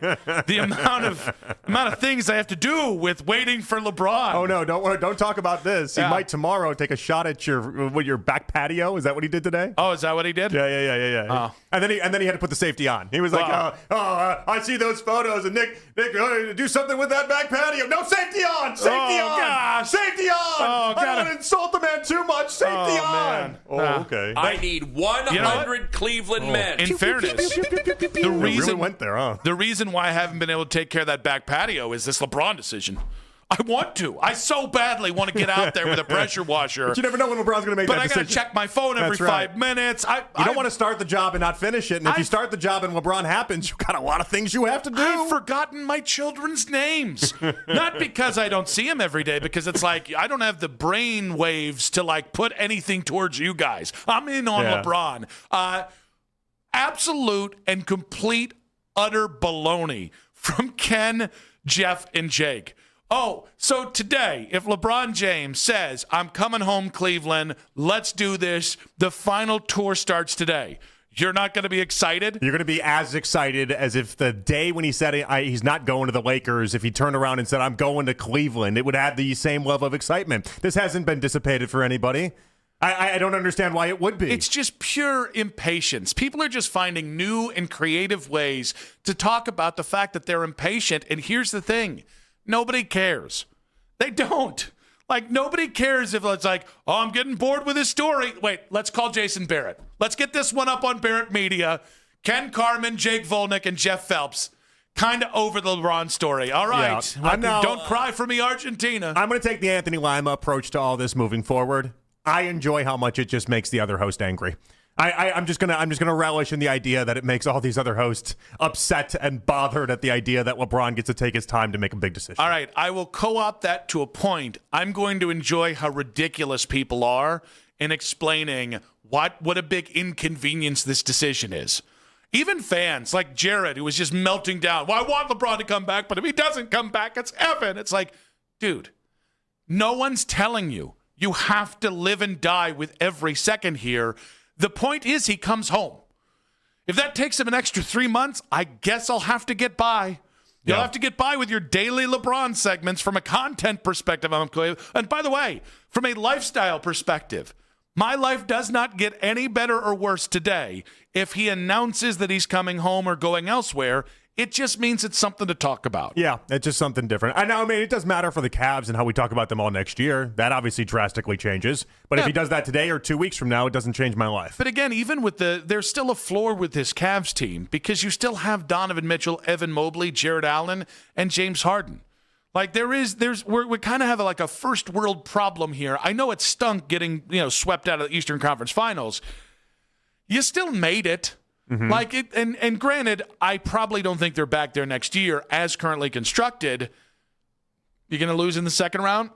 the amount of things they have to do with waiting for LeBron. Oh no! Don't talk about this. He might tomorrow take a shot at your back patio. Is that what he did today? Oh, is that what he did? Yeah. Oh. And then he had to put the safety on. He was like, I see those photos, and Nick, do something with that back patio. No, safety on. Safety on. Gosh. Safety on. Oh, I don't want to insult the man too much. Safety on. Man. Oh, okay. I need 100 Cleveland men. In fairness, really went there, huh? The reason why I haven't been able to take care of that back patio is this LeBron decision. I want to. I so badly want to get out there with a pressure washer. But you never know when LeBron's going to make that decision. But I got to check my phone every 5 minutes. You don't want to start the job and not finish it. And if you start the job and LeBron happens, you've got a lot of things you have to do. I've forgotten my children's names. Not because I don't see them every day, because it's like I don't have the brain waves to like put anything towards you guys. I'm in on LeBron. Absolute and complete utter baloney from Ken, Jeff, and Jake. Oh, so today, if LeBron James says, I'm coming home, Cleveland, let's do this, the final tour starts today, you're not going to be excited? You're going to be as excited as if the day when he said he's not going to the Lakers, if he turned around and said, I'm going to Cleveland, it would add the same level of excitement. This hasn't been dissipated for anybody. I don't understand why it would be. It's just pure impatience. People are just finding new and creative ways to talk about the fact that they're impatient. And here's the thing. Nobody cares. They don't. Like, nobody cares if it's like, oh, I'm getting bored with this story. Wait, let's call Jason Barrett. Let's get this one up on Barrett Media. Ken Carman, Jake Volnick, and Jeff Phelps. Kind of over the LeBron story. All right. Yeah. Don't cry for me, Argentina. I'm going to take the Anthony Lima approach to all this moving forward. I enjoy how much it just makes the other host angry. I'm just gonna relish in the idea that it makes all these other hosts upset and bothered at the idea that LeBron gets to take his time to make a big decision. All right, I will co-opt that to a point. I'm going to enjoy how ridiculous people are in explaining what a big inconvenience this decision is. Even fans like Jared, who was just melting down. Well, I want LeBron to come back, but if he doesn't come back, it's Evan. It's like, dude, no one's telling you. You have to live and die with every second here. The point is he comes home. If that takes him an extra 3 months, I guess I'll have to get by. You'll have to get by with your daily LeBron segments from a content perspective. And by the way, from a lifestyle perspective, my life does not get any better or worse today if he announces that he's coming home or going elsewhere. It just means it's something to talk about. Yeah, it's just something different. I know, I mean, it does matter for the Cavs and how we talk about them all next year. That obviously drastically changes. But if he does that today or 2 weeks from now, it doesn't change my life. But again, even with there's still a floor with this Cavs team because you still have Donovan Mitchell, Evan Mobley, Jared Allen, and James Harden. Like we kind of have like a first world problem here. I know it stunk getting swept out of the Eastern Conference Finals. You still made it. Mm-hmm. Like it, and granted, I probably don't think they're back there next year as currently constructed. You're going to lose in the second round.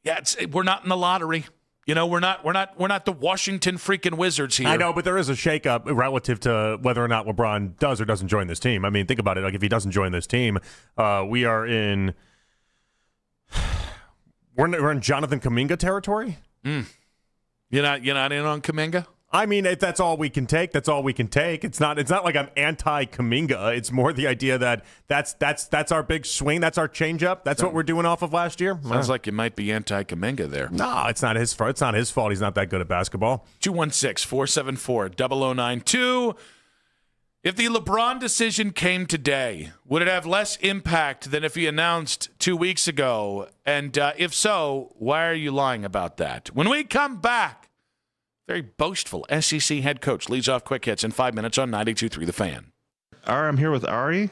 Yeah, we're not in the lottery. We're not the Washington freaking Wizards here. I know, but there is a shakeup relative to whether or not LeBron does or doesn't join this team. I mean, think about it. Like if he doesn't join this team, we are in we're in Jonathan Kuminga territory. You're not in on Kuminga? I mean, if that's all we can take, that's all we can take. It's not like I'm anti-Kuminga. It's more the idea that that's our big swing. That's our changeup. That's what we're doing off of last year. Sounds like you might be anti-Kuminga there. No, it's not his fault. It's not his fault. He's not that good at basketball. 216-474-0092. If the LeBron decision came today, would it have less impact than if he announced 2 weeks ago? And if so, why are you lying about that? When we come back, very boastful SEC head coach leads off quick hits in 5 minutes on 92.3 The Fan. All right, I'm here with Ari.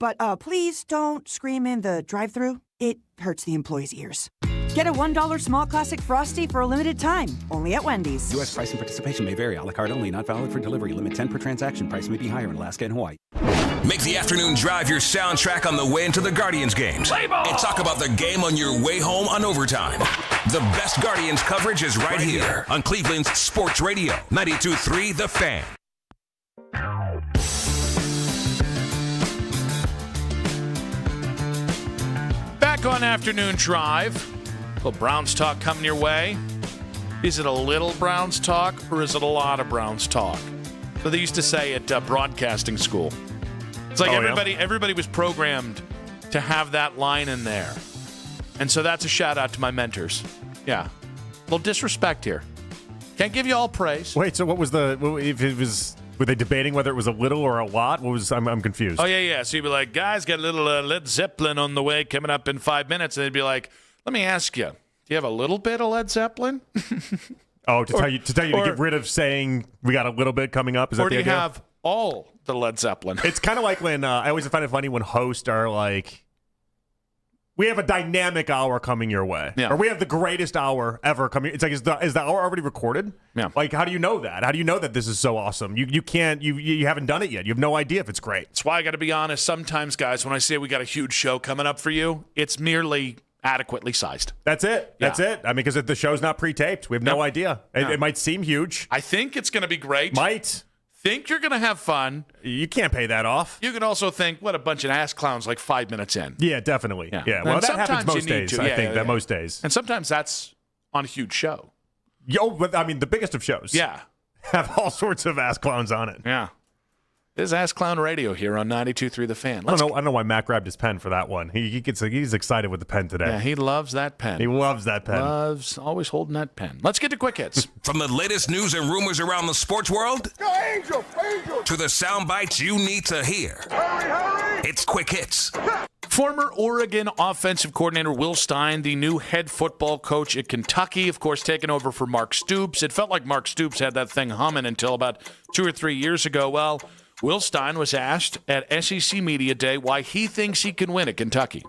But please don't scream in the drive-thru. It hurts the employees' ears. Get a $1 small classic Frosty for a limited time, only at Wendy's. U.S. price and participation may vary. A la carte only. Not valid for delivery. Limit 10 per transaction. Price may be higher in Alaska and Hawaii. Make the afternoon drive your soundtrack on the way into the Guardians games. And talk about the game on your way home on overtime. The best Guardians coverage is right here on Cleveland's Sports Radio. 92.3 The Fan. Back on Afternoon Drive. A little Browns talk coming your way. Is it a little Browns talk or is it a lot of Browns talk? So they used to say at broadcasting school. It's like everybody was programmed to have that line in there. And so that's a shout out to my mentors. Yeah. A little disrespect here. Can't give you all praise. Wait, so what was if it was, were they debating whether it was a little or a lot? What was, I'm confused. Oh, yeah. So you'd be like, guys, got a little Led Zeppelin on the way coming up in 5 minutes. And they'd be like, let me ask you, do you have a little bit of Led Zeppelin? Oh, to tell you to get rid of saying we got a little bit coming up? Is that the idea? Or do you have all the Led Zeppelin? It's kind of like when I always find it funny when hosts are like, we have a dynamic hour coming your way. Yeah. Or we have the greatest hour ever coming. It's like, is the hour already recorded? Yeah. Like, how do you know that? How do you know that this is so awesome? You can't, you haven't done it yet. You have no idea if it's great. That's why I got to be honest. Sometimes, guys, when I say we got a huge show coming up for you, it's merely adequately sized. That's it. That's it. I mean, because the show's not pre-taped. We have no idea. It might seem huge. I think it's going to be great. Might. Think you're going to have fun. You can't pay that off. You can also think, what a bunch of ass clowns like 5 minutes in. Yeah, definitely. Yeah. Well, that happens most days, I think, most days. And sometimes that's on a huge show. But I mean, the biggest of shows. Yeah. Have all sorts of ass clowns on it. Yeah. This is Ass Clown Radio here on 92.3 The Fan. I don't know why Matt grabbed his pen for that one. He's excited with the pen today. Yeah, he loves that pen. He loves that pen. Loves always holding that pen. Let's get to Quick Hits. From the latest news and rumors around the sports world to the sound bites you need to hear. Hurry! It's Quick Hits. Former Oregon offensive coordinator Will Stein, the new head football coach at Kentucky, of course, taking over for Mark Stoops. It felt like Mark Stoops had that thing humming until about 2 or 3 years ago. Well, Will Stein was asked at SEC Media Day why he thinks he can win at Kentucky.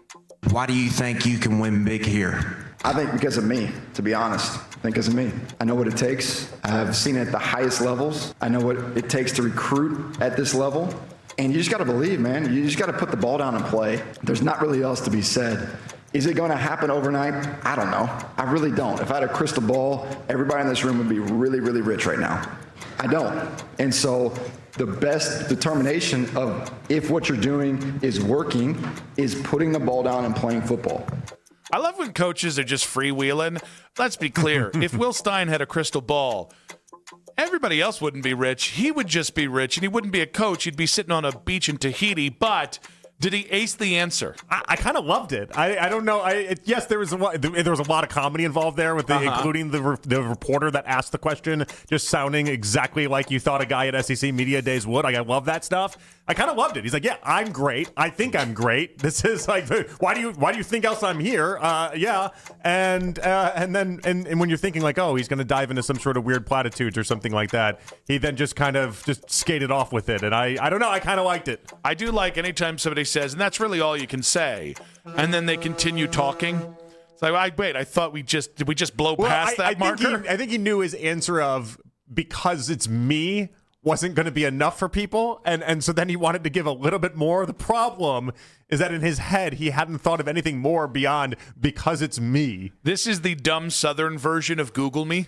Why do you think you can win big here? I think because of me, to be honest. I think because of me. I know what it takes. I've seen it at the highest levels. I know what it takes to recruit at this level. And you just got to believe, man. You just got to put the ball down and play. There's not really else to be said. Is it going to happen overnight? I don't know. I really don't. If I had a crystal ball, everybody in this room would be really, really rich right now. I don't. And so the best determination of if what you're doing is working is putting the ball down and playing football. I love when coaches are just freewheeling. Let's be clear. If Will Stein had a crystal ball, everybody else wouldn't be rich. He would just be rich, and he wouldn't be a coach. He'd be sitting on a beach in Tahiti. But did he ace the answer? I kind of loved it. I don't know. Yes, there was a lot of comedy involved there, with including the reporter that asked the question, just sounding exactly like you thought a guy at SEC Media Days would. I love that stuff. I kind of loved it. He's like, yeah, I'm great. I think I'm great. This is like, why do you think else I'm here? Yeah. And then when you're thinking like, oh, he's going to dive into some sort of weird platitudes or something like that, he then just kind of just skated off with it. And I don't know. I kind of liked it. I do like anytime somebody says, and that's really all you can say, and then they continue talking. It's like, I thought did we just blow past that marker? I think he knew his answer of, because it's me, wasn't going to be enough for people, and so then he wanted to give a little bit more. The problem is that in his head, he hadn't thought of anything more beyond because it's me. This is the dumb Southern version of Google Me.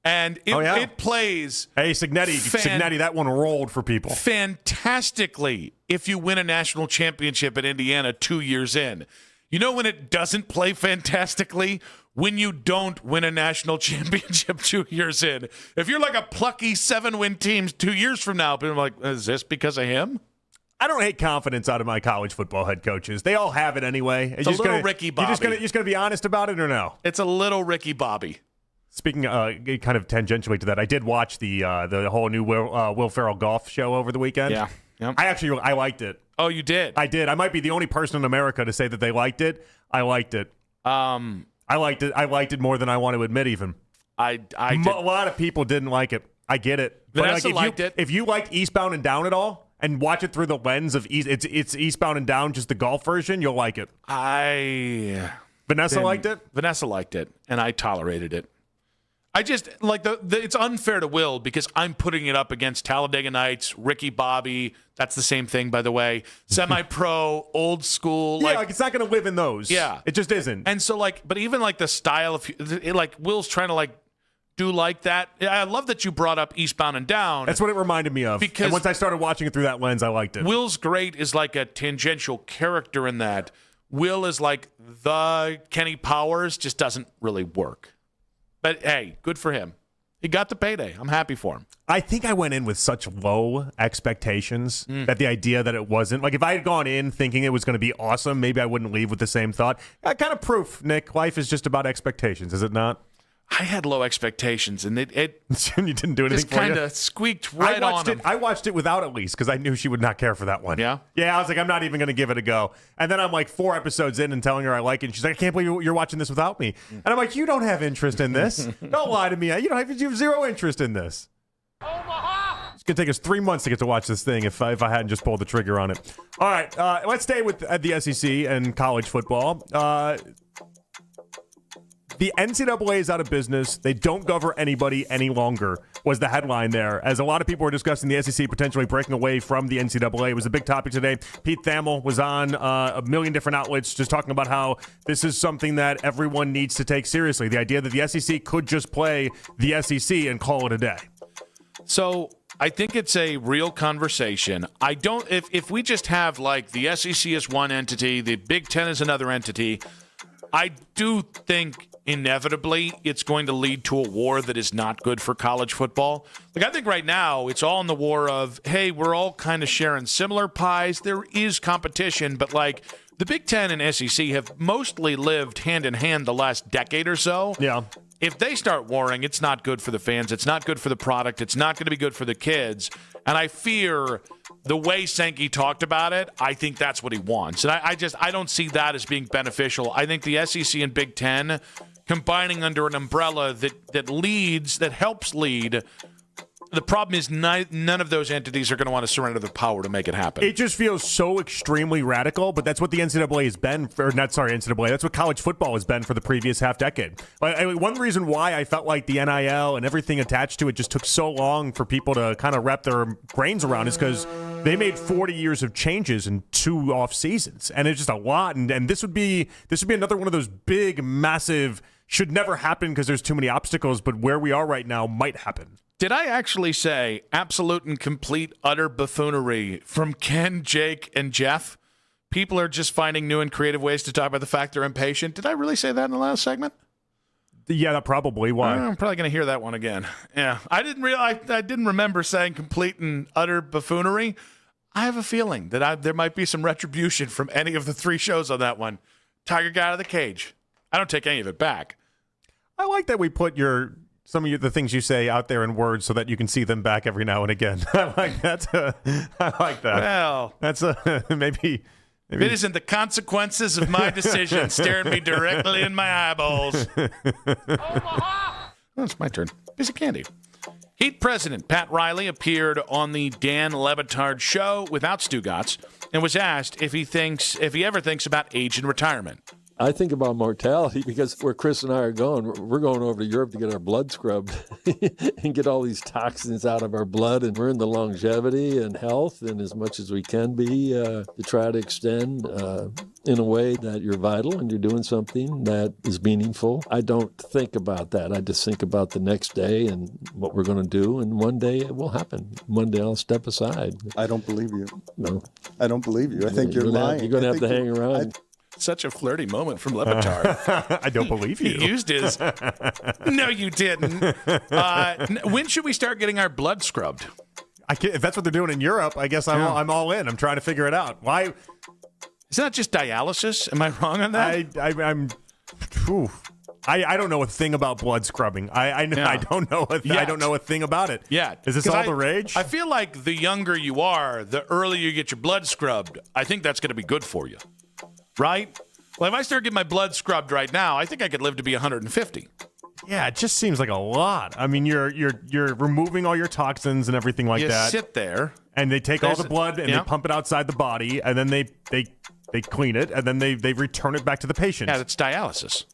And it plays. Hey, Signetti, that one rolled for people. Fantastically if you win a national championship at Indiana 2 years in. You know when it doesn't play fantastically? When you don't win a national championship 2 years in. If you're like a plucky 7-win team 2 years from now, but I'm like, is this because of him? I don't hate confidence out of my college football head coaches. They all have it anyway. It's a little Ricky Bobby. You're just gonna be honest about it or no? It's a little Ricky Bobby. Speaking kind of tangentially to that, I did watch the whole new Will Ferrell golf show over the weekend. Yeah. Yep. I liked it. Oh, you did? I did. I might be the only person in America to say that they liked it. I liked it. I liked it. I liked it more than I want to admit, even. A lot of people didn't like it. I get it. Vanessa liked it. If you liked Eastbound and Down at all, and watch it through the lens of it's Eastbound and Down, just the golf version, you'll like it. Vanessa liked it? Vanessa liked it, and I tolerated it. I just like it's unfair to Will because I'm putting it up against Talladega Nights, Ricky Bobby. That's the same thing, by the way. Semi-pro, old school. Yeah, like it's not going to live in those. Yeah, it just isn't. And so, but even the style of Will's trying to do like that. I love that you brought up Eastbound and Down. That's what it reminded me of. Because and once I started watching it through that lens, I liked it. Will's great is like a tangential character in that. Will is like the Kenny Powers, just doesn't really work. But hey, good for him. He got the payday. I'm happy for him. I think I went in with such low expectations that the idea that it wasn't, if I had gone in thinking it was going to be awesome, maybe I wouldn't leave with the same thought. Kind of proof, Nick. Life is just about expectations, is it not? I had low expectations, and it you didn't do anything just for you? kind of squeaked right on him. I watched it without Elise because I knew she would not care for that one. Yeah? Yeah, I was like, I'm not even going to give it a go. And then I'm 4 episodes in and telling her I like it. And she's like, I can't believe you're watching this without me. And I'm like, you don't have interest in this. Don't lie to me. You have zero interest in this. It's going to take us 3 months to get to watch this thing if I hadn't just pulled the trigger on it. All right, let's stay with the SEC and college football. The NCAA is out of business. They don't govern anybody any longer, was the headline there. As a lot of people were discussing the SEC potentially breaking away from the NCAA. It was a big topic today. Pete Thamel was on a million different outlets just talking about how this is something that everyone needs to take seriously. The idea that the SEC could just play the SEC and call it a day. So I think it's a real conversation. I don't, if we just have the SEC is one entity, the Big Ten is another entity, I do think inevitably it's going to lead to a war that is not good for college football. I think right now it's all in the war of, hey, we're all kind of sharing similar pies. There is competition, but the Big Ten and SEC have mostly lived hand in hand the last decade or so. Yeah. If they start warring, it's not good for the fans. It's not good for the product. It's not going to be good for the kids. And I fear the way Sankey talked about it, I think that's what he wants. And I don't see that as being beneficial. I think the SEC and Big Ten combining under an umbrella that helps lead. The problem is none of those entities are going to want to surrender their power to make it happen. It just feels so extremely radical, but that's what the NCAA has been, NCAA, that's what college football has been for the previous half decade. One reason why I felt like the NIL and everything attached to it just took so long for people to kind of wrap their brains around is because they made 40 years of changes in 2 off seasons, and it's just a lot. And this would be another one of those big, massive, should never happen because there's too many obstacles, but where we are right now might happen. Did I actually say absolute and complete utter buffoonery from Ken, Jake, and Jeff? People are just finding new and creative ways to talk about the fact they're impatient. Did I really say that in the last segment? Yeah, that probably. Why? I'm probably going to hear that one again. Yeah, I didn't remember saying complete and utter buffoonery. I have a feeling that there might be some retribution from any of the 3 shows on that one. Tiger got out of the cage. I don't take any of it back. I like that we put some of the things you say out there in words so that you can see them back every now and again. I like that. I like that. Well, that's maybe. It isn't the consequences of my decision staring me directly in my eyeballs. It's my turn. Piece of candy. Heat President Pat Riley appeared on the Dan Le Batard show without Stugotz and was asked if he ever thinks about age and retirement. I think about mortality because where Chris and I are going, we're going over to Europe to get our blood scrubbed and get all these toxins out of our blood. And we're in the longevity and health and as much as we can be to try to extend in a way that you're vital and you're doing something that is meaningful. I don't think about that. I just think about the next day and what we're going to do. And one day it will happen. One day I'll step aside. I don't believe you. No. I don't believe you. I think you're lying. You're going to have to hang around. Such a flirty moment from Le Batard. I don't believe you. He used his. No, you didn't. When should we start getting our blood scrubbed? If that's what they're doing in Europe, I guess I'm all in. I'm trying to figure it out. Why? Is that just dialysis? Am I wrong on that? I don't know a thing about blood scrubbing. I don't know. I don't know a thing about it. Yeah. Is this all the rage? I feel like the younger you are, the earlier you get your blood scrubbed. I think that's going to be good for you. Right? Well, if I start getting my blood scrubbed right now, I think I could live to be 150. Yeah, it just seems like a lot. I mean, you're removing all your toxins and everything like that. You sit there. And they take all the blood and they pump it outside the body, and then they clean it, and then they return it back to the patient. Yeah, it's dialysis.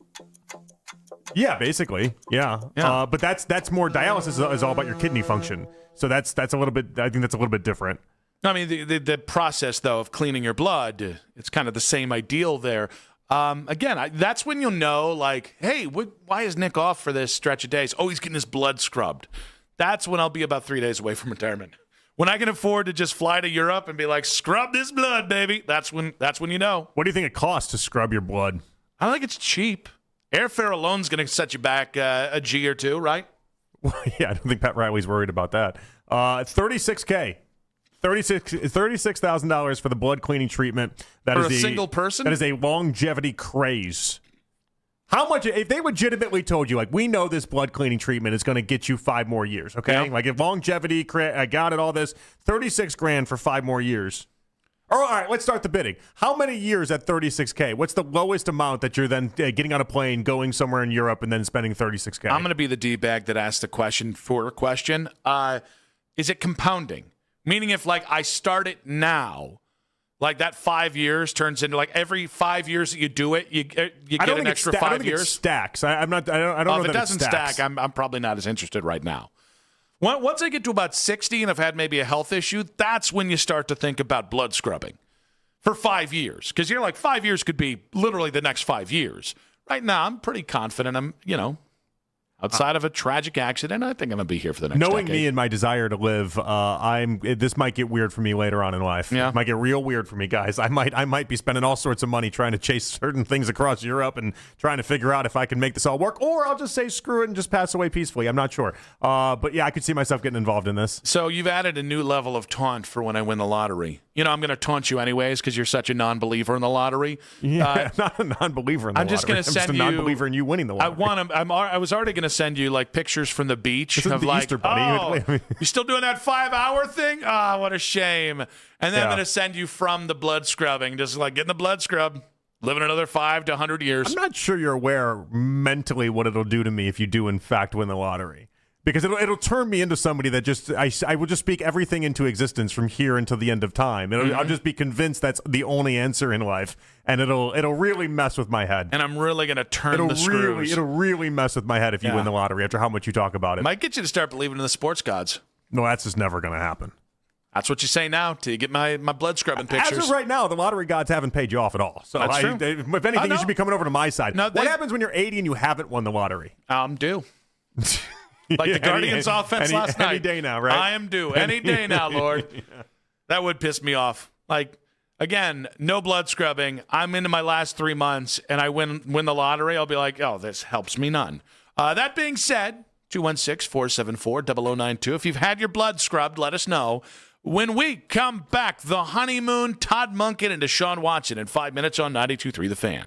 Yeah, basically. Yeah. But that's more dialysis is all about your kidney function. So that's a little bit. I think that's a little bit different. I mean, the process though of cleaning your blood, it's kind of the same ideal there. Again, that's when you'll know, like, hey, why is Nick off for this stretch of days? Oh, he's getting his blood scrubbed. That's when I'll be about 3 days away from retirement. When I can afford to just fly to Europe and be like, scrub this blood, baby. That's when you know. What do you think it costs to scrub your blood? I don't think it's cheap. Airfare alone's going to set you back a G or two, right? Yeah, I don't think Pat Riley's worried about that. $36K. $36,000 for the blood cleaning treatment. That for is a single person? That is a longevity craze. How much, if they legitimately told you, like, we know this blood cleaning treatment is going to get you 5 more years, okay? Like, if longevity, I got it, all this, $36,000 for 5 more years. All right, let's start the bidding. How many years at $36K? What's the lowest amount that you're then getting on a plane, going somewhere in Europe, and then spending $36K? I'm going to be the D-bag that asked the question for a question. Is it compounding? Meaning if, like, I start it now, like that 5 years turns into, like, every 5 years that you do it, you get an extra 5 years. I don't think it stacks. I don't know if that it doesn't stacks. stack, I'm probably not as interested right now. Once I get to about 60 and I've had maybe a health issue, that's when you start to think about blood scrubbing for 5 years. Because you're like, 5 years could be literally the next 5 years. Right now, I'm pretty confident I'm, outside of a tragic accident, I think I'm going to be here for the next Knowing decade. me and my desire to live, this might get weird for me later on in life. Yeah. It might get real weird for me, guys. I might be spending all sorts of money trying to chase certain things across Europe and trying to figure out if I can make this all work, or I'll just say screw it and just pass away peacefully. I'm not sure. But yeah, I could see myself getting involved in this. So you've added a new level of taunt for when I win the lottery. I'm going to taunt you anyways because you're such a non-believer in the lottery. Yeah, I'm not a non-believer in the lottery. I'm just going to send you. I'm just a non-believer in you winning the lottery. I was already going to send you like pictures from the beach this of the like, Easter Bunny. You still doing that 5-hour thing? Ah, what a shame. And then I'm going to send you from the blood scrubbing, just like getting the blood scrub, living another 5 to 100 years. I'm not sure you're aware mentally what it'll do to me if you do in fact win the lottery. Because it'll turn me into somebody that just I will just speak everything into existence from here until the end of time. I'll just be convinced that's the only answer in life, and it'll really mess with my head. And I'm really gonna turn the screws. It'll really mess with my head if you win the lottery after how much you talk about it. Might get you to start believing in the sports gods. No, that's just never gonna happen. That's what you say now till you get my blood scrubbing pictures. As of right now, the lottery gods haven't paid you off at all. So that's true. If anything, you should be coming over to my side. No, what happens when you're 80 and you haven't won the lottery? I'm due. Like the Guardians offense last night. Any day now, right? I am due. Any day now, Lord. That would piss me off. Like, again, no blood scrubbing. I'm into my last 3 months, and I win the lottery. I'll be like, oh, this helps me none. That being said, 216-474-0092. If you've had your blood scrubbed, let us know. When we come back, the honeymoon, Todd Monken and Deshaun Watson in 5 minutes on 92.3 The Fan.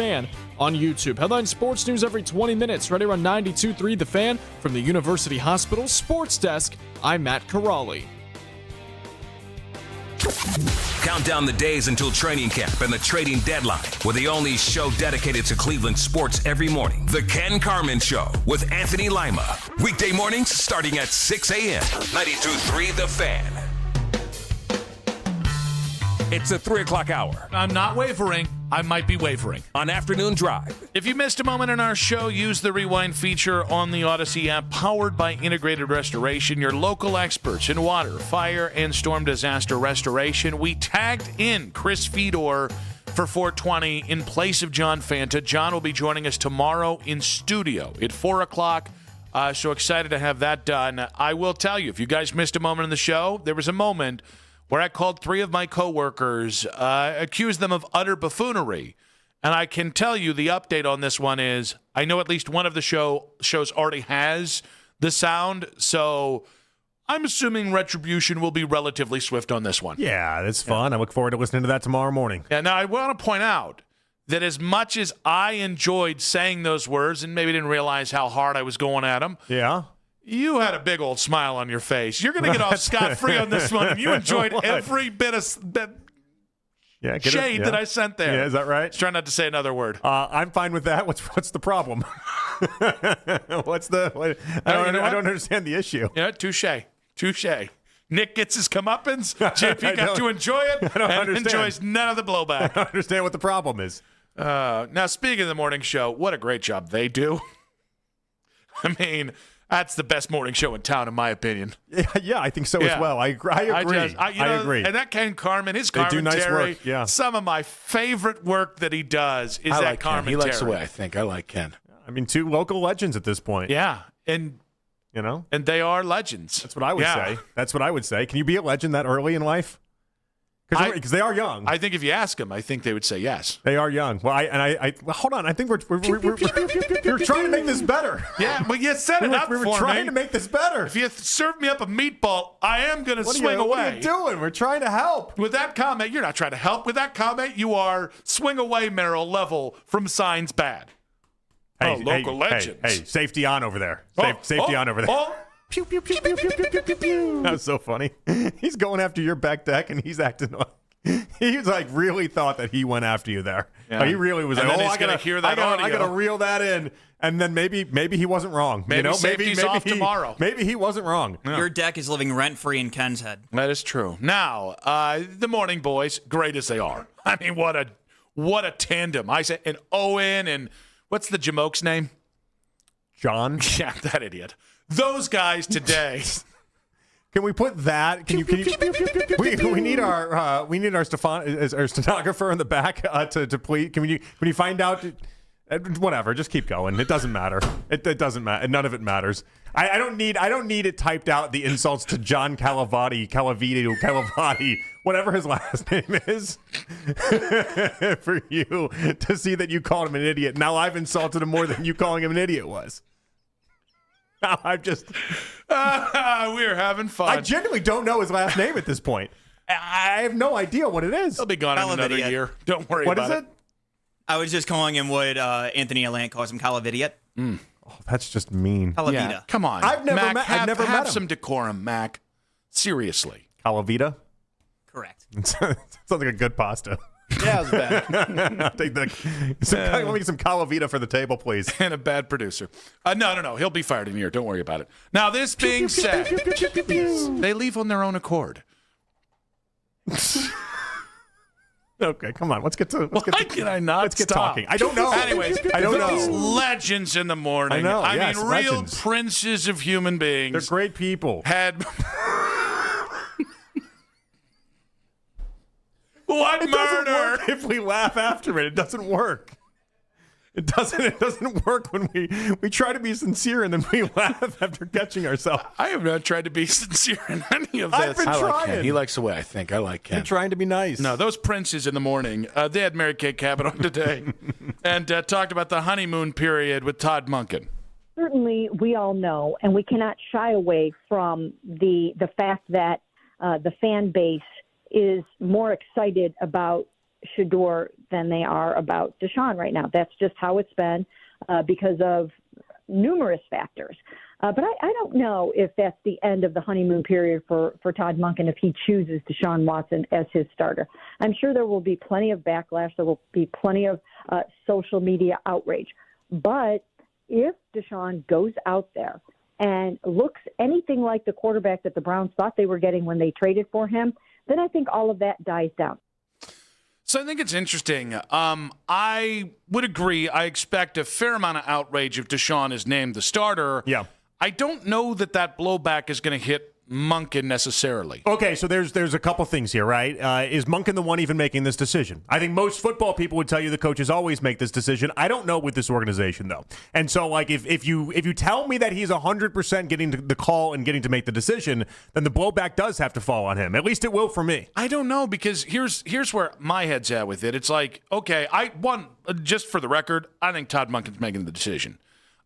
Fan on YouTube. Headline sports news every 20 minutes, right here on 92.3 The Fan. From the University Hospital Sports Desk, I'm Matt Corrali. Count down the days until training camp and the trading deadline with the only show dedicated to Cleveland sports every morning. The Ken Carman Show with Anthony Lima. Weekday mornings starting at 6 a.m. 92.3 The Fan. It's the 3 o'clock hour. I'm not wavering. I might be wavering. On Afternoon Drive. If you missed a moment in our show, use the rewind feature on the Odyssey app, powered by Integrated Restoration, your local experts in water, fire, and storm disaster restoration. We tagged in Chris Fedor for 420 in place of John Fanta. John will be joining us tomorrow in studio at 4 o'clock. So excited to have that done. I will tell you, if you guys missed a moment in the show, there was a moment where I called 3 of my coworkers, accused them of utter buffoonery. And I can tell you the update on this one is I know at least one of the shows already has the sound, so I'm assuming retribution will be relatively swift on this one. Yeah, that's fun. I look forward to listening to that tomorrow morning. Yeah, now I want to point out that as much as I enjoyed saying those words and maybe didn't realize how hard I was going at them, yeah, you had a big old smile on your face. You're going to get off scot-free on this one. You enjoyed every bit of shade that I sent there. Yeah, is that right? Try not to say another word. I'm fine with that. What's the problem? I don't understand the issue. Yeah, touche. Nick gets his comeuppance. JP got to enjoy it and enjoys none of the blowback. I don't understand what the problem is. Now, speaking of the morning show, what a great job they do. I mean, that's the best morning show in town, in my opinion. Yeah, I think so as well. I agree. I agree. And that Ken Carman, his they do nice commentary, work. Yeah. Some of the favorite work that he does is that commentary. He likes the way I think. I like Ken. I mean, 2 local legends at this point. Yeah, and they are legends. That's what I would say. That's what I would say. Can you be a legend that early in life? Because they are young. I think if you ask them, I think they would say yes. They are young. Well, hold on. I think we're trying to make this better. Yeah, well, you set it up for me. We're trying to make this better. If you serve me up a meatball, I am going to swing away. What are you doing? We're trying to help. With that comment, you're not trying to help. With that comment, you are swing away, Merrill, level from signs bad. Local legends. Hey, safety on over there. Safety on over there. Pew, pew, pew, pew, pew, pew, pew, pew. That was so funny. He's going after your back deck, and he's acting like he's like really thought that he went after you there. Yeah. He really was. And like, then he's going to hear that audio. I got to reel that in, and then maybe he wasn't wrong. Maybe safety's off tomorrow. Maybe he wasn't wrong. Yeah. Your deck is living rent-free in Ken's head. That is true. Now, the morning boys, great as they are. I mean, what a tandem. I said, and Owen, and what's the Jamoke's name? John. Yeah, that idiot. Those guys today. Can we put that? We need our stenographer in the back to please. Can you find out? Whatever. Just keep going. It doesn't matter. It doesn't matter. None of it matters. I don't need it typed out. The insults to John Calavati, whatever his last name is, for you to see that you called him an idiot. Now I've insulted him more than you calling him an idiot was. I'm just. We're having fun. I genuinely don't know his last name at this point. I have no idea what it is. He'll be gone in another year. Don't worry about it. What is it? I was just calling him what Anthony Allant calls him, Calavidiot. Oh, that's just mean. Calavita. Yeah, come on. I've never Mac, met him. Have some decorum, Mac. Seriously. Calavita? Correct. Sounds like a good pasta. Yeah, it was bad. I'll take let me get some Calavita for the table, please. And a bad producer. No. He'll be fired in a year. Don't worry about it. Now, this being said, they leave on their own accord. Okay, come on. Let's get talking. I don't know. Anyways, I don't those know. Legends in the morning. I know. I mean, real legends. princes of human beings. They're great people. Had what it murder? Doesn't work if we laugh after it. It doesn't work. It doesn't work when we try to be sincere and then we laugh after catching ourselves. I have not tried to be sincere in any of this. I've been trying. Like Ken. He likes the way I think. I like Ken. I'm trying to be nice. No, those princes in the morning, they had Mary Kay Cabot on today and talked about the honeymoon period with Todd Monken. Certainly, we all know, and we cannot shy away from the fact that the fan base is more excited about Shedeur than they are about Deshaun right now. That's just how it's been because of numerous factors. But I don't know if that's the end of the honeymoon period for Todd Monken if he chooses Deshaun Watson as his starter. I'm sure there will be plenty of backlash. There will be plenty of social media outrage. But if Deshaun goes out there and looks anything like the quarterback that the Browns thought they were getting when they traded for him, then I think all of that dies down. So I think it's interesting. I would agree. I expect a fair amount of outrage if Deshaun is named the starter. Yeah. I don't know that blowback is going to hit Monken necessarily. Okay, so there's a couple things here, right? Is Monken the one even making this decision? I think most football people would tell you the coaches always make this decision. I don't know with this organization, though. And so, like, if you tell me that he's 100% getting the call and getting to make the decision, then the blowback does have to fall on him. At least it will for me. I don't know, because here's where my head's at with it. It's like, okay, just for the record, I think Todd Monken's making the decision.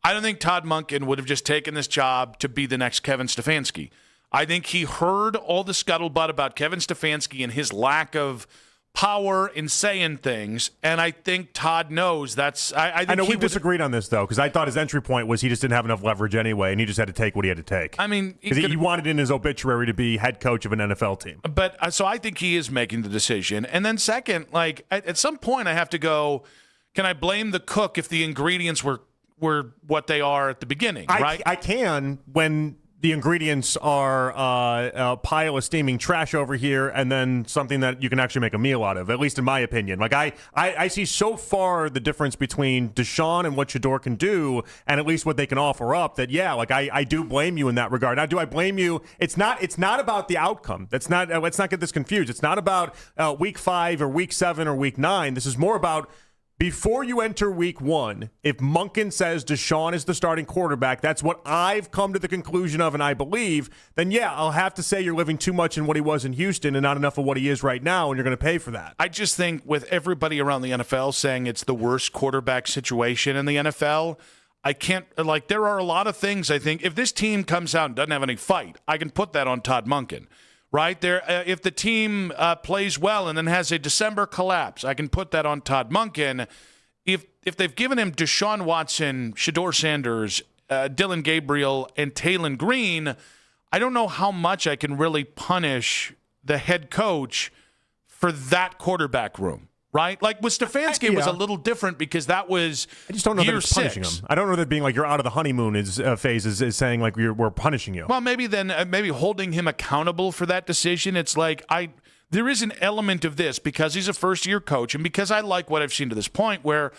I don't think Todd Monken would have just taken this job to be the next Kevin Stefanski. I think he heard all the scuttlebutt about Kevin Stefanski and his lack of power in saying things, and I think Todd knows that's. I know we disagreed on this, though, because I thought his entry point was he just didn't have enough leverage anyway, and he just had to take what he had to take. I mean, because he wanted in his obituary to be head coach of an NFL team. But so I think he is making the decision. And then second, like at some point, I have to go, can I blame the cook if the ingredients were what they are at the beginning, right? I can when the ingredients are a pile of steaming trash over here and then something that you can actually make a meal out of, at least in my opinion. Like I see so far the difference between Deshaun and what Shedeur can do and at least what they can offer up that, yeah, like I do blame you in that regard. Now, do I blame you? It's not about the outcome. Let's not get this confused. It's not about week 5 or week 7 or week 9. This is more about before you enter week 1, if Monken says Deshaun is the starting quarterback, that's what I've come to the conclusion of and I believe, then yeah, I'll have to say you're living too much in what he was in Houston and not enough of what he is right now, and you're going to pay for that. I just think with everybody around the NFL saying it's the worst quarterback situation in the NFL, I can't, like, there are a lot of things I think, if this team comes out and doesn't have any fight, I can put that on Todd Monken. Right there, if the team plays well and then has a December collapse, I can put that on Todd Monken. If they've given him Deshaun Watson, Shedeur Sanders, Dillon Gabriel, and Taylon Green, I don't know how much I can really punish the head coach for that quarterback room. Right? Like with Stefanski, it was a little different because that was I just don't know year that it's punishing 6. him. I don't know that being like you're out of the honeymoon phase is saying like we're punishing you. Well, maybe then maybe holding him accountable for that decision. It's like there is an element of this because he's a first-year coach and because I like what I've seen to this point where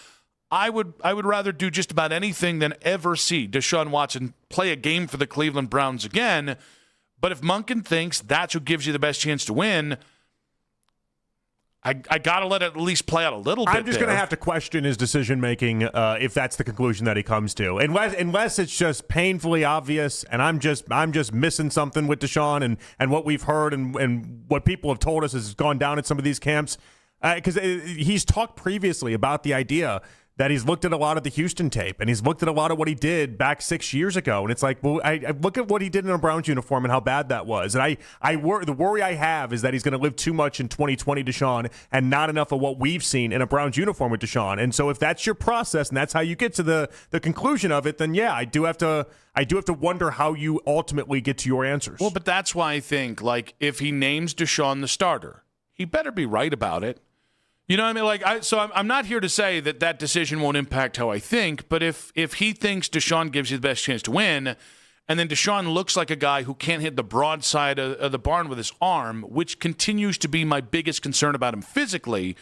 I would rather do just about anything than ever see Deshaun Watson play a game for the Cleveland Browns again. But if Monken thinks that's what gives you the best chance to win, I got to let it at least play out a little bit. I'm just going to have to question his decision-making if that's the conclusion that he comes to. Unless it's just painfully obvious and I'm just missing something with Deshaun and what we've heard and what people have told us has gone down at some of these camps. Because he's talked previously about the idea that he's looked at a lot of the Houston tape and he's looked at a lot of what he did back 6 years ago. And it's like, well, I look at what he did in a Browns uniform and how bad that was. And the worry I have is that he's going to live too much in 2020 Deshaun and not enough of what we've seen in a Browns uniform with Deshaun. And so if that's your process and that's how you get to the conclusion of it, then yeah, I do have to wonder how you ultimately get to your answers. Well, but that's why I think, like, if he names Deshaun the starter, he better be right about it. You know what I mean? Like, I'm not here to say that decision won't impact how I think, but if he thinks Deshaun gives you the best chance to win, and then Deshaun looks like a guy who can't hit the broad side of the barn with his arm, which continues to be my biggest concern about him physically,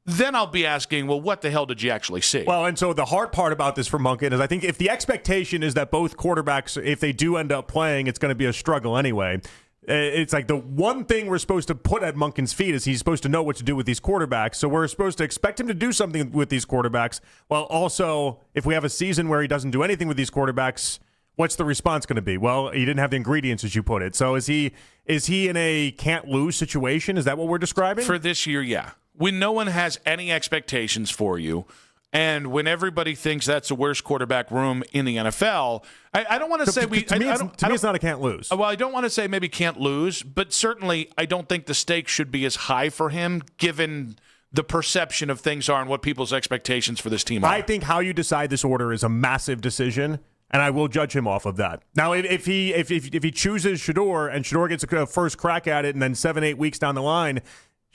then I'll be asking, well, what the hell did you actually see? Well, and so the hard part about this for Monken is I think if the expectation is that both quarterbacks, if they do end up playing, it's going to be a struggle anyway. It's like the one thing we're supposed to put at Monken's feet is he's supposed to know what to do with these quarterbacks. So we're supposed to expect him to do something with these quarterbacks. While also, if we have a season where he doesn't do anything with these quarterbacks, what's the response going to be? Well, he didn't have the ingredients, as you put it. So is he in a can't lose situation? Is that what we're describing? For this year, yeah. When no one has any expectations for you, and when everybody thinks that's the worst quarterback room in the NFL, I don't want to say to me, it's not a can't lose. Well, I don't want to say maybe can't lose, but certainly I don't think the stakes should be as high for him given the perception of things are and what people's expectations for this team are. I think how you decide this order is a massive decision, and I will judge him off of that. Now, if he chooses Shedeur and Shedeur gets a first crack at it, and then 7-8 weeks down the line,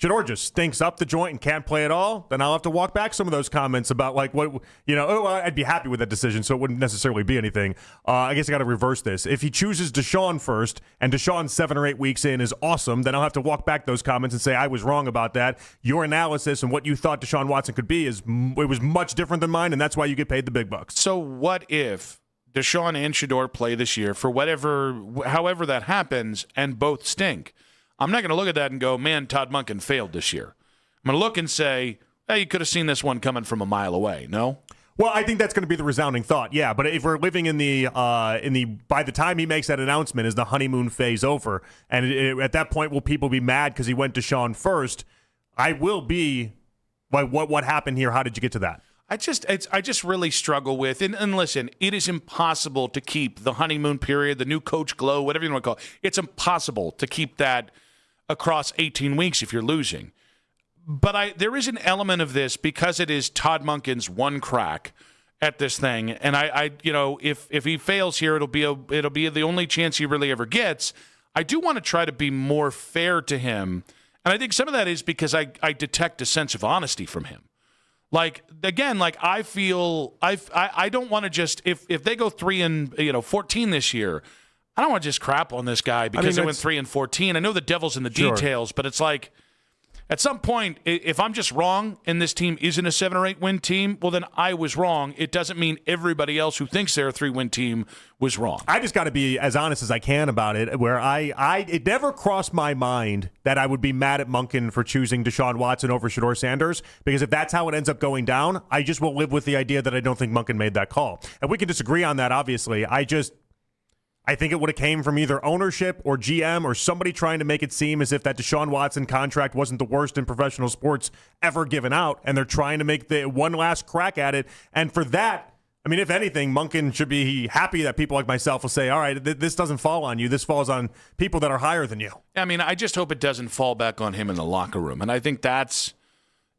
Shedeur just stinks up the joint and can't play at all, then I'll have to walk back some of those comments about I'd be happy with that decision, so it wouldn't necessarily be anything. I guess I got to reverse this. If he chooses Deshaun first, and Deshaun 7 or 8 weeks in is awesome, then I'll have to walk back those comments and say I was wrong about that. Your analysis and what you thought Deshaun Watson could be it was much different than mine, and that's why you get paid the big bucks. So what if Deshaun and Shedeur play this year for however that happens, and both stink? I'm not going to look at that and go, man, Todd Monken failed this year. I'm going to look and say, hey, you could have seen this one coming from a mile away. No? Well, I think that's going to be the resounding thought, yeah. But if we're living in the by the time he makes that announcement, is the honeymoon phase over? And at that point, will people be mad because he went to Deshaun first? I will be. What happened here? How did you get to that? I just really struggle with, and listen, it is impossible to keep the honeymoon period, the new coach glow, whatever you want to call it. It's impossible to keep that across 18 weeks if you're losing. But there is an element of this because it is Todd Monken's one crack at this thing, and if he fails here, it'll be the only chance he really ever gets. I do want to try to be more fair to him, and I think some of that is because I detect a sense of honesty from him. I feel I don't want to just if they go 3-14 this year, I don't want to just crap on this guy because they went 3-14. I know the devil's in the details, but it's like at some point, if I'm just wrong and this team isn't a 7 or 8 win team, well then I was wrong. It doesn't mean everybody else who thinks they're a 3-win team was wrong. I just got to be as honest as I can about it. Where it never crossed my mind that I would be mad at Monken for choosing Deshaun Watson over Shedeur Sanders, because if that's how it ends up going down, I just will live with the idea that I don't think Monken made that call. And we can disagree on that, obviously. I think it would have came from either ownership or GM or somebody trying to make it seem as if that Deshaun Watson contract wasn't the worst in professional sports ever given out, and they're trying to make the one last crack at it. And for that, I mean, if anything, Monken should be happy that people like myself will say, all right, this doesn't fall on you. This falls on people that are higher than you. I mean, I just hope it doesn't fall back on him in the locker room. And I think that's,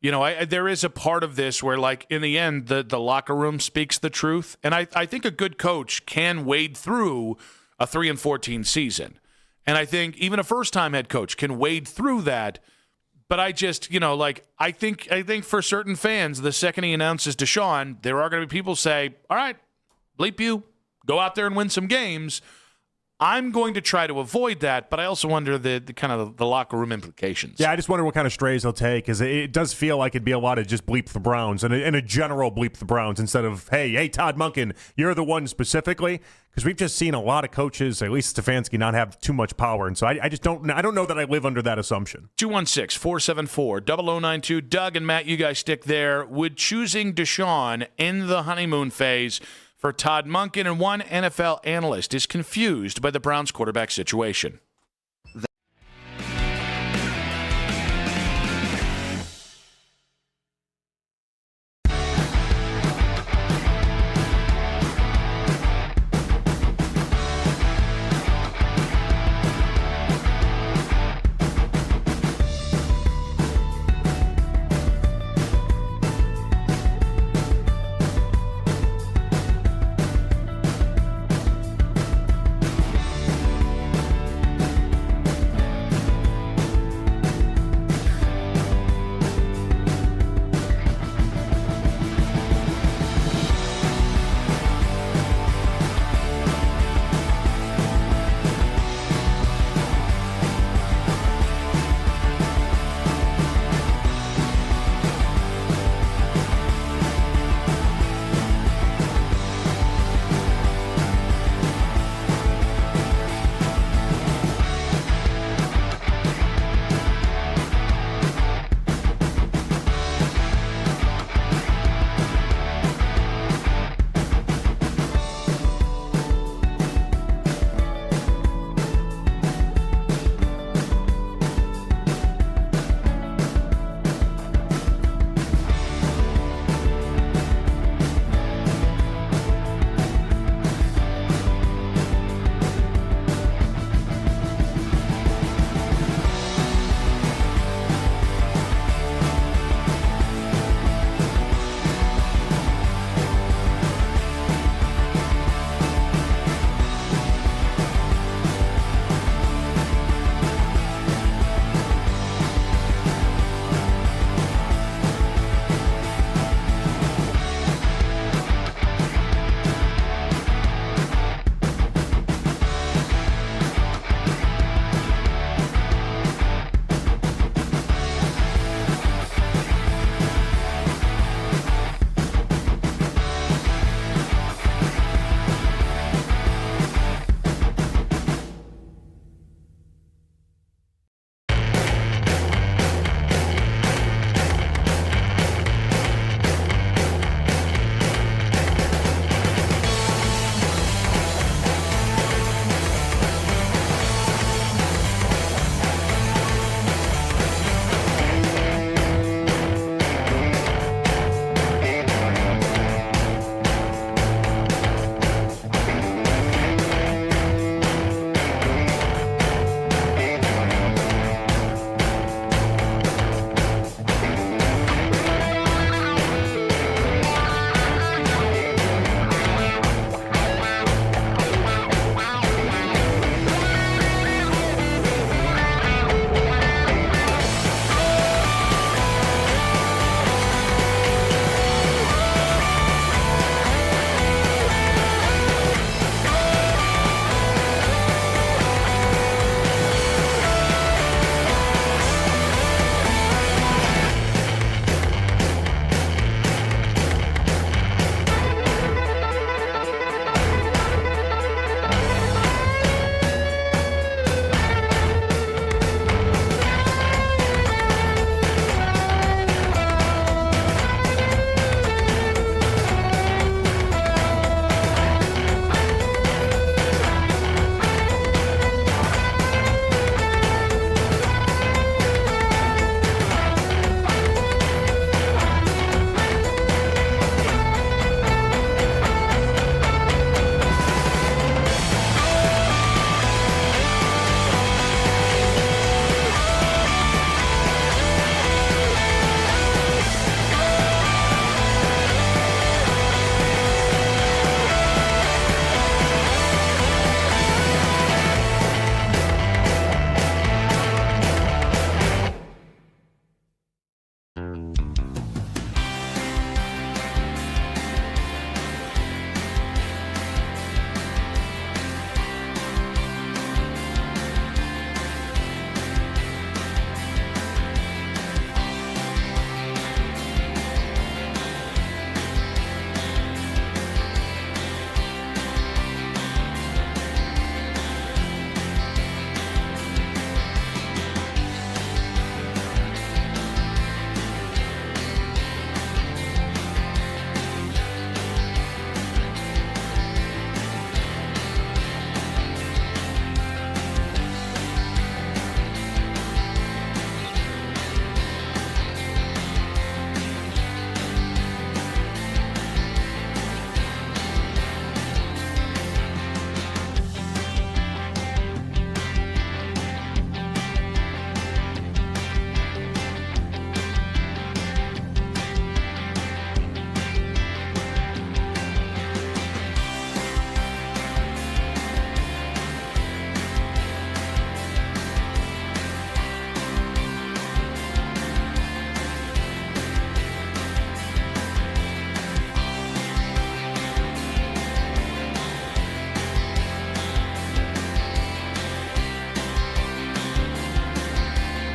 there is a part of this where, in the end, the locker room speaks the truth. And I think a good coach can wade through a 3-14 season. And I think even a first-time head coach can wade through that. But I just, I think for certain fans, the second he announces Deshaun, there are going to be people say, all right, bleep you, go out there and win some games. I'm going to try to avoid that, but I also wonder the kind of the locker room implications. Yeah, I just wonder what kind of strays he'll take, because it does feel like it'd be a lot of just bleep the Browns and a general bleep the Browns instead of, hey, Todd Monken, you're the one specifically, because we've just seen a lot of coaches, at least Stefanski, not have too much power, and so I don't know that I live under that assumption. 216-474-0092. Doug and Matt, you guys stick there. Would choosing Deshaun in the honeymoon phase for Todd Monken, and one NFL analyst is confused by the Browns quarterback situation.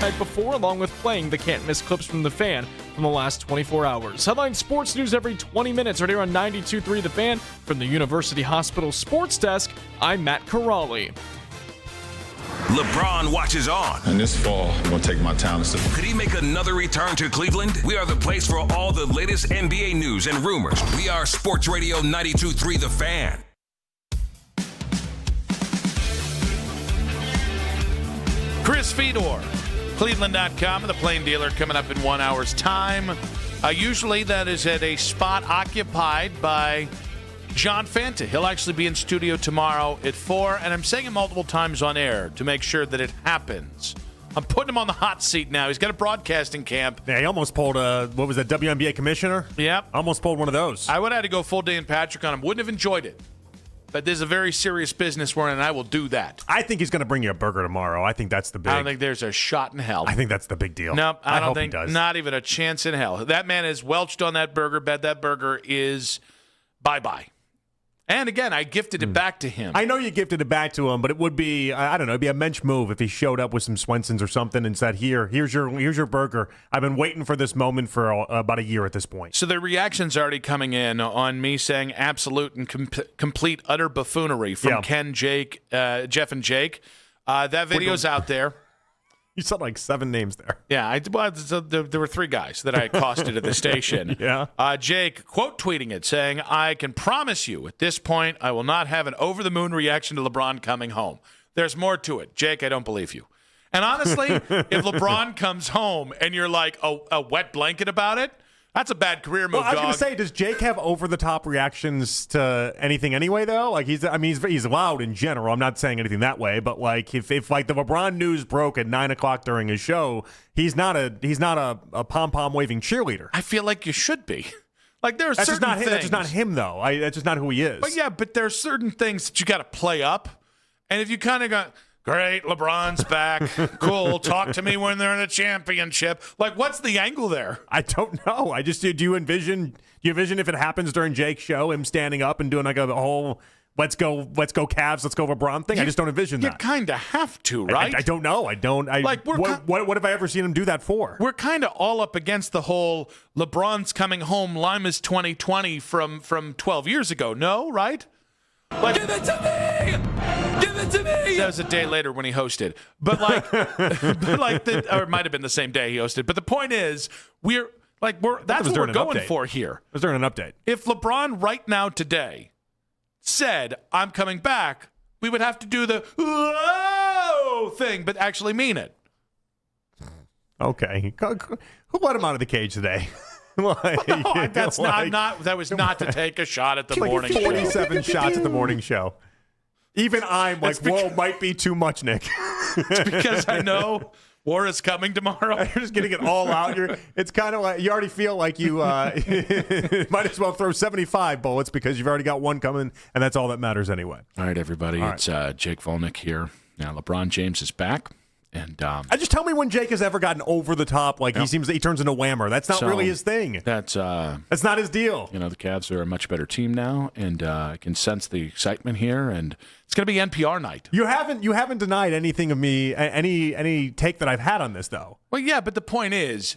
night before, along with playing the can't-miss clips from The Fan from the last 24 hours. Headline sports news every 20 minutes right here on 92.3 The Fan. From the University Hospital Sports Desk, I'm Matt Corrali. LeBron watches on. And this fall, I'm going to take my talents to... Could he make another return to Cleveland? We are the place for all the latest NBA news and rumors. We are Sports Radio 92.3 The Fan. Chris Fedor, Cleveland.com, and the Plain Dealer coming up in 1 hour's time. Usually that is at a spot occupied by John Fanta. He'll actually be in studio tomorrow at 4, and I'm saying it multiple times on air to make sure that it happens. I'm putting him on the hot seat now. He's got a broadcasting camp. Yeah, he almost pulled what was that, WNBA commissioner? Yep. Almost pulled one of those. I would have had to go full Dan Patrick on him. Wouldn't have enjoyed it. But there's a very serious business we're in, and I will do that. I think he's going to bring you a burger tomorrow. I think that's the big. I don't think there's a shot in hell. I think that's the big deal. Nope, I don't hope think he does. Not even a chance in hell. That man has welched on that burger. Bet that burger is bye-bye. And again, I gifted it back to him. I know you gifted it back to him, but it would be, I don't know, it'd be a mensch move if he showed up with some Swensons or something and said, here's your burger. I've been waiting for this moment for about a year at this point. So the reaction's already coming in on me saying absolute and complete utter buffoonery from Ken, Jake, Jeff, and Jake. That video's out there. You said like 7 names there. Yeah, there were 3 guys that I accosted at the station. Yeah. Jake quote tweeting it, saying, "I can promise you at this point I will not have an over-the-moon reaction to LeBron coming home. There's more to it. Jake, I don't believe you." And honestly, if LeBron comes home and you're like a wet blanket about it, that's a bad career move, I was going dog. to say, does Jake have over-the-top reactions to anything anyway, though? Like, he's loud in general. I'm not saying anything that way, but like, if like the LeBron news broke at 9 o'clock during his show, he's not a pom-pom waving cheerleader. I feel like you should be. Like, there are That's certain things. That's just not him, though. That's just not who he is. But there are certain things that you got to play up. And if you kind of go, great, LeBron's back. Cool. Talk to me when they're in a championship. Like, what's the angle there? I don't know. I just do you envision if it happens during Jake's show, him standing up and doing like a whole let's go Cavs, let's go LeBron thing? I just don't envision that. You kind of have to, right? I don't know. What have I ever seen him do that for? We're kind of all up against the whole LeBron's coming home, Lima's 2020 from 12 years ago. No, right? Like, give it to me! Give it to me! That was a day later when he hosted. But or it might have been the same day he hosted. But the point is, that's what we're going for here. It was during an update. If LeBron right now today said, I'm coming back, we would have to do the whoa thing, but actually mean it. Okay. Who let him out of the cage today? That was not to take a shot at the morning show. 47 shots at the morning show. Even I'm like, whoa, might be too much, Nick. It's because I know war is coming tomorrow. You're just getting it all out. It's kind of like you already feel like you might as well throw 75 bullets because you've already got one coming, and that's all that matters anyway. All right, everybody. It's Jake Volnick here. Now, LeBron James is back. And just tell me when Jake has ever gotten over the top, like he turns into Whammer. That's not really his thing. That's not his deal. You know, the Cavs are a much better team now, and I can sense the excitement here. And it's going to be NPR night. You haven't denied anything of me, any take that I've had on this, though. Well, yeah, but the point is,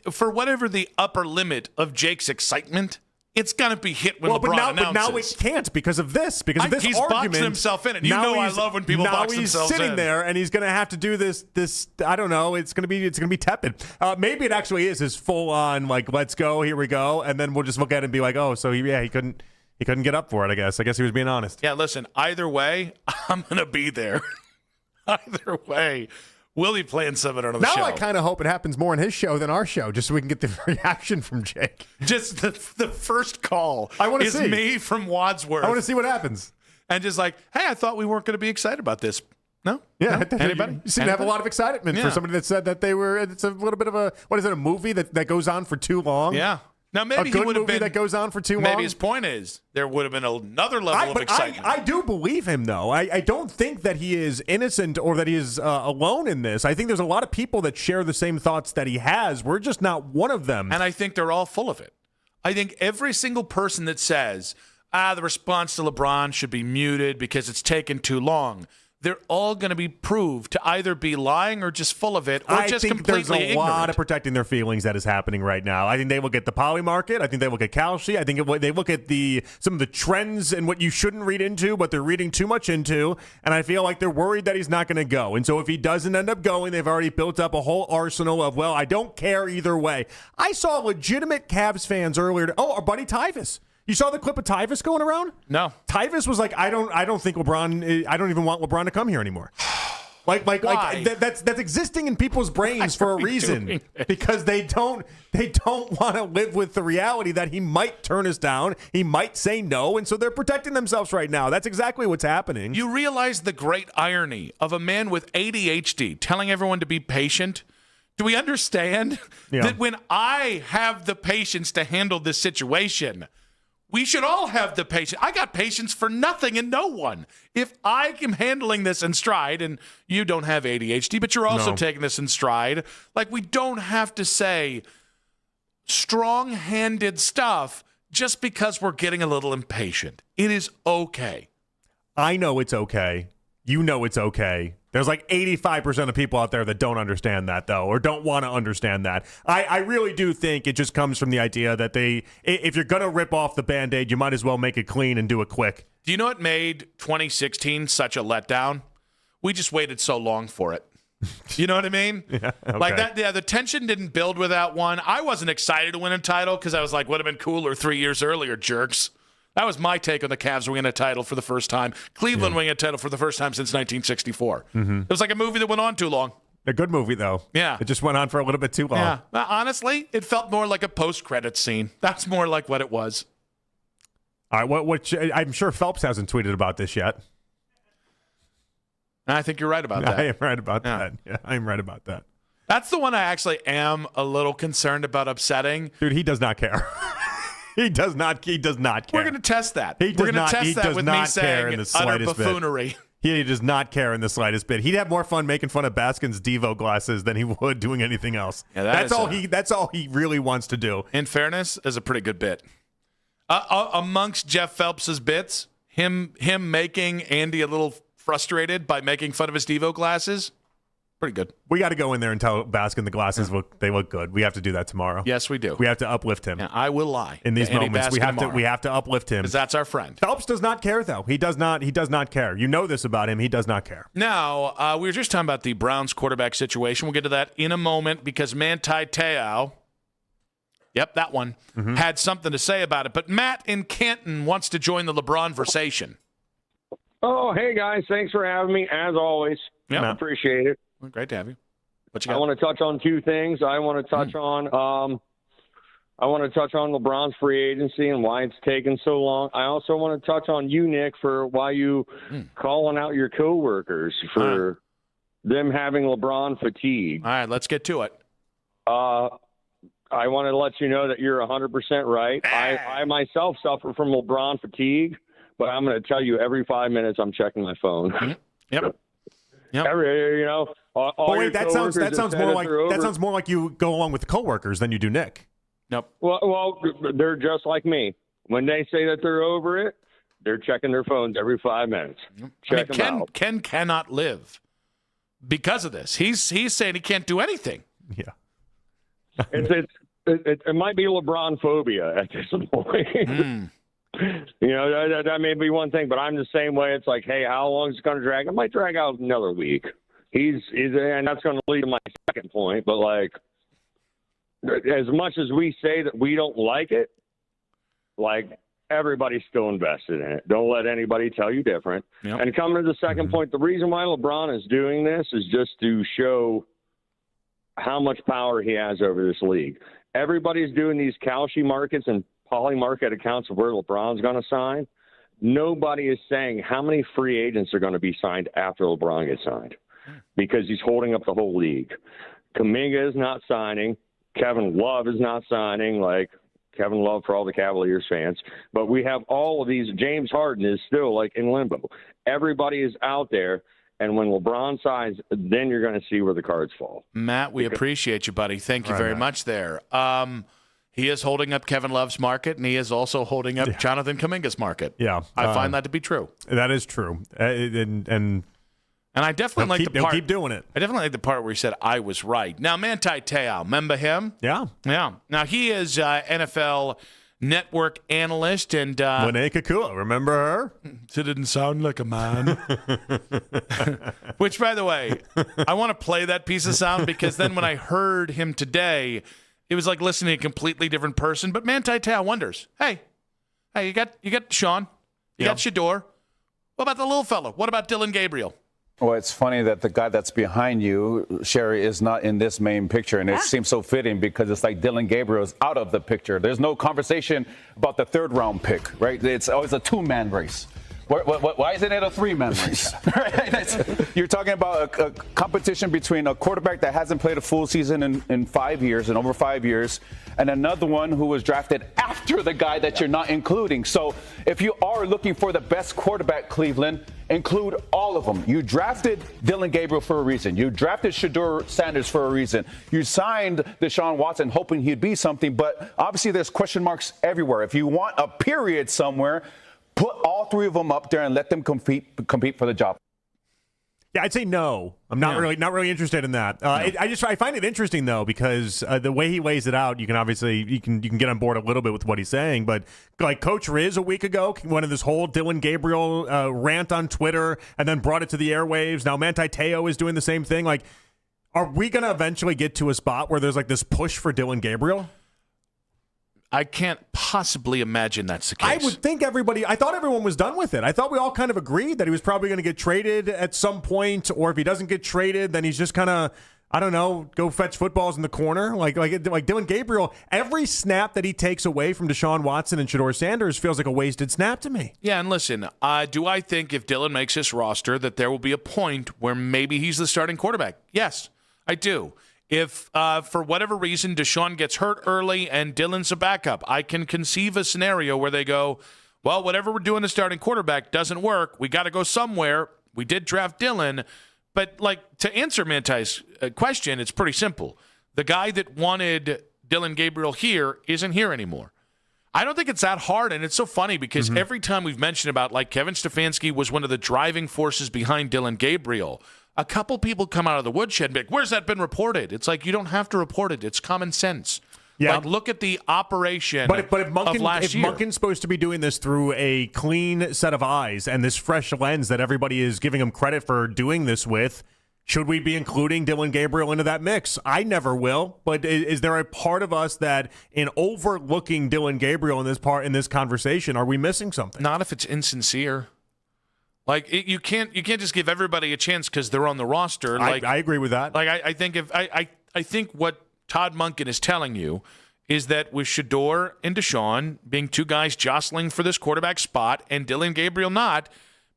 for whatever the upper limit of Jake's excitement, it's going to be hit when LeBron announces. But now it can't because of this argument. He's boxing himself in it. You know I love when people box themselves in. Now he's sitting there, and he's going to have to do this. I don't know. It's going to be tepid. Maybe it actually is his full on like, let's go, here we go, and then we'll just look at it and be like, oh, so he couldn't get up for it. I guess he was being honest. Yeah, listen. Either way, I'm going to be there. Either way. We'll be playing something on the show. Now I kind of hope it happens more in his show than our show, just so we can get the reaction from Jake. Just the first call is me from Wadsworth. I want to see what happens. And just like, hey, I thought we weren't going to be excited about this. No? Yeah. No? Anybody? You seem to have a lot of excitement for somebody that said that it's a little bit of a movie that goes on for too long? Yeah. Now, maybe he would have been that goes on for too long. Maybe his point is there would have been another level of excitement. I do believe him, though. I don't think that he is innocent or that he is alone in this. I think there's a lot of people that share the same thoughts that he has. We're just not one of them. And I think they're all full of it. I think every single person that says, the response to LeBron should be muted because it's taken too long, they're all going to be proved to either be lying or just full of it or just completely there's a ignorant. lot of protecting their feelings that is happening right now. I think they look at the poly market. I think they look at Kalshi. I think they look at some of the trends and what you shouldn't read into, but they're reading too much into. And I feel like they're worried that he's not going to go. And so if he doesn't end up going, they've already built up a whole arsenal of, well, I don't care either way. I saw legitimate Cavs fans earlier. Our buddy Tyvus. You saw the clip of Tyvus going around? No. Tyvus was like, I don't think LeBron. I don't even want LeBron to come here anymore. Like that's existing in people's brains for a reason, because they don't want to live with the reality that he might turn us down, he might say no, and so they're protecting themselves right now. That's exactly what's happening. You realize the great irony of a man with ADHD telling everyone to be patient? Do we understand that when I have the patience to handle this situation, we should all have the patience? I got patience for nothing and no one. If I am handling this in stride, and you don't have ADHD, but you're also taking this in stride, like, we don't have to say strong-handed stuff just because we're getting a little impatient. It is okay. I know it's okay. You know it's okay. There's like 85% of people out there that don't understand that, though, or don't want to understand that. I really do think it just comes from the idea that if you're going to rip off the Band-Aid, you might as well make it clean and do it quick. Do you know what made 2016 such a letdown? We just waited so long for it. You know what I mean? Yeah, okay. Like that. Yeah, the tension didn't build with that one. I wasn't excited to win a title because I was like, would have been cooler 3 years earlier, jerks. That was my take on the Cavs winning a title for the first time. Cleveland winning a title for the first time since 1964. Mm-hmm. It was like a movie that went on too long. A good movie, though. Yeah. It just went on for a little bit too long. Yeah. Honestly, it felt more like a post-credits scene. That's more like what it was. All right. I'm sure Phelps hasn't tweeted about this yet. I think you're right about that. I am right about that. Yeah, I'm right about that. That's the one I actually am a little concerned about upsetting. Dude, he does not care. He does not care. We're going to test that. We're going to test that with me saying utter buffoonery. He does not care in the slightest bit. He'd have more fun making fun of Baskin's Devo glasses than he would doing anything else. Yeah, that's all he really wants to do. In fairness, is a pretty good bit. Amongst Jeff Phelps's bits, him making Andy a little frustrated by making fun of his Devo glasses, pretty good. We got to go in there and tell Baskin the glasses look good. We have to do that tomorrow. Yes, we do. We have to uplift him. Yeah, I will lie in these moments. We have to uplift him because that's our friend. Phelps does not care, though. He does not care. You know this about him. He does not care. Now, we were just talking about the Browns quarterback situation. We'll get to that in a moment because Manti Te'o, yep, that one, had something to say about it. But Matt in Canton wants to join the LeBron versation. Oh, hey, guys. Thanks for having me, as always. Yep. I appreciate it. Well, great to have you. What you got? I want to touch on two things. I want to touch on LeBron's free agency and why it's taken so long. I also want to touch on you, Nick, for why you calling out your coworkers for them having LeBron fatigue. All right, let's get to it. I want to let you know that you're 100% right. I myself suffer from LeBron fatigue, but I'm going to tell you every 5 minutes I'm checking my phone. Yep. Every, wait, that sounds more like you go along with coworkers than you do Nick. Nope. Well, they're just like me. When they say that they're over it, they're checking their phones every 5 minutes. Ken cannot live because of this. He's saying he can't do anything. Yeah. It might be LeBron phobia at this point. That may be one thing, but I'm the same way. It's like, hey, how long is it going to drag? It might drag out another week. And that's going to lead to my second point. But like, as much as we say that we don't like it, like everybody's still invested in it. Don't let anybody tell you different. Yep. And coming to the second point, the reason why LeBron is doing this is just to show how much power he has over this league. Everybody's doing these Kalshi markets and poly market accounts of where LeBron's going to sign. Nobody is saying how many free agents are going to be signed after LeBron gets signed because he's holding up the whole league. Kuminga is not signing. Kevin Love is not signing, like Kevin Love for all the Cavaliers fans. But we have all of these. James Harden is still like in limbo. Everybody is out there. And when LeBron signs, then you're going to see where the cards fall. Matt, we appreciate you, buddy. Thank you very much there. He is holding up Kevin Love's market, and he is also holding up Jonathan Kuminga's market. Yeah. I find that to be true. That is true. And And I definitely like the part. He'll keep doing it. I definitely like the part where he said, I was right. Now, Manti Te'o, remember him? Yeah. Yeah. Now, he is NFL Network analyst. And Lene Kakua, remember her? She didn't sound like a man. Which, by the way, I want to play that piece of sound because then when I heard him today, it was like listening to a completely different person. But Manti Te'o wonders, hey, you got Sean, you got Shedeur. What about the little fellow? What about Dylan Gabriel? Well, it's funny that the guy that's behind you, Sherry, is not in this main picture, and it seems so fitting because it's like Dylan Gabriel is out of the picture. There's no conversation about the third-round pick, right? It's always a two-man race. Why isn't it a three-man race? You're talking about a competition between a quarterback that hasn't played a full season in 5 years, in over 5 years, and another one who was drafted after the guy that you're not including. So if you are looking for the best quarterback, Cleveland, include all of them. You drafted Dylan Gabriel for a reason. You drafted Shedeur Sanders for a reason. You signed Deshaun Watson hoping he'd be something, but obviously there's question marks everywhere. If you want a period somewhere, put all three of them up there and let them compete for the job. Yeah, I'd say no. I'm not really interested in that. I find it interesting though because the way he lays it out, you can obviously you can get on board a little bit with what he's saying. But like Coach Riz a week ago went in this whole Dylan Gabriel rant on Twitter and then brought it to the airwaves. Now Manti Te'o is doing the same thing. Like, are we going to eventually get to a spot where there's like this push for Dylan Gabriel? I can't possibly imagine that's the case. I would think I thought everyone was done with it. I thought we all kind of agreed that he was probably going to get traded at some point, or if he doesn't get traded, then he's just kind of, I don't know, go fetch footballs in the corner. Like Dylan Gabriel, every snap that he takes away from Deshaun Watson and Shedeur Sanders feels like a wasted snap to me. Yeah, and listen, do I think if Dylan makes this roster that there will be a point where maybe he's the starting quarterback? Yes, I do. If, for whatever reason, Deshaun gets hurt early and Dylan's a backup, I can conceive a scenario where they go, well, whatever we're doing to starting quarterback doesn't work. We got to go somewhere. We did draft Dylan. But, like, to answer Manti's question, it's pretty simple. The guy that wanted Dylan Gabriel here isn't here anymore. I don't think it's that hard, and it's so funny because every time we've mentioned about, like, Kevin Stefanski was one of the driving forces behind Dylan Gabriel, a couple people come out of the woodshed and be like, where's that been reported? It's like, you don't have to report it. It's common sense. Yeah. Like, look at the operation of last year. If Monken's supposed to be doing this through a clean set of eyes and this fresh lens that everybody is giving him credit for doing this with, should we be including Dylan Gabriel into that mix? I never will. But is there a part of us that, in overlooking Dylan Gabriel in this conversation, are we missing something? Not if it's insincere. Like, you can't just give everybody a chance because they're on the roster. Like, I agree with that. Like, I think what Todd Monken is telling you is that with Shedeur and Deshaun being two guys jostling for this quarterback spot and Dylan Gabriel not,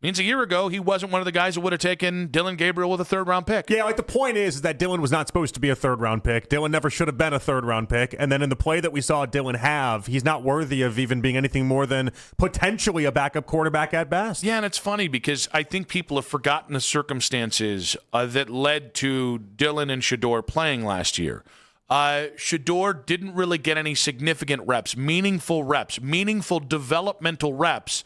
means a year ago he wasn't one of the guys that would have taken Dylan Gabriel with a third-round pick. Yeah, like the point is that Dylan was not supposed to be a third-round pick. Dylan never should have been a third-round pick. And then in the play that we saw Dylan have, he's not worthy of even being anything more than potentially a backup quarterback at best. Yeah, and it's funny because I think people have forgotten the circumstances that led to Dylan and Shedeur playing last year. Shedeur didn't really get any significant reps, meaningful developmental reps,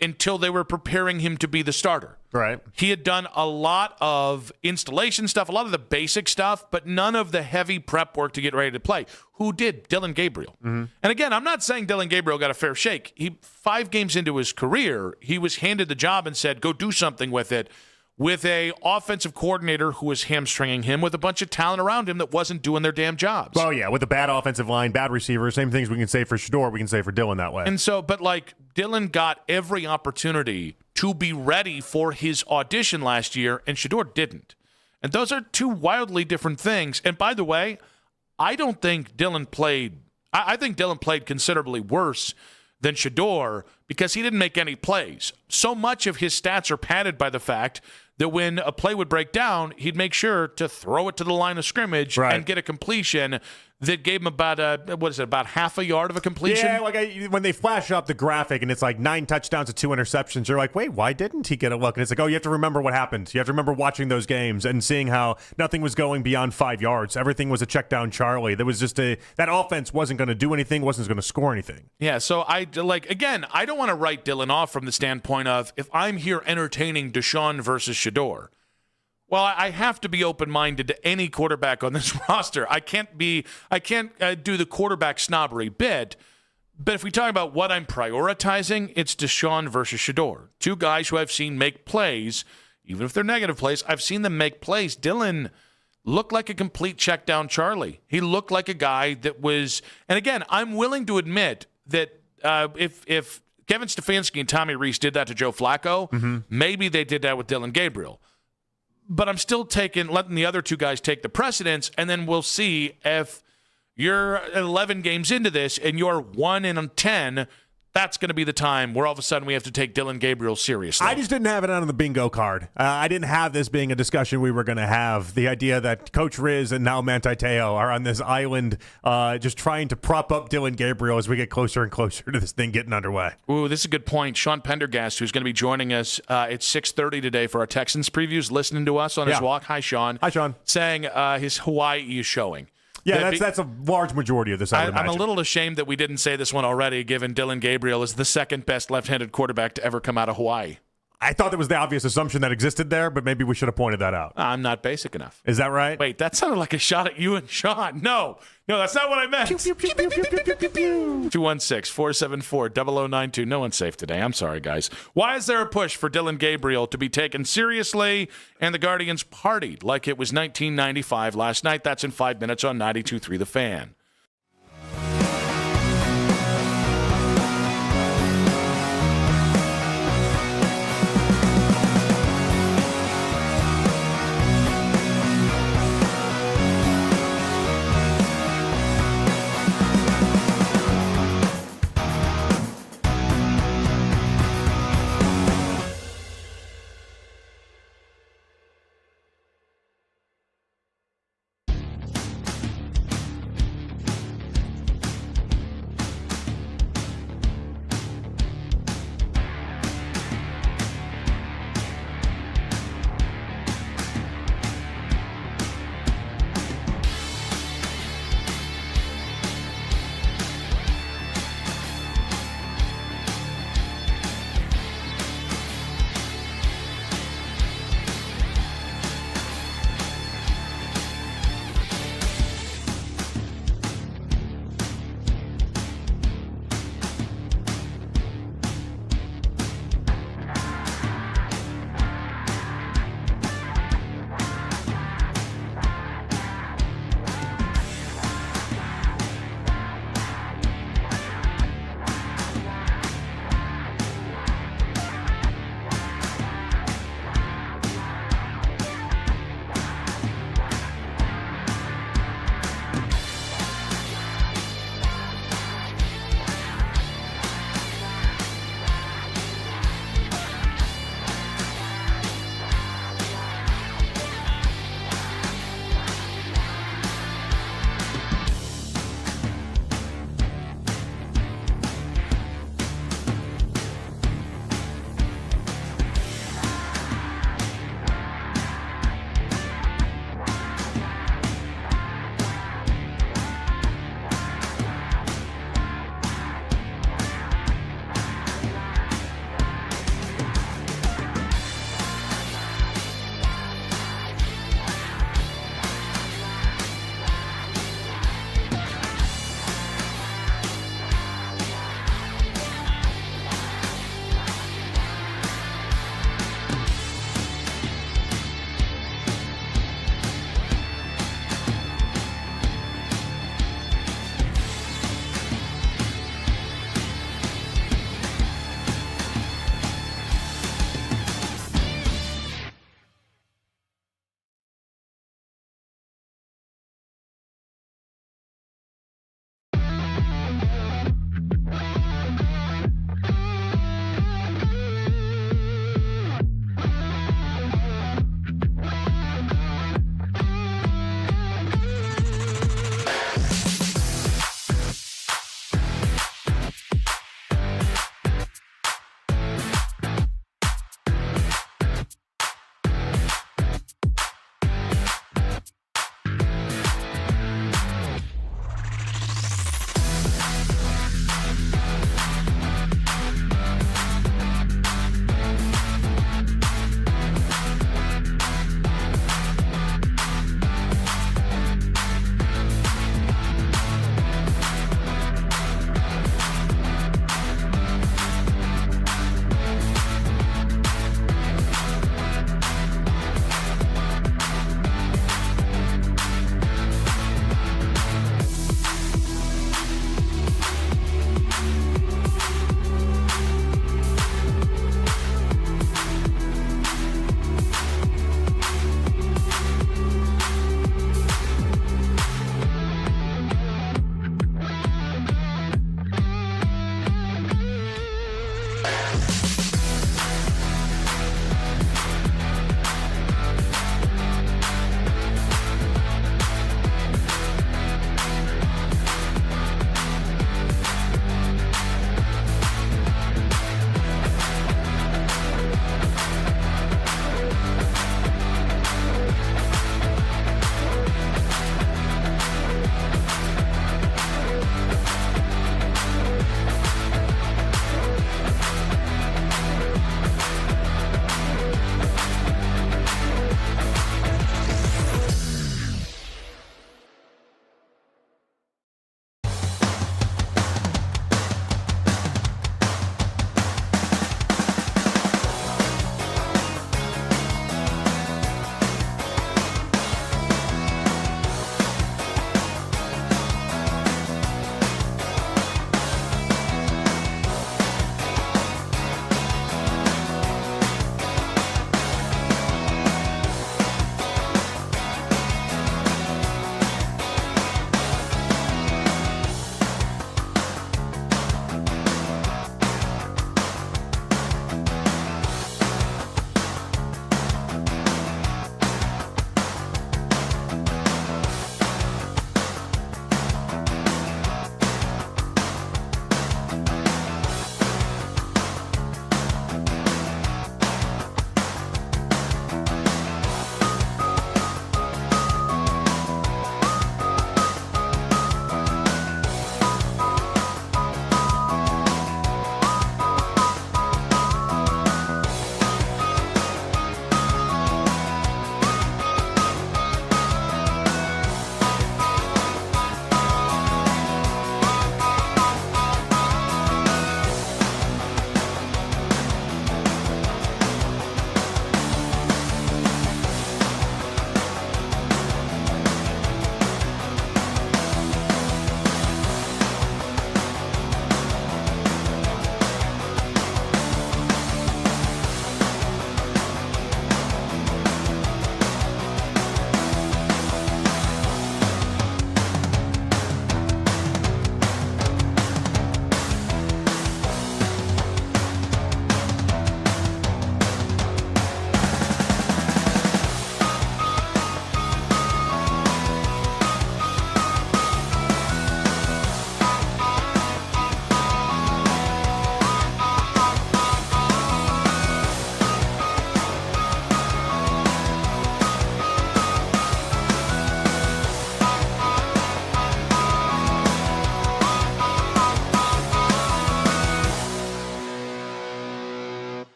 until they were preparing him to be the starter. Right. He had done a lot of installation stuff, a lot of the basic stuff, but none of the heavy prep work to get ready to play. Who did? Dylan Gabriel. And again, I'm not saying Dylan Gabriel got a fair shake. 5 games into his career, he was handed the job and said, go do something with it, with a offensive coordinator who was hamstringing him with a bunch of talent around him that wasn't doing their damn jobs. Well, yeah, with a bad offensive line, bad receivers, same things we can say for Shedeur, we can say for Dylan that way. And so, but like, Dylan got every opportunity to be ready for his audition last year, and Shedeur didn't. And those are two wildly different things. And by the way, I don't think Dylan played – I think Dylan played considerably worse than Shedeur because he didn't make any plays. So much of his stats are padded by the fact that when a play would break down, he'd make sure to throw it to the line of scrimmage and get a completion that gave him about half a yard of a completion? Yeah, like when they flash up the graphic and it's like 9 touchdowns and 2 interceptions, you're like, wait, why didn't he get a look? And it's like, oh, you have to remember what happened. You have to remember watching those games and seeing how nothing was going beyond 5 yards. Everything was a check down Charlie. There was just that offense wasn't going to do anything, wasn't going to score anything. Yeah, so I don't don't want to write Dylan off from the standpoint of if I'm here entertaining Deshaun versus Shedeur, well, I have to be open-minded to any quarterback on this roster. I can't do the quarterback snobbery bit. But if we talk about what I'm prioritizing, it's Deshaun versus Shedeur. Two guys who I've seen make plays, even if they're negative plays. I've seen them make plays. Dylan looked like a complete check down Charlie. He looked like a guy that was, and again, I'm willing to admit that if Kevin Stefanski and Tommy Rees did that to Joe Flacco, maybe they did that with Dylan Gabriel. But I'm still letting the other two guys take the precedence, and then we'll see if you're 11 games into this and you're 1-10. That's going to be the time where all of a sudden we have to take Dylan Gabriel seriously. I just didn't have it on the bingo card. I didn't have this being a discussion we were going to have. The idea that Coach Riz and now Manti Te'o are on this island just trying to prop up Dylan Gabriel as we get closer and closer to this thing getting underway. Ooh, this is a good point. Sean Pendergast, who's going to be joining us at 6:30 today for our Texans previews, listening to us on his walk. Hi, Sean. Hi, Sean. Saying his Hawaii is showing. Yeah, that's a large majority of this, I would I'm imagine. a little ashamed that we didn't say this one already, given Dylan Gabriel is the second best left-handed quarterback to ever come out of Hawaii. I thought that was the obvious assumption that existed there, but maybe we should have pointed that out. I'm not basic enough. Is that right? Wait, that sounded like a shot at you and Sean. No, that's not what I meant. 216-474-0092. No one's safe today. I'm sorry, guys. Why is there a push for Dylan Gabriel to be taken seriously and the Guardians partied like it was 1995 last night? That's in 5 minutes on 92.3 The Fan.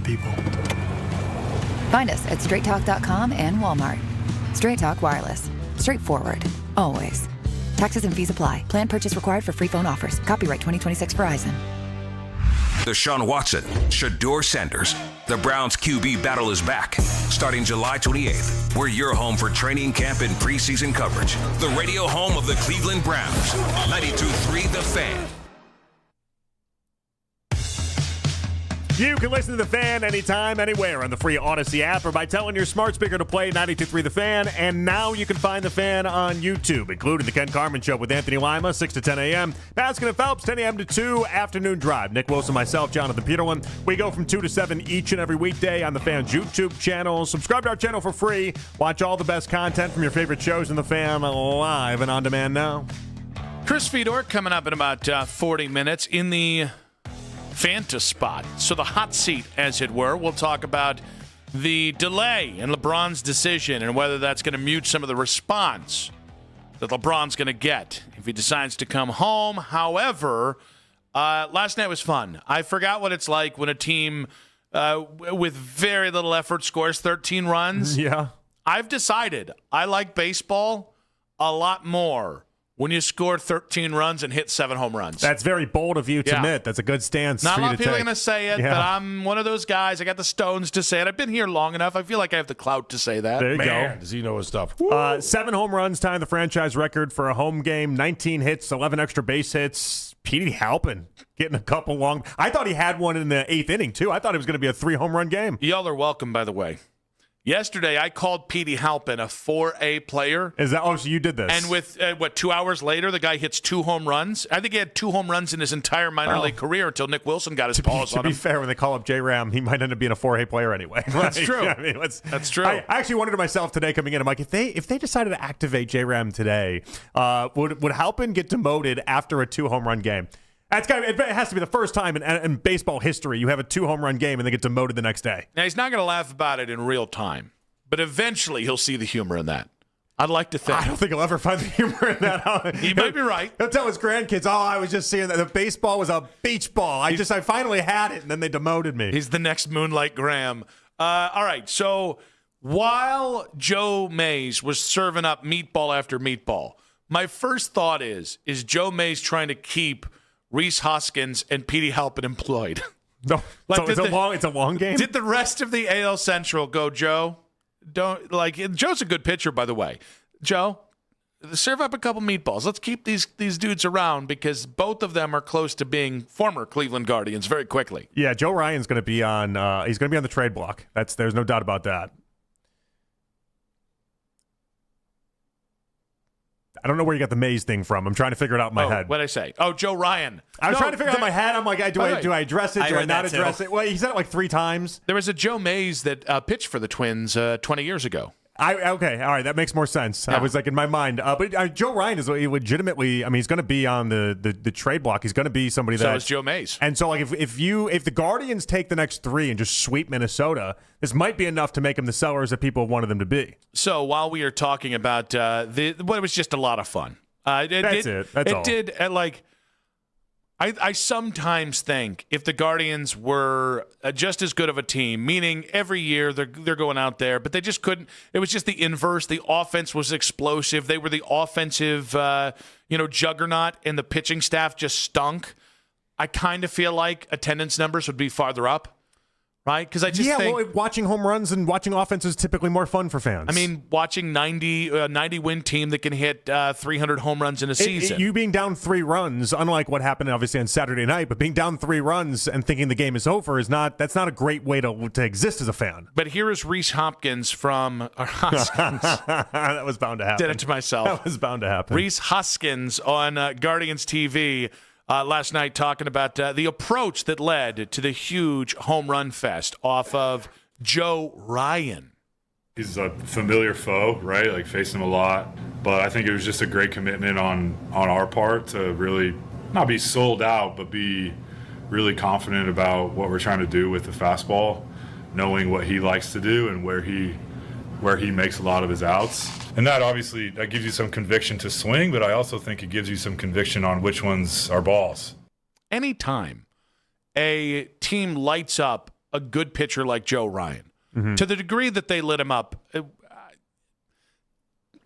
people. Find us at straighttalk.com and Walmart. Straight Talk Wireless. Straightforward. Always. Taxes and fees apply. Plan purchase required for free phone offers. Copyright 2026 Verizon. Deshaun Watson, Shedeur Sanders. The Browns QB battle is back. Starting July 28th. We're your home for training camp and preseason coverage. The radio home of the Cleveland Browns. 92.3 The Fan. You can listen to The Fan anytime, anywhere on the free Odyssey app or by telling your smart speaker to play 92.3 The Fan. And now you can find The Fan on YouTube, including The Ken Carman Show with Anthony Lima, 6 to 10 a.m. Baskin and Phelps, 10 a.m. to 2, afternoon drive. Nick Wilson, myself, Jonathan Peterlin. We go from 2 to 7 each and every weekday on The Fan's YouTube channel. Subscribe to our channel for free. Watch all the best content from your favorite shows in The Fan live and on demand now. Chris Fedor coming up in about 40 minutes in the Fanta spot. So the hot seat, as it were. We'll talk about the delay in LeBron's decision and whether that's going to mute some of the response that LeBron's going to get if he decides to come home. However, last night was fun. I forgot what it's like when a team with very little effort scores 13 runs. Yeah. I've decided I like baseball a lot more when you score 13 runs and hit 7 home runs. That's very bold of you to admit. That's a good stance. Not for a lot you of to people are take. going to say it, Yeah. but I'm one of those guys. I got the stones to say it. I've been here long enough. I feel like I have the clout to say that. There you go. Does he know his stuff? 7 home runs, tying the franchise record for a home game. 19 hits, 11 extra base hits. Petey Halpin getting a couple long. I thought he had one in the 8th inning, too. I thought it was going to be a 3-home-run game. Y'all are welcome, by the way. Yesterday, I called Petey Halpin a 4A player. Is that? Oh, so you did this. And with, 2 hours later, the guy hits 2 home runs. I think he had 2 home runs in his entire minor league career until Nick Wilson got his paws on him. To be fair, when they call up J-Ram, he might end up being a 4A player anyway. That's true. I mean, That's true. I actually wondered to myself today coming in, I'm like, if they decided to activate J-Ram today, would Halpin get demoted after a 2-home-run game? It has to be the first time in baseball history you have a 2-home-run game and they get demoted the next day. Now, he's not going to laugh about it in real time, but eventually he'll see the humor in that. I'd like to think. I don't think he'll ever find the humor in that. He might be right. He'll tell his grandkids, I was just seeing that the baseball was a beach ball. I finally had it, and then they demoted me. He's the next Moonlight Graham. All right, so while Joe Mays was serving up meatball after meatball, my first thought is Joe Mays trying to keep Reese Hoskins and Petey Halpin employed? No, so it's a long game? Did the rest of the AL Central go, Joe? Joe's a good pitcher, by the way. Joe, serve up a couple meatballs. Let's keep these dudes around because both of them are close to being former Cleveland Guardians very quickly. Yeah, Joe Ryan's going to be on. He's going to be on the trade block. There's no doubt about that. I don't know where you got the Mays thing from. I'm trying to figure it out in my head. What did I say? Oh, Joe Ryan. I was trying to figure out in my head. I'm like, do I address it? Do I not address it? Well, he said it like 3 times. There was a Joe Mays that pitched for the Twins 20 years ago. Okay, all right, that makes more sense. Yeah. I was like in my mind, but Joe Ryan is legitimately. I mean, he's going to be on the trade block. He's going to be somebody that. So is Joe Mays. And so, like, if the Guardians take the next 3 and just sweep Minnesota, this might be enough to make them the sellers that people wanted them to be. So while we are talking about it was just a lot of fun. That's all. I sometimes think if the Guardians were just as good of a team, meaning every year they're going out there, but they just couldn't. It was just the inverse. The offense was explosive. They were the offensive, juggernaut, and the pitching staff just stunk. I kind of feel like attendance numbers would be farther up. Right? Because I just think watching home runs and watching offense is typically more fun for fans. I mean, watching 90-win team that can hit 300 home runs in a season. You being down 3 runs, unlike what happened obviously on Saturday night, but being down 3 runs and thinking the game is over that's not a great way to exist as a fan. But here is Reese Hoskins from Hoskins. That was bound to happen. Did it to myself. That was bound to happen. Reese Hoskins on Guardians TV. Last night talking about the approach that led to the huge home run fest off of Joe Ryan. He's a familiar foe, right? Like facing him a lot. But I think it was just a great commitment on our part to really not be sold out, but be really confident about what we're trying to do with the fastball, knowing what he likes to do and where he makes a lot of his outs. And that obviously, that gives you some conviction to swing, but I also think it gives you some conviction on which ones are balls. Anytime a team lights up a good pitcher like Joe Ryan. Mm-hmm. To the degree that they lit him up,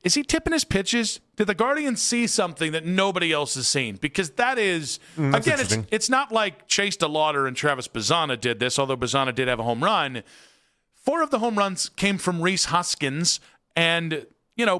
is he tipping his pitches? Did the Guardians see something that nobody else has seen? Because that is, again, it's not like Chase DeLauder and Travis Bazzana did this, although Bazzana did have a home run. 4 of the home runs came from Rhys Hoskins and,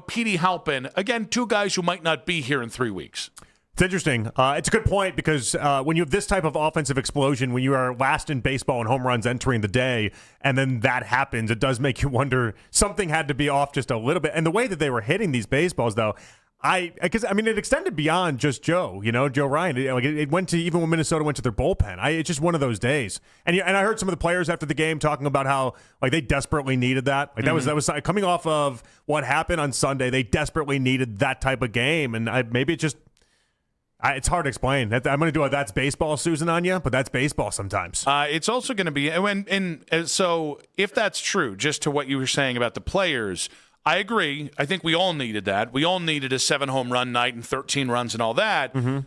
Petey Halpin. Again, 2 guys who might not be here in 3 weeks. It's interesting. It's a good point because when you have this type of offensive explosion, when you are last in baseball in home runs entering the day, and then that happens, it does make you wonder something had to be off just a little bit. And the way that they were hitting these baseballs, though, it extended beyond just Joe, Joe Ryan. It went to even when Minnesota went to their bullpen. It's just one of those days. And I heard some of the players after the game talking about how they desperately needed that. That was coming off of what happened on Sunday. They desperately needed that type of game, and maybe it just. It's hard to explain. I'm going to do a "that's baseball" Susan on you, but that's baseball sometimes. It's also going to be, so if that's true, just to what you were saying about the players, I agree. I think we all needed that. We all needed a 7 home run night and 13 runs and all that. Mm-hmm.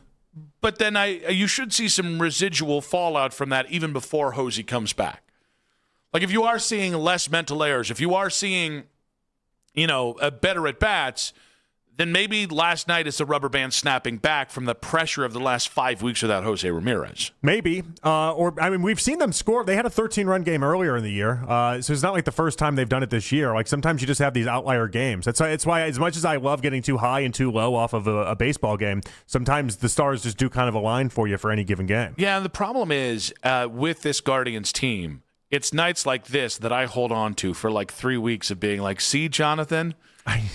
But then you should see some residual fallout from that even before Hosey comes back. Like if you are seeing less mental errors, if you are seeing, better at bats, then maybe last night is the rubber band snapping back from the pressure of the last 5 weeks without Jose Ramirez. Maybe. We've seen them score. They had a 13-run game earlier in the year, so it's not like the first time they've done it this year. Like sometimes you just have these outlier games. It's why as much as I love getting too high and too low off of a baseball game, sometimes the stars just do kind of align for you for any given game. Yeah, and the problem is with this Guardians team, it's nights like this that I hold on to for like 3 weeks of being like, see, Jonathan?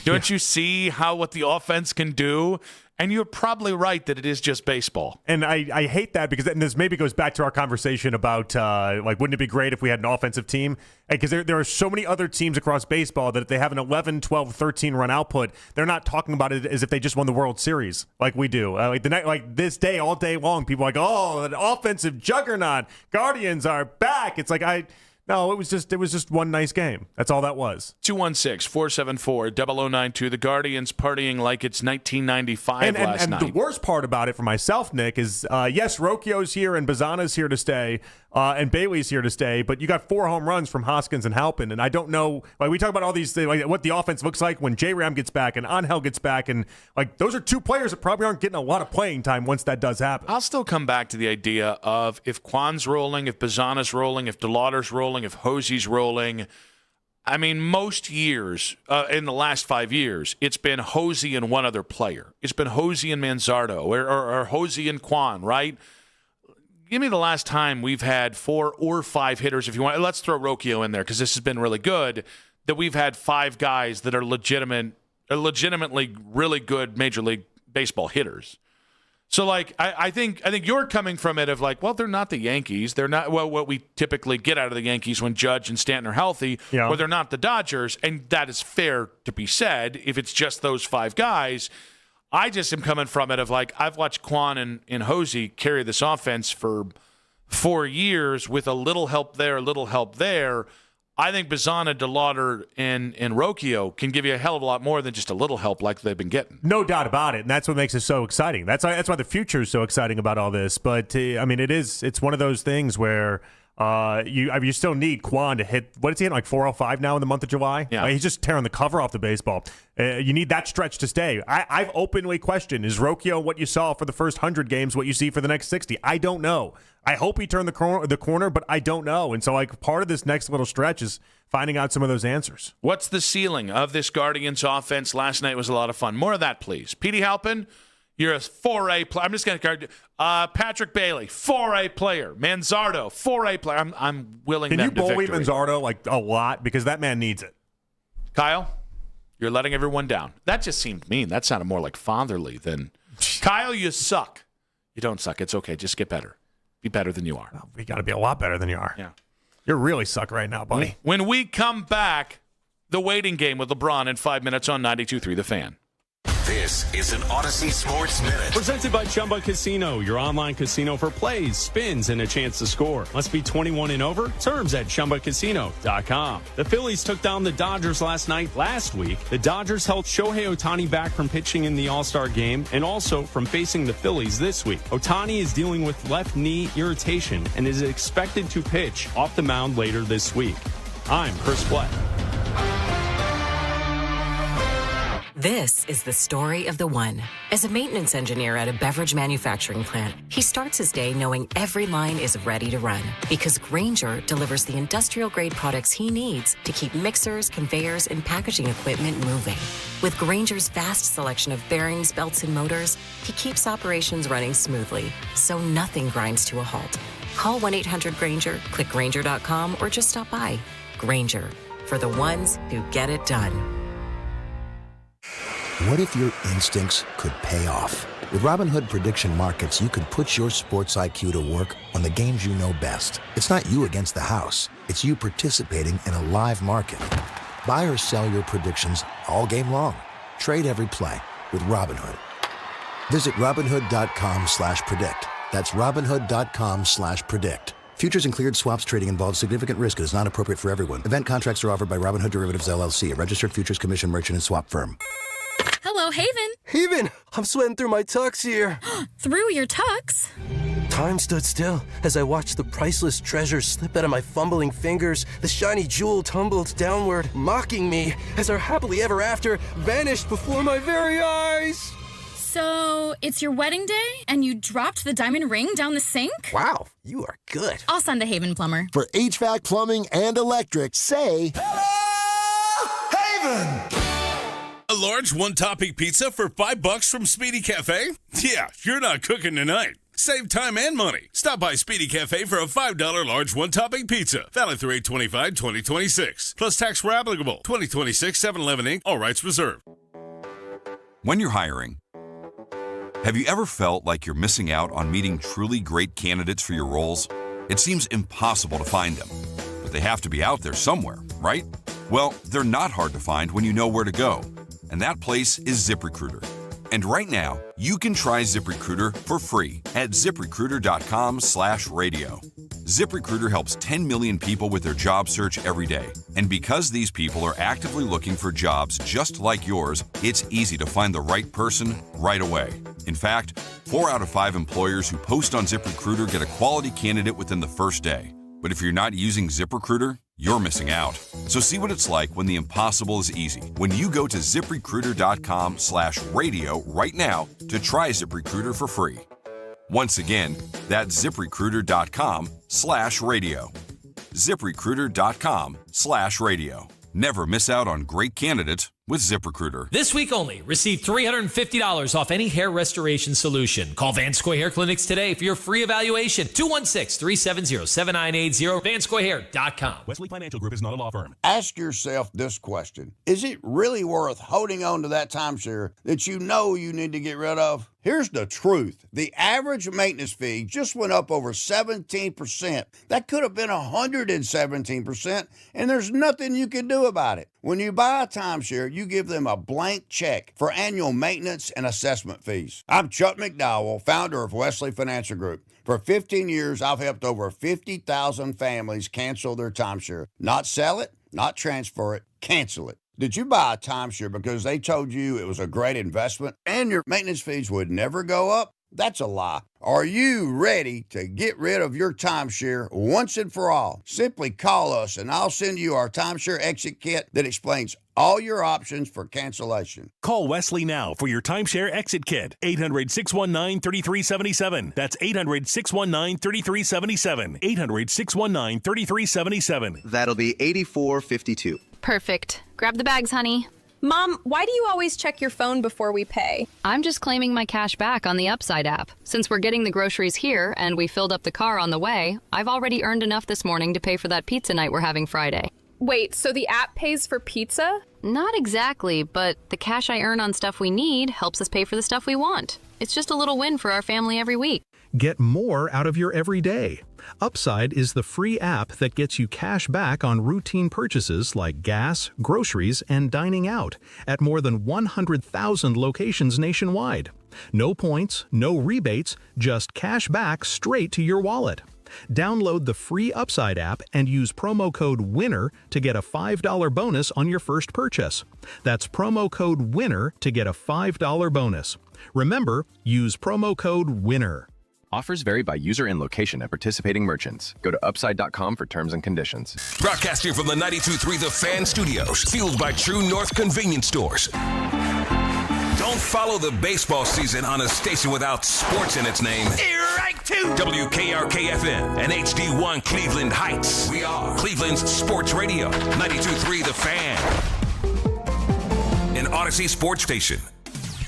Don't you see what the offense can do? And you're probably right that it is just baseball. And I hate that because this maybe goes back to our conversation about, wouldn't it be great if we had an offensive team? Because there are so many other teams across baseball that if they have an 11, 12, 13 run output, they're not talking about it as if they just won the World Series like we do. This day, all day long, people are like, oh, an offensive juggernaut. Guardians are back. It's like, No, it was just one nice game. That's all that was. 216-474-0092. The Guardians partying like it's 1995 last night. And the worst part about it for myself, Nick, is yes, Rocchio's here and Bazzana's here to stay, and Bailey's here to stay, but you got 4 home runs from Hoskins and Halpin, and I don't know. We talk about all these things, what the offense looks like when J-Ram gets back and Angel gets back, and those are 2 players that probably aren't getting a lot of playing time once that does happen. I'll still come back to the idea of if Kwan's rolling, if Bazzana's rolling, if DeLauder's rolling, if Hosey's rolling. I mean, most years, in the last 5 years, it's been Hosey and one other player. It's been Hosey and Manzardo or Hosey and Kwan, right? Give me the last time we've had 4 or 5 hitters, if you want. Let's throw Rocchio in there because this has been really good, that we've had 5 guys that are legitimately really good Major League Baseball hitters. So, I think you're coming from it of they're not the Yankees. They're not what we typically get out of the Yankees when Judge and Stanton are healthy, or they're not the Dodgers, and that is fair to be said if it's just those 5 guys. I just am coming from it of I've watched Kwan and Hosey carry this offense for 4 years with a little help there, a little help there. I think Bazzana, DeLauder, and Rocchio can give you a hell of a lot more than just a little help like they've been getting. No doubt about it, and that's what makes it so exciting. That's why the future is so exciting about all this. But it's one of those things where you still need Kwan to hit. What is he hitting, 405 now in the month of July? Yeah, he's just tearing the cover off the baseball. You need that stretch to stay. I've openly questioned, is Rocchio what you saw for the first 100 games what you see for the next 60? I don't know. I hope he turned the corner, but I don't know. And so part of this next little stretch is finding out some of those answers. What's the ceiling of this Guardians offense? Last night was a lot of fun. More of that, please. Petey Halpin, you're a 4A player. I'm just going to Patrick Bailey, 4A player. Manzardo, 4A player. I'm willing Can them to victory. Can you bully Manzardo a lot? Because that man needs it. Kyle, you're letting everyone down. That just seemed mean. That sounded more like fatherly than Kyle, you suck. You don't suck. It's okay. Just get better. Be better than you are. Well, we got to be a lot better than you are. Yeah. You really suck right now, buddy. When we come back, the waiting game with LeBron in 5 minutes on 92.3 The Fan. This is an Odyssey Sports Minute. Presented by Chumba Casino, your online casino for plays, spins, and a chance to score. Must be 21 and over. Terms at ChumbaCasino.com. The Phillies took down the Dodgers last week. The Dodgers held Shohei Ohtani back from pitching in the All-Star game and also from facing the Phillies this week. Ohtani is dealing with left knee irritation and is expected to pitch off the mound later this week. I'm Chris Black. This is the story of the one. As a maintenance engineer at a beverage manufacturing plant, he starts his day knowing every line is ready to run because Grainger delivers the industrial-grade products he needs to keep mixers, conveyors, and packaging equipment moving. With Grainger's vast selection of bearings, belts, and motors, he keeps operations running smoothly, so nothing grinds to a halt. Call 1-800-GRAINGER, click Grainger.com, or just stop by. Grainger, for the ones who get it done. What if your instincts could pay off? With Robinhood Prediction Markets, you could put your sports IQ to work on the games you know best. It's not you against the house. It's you participating in a live market. Buy or sell your predictions all game long. Trade every play with Robinhood. Visit Robinhood.com/predict. That's Robinhood.com/predict. Futures and cleared swaps trading involves significant risk and is not appropriate for everyone. Event contracts are offered by Robinhood Derivatives LLC, a registered futures commission merchant and swap firm. Hello, Haven. Haven, I'm sweating through my tux here. Through your tux? Time stood still as I watched the priceless treasure slip out of my fumbling fingers. The shiny jewel tumbled downward, mocking me as our happily ever after vanished before my very eyes. So, it's your wedding day, and you dropped the diamond ring down the sink? Wow, you are good. I'll send a Haven plumber. For HVAC, plumbing, and electric, say... Hello, Haven! A large one-topping pizza for $5 from Speedy Cafe? Yeah, you're not cooking tonight. Save time and money. Stop by Speedy Cafe for a $5 large one-topping pizza. Valid through 8/25/2026. Plus tax where applicable. 2026 7-Eleven Inc. All rights reserved. When you're hiring, have you ever felt like you're missing out on meeting truly great candidates for your roles? It seems impossible to find them, but they have to be out there somewhere, right? Well, they're not hard to find when you know where to go, and that place is ZipRecruiter. And right now, you can try ZipRecruiter for free at ZipRecruiter.com/radio. ZipRecruiter helps 10 million people with their job search every day. And because these people are actively looking for jobs just like yours, it's easy to find the right person right away. In fact, 4 out of 5 employers who post on ZipRecruiter get a quality candidate within the first day. But if you're not using ZipRecruiter, you're missing out. So see what it's like when the impossible is easy. When you go to ZipRecruiter.com/radio right now to try ZipRecruiter for free. Once again, that's ZipRecruiter.com/radio. ZipRecruiter.com/radio. Never miss out on great candidates with ZipRecruiter. This week only, receive $350 off any hair restoration solution. Call Vanscoy Hair Clinics today for your free evaluation. 216-370-7980. VanscoyHair.com. Wesley Financial Group is not a law firm. Ask yourself this question. Is it really worth holding on to that timeshare that you know you need to get rid of? Here's the truth. The average maintenance fee just went up over 17%. That could have been 117%, and there's nothing you can do about it. When you buy a timeshare, you give them a blank check for annual maintenance and assessment fees. I'm Chuck McDowell, founder of Wesley Financial Group. For 15 years, I've helped over 50,000 families cancel their timeshare. Not sell it, not transfer it, cancel it. Did you buy a timeshare because they told you it was a great investment and your maintenance fees would never go up? That's a lie. Are you ready to get rid of your timeshare once and for all? Simply call us and I'll send you our timeshare exit kit that explains all your options for cancellation. Call Wesley now for your timeshare exit kit. 800-619-3377. That's 800-619-3377. 800-619-3377. That'll be 8452. Perfect. Grab the bags, honey. Mom, why do you always check your phone before we pay? I'm just claiming my cash back on the Upside app. Since we're getting the groceries here and we filled up the car on the way, I've already earned enough this morning to pay for that pizza night we're having Friday. Wait, so the app pays for pizza? Not exactly, but the cash I earn on stuff we need helps us pay for the stuff we want. It's just a little win for our family every week. Get more out of your everyday. Upside is the free app that gets you cash back on routine purchases like gas, groceries, and dining out at more than 100,000 locations nationwide. No points, no rebates, just cash back straight to your wallet. Download the free Upside app and use promo code WINNER to get a $5 bonus on your first purchase. That's promo code WINNER to get a $5 bonus. Remember, use promo code WINNER. Offers vary by user and location at participating merchants. Go to upside.com for terms and conditions. Broadcasting from the 92.3 The Fan Studios, fueled by True North Convenience Stores. Don't follow the baseball season on a station without sports in its name. Right to WKRK-FM and HD1 Cleveland Heights. We are Cleveland's sports radio, 92.3 The Fan. An Odyssey sports station.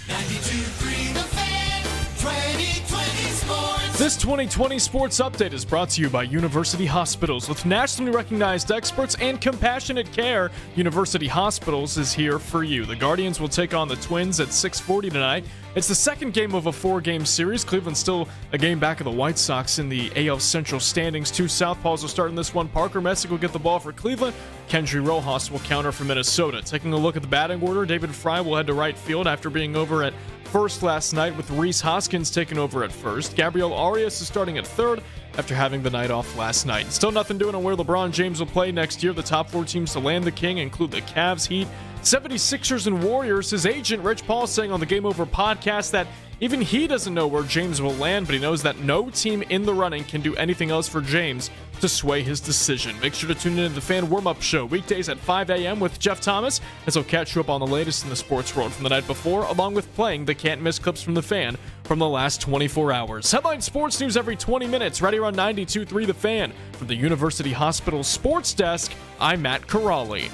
92.3 The Fan, 2020 Sports. This 2020 Sports Update is brought to you by University Hospitals. With nationally recognized experts and compassionate care, University Hospitals is here for you. The Guardians will take on the Twins at 6:40 tonight. It's the second game of a 4-game series. Cleveland's still a game back of the White Sox in the AL Central standings. Two Southpaws will start in this one. Parker Messick will get the ball for Cleveland. Kendry Rojas will counter for Minnesota. Taking a look at the batting order, David Fry will head to right field after being over at first last night, with Rhys Hoskins taking over at first. Gabriel Arias is starting at third after having the night off last night. Still nothing doing on where LeBron James will play next year. The top 4 teams to land the King include the Cavs, Heat, 76ers, and Warriors. His agent, Rich Paul, saying on the Game Over podcast that even he doesn't know where James will land, but he knows that no team in the running can do anything else for James to sway his decision. Make sure to tune in to the Fan Warm-Up Show weekdays at 5 a.m. with Jeff Thomas, as he'll catch you up on the latest in the sports world from the night before, along with playing the can't-miss clips from the Fan from the last 24 hours. Headline sports news every 20 minutes, right here on 92.3 The Fan. From the University Hospital Sports Desk, I'm Matt Corrali.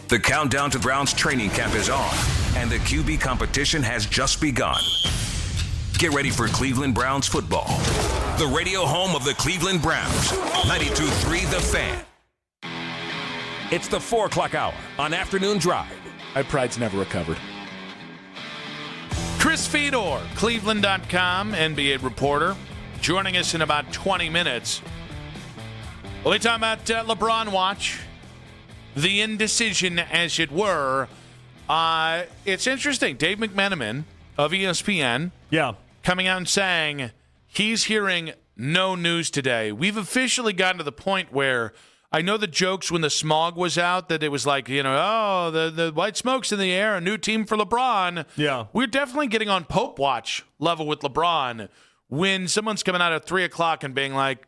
The countdown to Browns training camp is on, and the QB competition has just begun. Get ready for Cleveland Browns football. The radio home of the Cleveland Browns, 92.3 The Fan. It's the 4 o'clock hour on Afternoon Drive. My pride's never recovered. Chris Fedor, Cleveland.com, NBA reporter, joining us in about 20 minutes. We'll be talking about LeBron watch, the indecision, as it were. It's interesting. Dave McMenamin of ESPN, coming out and saying he's hearing no news today. We've officially gotten to the point where I know the jokes when the smog was out that it was like, the white smoke's in the air, a new team for LeBron. Yeah. We're definitely getting on Pope watch level with LeBron when someone's coming out at 3 o'clock and being like,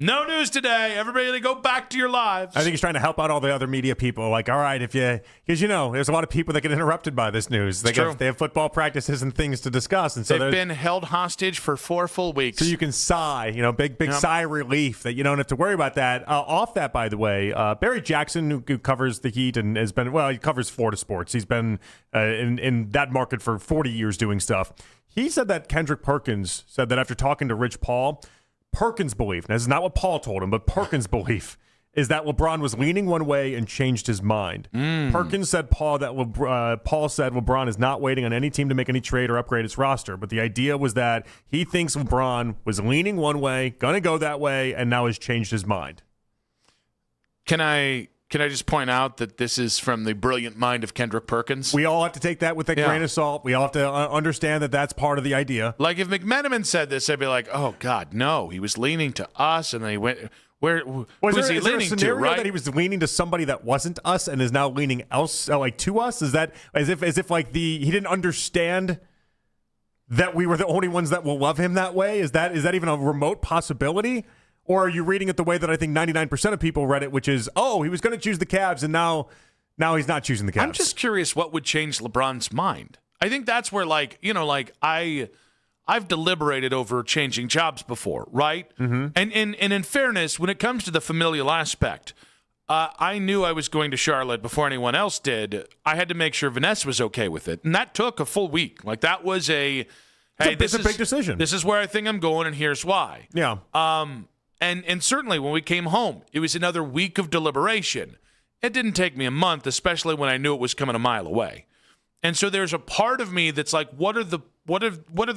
no news today. Everybody go back to your lives. I think he's trying to help out all the other media people. Like, all right, because there's a lot of people that get interrupted by this news. They have football practices and things to discuss, and so they've been held hostage for 4 full weeks. So you can sigh, big sigh of relief that you don't have to worry about that. Off that, by the way, Barry Jackson, who covers the Heat and has been he covers Florida sports. He's been in that market for 40 years doing stuff. He said that Kendrick Perkins said that after talking to Rich Paul, Perkins' belief, now this is not what Paul told him, but Perkins' belief is that LeBron was leaning one way and changed his mind. Perkins said Paul said LeBron is not waiting on any team to make any trade or upgrade its roster, but the idea was that he thinks LeBron was leaning one way, going to go that way, and now has changed his mind. Can I just point out that this is from the brilliant mind of Kendrick Perkins? We all have to take that with a grain of salt. We all have to understand that that's part of the idea. Like if McMenamin said this, I'd be like, oh, God, no. He was leaning to us, and then he went – who's he leaning to, right? That he was leaning to somebody that wasn't us and is now leaning to us? Is that as if like he didn't understand that we were the only ones that will love him that way? Is that even a remote possibility? Or are you reading it the way that I think 99% of people read it, which is, he was going to choose the Cavs, and now he's not choosing the Cavs? I'm just curious what would change LeBron's mind. I think that's where, I've deliberated over changing jobs before, right? Mm-hmm. And in fairness, when it comes to the familial aspect, I knew I was going to Charlotte before anyone else did. I had to make sure Vanessa was okay with it, and that took a full week. Like that was it's a big decision. This is where I think I'm going, and here's why. Yeah. And certainly when we came home, it was another week of deliberation. It didn't take me a month, especially when I knew it was coming a mile away. And so there's a part of me that's like, what are the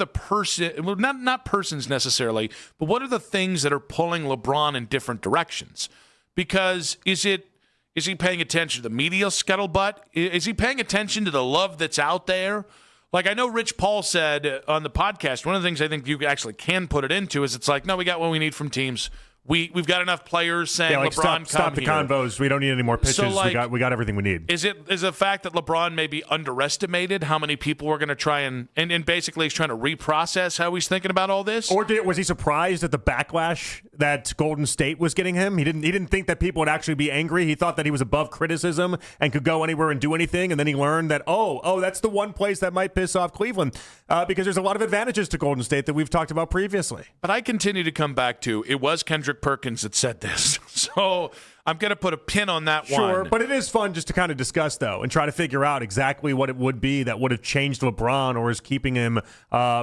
person, well, not persons necessarily, but what are the things that are pulling LeBron in different directions? Because is he paying attention to the media scuttlebutt? Is he paying attention to the love that's out there? Like, I know Rich Paul said on the podcast, one of the things I think you actually can put it into is it's like, no, we got what we need from teams. We've got enough players saying LeBron, stop the here. convos. We don't need any more pitches. So, like, we got everything we need. Is the fact that LeBron maybe underestimated how many people were going to try and basically he's trying to reprocess how he's thinking about all this? Or was he surprised at the backlash that Golden State was getting him? He didn't think that people would actually be angry. He thought that he was above criticism and could go anywhere and do anything. And then he learned that that's the one place that might piss off Cleveland because there's a lot of advantages to Golden State that we've talked about previously. But I continue to come back to it was Kendrick Perkins that said this. So I'm going to put a pin on that one. Sure, but it is fun just to kind of discuss, though, and try to figure out exactly what it would be that would have changed LeBron or is keeping him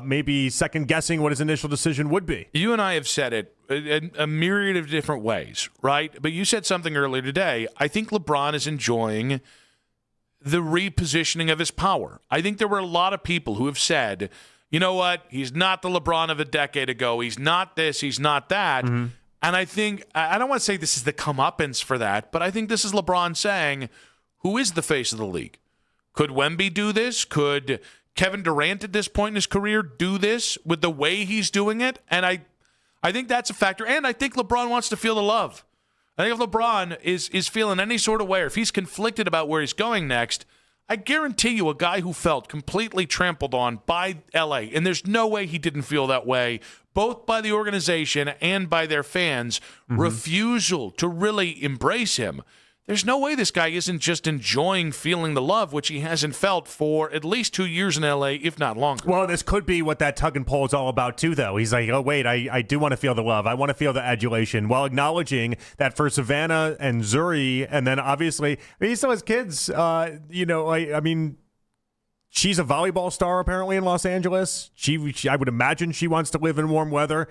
maybe second-guessing what his initial decision would be. You and I have said it in a myriad of different ways, right? But you said something earlier today. I think LeBron is enjoying the repositioning of his power. I think there were a lot of people who have said, you know what, he's not the LeBron of a decade ago. He's not this, he's not that. Mm-hmm. And I think, I don't want to say this is the comeuppance for that, but I think this is LeBron saying, who is the face of the league? Could Wemby do this? Could Kevin Durant at this point in his career do this with the way he's doing it? And I think that's a factor. And I think LeBron wants to feel the love. I think if LeBron is feeling any sort of way, or if he's conflicted about where he's going next, I guarantee you a guy who felt completely trampled on by LA, and there's no way he didn't feel that way, both by the organization and by their fans' refusal to really embrace him. There's no way this guy isn't just enjoying feeling the love, which he hasn't felt for at least 2 years in LA, if not longer. Well, this could be what that tug and pull is all about, too, though. He's like, oh, wait, I do want to feel the love. I want to feel the adulation, while acknowledging that for Savannah and Zuri, and then obviously, he still has kids. She's a volleyball star, apparently, in Los Angeles. I would imagine she wants to live in warm weather.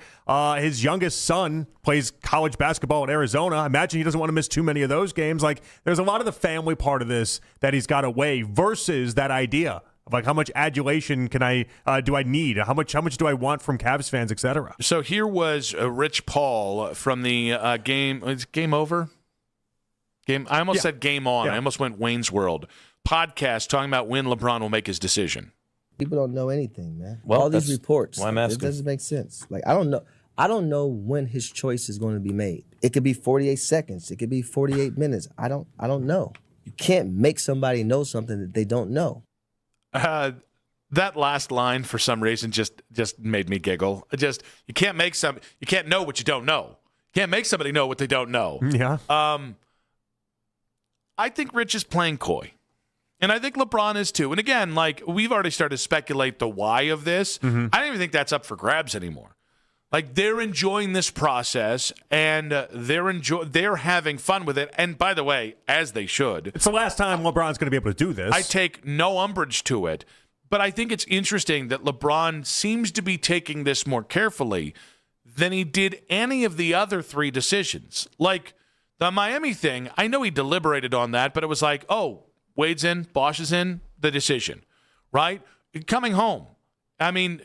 His youngest son plays college basketball in Arizona. I imagine he doesn't want to miss too many of those games. Like, there's a lot of the family part of this that he's got to weigh versus that idea of, like, how much adulation do I need? How much do I want from Cavs fans, et cetera? So here was Rich Paul from the game. Is Game Over? I almost said Game On. Yeah. I almost went Wayne's World. Podcast talking about when LeBron will make his decision. People don't know anything, man. Well, all these reports, why I'm asking. It doesn't make sense. Like, I don't know when his choice is going to be made. It could be 48 seconds. It could be 48 minutes. I don't know. You can't make somebody know something that they don't know. That last line, for some reason, just made me giggle. You can't know what you don't know. You can't make somebody know what they don't know. Yeah. I think Rich is playing coy. And I think LeBron is too. And again, like, we've already started to speculate the why of this. Mm-hmm. I don't even think that's up for grabs anymore. Like, they're enjoying this process, and they're having fun with it. And by the way, as they should. It's the last time LeBron's going to be able to do this. I take no umbrage to it. But I think it's interesting that LeBron seems to be taking this more carefully than he did any of the other three decisions. Like, the Miami thing, I know he deliberated on that, but it was like, oh, Wade's in, Bosch is in, the decision, right? Coming home. I mean,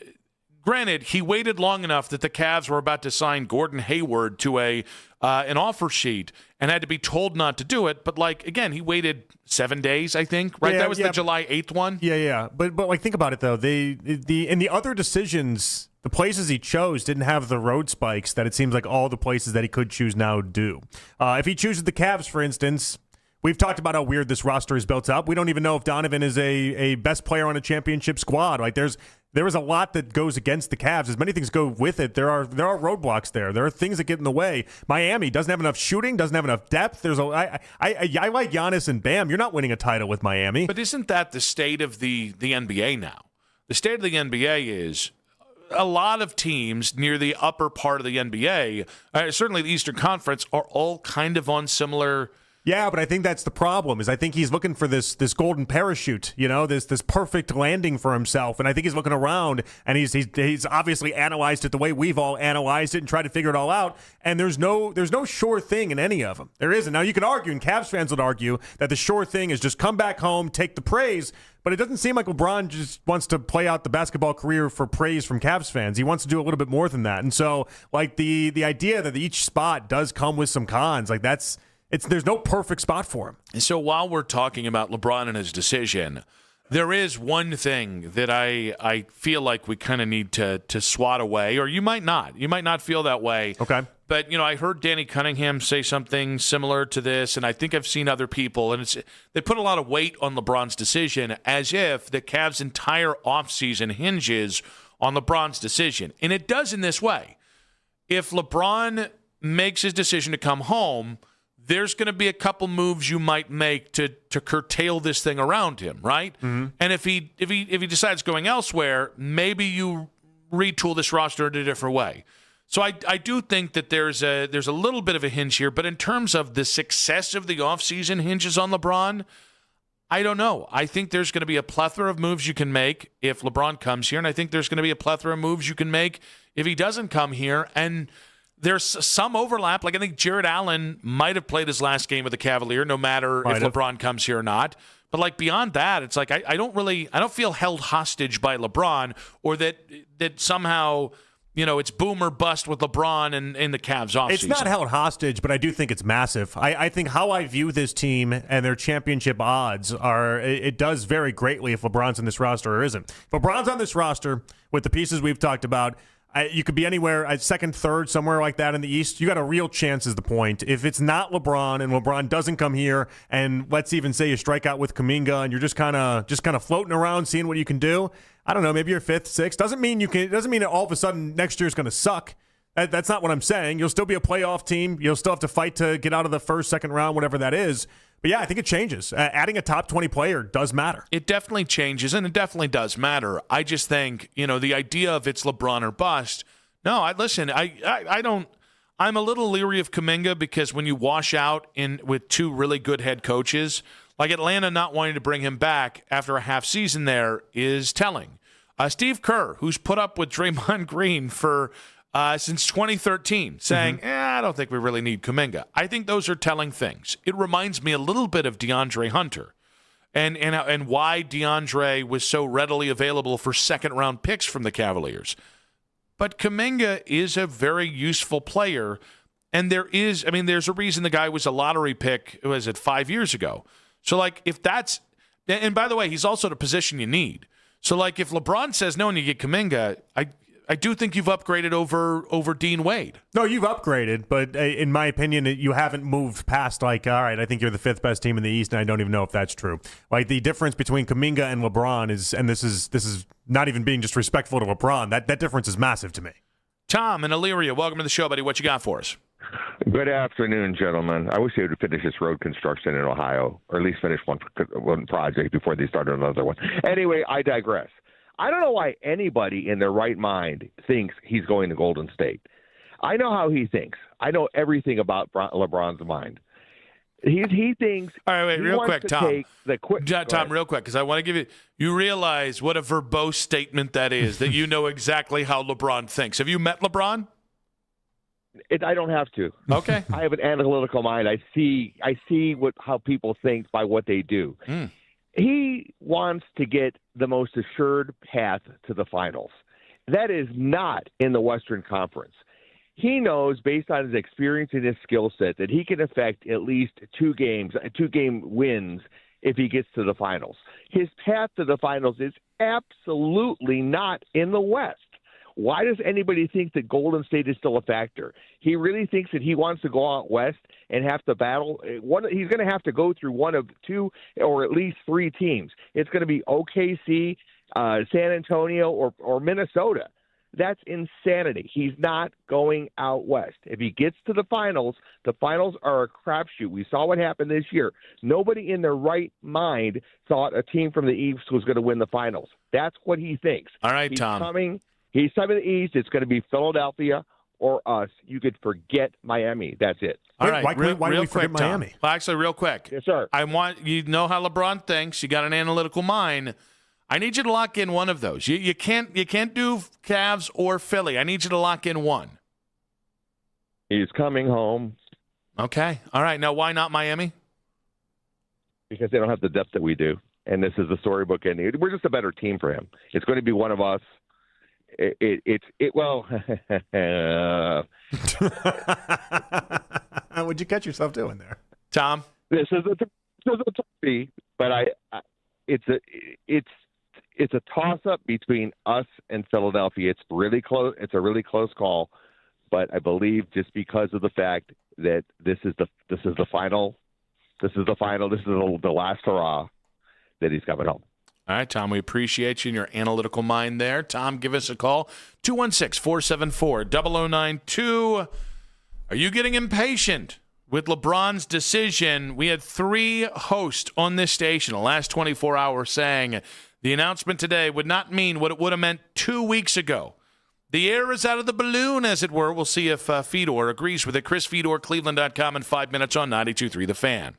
granted, he waited long enough that the Cavs were about to sign Gordon Hayward to an offer sheet and had to be told not to do it. But, like, again, he waited 7 days, I think, right? That was the July 8th one? Yeah. But like, think about it, though. In the other decisions, the places he chose didn't have the road spikes that it seems like all the places that he could choose now do. If he chooses the Cavs, for instance, we've talked about how weird this roster is built up. We don't even know if Donovan is a best player on a championship squad. Like, there is a lot that goes against the Cavs. As many things go with it, there are roadblocks there. There are things that get in the way. Miami doesn't have enough shooting, doesn't have enough depth. I like Giannis and Bam. You're not winning a title with Miami. But isn't that the state of the NBA now? The state of the NBA is a lot of teams near the upper part of the NBA, certainly the Eastern Conference, are all kind of on similar Yeah, but I think that's the problem. Is I think he's looking for this golden parachute, this perfect landing for himself. And I think he's looking around, and he's obviously analyzed it the way we've all analyzed it and tried to figure it all out. And there's no sure thing in any of them. There isn't. Now you could argue, and Cavs fans would argue that the sure thing is just come back home, take the praise. But it doesn't seem like LeBron just wants to play out the basketball career for praise from Cavs fans. He wants to do a little bit more than that. And so, like the idea that each spot does come with some cons, like there's no perfect spot for him. And so while we're talking about LeBron and his decision, there is one thing that I feel like we kind of need to swat away, or you might not. You might not feel that way. Okay. But, I heard Danny Cunningham say something similar to this, and I think I've seen other people, and they put a lot of weight on LeBron's decision as if the Cavs' entire offseason hinges on LeBron's decision. And it does in this way. If LeBron makes his decision to come home, there's going to be a couple moves you might make to curtail this thing around him, right? Mm-hmm. And if he decides going elsewhere, maybe you retool this roster in a different way. So I do think that there's a little bit of a hinge here, but in terms of the success of the offseason hinges on LeBron, I don't know. I think there's going to be a plethora of moves you can make if LeBron comes here, and I think there's going to be a plethora of moves you can make if he doesn't come here, and there's some overlap. Like I think Jared Allen might have played his last game with the Cavalier, no matter if LeBron comes here or not. But like beyond that, it's like I don't feel held hostage by LeBron, or that somehow it's boom or bust with LeBron and the Cavs offseason. It's not held hostage, but I do think it's massive. I think how I view this team and their championship odds it does vary greatly if LeBron's in this roster or isn't. If LeBron's on this roster with the pieces we've talked about, you could be anywhere at second, third, somewhere like that in the East. You got a real chance is the point. If it's not LeBron and LeBron doesn't come here, and let's even say you strike out with Kuminga and you're just kind of floating around, seeing what you can do. I don't know. Maybe you're fifth, sixth. Doesn't mean that all of a sudden next year's going to suck. That's not what I'm saying. You'll still be a playoff team. You'll still have to fight to get out of the first, second round, whatever that is. But yeah, I think it changes. Adding a top 20 player does matter. It definitely changes, and it definitely does matter. I just think, the idea of it's LeBron or bust. No, I don't. I'm a little leery of Kuminga because when you wash out with two really good head coaches, like Atlanta not wanting to bring him back after a half season there is telling. Steve Kerr, who's put up with Draymond Green for since 2013, saying, I don't think we really need Kuminga. I think those are telling things. It reminds me a little bit of DeAndre Hunter and why DeAndre was so readily available for second-round picks from the Cavaliers. But Kuminga is a very useful player, and there's a reason the guy was a lottery pick, 5 years ago. So, if that's – and by the way, he's also the position you need. So, if LeBron says no and you get Kuminga, I do think you've upgraded over Dean Wade. No, you've upgraded, but in my opinion, you haven't moved past all right, I think you're the fifth best team in the East, and I don't even know if that's true. Like the difference between Kuminga and LeBron is, and this is not even being disrespectful to LeBron, that difference is massive to me. Tom in Elyria, welcome to the show, buddy. What you got for us? Good afternoon, gentlemen. I wish they would finish this road construction in Ohio, or at least finish one project before they start another one. Anyway, I digress. I don't know why anybody in their right mind thinks he's going to Golden State. I know how he thinks. I know everything about LeBron's mind. He thinks. All right, wait, real quick, Tom. Tom, real quick, because I want to give you realize what a verbose statement that is, that you know exactly how LeBron thinks. Have you met LeBron? I don't have to. Okay. I have an analytical mind. I see how people think by what they do. He wants to get the most assured path to the finals. That is not in the Western Conference. He knows, based on his experience and his skill set, that he can affect at least two-game wins if he gets to the finals. His path to the finals is absolutely not in the West. Why does anybody think that Golden State is still a factor? He really thinks that he wants to go out west and have to battle. He's going to have to go through one of two or at least three teams. It's going to be OKC, San Antonio, or Minnesota. That's insanity. He's not going out west. If he gets to the finals are a crapshoot. We saw what happened this year. Nobody in their right mind thought a team from the East was going to win the finals. That's what he thinks. All right, Tom. He's coming to the East. It's going to be Philadelphia or us, you could forget Miami. That's it. All right. Why do we forget Tom. Miami? Well, actually, real quick. Yes, sir. I want you to know how LeBron thinks. You got an analytical mind. I need you to lock in one of those. You can't do Cavs or Philly. I need you to lock in one. He's coming home. Okay. All right. Now, why not Miami? Because they don't have the depth that we do. And this is the storybook ending. We're just a better team for him. It's going to be one of us. What'd you catch yourself doing there, Tom? This is a toughie, but it's a toss up between us and Philadelphia. It's really close. It's a really close call, but I believe just because of the fact that this is the final. This is the last hurrah that he's coming home. All right, Tom, we appreciate you and your analytical mind there. Tom, give us a call, 216-474-0092. Are you getting impatient with LeBron's decision? We had 3 hosts on this station the last 24 hours saying the announcement today would not mean what it would have meant 2 weeks ago. The air is out of the balloon, as it were. We'll see if Fedor agrees with it. Chris Fedor, Cleveland.com in 5 minutes on 92.3 The Fan.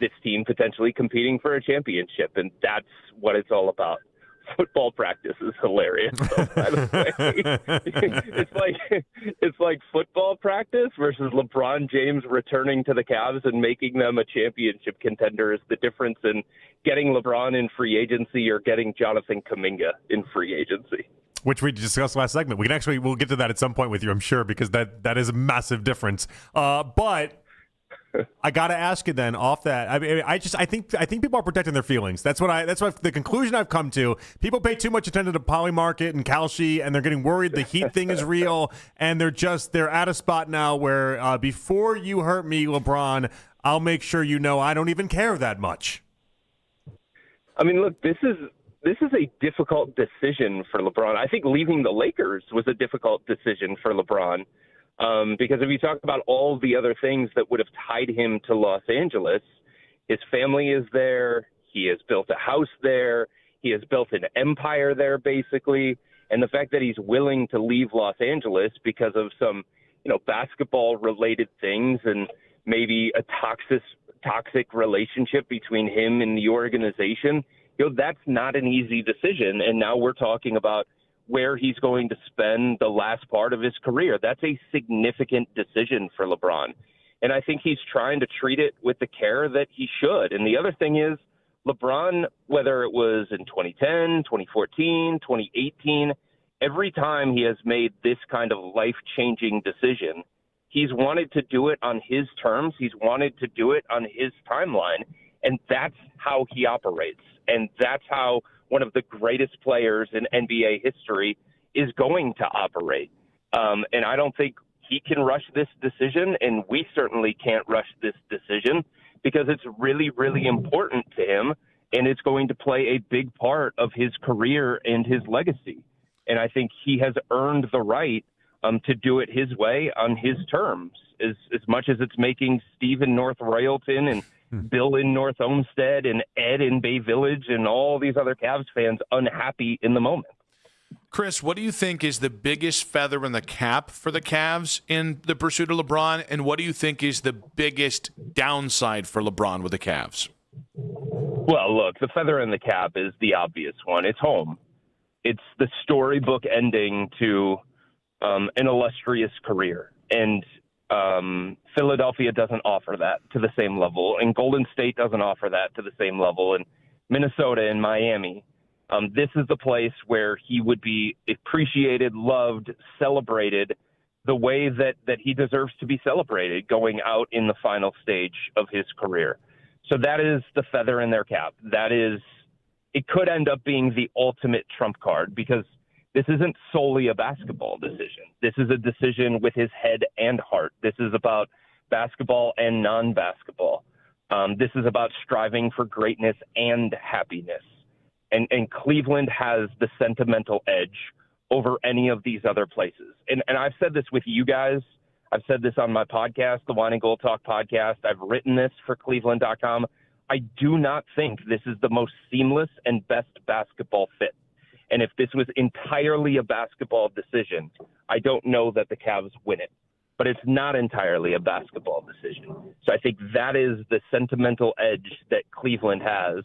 this team potentially competing for a championship, and that's what it's all about. Football practice is hilarious. So, by the way, it's like football practice versus LeBron James returning to the Cavs and making them a championship contender is the difference in getting LeBron in free agency or getting Jonathan Kuminga in free agency. Which we discussed last segment. We'll get to that at some point with you, I'm sure, because that is a massive difference. But I got to ask you then off that. I think people are protecting their feelings. That's what the conclusion I've come to. People pay too much attention to Polymarket and Kalshi, and they're getting worried the Heat thing is real, and they're at a spot now where before you hurt me, LeBron, I'll make sure you know I don't even care that much. I mean, look, this is a difficult decision for LeBron. I think leaving the Lakers was a difficult decision for LeBron. Because if you talk about all the other things that would have tied him to Los Angeles, his family is there. He has built a house there. He has built an empire there, basically. And the fact that he's willing to leave Los Angeles because of some, basketball-related things and maybe a toxic relationship between him and the organization, that's not an easy decision. And now we're talking about where he's going to spend the last part of his career. That's a significant decision for LeBron. And I think he's trying to treat it with the care that he should. And the other thing is, LeBron, whether it was in 2010, 2014, 2018, every time he has made this kind of life-changing decision, he's wanted to do it on his terms. He's wanted to do it on his timeline. And that's how he operates. And that's how one of the greatest players in NBA history is going to operate. And I don't think he can rush this decision, and we certainly can't rush this decision because it's really, really important to him, and it's going to play a big part of his career and his legacy. And I think he has earned the right to do it his way on his terms, as much as it's making Steve in North Royalton and Bill in North Olmsted and Ed in Bay Village and all these other Cavs fans unhappy in the moment. Chris, what do you think is the biggest feather in the cap for the Cavs in the pursuit of LeBron, and what do you think is the biggest downside for LeBron with the Cavs? Well, look, the feather in the cap is the obvious one. It's home. It's the storybook ending to an illustrious career. And Philadelphia doesn't offer that to the same level, and Golden State doesn't offer that to the same level, and Minnesota and Miami. This is the place where he would be appreciated, loved, celebrated the way that he deserves to be celebrated going out in the final stage of his career. So that is the feather in their cap. It could end up being the ultimate trump card because this isn't solely a basketball decision. This is a decision with his head and heart. This is about basketball and non-basketball. This is about striving for greatness and happiness. And Cleveland has the sentimental edge over any of these other places. And I've said this with you guys. I've said this on my podcast, the Wine and Gold Talk podcast. I've written this for Cleveland.com. I do not think this is the most seamless and best basketball fit. And if this was entirely a basketball decision, I don't know that the Cavs win it. But it's not entirely a basketball decision. So I think that is the sentimental edge that Cleveland has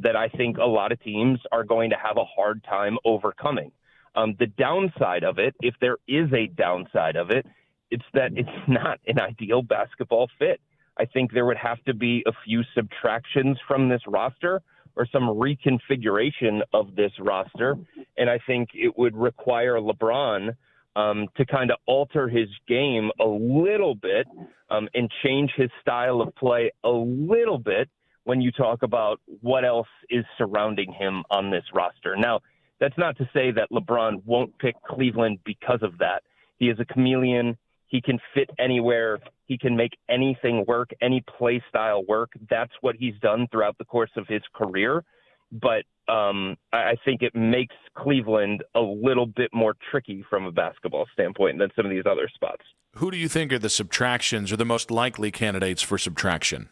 that I think a lot of teams are going to have a hard time overcoming. The downside of it, if there is a downside of it, it's that it's not an ideal basketball fit. I think there would have to be a few subtractions from this roster or some reconfiguration of this roster. And I think it would require LeBron to kind of alter his game a little bit and change his style of play a little bit when you talk about what else is surrounding him on this roster. Now, that's not to say that LeBron won't pick Cleveland because of that. He is a chameleon. He can fit anywhere. He can make anything work, any play style work. That's what he's done throughout the course of his career. But I think it makes Cleveland a little bit more tricky from a basketball standpoint than some of these other spots. Who do you think are the subtractions or the most likely candidates for subtraction?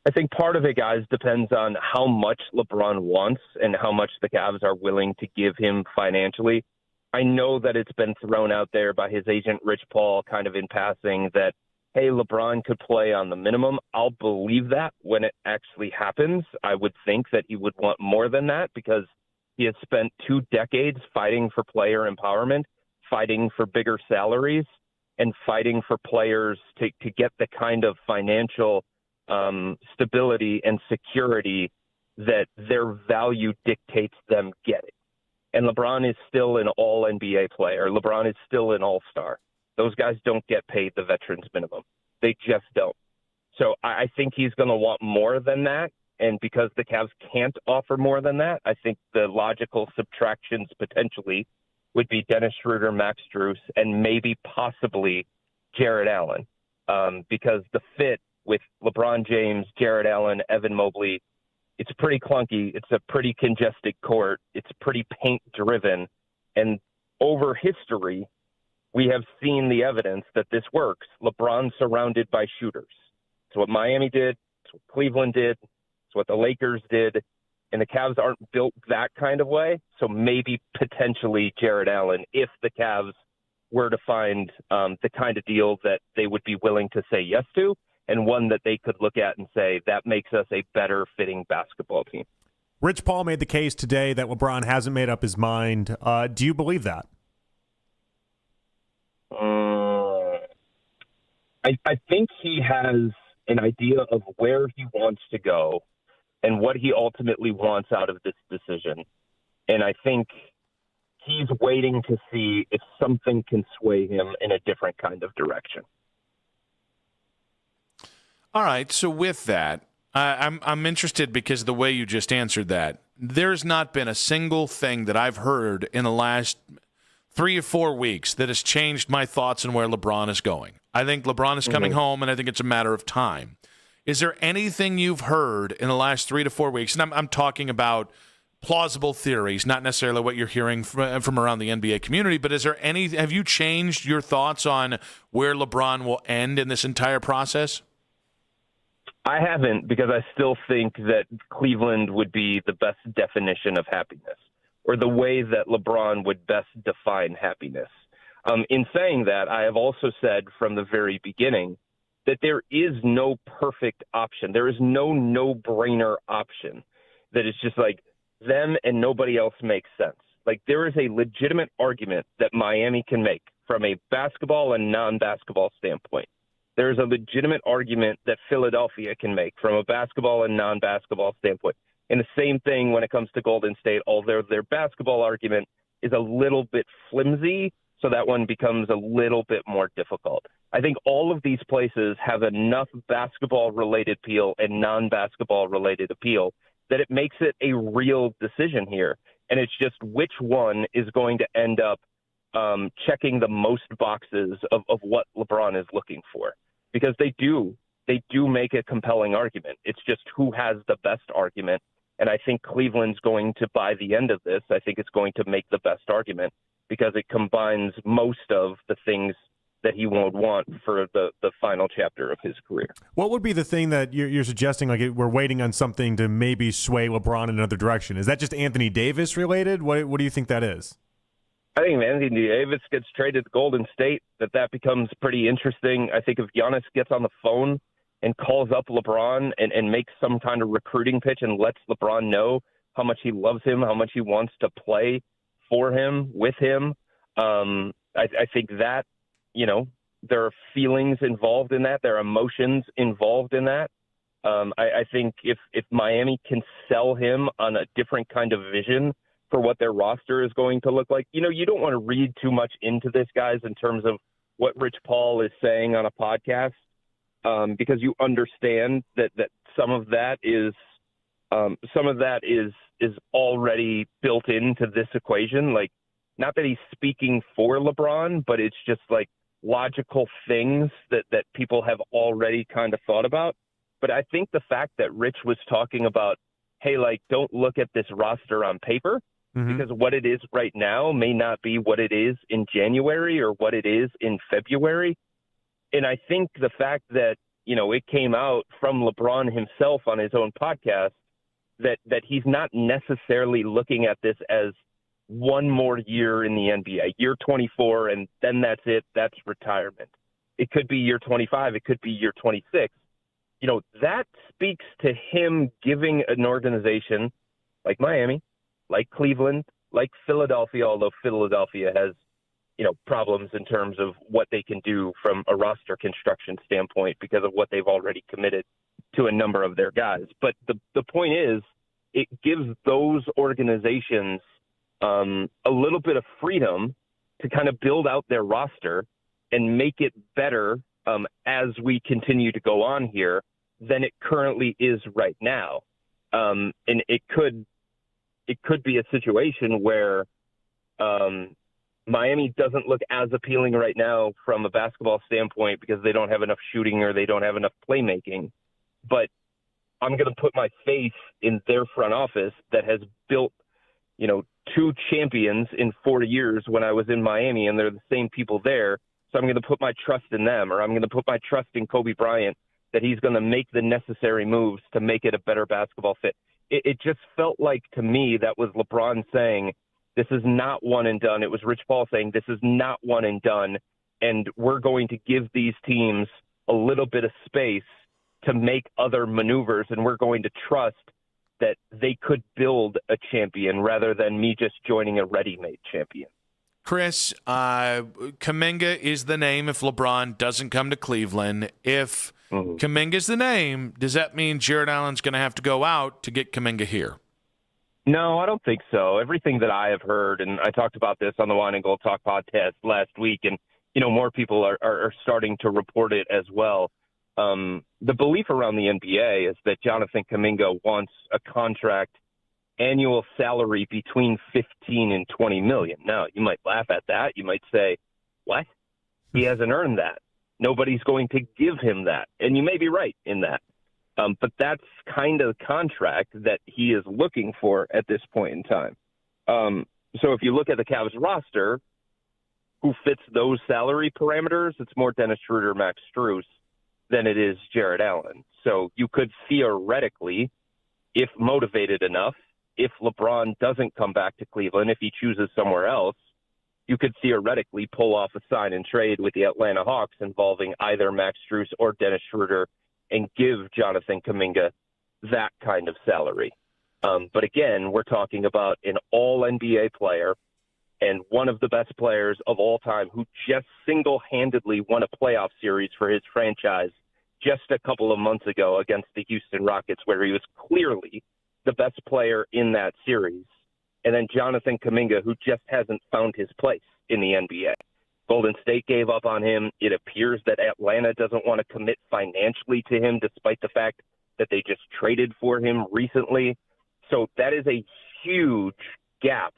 I think part of it, guys, depends on how much LeBron wants and how much the Cavs are willing to give him financially. I know that it's been thrown out there by his agent, Rich Paul, kind of in passing that hey, LeBron could play on the minimum, I'll believe that when it actually happens. I would think that he would want more than that because he has spent 2 decades fighting for player empowerment, fighting for bigger salaries, and fighting for players to get the kind of financial stability and security that their value dictates them getting. And LeBron is still an all-NBA player. LeBron is still an all-star. Those guys don't get paid the veterans minimum. They just don't. So I think he's going to want more than that. And because the Cavs can't offer more than that, I think the logical subtractions potentially would be Dennis Schroeder, Max Strus, and maybe possibly Jared Allen. Because the fit with LeBron James, Jared Allen, Evan Mobley, it's pretty clunky. It's a pretty congested court. It's pretty paint-driven. And over history, we have seen the evidence that this works. LeBron surrounded by shooters. It's what Miami did. It's what Cleveland did. It's what the Lakers did. And the Cavs aren't built that kind of way. So maybe potentially Jared Allen, if the Cavs were to find the kind of deal that they would be willing to say yes to, and one that they could look at and say, that makes us a better fitting basketball team. Rich Paul made the case today that LeBron hasn't made up his mind. Do you believe that? I think he has an idea of where he wants to go and what he ultimately wants out of this decision. And I think he's waiting to see if something can sway him in a different kind of direction. All right, so with that, I'm interested because of the way you just answered that. There's not been a single thing that I've heard in the last 3 or 4 weeks that has changed my thoughts on where LeBron is going. I think LeBron is coming home, and I think it's a matter of time. Is there anything you've heard in the last 3 to 4 weeks, and I'm talking about plausible theories, not necessarily what you're hearing from around the NBA community, but is there have you changed your thoughts on where LeBron will end in this entire process? I haven't, because I still think that Cleveland would be the best definition of happiness, or the way that LeBron would best define happiness. In saying that, I have also said from the very beginning that there is no perfect option. There is no no-brainer option that is just like them and nobody else makes sense. Like, there is a legitimate argument that Miami can make from a basketball and non-basketball standpoint. There's a legitimate argument that Philadelphia can make from a basketball and non-basketball standpoint. And the same thing when it comes to Golden State, although their basketball argument is a little bit flimsy, so that one becomes a little bit more difficult. I think all of these places have enough basketball-related appeal and non-basketball-related appeal that it makes it a real decision here. And it's just which one is going to end up checking the most boxes of what LeBron is looking for. Because they do make a compelling argument. It's just who has the best argument. And I think Cleveland's going to, by the end of this, I think it's going to make the best argument because it combines most of the things that he won't want for the final chapter of his career. What would be the thing that you're suggesting, like we're waiting on something to maybe sway LeBron in another direction? Is that just Anthony Davis related? What do you think that is? I think if Anthony Davis gets traded to Golden State, that becomes pretty interesting. I think if Giannis gets on the phone and calls up LeBron and makes some kind of recruiting pitch and lets LeBron know how much he loves him, how much he wants to play for him, with him, I think that, there are feelings involved in that. There are emotions involved in that. I think if Miami can sell him on a different kind of vision for what their roster is going to look like, you don't want to read too much into this, guys, in terms of what Rich Paul is saying on a podcast, because you understand that some of that is already built into this equation. Like, not that he's speaking for LeBron, but it's just like logical things that people have already kind of thought about. But I think the fact that Rich was talking about, hey, like, don't look at this roster on paper, because what it is right now may not be what it is in January or what it is in February. And I think the fact that, it came out from LeBron himself on his own podcast that he's not necessarily looking at this as one more year in the NBA, year 24, and then that's it, that's retirement. It could be year 25. It could be year 26. That speaks to him giving an organization like Miami, like Cleveland, like Philadelphia, although Philadelphia has, problems in terms of what they can do from a roster construction standpoint because of what they've already committed to a number of their guys. But the point is, it gives those organizations a little bit of freedom to kind of build out their roster and make it better as we continue to go on here than it currently is right now. And it could be a situation where Miami doesn't look as appealing right now from a basketball standpoint because they don't have enough shooting or they don't have enough playmaking. But I'm going to put my faith in their front office that has built, 2 champions in 4 years when I was in Miami, and they're the same people there. So I'm going to put my trust in them, or I'm going to put my trust in Kobe Bryant that he's going to make the necessary moves to make it a better basketball fit. It just felt like to me that was LeBron saying, this is not one and done. It was Rich Paul saying, this is not one and done, and we're going to give these teams a little bit of space to make other maneuvers, and we're going to trust that they could build a champion rather than me just joining a ready-made champion. Chris, Kuminga is the name if LeBron doesn't come to Cleveland. If Kuminga's the name, does that mean Jared Allen's going to have to go out to get Kuminga here? No, I don't think so. Everything that I have heard, and I talked about this on the Wine and Gold Talk podcast last week, and more people are starting to report it as well. The belief around the NBA is that Jonathan Kuminga wants a contract annual salary between 15 and 20 million. Now, you might laugh at that. You might say, what? He hasn't earned that. Nobody's going to give him that. And you may be right in that. But that's kind of the contract that he is looking for at this point in time. So if you look at the Cavs roster, who fits those salary parameters, it's more Dennis Schroeder, Max Strus than it is Jared Allen. So you could theoretically, if motivated enough, if LeBron doesn't come back to Cleveland, if he chooses somewhere else, you could theoretically pull off a sign and trade with the Atlanta Hawks involving either Max Strus or Dennis Schroeder and give Jonathan Kuminga that kind of salary. But again, we're talking about an all-NBA player and one of the best players of all time who just single-handedly won a playoff series for his franchise just a couple of months ago against the Houston Rockets, where he was clearly the best player in that series. And then Jonathan Kuminga, who just hasn't found his place in the NBA. Golden State gave up on him. It appears that Atlanta doesn't want to commit financially to him, despite the fact that they just traded for him recently. So that is a huge gap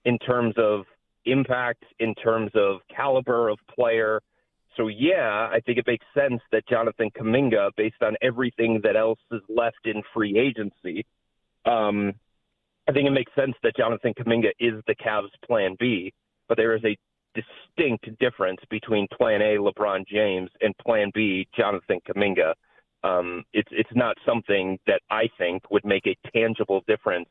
in terms of impact, in terms of caliber of player. So, yeah, I think it makes sense that Jonathan Kuminga, based on everything that else is left in free agency, I think it makes sense that Jonathan Kuminga is the Cavs' plan B, but there is a distinct difference between plan A, LeBron James, and plan B, Jonathan Kuminga. It's not something that I think would make a tangible difference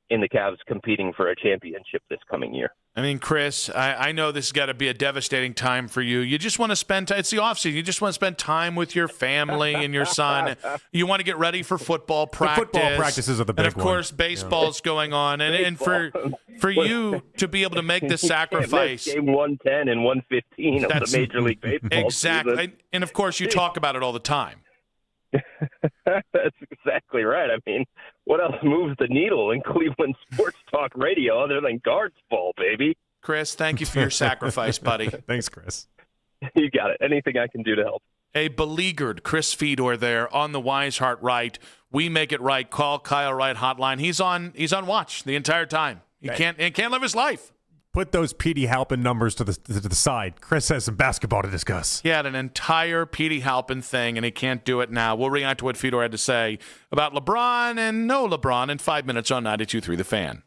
in the Cavs competing for a championship this coming year. I mean, Chris, I know this has got to be a devastating time for you. You just want to spend time. It's the offseason. You just want to spend time with your family and your son. You want to get ready for football practice. The football practices are the big one. And, of course, baseball's going on. And for you to be able to make this sacrifice. Game 110 and 115 of the Major League Baseball Exactly. season. And, of course, you talk about it all the time. That's exactly right. I mean, what else moves the needle in Cleveland sports talk radio other than guards ball, baby? Chris, thank you for your sacrifice, buddy. Thanks, Chris. You got it. Anything I can do to help. A beleaguered Chris Fedor there on the Wise Heart Right. We make it right. Call Kyle Wright hotline. He's on watch the entire time. He can't live his life. Put those Petey Halpin numbers to the side. Chris has some basketball to discuss. He had an entire Petey Halpin thing, and he can't do it now. We'll react to what Fedor had to say about LeBron and no LeBron in 5 minutes on 92.3 The Fan.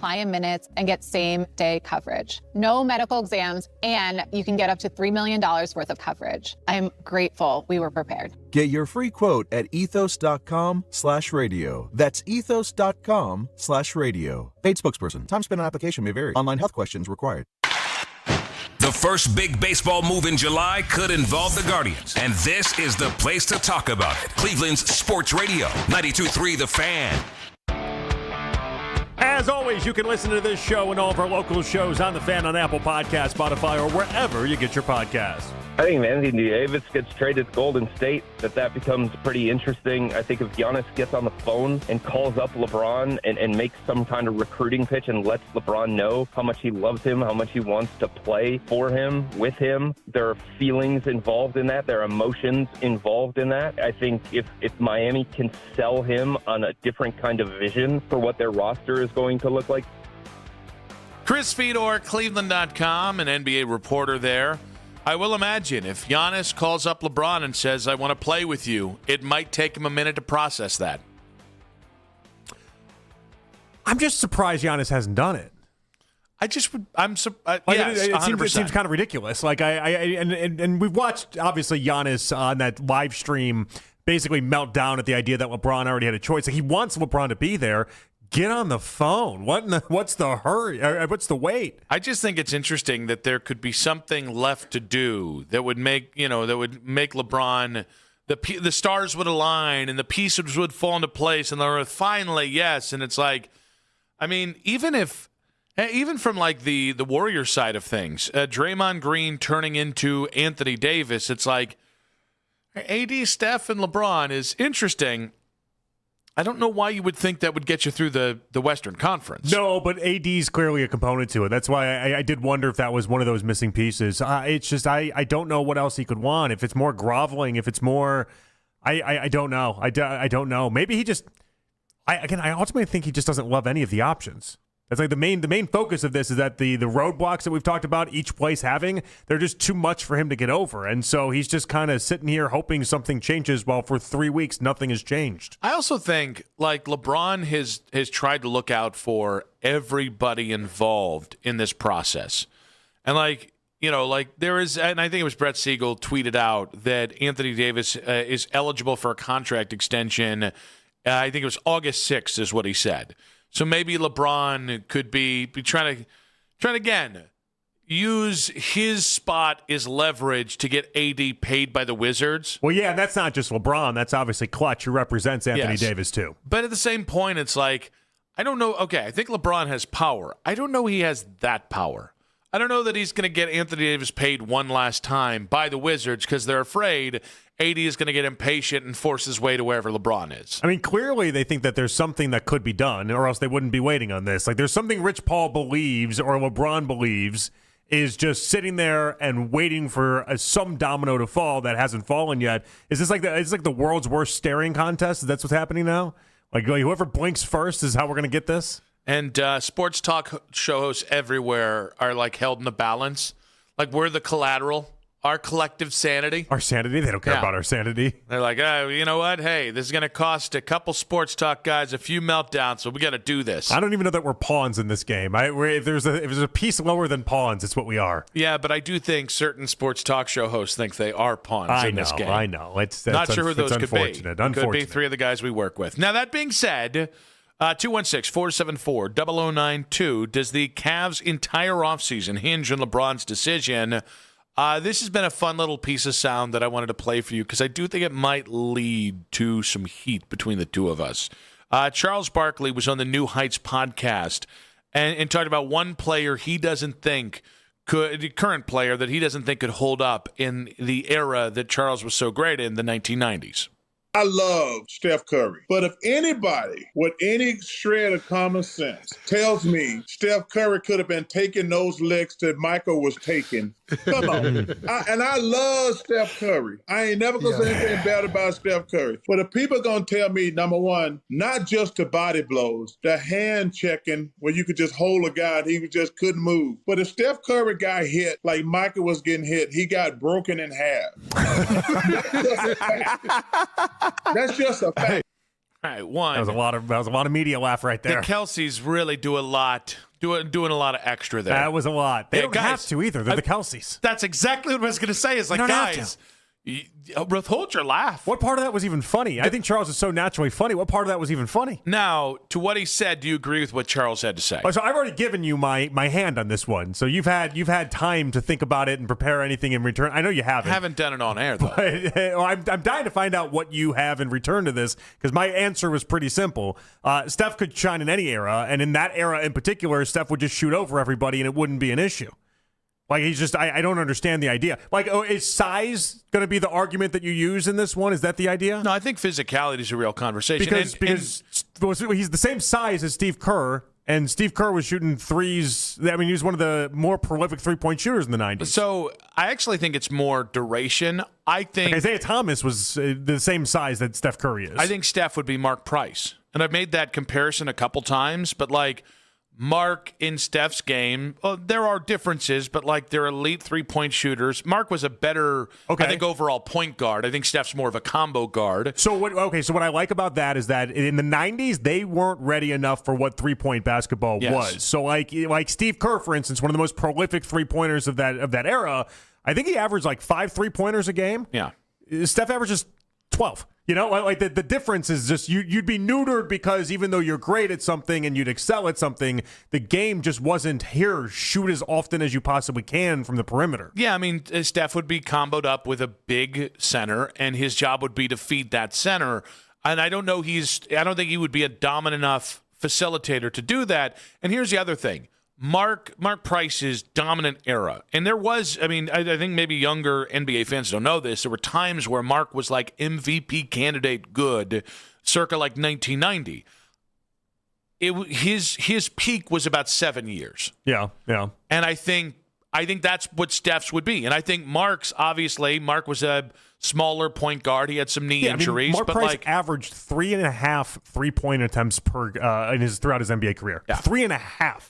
apply in minutes, and get same-day coverage. No medical exams, and you can get up to $3 million worth of coverage. I'm grateful we were prepared. Get your free quote at ethos.com/radio. That's ethos.com/radio. Paid spokesperson. Time spent on application may vary. Online health questions required. The first big baseball move in July could involve the Guardians, and this is the place to talk about it. Cleveland's Sports Radio, 92.3 The Fan. As always, you can listen to this show and all of our local shows on The Fan on Apple Podcasts, Spotify, or wherever you get your podcasts. I think if Anthony Davis gets traded to Golden State, that becomes pretty interesting. I think if Giannis gets on the phone and calls up LeBron and makes some kind of recruiting pitch and lets LeBron know how much he loves him, how much he wants to play for him, with him, there are feelings involved in that. There are emotions involved in that. I think if Miami can sell him on a different kind of vision for what their roster is going to look like. Chris Fedor, Cleveland.com, an NBA reporter there. I will imagine if Giannis calls up LeBron and says, I want to play with you, it might take him a minute to process that. I'm just surprised Giannis hasn't done it. Yes, 100%. It seems kind of ridiculous. Like and we've watched obviously Giannis on that live stream basically melt down at the idea that LeBron already had a choice. Like he wants LeBron to be there. Get on the phone. What's the hurry? What's the wait? I just think it's interesting that there could be something left to do that would make LeBron, the stars would align and the pieces would fall into place and they're finally yes. And it's like, I mean, even from like the Warriors side of things, Draymond Green turning into Anthony Davis, it's like AD, Steph, and LeBron is interesting. I don't know why you would think that would get you through the Western Conference. No, but AD's clearly a component to it. That's why I did wonder if that was one of those missing pieces. It's just I don't know what else he could want. If it's more groveling, if it's more, I don't know. I don't know. Maybe he just, I ultimately think he just doesn't love any of the options. That's like the main focus of this is that the roadblocks that we've talked about, each place having, they're just too much for him to get over. And so he's just kind of sitting here hoping something changes while for 3 weeks nothing has changed. I also think like LeBron has tried to look out for everybody involved in this process. And there is, and I think it was Brett Siegel tweeted out that Anthony Davis is eligible for a contract extension. I think it was August 6th is what he said. So maybe LeBron could be trying to again use his spot as leverage to get AD paid by the Wizards. Well, yeah, and that's not just LeBron. That's obviously Clutch, who represents Anthony Davis too. But at the same point, it's like, I don't know. Okay, I think LeBron has power. I don't know he has that power. I don't know that he's going to get Anthony Davis paid one last time by the Wizards because they're afraid AD is going to get impatient and force his way to wherever LeBron is. I mean, clearly they think that there's something that could be done, or else they wouldn't be waiting on this. Like, there's something Rich Paul believes or LeBron believes is just sitting there and waiting for some domino to fall that hasn't fallen yet. Is this like the world's worst staring contest? That's what's happening now? Like whoever blinks first is how we're going to get this? And sports talk show hosts everywhere are like held in the balance. Like we're the collateral. Our collective sanity. Our sanity? They don't care about our sanity. They're like, oh, you know what? Hey, this is going to cost a couple sports talk guys a few meltdowns, so we got to do this. I don't even know that we're pawns in this game. If there's a piece lower than pawns, it's what we are. Yeah, but I do think certain sports talk show hosts think they are pawns in this game. I know. That's not sure who those could be. Unfortunate. Could be three of the guys we work with. Now, that being said, 216-474-0092, does the Cavs' entire offseason hinge on LeBron's decision? This has been a fun little piece of sound that I wanted to play for you because I do think it might lead to some heat between the two of us. Charles Barkley was on the New Heights podcast and talked about one player he doesn't think current player that he doesn't think could hold up in the era that Charles was so great in, the 1990s. I love Steph Curry. But if anybody with any shred of common sense tells me Steph Curry could have been taking those licks that Michael was taking, come on. I love Steph Curry. I ain't never going to say anything bad about Steph Curry. But if people are going to tell me, number one, not just the body blows, the hand checking where you could just hold a guy and he just couldn't move. But if Steph Curry got hit like Michael was getting hit, he got broken in half. That's just a fact. right, one. That was a lot of media laugh right there. The Kelceys really do a lot, doing a lot of extra there. That was a lot. They don't guys, have to either. They're the Kelceys. That's exactly what I was going to say. Is like, don't have guys, hold your laugh. What part of that was even funny? I think Charles is so naturally funny. What part of that was even funny? Now, to what he said, do you agree with what Charles had to say? So I've already given you my hand on this one. So you've had time to think about it and prepare anything in return. I know you haven't. I haven't done it on air, though. But, I'm dying to find out what you have in return to this, because my answer was pretty simple. Steph could shine in any era, and in that era in particular, Steph would just shoot over everybody and it wouldn't be an issue. Like, he's just, I don't understand the idea. Like, is size going to be the argument that you use in this one? Is that the idea? No, I think physicality is a real conversation. Because he's the same size as Steve Kerr, and Steve Kerr was shooting threes. I mean, he was one of the more prolific three-point shooters in the 90s. So I actually think it's more duration. I think like Isaiah Thomas was the same size that Steph Curry is. I think Steph would be Mark Price. And I've made that comparison a couple times, but like, Mark in Steph's game, there are differences, but like they're elite three-point shooters. Mark was a better, I think, overall point guard. I think Steph's more of a combo guard. So what I like about that is that in the 90s, they weren't ready enough for what three-point basketball was. So like Steve Kerr, for instance, one of the most prolific three-pointers of that era, I think he averaged like 5 3-pointers a game. Yeah. Steph averages 12. You know, like the difference is just you'd be neutered because even though you're great at something and you'd excel at something, the game just wasn't here. Shoot as often as you possibly can from the perimeter. Yeah, I mean, Steph would be comboed up with a big center, and his job would be to feed that center. And I don't think he would be a dominant enough facilitator to do that. And here's the other thing. Mark Price's dominant era, and there was, I mean, I think maybe younger NBA fans don't know this, there were times where Mark was like MVP candidate good, circa like 1990. His peak was about 7 years. Yeah. And I think that's what Steph's would be. And I think Mark was a smaller point guard. He had some knee injuries. Mark but Price averaged 3.5 3-point attempts per throughout his NBA career. Yeah. 3.5.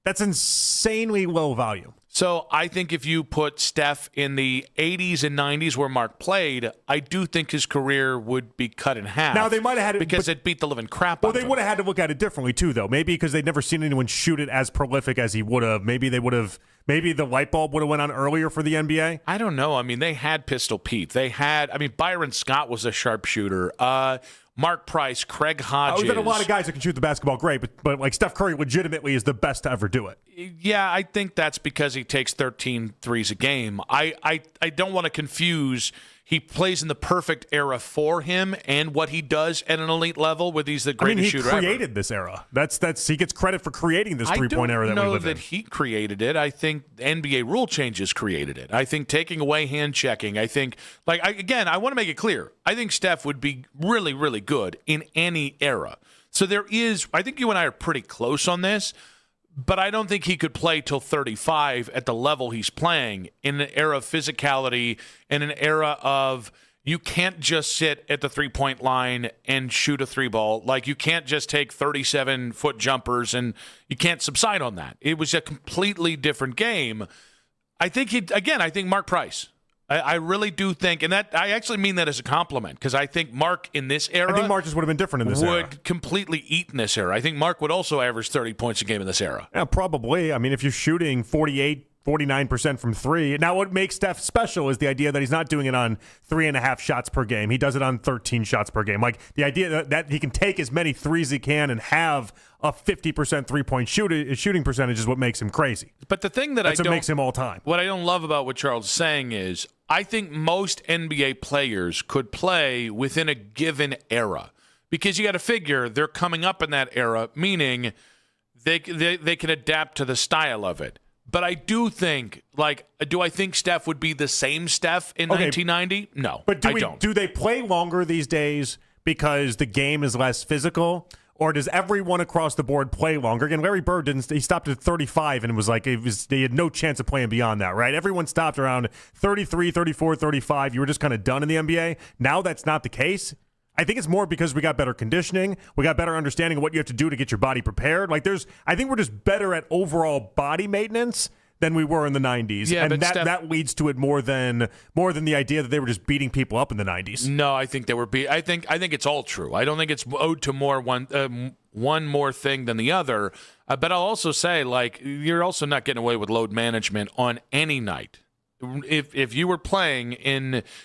That's insanely low volume. So I think if you put Steph in the 80s and 90s where Mark played, I do think his career would be cut in half. Now, they might have had it because it beat the living crap out of him. Well, they would have had to look at it differently, too, though. Maybe because they'd never seen anyone shoot it as prolific as he would have. Maybe the light bulb would have went on earlier for the NBA. I don't know. I mean, they had Pistol Pete. Byron Scott was a sharpshooter. Mark Price, Craig Hodges. We've got a lot of guys that can shoot the basketball great, but like Steph Curry legitimately is the best to ever do it. Yeah, I think that's because he takes 13 threes a game. I don't want to confuse. He plays in the perfect era for him and what he does at an elite level, where he's the greatest shooter ever. He created this era. That's he gets credit for creating this three-point era that we live in. I don't know that he created it. I think NBA rule changes created it. I think taking away hand checking. I think, I want to make it clear. I think Steph would be really, really good in any era. So I think you and I are pretty close on this. But I don't think he could play till 35 at the level he's playing in an era of physicality, in an era of you can't just sit at the three-point line and shoot a three ball. Like, you can't just take 37-foot jumpers, and you can't subside on that. It was a completely different game. I think Mark Price. I really do think, and that I actually mean that as a compliment, because I think Mark in this era, I think Mark just would have been different in this era. Would completely eat in this era. I think Mark would also average 30 points a game in this era. Yeah, probably. I mean, if you're shooting 49% from three. Now, what makes Steph special is the idea that he's not doing it on 3.5 shots per game. He does it on 13 shots per game. Like, the idea that he can take as many threes as he can and have a 50% three-point shooting percentage is what makes him crazy. But the thing that's what makes him all time. What I don't love about what Charles is saying is I think most NBA players could play within a given era, because you got to figure they're coming up in that era, meaning they can adapt to the style of it. But I do think, do I think Steph would be the same Steph in 1990? No, but I don't. Do they play longer these days because the game is less physical? Or does everyone across the board play longer? Again, Larry Bird he stopped at 35 and they had no chance of playing beyond that, right? Everyone stopped around 33, 34, 35. You were just kind of done in the NBA. Now that's not the case. I think it's more because we got better conditioning. We got better understanding of what you have to do to get your body prepared. I think we're just better at overall body maintenance than we were in the 90s. Yeah, and but that leads to it more than the idea that they were just beating people up in the 90s. No, I think they were I think it's all true. I don't think it's owed to one more thing than the other. But I'll also say, like, you're also not getting away with load management on any night. If you were playing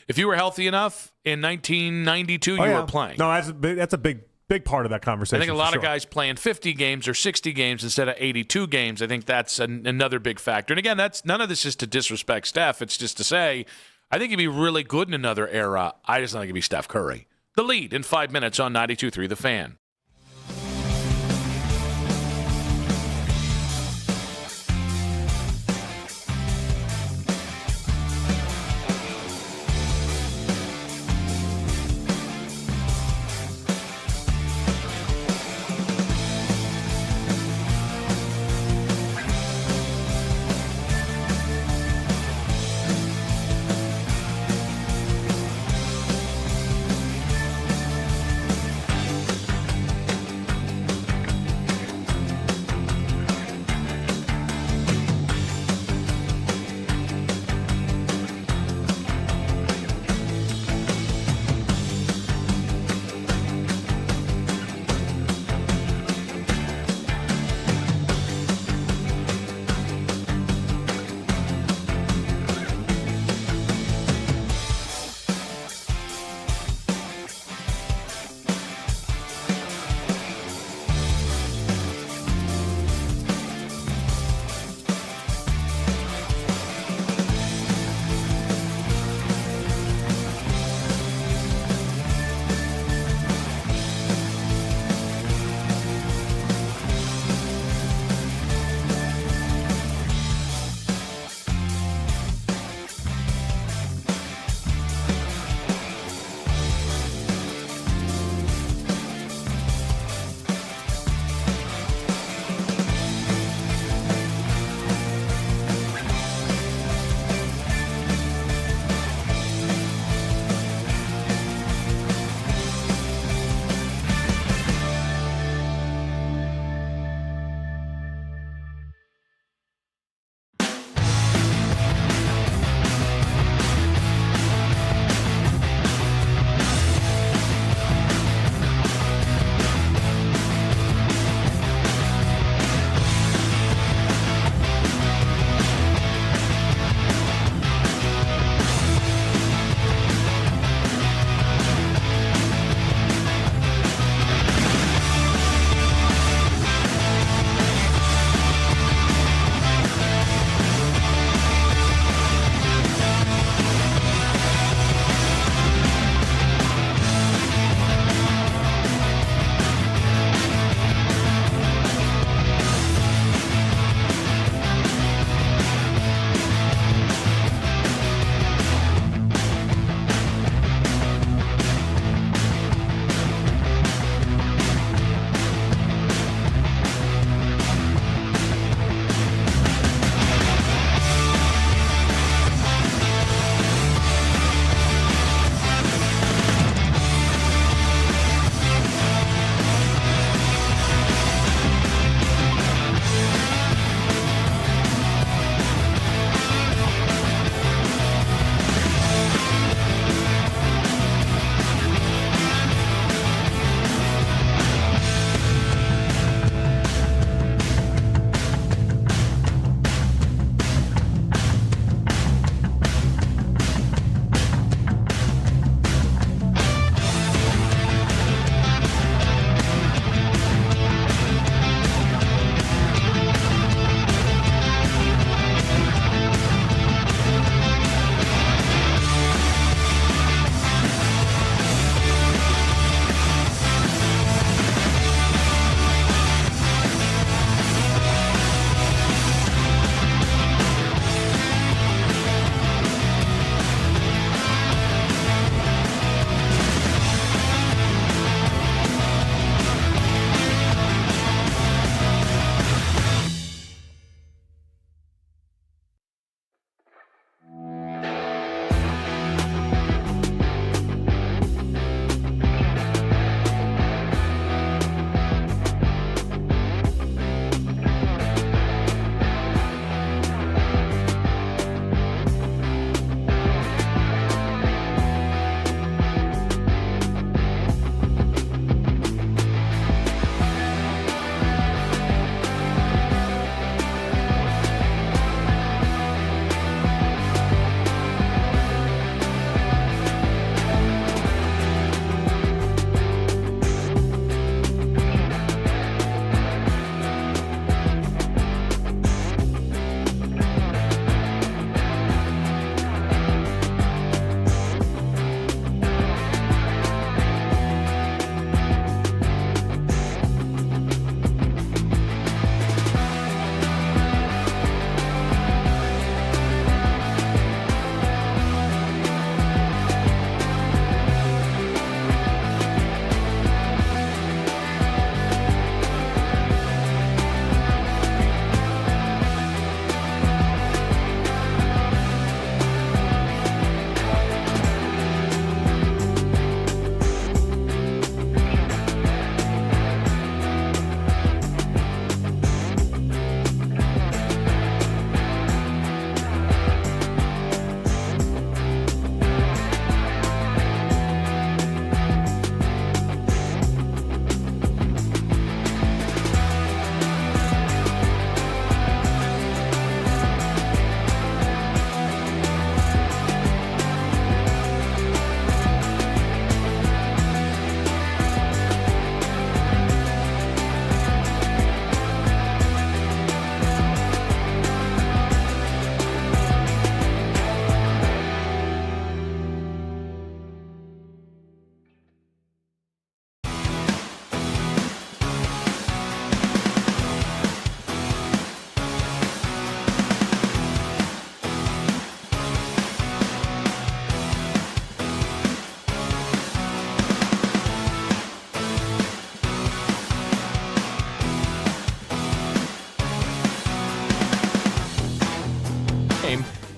if you were healthy enough in 1992, you were playing. No, that's a big part of that conversation. I think a lot of guys playing 50 games or 60 games instead of 82 games. I think that's another big factor. And again, none of this is to disrespect Steph. It's just to say, I think he'd be really good in another era. I just don't think he'd be Steph Curry. The lead in 5 minutes on 92.3 The Fan.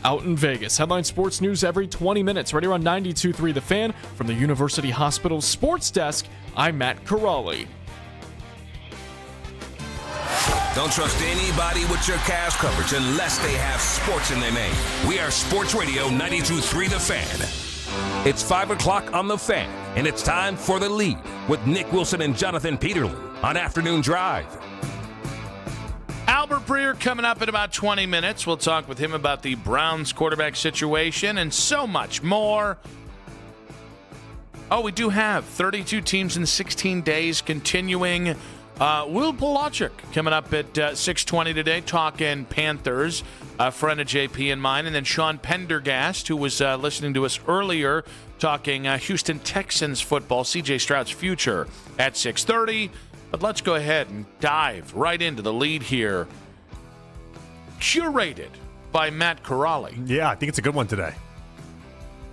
out in Vegas. Headline sports news every 20 minutes, right here on 92.3 The Fan. From the University Hospital Sports Desk, I'm Matt Corrali. Don't trust anybody with your Cavs coverage unless they have sports in their name. We are Sports Radio 92.3 The Fan. It's 5 o'clock on The Fan, and it's time for The Lead with Nick Wilson and Jonathan Peterlin on Afternoon Drive. Albert Breer coming up in about 20 minutes. We'll talk with him about the Browns quarterback situation and so much more. Oh, we do have 32 teams in 16 days continuing. Will Polaczyk coming up at 6:20 today, talking Panthers, a friend of JP and mine, and then Sean Pendergast, who was listening to us earlier, talking Houston Texans football, CJ Stroud's future at 6:30. But let's go ahead and dive right into the lead here. Curated by Matt Corrali. Yeah, I think it's a good one today.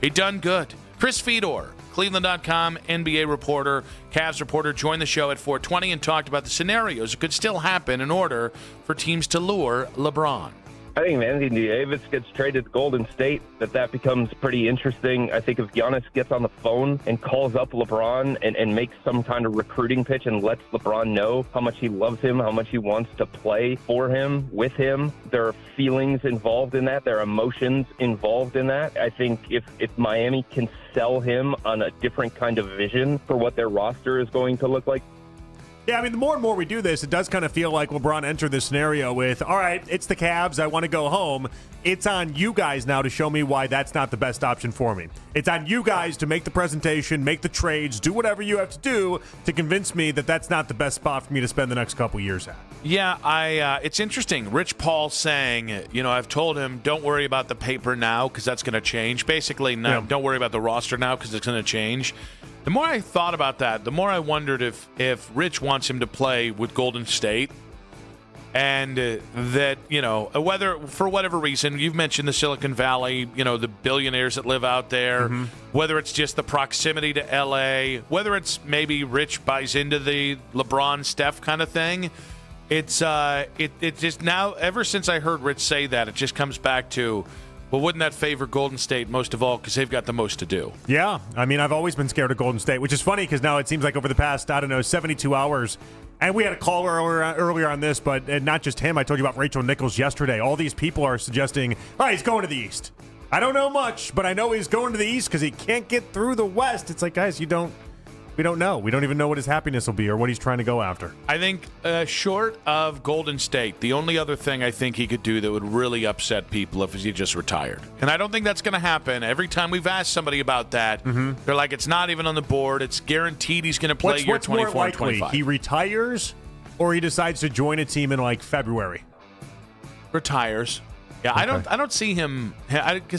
He done good. Chris Fedor, Cleveland.com NBA reporter, Cavs reporter, joined the show at 4:20 and talked about the scenarios that could still happen in order for teams to lure LeBron. I think if Anthony Davis gets traded to Golden State, that becomes pretty interesting. I think if Giannis gets on the phone and calls up LeBron and makes some kind of recruiting pitch and lets LeBron know how much he loves him, how much he wants to play for him, with him, there are feelings involved in that. There are emotions involved in that. I think if Miami can sell him on a different kind of vision for what their roster is going to look like. Yeah, I mean, the more and more we do this, it does kind of feel like LeBron entered this scenario with, all right, it's the Cavs, I want to go home. It's on you guys now to show me why that's not the best option for me. It's on you guys to make the presentation, make the trades, do whatever you have to do to convince me that that's not the best spot for me to spend the next couple years at. Yeah, it's interesting. Rich Paul saying, I've told him, don't worry about the paper now because that's going to change. Basically, don't worry about the roster now because it's going to change. The more I thought about that, the more I wondered if Rich wants him to play with Golden State and that, whether for whatever reason, you've mentioned the Silicon Valley, the billionaires that live out there, whether it's just the proximity to L.A., whether it's maybe Rich buys into the LeBron, Steph kind of thing. It's it just now, ever since I heard Rich say that, it just comes back to, well, wouldn't that favor Golden State most of all because they've got the most to do? Yeah. I mean, I've always been scared of Golden State, which is funny because now it seems like over the past, 72 hours, and we had a caller earlier on this, but not just him. I told you about Rachel Nichols yesterday. All these people are suggesting, all right, he's going to the East. I don't know much, but I know he's going to the East because he can't get through the West. It's like, guys, we don't know. We don't even know what his happiness will be or what he's trying to go after. I think short of Golden State, the only other thing I think he could do that would really upset people if he just retired. And I don't think that's going to happen. Every time we've asked somebody about that, they're like, it's not even on the board. It's guaranteed he's going to play year 24 and 25. He retires or he decides to join a team in like February? Retires. Yeah, okay. I don't see him. It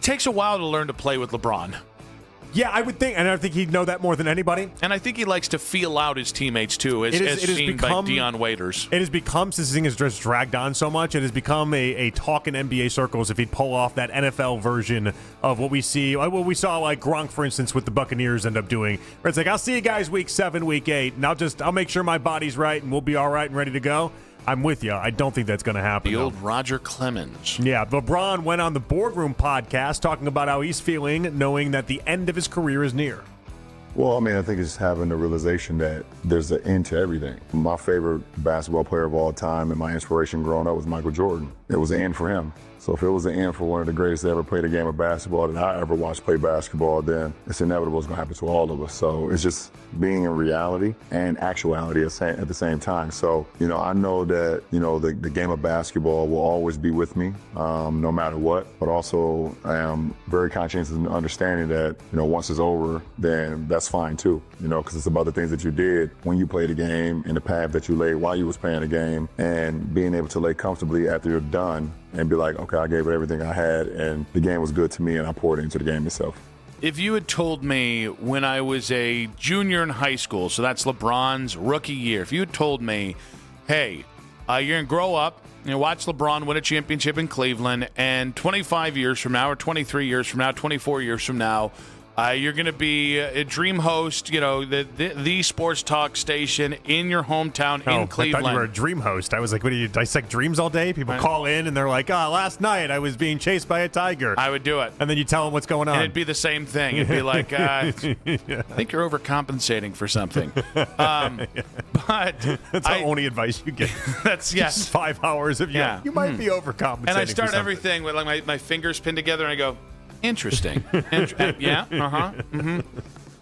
takes a while to learn to play with LeBron. Yeah, I would think, and I think he'd know that more than anybody. And I think he likes to feel out his teammates, too, as seen by Deion Waiters. It has become, since this thing has just dragged on so much, it has become a talk in NBA circles if he'd pull off that NFL version of what we see, what we saw like Gronk, for instance, with the Buccaneers end up doing. Where it's like, I'll see you guys week 7, week 8, and I'll make sure my body's right, and we'll be all right and ready to go. I'm with you. I don't think that's going to happen. The old Roger Clemens. Yeah, LeBron went on the Boardroom podcast talking about how he's feeling, knowing that the end of his career is near. Well, I mean, I think it's having the realization that there's an end to everything. My favorite basketball player of all time and my inspiration growing up was Michael Jordan. It was the end for him. So if it was the end for one of the greatest that ever played a game of basketball that I ever watched play basketball, then it's inevitable it's going to happen to all of us. So it's just being in reality and actuality at the same time. So, I know that, the game of basketball will always be with me, no matter what. But also, I am very conscientious in understanding that, once it's over, then that's fine too, because it's about the things that you did when you played the game and the path that you laid while you was playing the game and being able to lay comfortably after you're done and be like, okay, I gave it everything I had and the game was good to me and I poured into the game itself. If you had told me when I was a junior in high school, so that's LeBron's rookie year, if you had told me, hey, you're going to grow up, watch LeBron win a championship in Cleveland, and 25 years from now or 23 years from now, 24 years from now, You're going to be a dream host, the sports talk station in your hometown in Cleveland. I thought you were a dream host. I was like, what do you dissect dreams all day? People call in and they're like, last night I was being chased by a tiger. I would do it. And then you tell them what's going on. And it'd be the same thing. It'd be like, I think you're overcompensating for something. But that's the only advice you get. That's, yes. Just 5 hours of you might be overcompensating. And I start for something. everything with like my fingers pinned together and I go, interesting. Yeah, mm-hmm.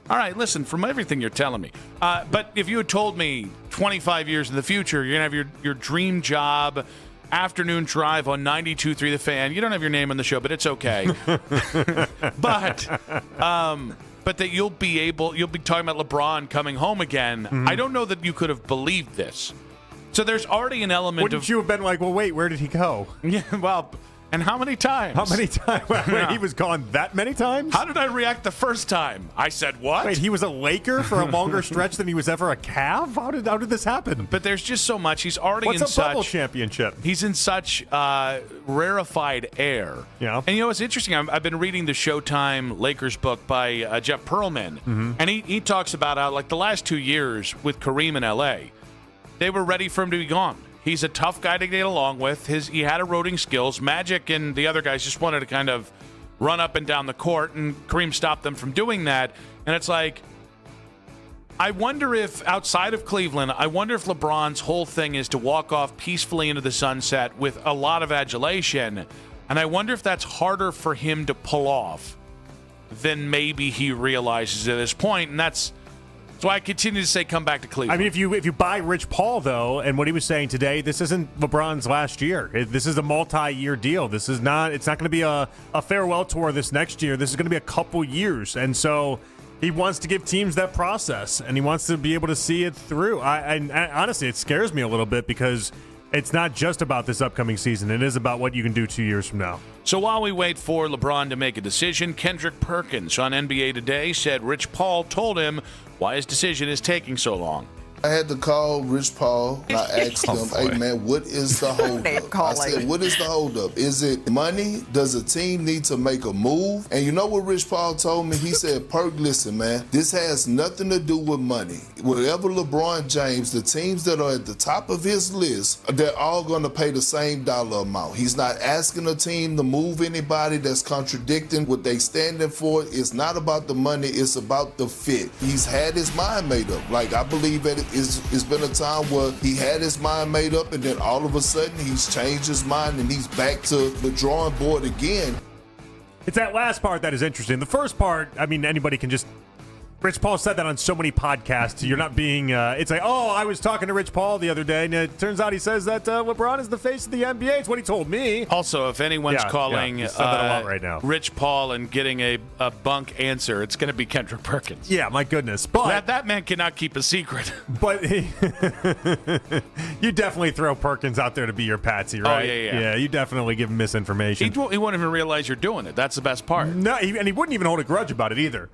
All right, listen, from everything you're telling me. But if you had told me 25 years in the future, you're going to have your dream job, afternoon drive on 92.3 The Fan. You don't have your name on the show, but it's okay. But that you'll be talking about LeBron coming home again. Mm-hmm. I don't know that you could have believed this. So there's already an element Wouldn't you have been like, well, wait, where did he go? Yeah, well... And how many times? How many times? Wait, he was gone that many times? How did I react the first time? I said, what? Wait, he was a Laker for a longer stretch than he was ever a Cav? How did this happen? But there's just so much. He's already What's in a bubble championship? He's in such rarefied air. Yeah. And it's interesting. I've been reading the Showtime Lakers book by Jeff Pearlman. Mm-hmm. And he talks about how, like, the last 2 years with Kareem in L.A., they were ready for him to be gone. He's a tough guy to get along with. He had eroding skills. Magic and the other guys just wanted to kind of run up and down the court, and Kareem stopped them from doing that. And it's like, I wonder if, outside of Cleveland, LeBron's whole thing is to walk off peacefully into the sunset with a lot of adulation. And I wonder if that's harder for him to pull off than maybe he realizes at this point. And that's why I continue to say come back to Cleveland. I mean, if you buy Rich Paul, though, and what he was saying today, this isn't LeBron's last year. This is a multi-year deal. It's not going to be a farewell tour this next year. This is going to be a couple years. And so he wants to give teams that process, and he wants to be able to see it through. I honestly, it scares me a little bit because it's not just about this upcoming season. It is about what you can do 2 years from now. So while we wait for LeBron to make a decision, Kendrick Perkins on NBA Today said Rich Paul told him why his decision is taking so long. I had to call Rich Paul and I asked him, hey man, what is the holdup? I said, what is the holdup? Is it money? Does a team need to make a move? And you know what Rich Paul told me? He said, Perk, listen, man, this has nothing to do with money. Whatever LeBron James, the teams that are at the top of his list, they're all going to pay the same dollar amount. He's not asking a team to move anybody that's contradicting what they standing for. It's not about the money. It's about the fit. He's had his mind made up. Like, I believe that it's been a time where he had his mind made up and then all of a sudden he's changed his mind and he's back to the drawing board again. It's that last part that is interesting. The first part, I mean, anybody can just... Rich Paul said that on so many podcasts. You're not being... it's like, I was talking to Rich Paul the other day, and it turns out he says that LeBron is the face of the NBA. It's what he told me. Also, if anyone's calling said that a lot right now. Rich Paul and getting a bunk answer, it's going to be Kendrick Perkins. Yeah, my goodness. But that man cannot keep a secret. But you definitely throw Perkins out there to be your patsy, right? Oh, yeah. Yeah, you definitely give him misinformation. He won't even realize you're doing it. That's the best part. No, and he wouldn't even hold a grudge about it either.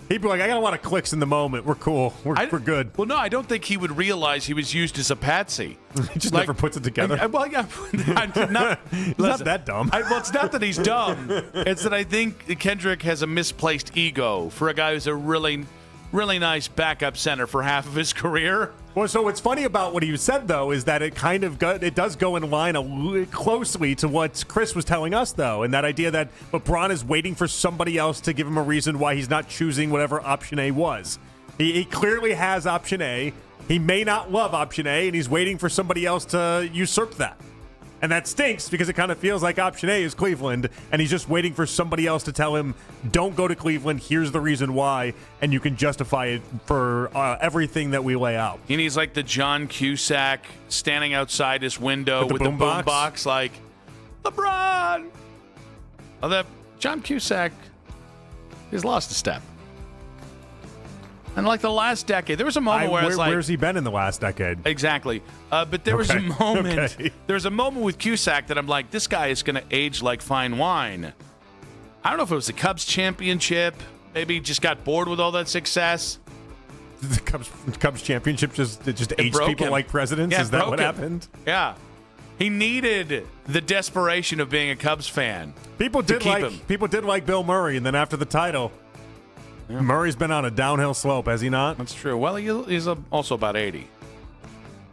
He'd be like, I got a lot of clicks in the moment. We're cool. We're good. Well, no, I don't think he would realize he was used as a patsy. He just never puts it together. He's not that dumb. It's not that he's dumb. It's that I think Kendrick has a misplaced ego for a guy who's a really, really nice backup center for half of his career. Well, so what's funny about what he said, though, is that it does go in line closely to what Chris was telling us, though, and that idea that LeBron is waiting for somebody else to give him a reason why he's not choosing whatever option A was. He clearly has option A. He may not love option A, and he's waiting for somebody else to usurp that. And that stinks because it kind of feels like option A is Cleveland, and he's just waiting for somebody else to tell him, don't go to Cleveland, here's the reason why, and you can justify it for everything that we lay out. And he's like the John Cusack standing outside his window with the boom box, like, LeBron! Although John Cusack has lost a step. And like the last decade, there was a moment where it's like, where's he been in the last decade? Exactly. But there was a moment. There was a moment with Cusack that I'm like, this guy is going to age like fine wine. I don't know if it was the Cubs championship. Maybe he just got bored with all that success. The Cubs championship just aged people him. like presidents? Yeah, is that what him. happened? Yeah. He needed the desperation of being a Cubs fan. People did like Bill Murray, and then after the title, Murray's been on a downhill slope, has he not? That's true. Well, he's also about 80.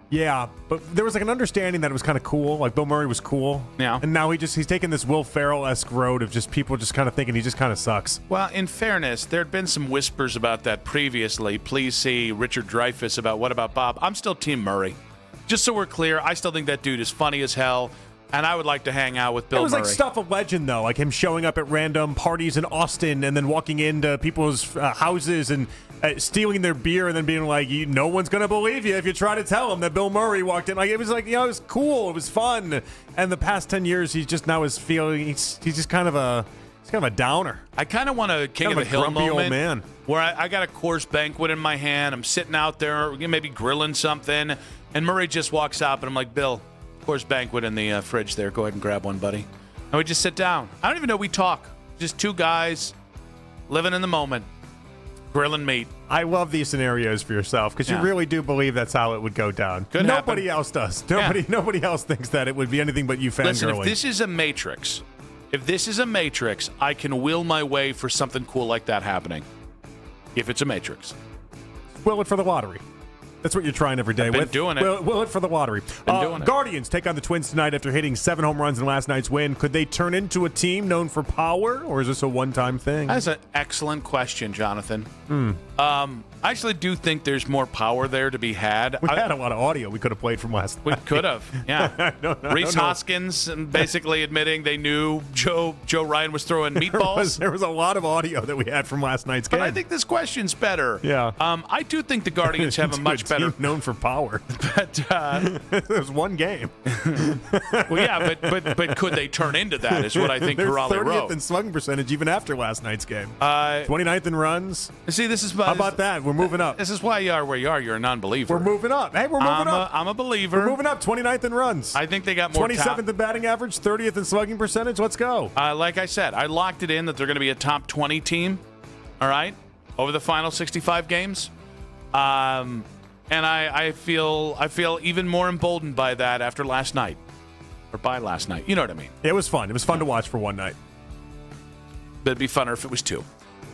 Yeah, but there was like an understanding that it was kind of cool. Like Bill Murray was cool. Yeah. And now he's taking this Will Ferrell-esque road of just people just kind of thinking he just kind of sucks. Well, in fairness, there had been some whispers about that previously. Please see Richard Dreyfuss about What About Bob. I'm still Team Murray. Just so we're clear, I still think that dude is funny as hell, and I would like to hang out with Bill Murray. It was like stuff of legend, though, like him showing up at random parties in Austin and then walking into people's houses and stealing their beer and then being like, no one's going to believe you if you try to tell them that Bill Murray walked in. Like, it was like, it was cool. It was fun. And the past 10 years, he's just now is feeling, he's just kind of a downer. I kind of want a King of the Hill moment. Old man. Where I got a Coors Banquet in my hand. I'm sitting out there, maybe grilling something, and Murray just walks up, and I'm like, Bill, Coors Banquet in the fridge there. Go ahead and grab one, buddy. And we just sit down. I don't even know we talk. Just two guys living in the moment, grilling meat. I love these scenarios for yourself because you really do believe that's how it would go down. Nobody else does. Nobody else thinks that it would be anything but you fangirling. Listen, if this is a Matrix, I can will my way for something cool like that happening. If it's a Matrix. Will it for the lottery. That's what you're trying every day. I've been doing it. Will it for the lottery. Guardians take on the Twins tonight after hitting 7 home runs in last night's win. Could they turn into a team known for power, or is this a one-time thing? That's an excellent question, Jonathan. I actually do think there's more power there to be had. We had a lot of audio we could have played from last night. We could have, yeah. Rhys Hoskins basically admitting they knew Joe Ryan was throwing meatballs. There was a lot of audio that we had from last night's game. But I think this question's better. Yeah. I do think the Guardians have a much better... known for power. But there's one game. Well, yeah, but could they turn into that is what I think Corrali wrote. 30th in slugging percentage even after last night's game. 29th in runs. See, this is... How about that? We're moving up. This is why you are where you are. You're a non-believer. We're moving up. Hey, we're moving up. I'm a believer. We're moving up. 29th in runs. I think they got more 27th in batting average, 30th in slugging percentage. Let's go. Like I said, I locked it in that they're going to be a top 20 team, all right, over the final 65 games. And I feel even more emboldened by that after last night. Or by last night. You know what I mean. It was fun. It was fun to watch for one night. But it'd be funner if it was two.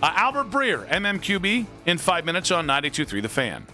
Albert Breer, MMQB, in 5 minutes on 92.3 The Fan.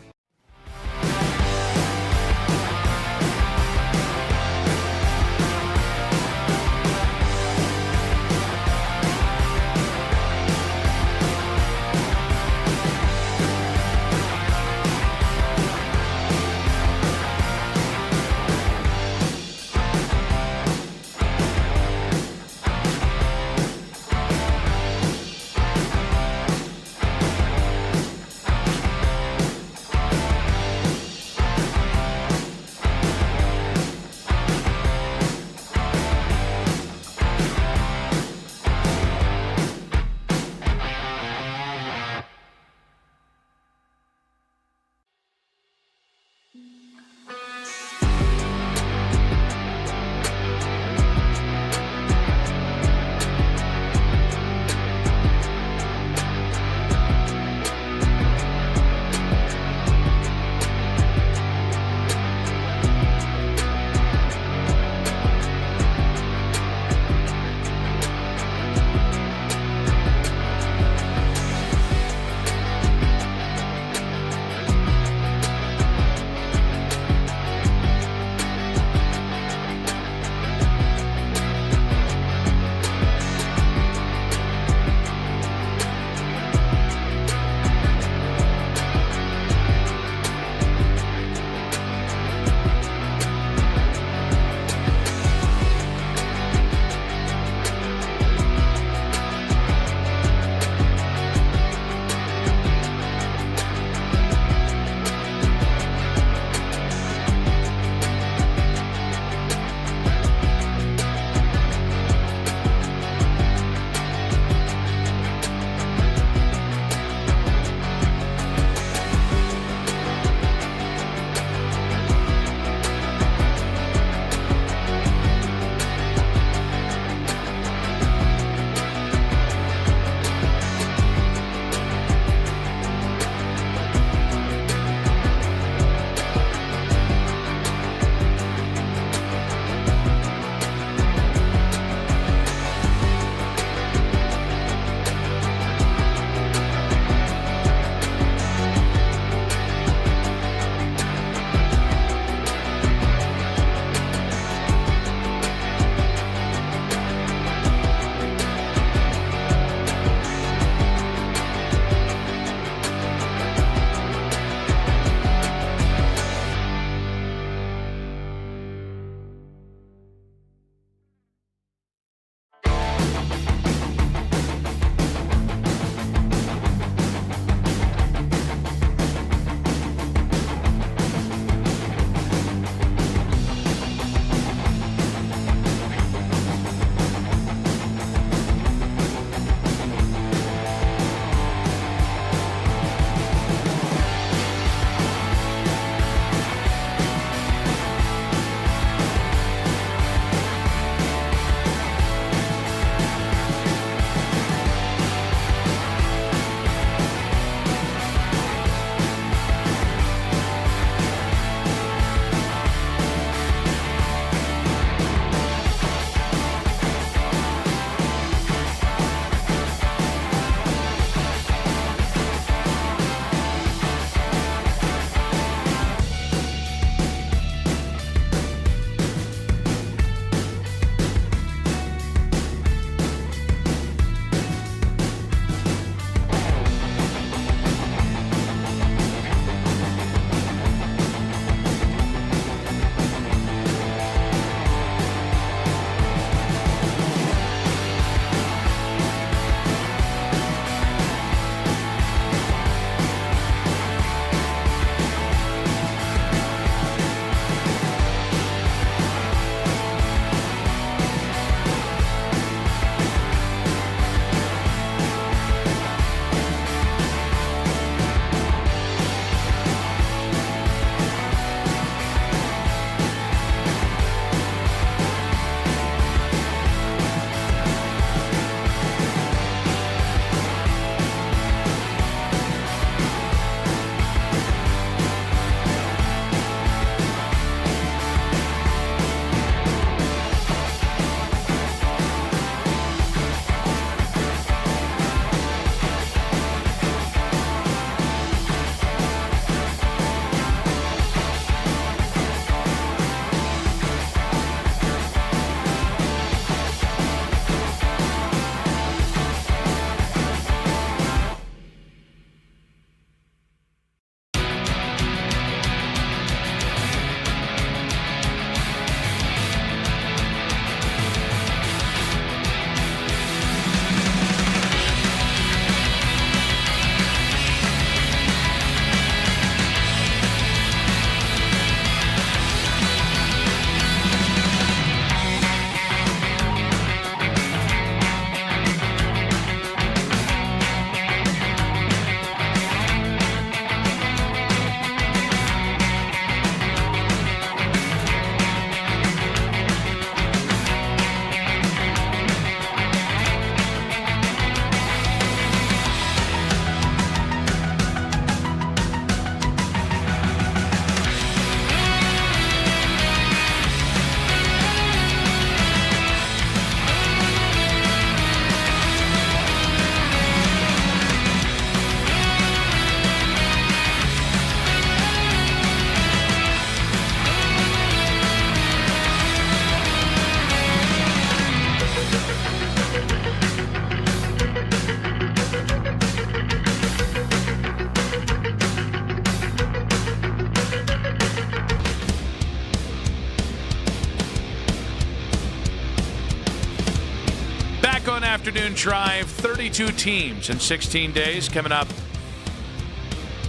afternoon drive, 32 teams in 16 days coming up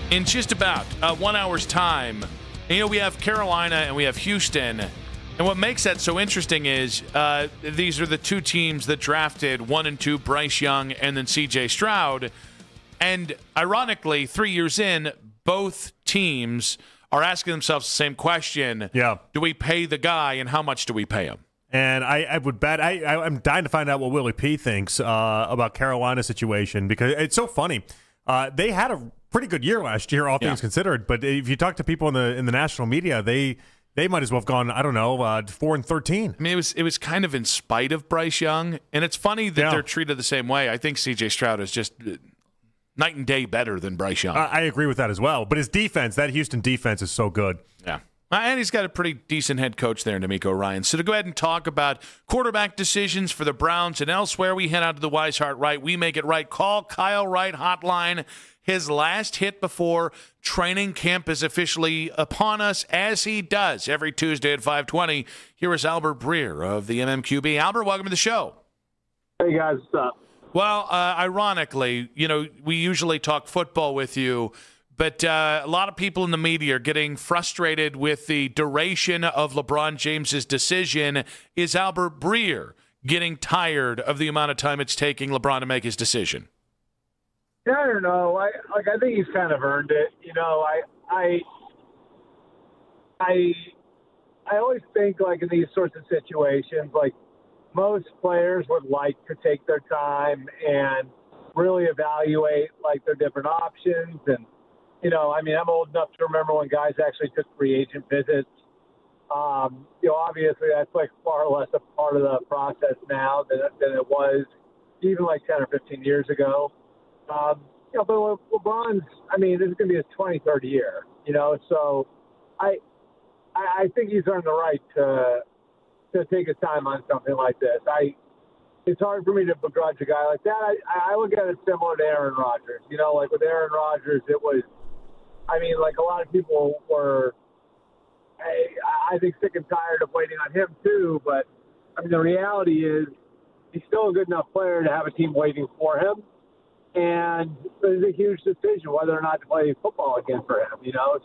in just about 1 hour's time. And, we have Carolina and we have Houston. And what makes that so interesting is these are the two teams that drafted 1 and 2, Bryce Young and then C.J. Stroud. And ironically, 3 years in, both teams are asking themselves the same question. Yeah. Do we pay the guy, and how much do we pay him? And I would bet I'm dying to find out what Willie P thinks about Carolina's situation, because it's so funny. They had a pretty good year last year, all things considered. But if you talk to people in the national media, they might as well have gone, 4-13. I mean, it was kind of in spite of Bryce Young, and it's funny that they're treated the same way. I think C.J. Stroud is just night and day better than Bryce Young. I agree with that as well. But his defense, that Houston defense, is so good. Yeah. And he's got a pretty decent head coach there, D'Amico Ryan. So to go ahead and talk about quarterback decisions for the Browns and elsewhere, we head out to the Wise Heart Right. We make it right. Call Kyle Wright hotline. His last hit before training camp is officially upon us, as he does every Tuesday at 5:20. Here is Albert Breer of the MMQB. Albert, welcome to the show. Hey, guys. What's up? Well, ironically, we usually talk football with you, but a lot of people in the media are getting frustrated with the duration of LeBron James's decision. Is Albert Breer getting tired of the amount of time it's taking LeBron to make his decision? Yeah, I don't know. I think he's kind of earned it. I always think, like, in these sorts of situations, like, most players would like to take their time and really evaluate, like, their different options. And, I'm old enough to remember when guys actually took free agent visits. Obviously that's, like, far less a part of the process now than it was even, like, 10 or 15 years ago. But LeBron's, this is going to be his 23rd year, so I think he's earned the right to take his time on something like this. It's hard for me to begrudge a guy like that. I look at it similar to Aaron Rodgers. Like with Aaron Rodgers, it was, a lot of people were, I think, sick and tired of waiting on him too. But, the reality is he's still a good enough player to have a team waiting for him. And it's a huge decision whether or not to play football again for him,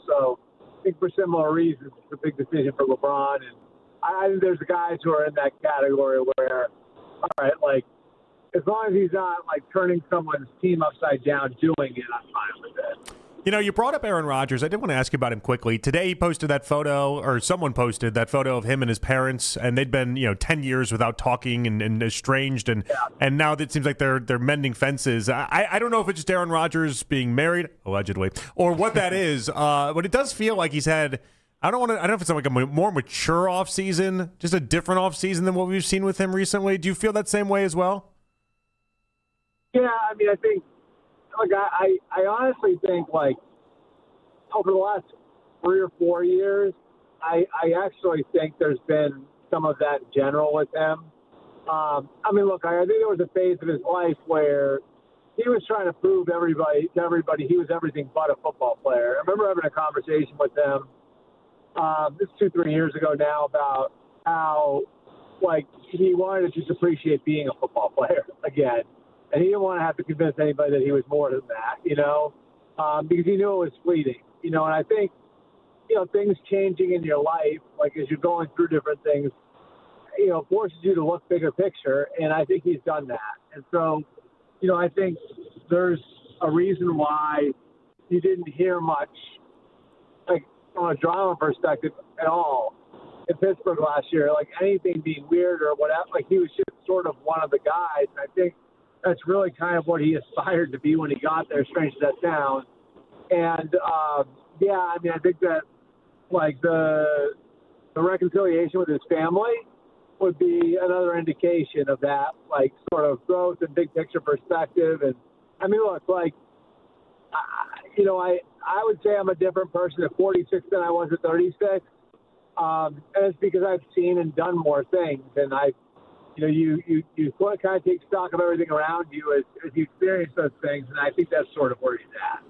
So I think for similar reasons, it's a big decision for LeBron. And I think there's guys who are in that category where, all right, like, as long as he's not, like, turning someone's team upside down doing it, I'm fine with it. You brought up Aaron Rodgers. I did want to ask you about him quickly. Today he posted that photo, or someone posted that photo of him and his parents, and they'd been, 10 years without talking and estranged, and now it seems like they're mending fences. I don't know if it's just Aaron Rodgers being married, allegedly, or what that is, but it does feel like he's had, I don't know if it's like a more mature offseason, just a different offseason than what we've seen with him recently. Do you feel that same way as well? Yeah, I think, look, I honestly think, like, over the last 3 or 4 years, I actually think there's been some of that in general with him. Look, I think there was a phase of his life where he was trying to prove to everybody he was everything but a football player. I remember having a conversation with him, this is 2-3 years ago now, about how, like, he wanted to just appreciate being a football player again. And he didn't want to have to convince anybody that he was more than that, because he knew it was fleeting, and I think, things changing in your life, like as you're going through different things, forces you to look bigger picture. And I think he's done that. And so, I think there's a reason why you didn't hear much, like, from a drama perspective at all in Pittsburgh last year, like anything being weird or whatever. Like, he was just sort of one of the guys. And I think that's really kind of what he aspired to be when he got there, strange as that sounds. And, I think that, like, the reconciliation with his family would be another indication of that, like, sort of growth and big picture perspective. And, look, like, I would say I'm a different person at 46 than I was at 36. And it's because I've seen and done more things. And you kind of take stock of everything around you as you experience those things, and I think that's sort of where he's at.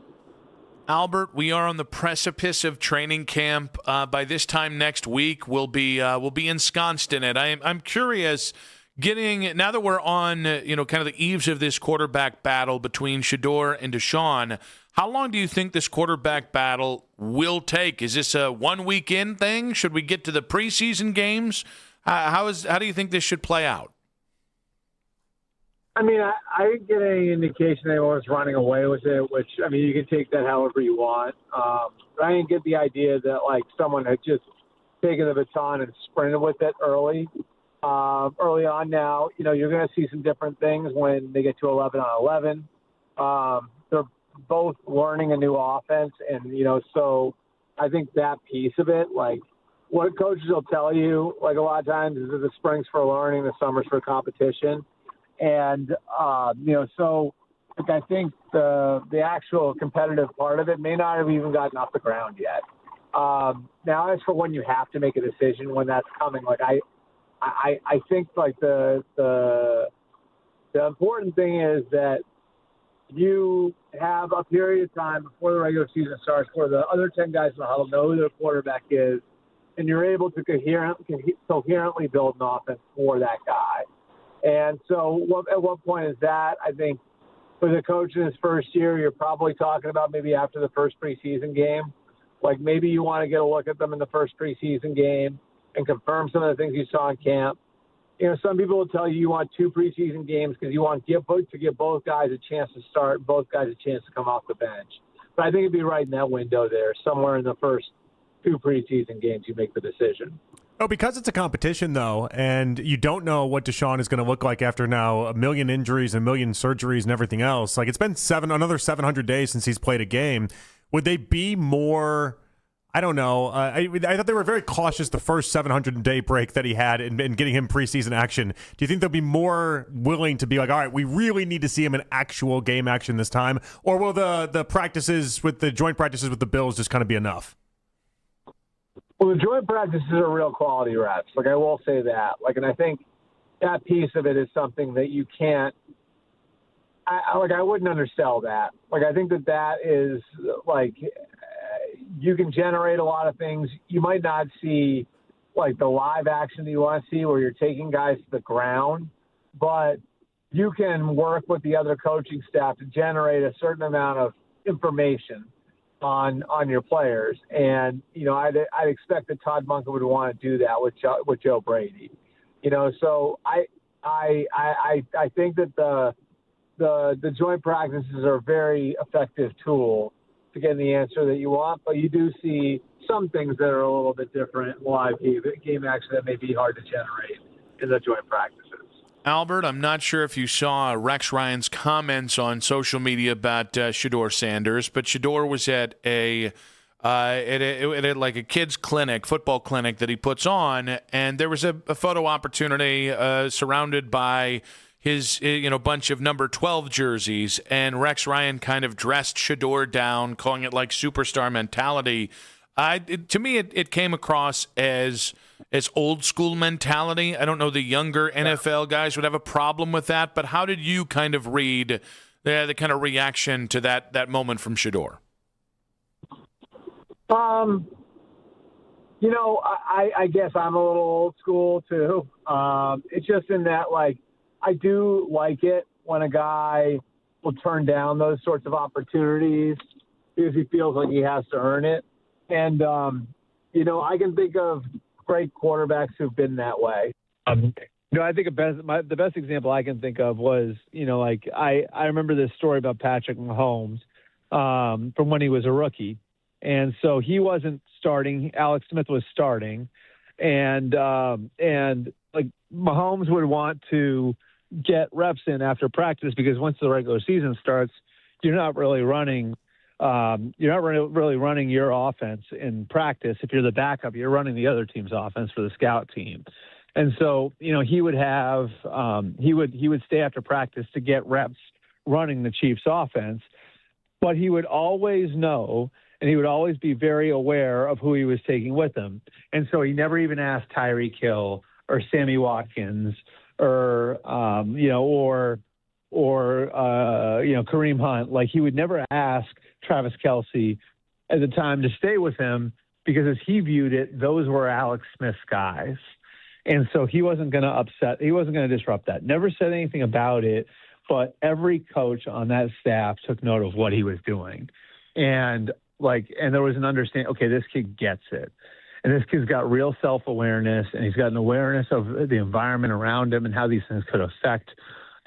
Albert, we are on the precipice of training camp. By this time next week, we'll be ensconced in it. I'm curious, now that we're on, kind of the eaves of this quarterback battle between Shedeur and Deshaun, how long do you think this quarterback battle will take? Is this a 1 weekend thing? Should we get to the preseason games? How do you think this should play out? I mean, I didn't get any indication anyone's running away with it, which, I mean, you can take that however you want. But I didn't get the idea that, like, someone had just taken the baton and sprinted with it early on. Now, you're going to see some different things when they get to 11 on 11. They're both learning a new offense, and, so I think that piece of it, like, what coaches will tell you, like, a lot of times is that the spring's for learning, the summer's for competition. And, so like, I think the actual competitive part of it may not have even gotten off the ground yet. Now, as for when you have to make a decision, when that's coming, like, I think, like, the important thing is that you have a period of time before the regular season starts where the other 10 guys in the huddle know who their quarterback is, and you're able to coherently build an offense for that guy. And so at what point is that? I think for the coach in his first year, you're probably talking about maybe after the first preseason game. Like, maybe you want to get a look at them in the first preseason game and confirm some of the things you saw in camp. Some people will tell you want 2 preseason games because you want to give both guys a chance to start, both guys a chance to come off the bench. But I think it'd be right in that window there, somewhere in the first 2 preseason games you make the decision. Oh, because it's a competition, though, and you don't know what Deshaun is going to look like after now a million injuries, a million surgeries, and everything else. Like, it's been another 700 days since he's played a game. Would they be more? I don't know. I thought they were very cautious the first 700-day break that he had in getting him preseason action. Do you think they'll be more willing to be like, all right, we really need to see him in actual game action this time, or will the practices with the joint practices with the Bills just kind of be enough? Well, the joint practices are real quality reps. Like, I will say that. Like, and I think that piece of it is something that you can't. I wouldn't undersell that. Like, I think that is like, you can generate a lot of things. You might not see like the live action that you want to see where you're taking guys to the ground, but you can work with the other coaching staff to generate a certain amount of information on your players. And, I'd expect that Todd Monken would want to do that with Joe Brady. So I think that the joint practices are a very effective tool to get the answer that you want, but you do see some things that are a little bit different live game action that may be hard to generate in the joint practices. Albert, I'm not sure if you saw Rex Ryan's comments on social media about Shedeur Sanders, but Shedeur was at like a kids clinic, football clinic that he puts on, and there was a photo opportunity surrounded by his bunch of number 12 jerseys, and Rex Ryan kind of dressed Shedeur down, calling it like superstar mentality. To me, it came across as old school mentality. I don't know the younger NFL guys would have a problem with that, but how did you kind of read the kind of reaction to that moment from Shedeur? I guess I'm a little old school too. It's just in that, like, I do like it when a guy will turn down those sorts of opportunities because he feels like he has to earn it. And, I can think of great quarterbacks who've been that way. I think the best example I can think of was, I remember this story about Patrick Mahomes from when he was a rookie. And so he wasn't starting. Alex Smith was starting. And like, Mahomes would want to get reps in after practice because once the regular season starts, you're not really running your offense in practice. If you're the backup, you're running the other team's offense for the scout team. And so, he would have he would stay after practice to get reps running the Chiefs offense, but he would always know and he would always be very aware of who he was taking with him. And so he never even asked Tyreek Hill or Sammy Watkins or Kareem Hunt. Like, he would never ask Travis Kelce at the time to stay with him because, as he viewed it, those were Alex Smith's guys. And so he wasn't going to disrupt that. Never said anything about it, but every coach on that staff took note of what he was doing. And there was an understanding, okay, this kid gets it. And this kid's got real self-awareness, and he's got an awareness of the environment around him and how these things could affect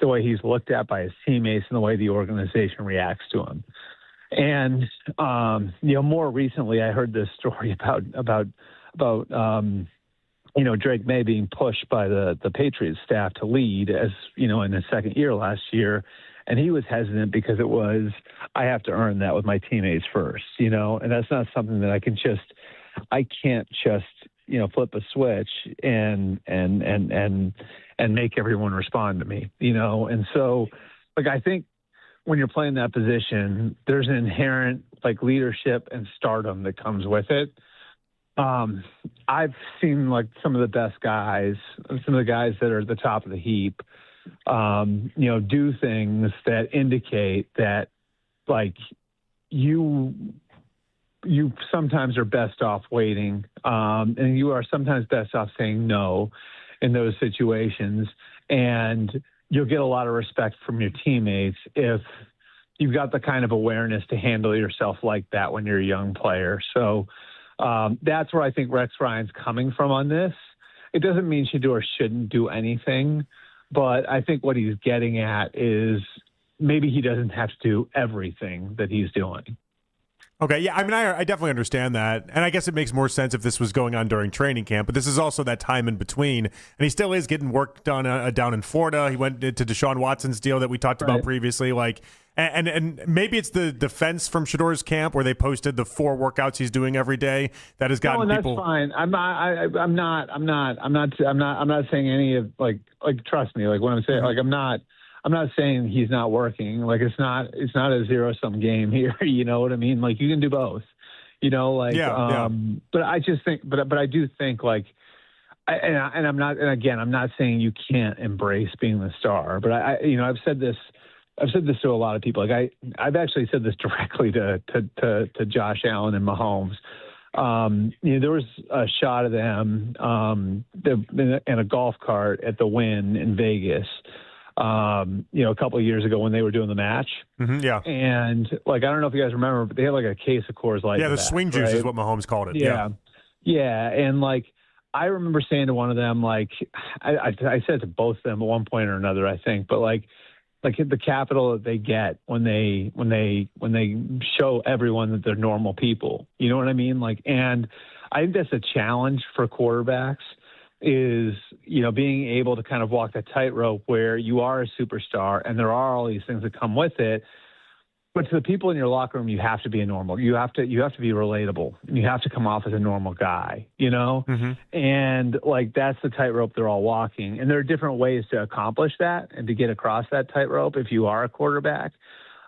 the way he's looked at by his teammates and the way the organization reacts to him. And, more recently, I heard this story about Drake May being pushed by the Patriots staff to lead as, in his second year last year. And he was hesitant because it was, I have to earn that with my teammates first, and that's not something that I can't just, flip a switch and make everyone respond to me, And so, I think when you're playing that position, there's an inherent leadership and stardom that comes with it. I've seen some of the best guys, some of the guys that are at the top of the heap, do things that indicate that you sometimes are best off waiting, and you are sometimes best off saying no in those situations. And you'll get a lot of respect from your teammates if you've got the kind of awareness to handle yourself like that when you're a young player. So that's where I think Rex Ryan's coming from on this. It doesn't mean Shedeur shouldn't do anything, but I think what he's getting at is maybe he doesn't have to do everything that he's doing. Okay, yeah, I mean, I definitely understand that, and I guess it makes more sense if this was going on during training camp, but this is also that time in between, and he still is getting work done down in Florida. He went to Deshaun Watson's deal that we talked about previously, and maybe it's the defense from Shedeur's camp where they posted the 4 workouts he's doing every day that has gotten people. That's fine. I'm not saying any of trust me. What I'm saying, I'm not saying he's not working. It's not a zero-sum game here. You know what I mean? You can do both. But I just think, but I do think I'm not saying you can't embrace being the star. But I've said this to a lot of people. I've actually said this directly to Josh Allen and Mahomes. There was a shot of them in a golf cart at the Wynn in Vegas. A couple of years ago when they were doing the match. Mm-hmm, yeah. And I don't know if you guys remember, but they had a case of Coors Light. Yeah, the swing juice is what Mahomes called it. Yeah. Yeah. And I remember saying to one of them, I said to both of them at one point or another, I think, but the capital that they get when they show everyone that they're normal people, you know what I mean? And I think that's a challenge for quarterbacks. Is, being able to kind of walk that tightrope where you are a superstar and there are all these things that come with it. But to the people in your locker room, you have to be a normal. You have to be relatable. You have to come off as a normal guy, Mm-hmm. And that's the tightrope they're all walking. And there are different ways to accomplish that and to get across that tightrope if you are a quarterback.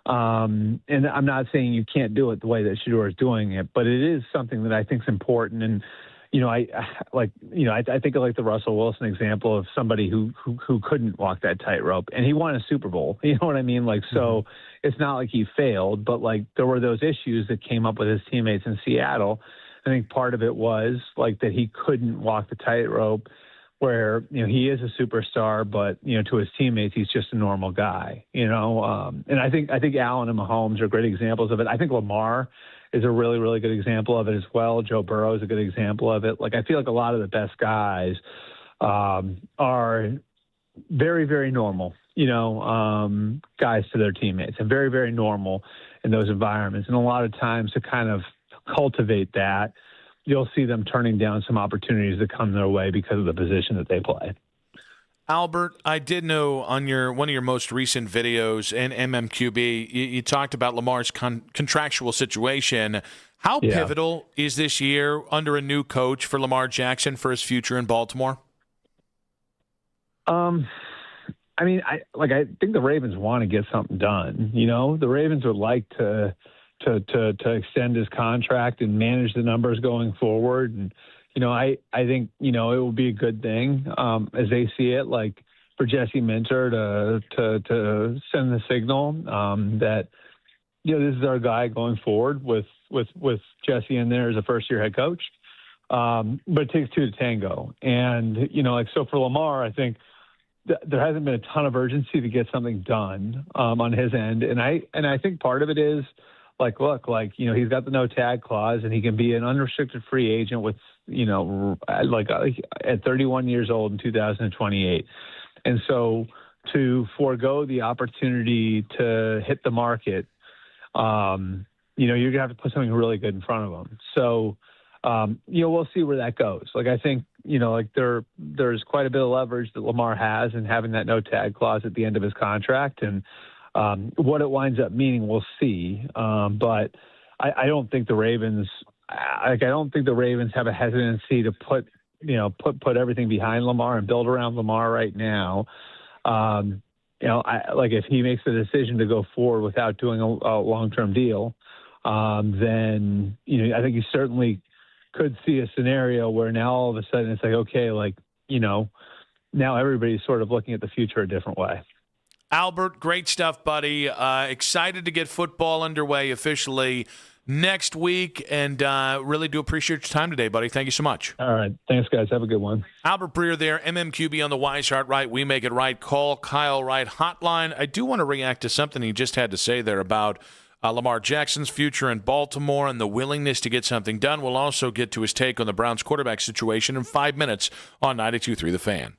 And I'm not saying you can't do it the way that Shedeur is doing it, but it is something that I think is important. And I think of the Russell Wilson example of somebody who couldn't walk that tightrope, and he won a Super Bowl. You know what I mean? So it's not like he failed, but there were those issues that came up with his teammates in Seattle. I think part of it was that he couldn't walk the tightrope where, he is a superstar, but, to his teammates, he's just a normal guy, and I think Allen and Mahomes are great examples of it. I think Lamar is a really, really good example of it as well. Joe Burrow is a good example of it. I feel a lot of the best guys are very, very normal, guys to their teammates, and very, very normal in those environments. And a lot of times to kind of cultivate that, you'll see them turning down some opportunities that come their way because of the position that they play. Albert, I did know on one of your most recent videos in MMQB, you talked about Lamar's contractual situation. How pivotal is this year under a new coach for Lamar Jackson for his future in Baltimore? I think the Ravens want to get something done. The Ravens would like to extend his contract and manage the numbers going forward. And I think, it will be a good thing as they see it, for Jesse Minter to send the signal that, this is our guy going forward with Jesse in there as a first-year head coach. but it takes two to tango. And, like, so for Lamar, I think there hasn't been a ton of urgency to get something done on his end. And I think part of it is, like, look, like, he's got the no tag clause and he can be an unrestricted free agent with, at 31 years old in 2028. And so to forego the opportunity to hit the market, you're going to have to put something really good in front of him. So, we'll see where that goes. Like, I think, there's quite a bit of leverage that Lamar has in having that no tag clause at the end of his contract. And what it winds up meaning, we'll see. But I don't think the Ravens, have a hesitancy to put everything behind Lamar and build around Lamar right now. If he makes the decision to go forward without doing a long-term deal, then, I think you certainly could see a scenario where now all of a sudden it's like, okay, like, now everybody's sort of looking at the future a different way. Albert, great stuff, buddy. Excited to get football underway officially next week, and really do appreciate your time today, buddy. Thank you so much. All right. Thanks, guys. Have a good one. Albert Breer there, MMQB on the Wise Heart Right, We Make It Right. Call Kyle Wright hotline. I do want to react to something he just had to say there about Lamar Jackson's future in Baltimore and the willingness to get something done. We'll also get to his take on the Browns quarterback situation in 5 minutes on 92.3 The Fan.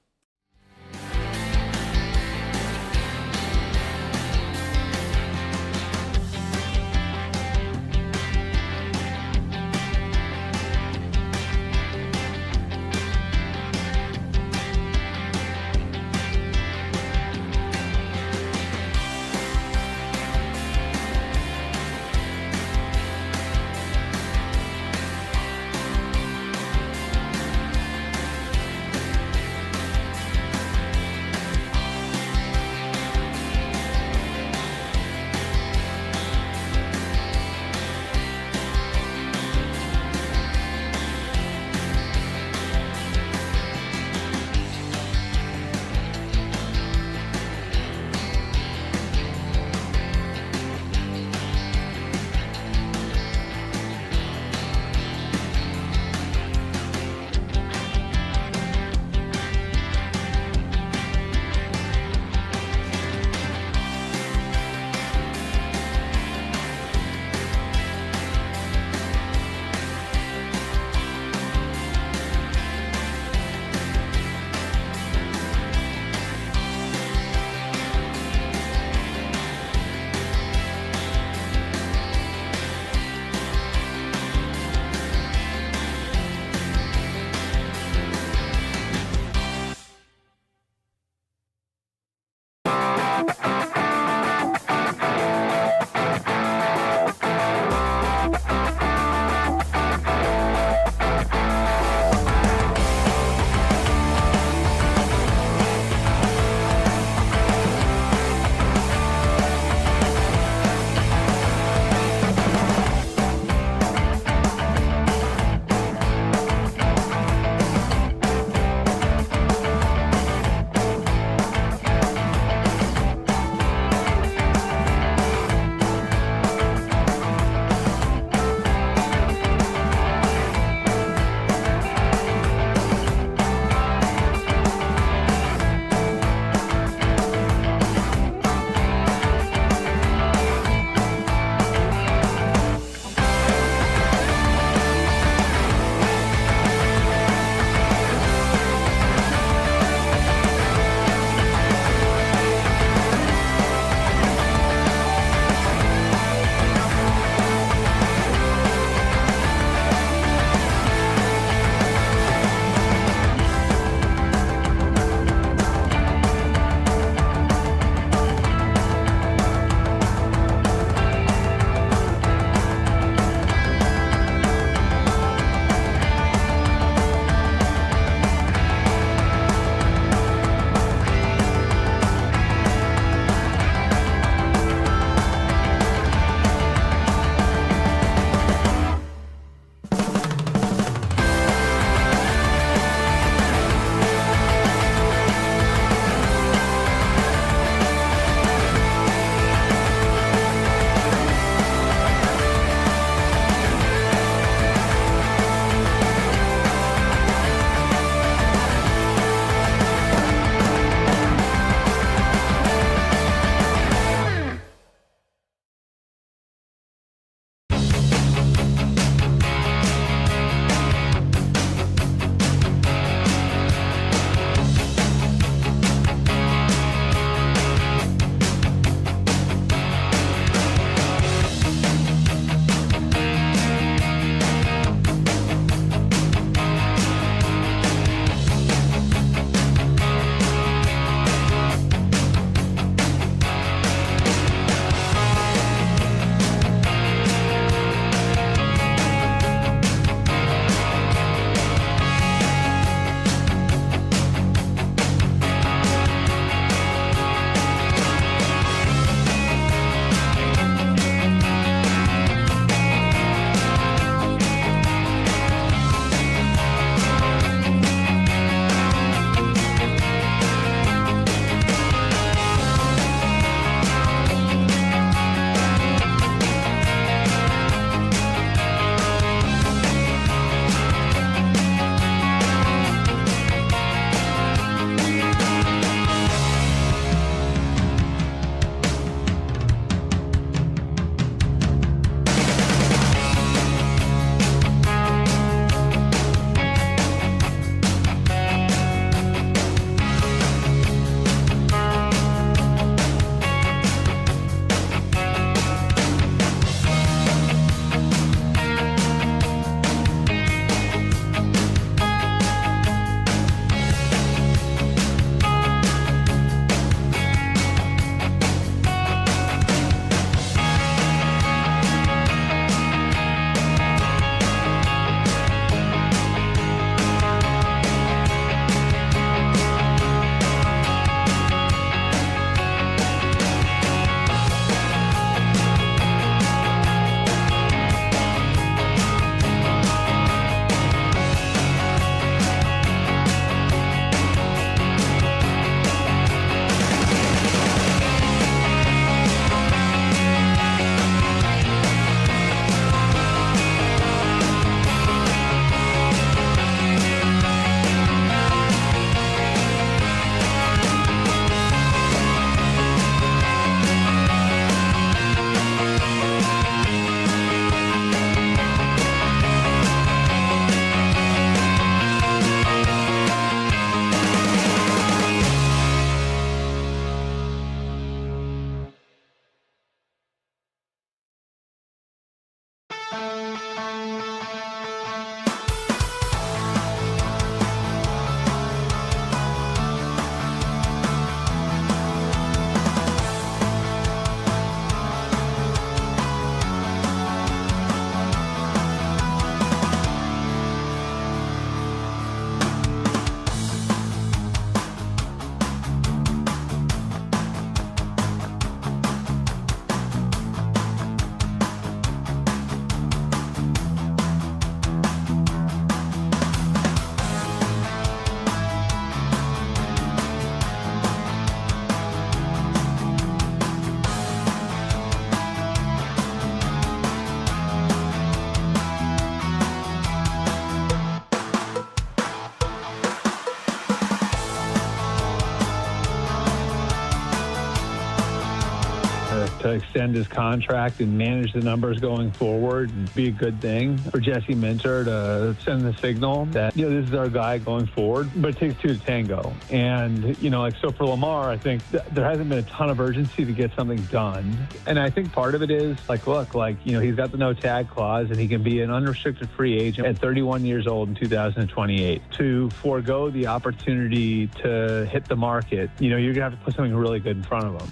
extend his contract and manage the numbers going forward and be a good thing for Jesse Minter to send the signal that, this is our guy going forward. But it takes two to tango. And, so for Lamar, I think there hasn't been a ton of urgency to get something done. And I think part of it is, he's got the no tag clause and he can be an unrestricted free agent at 31 years old in 2028. To forego the opportunity to hit the market, you're going to have to put something really good in front of him.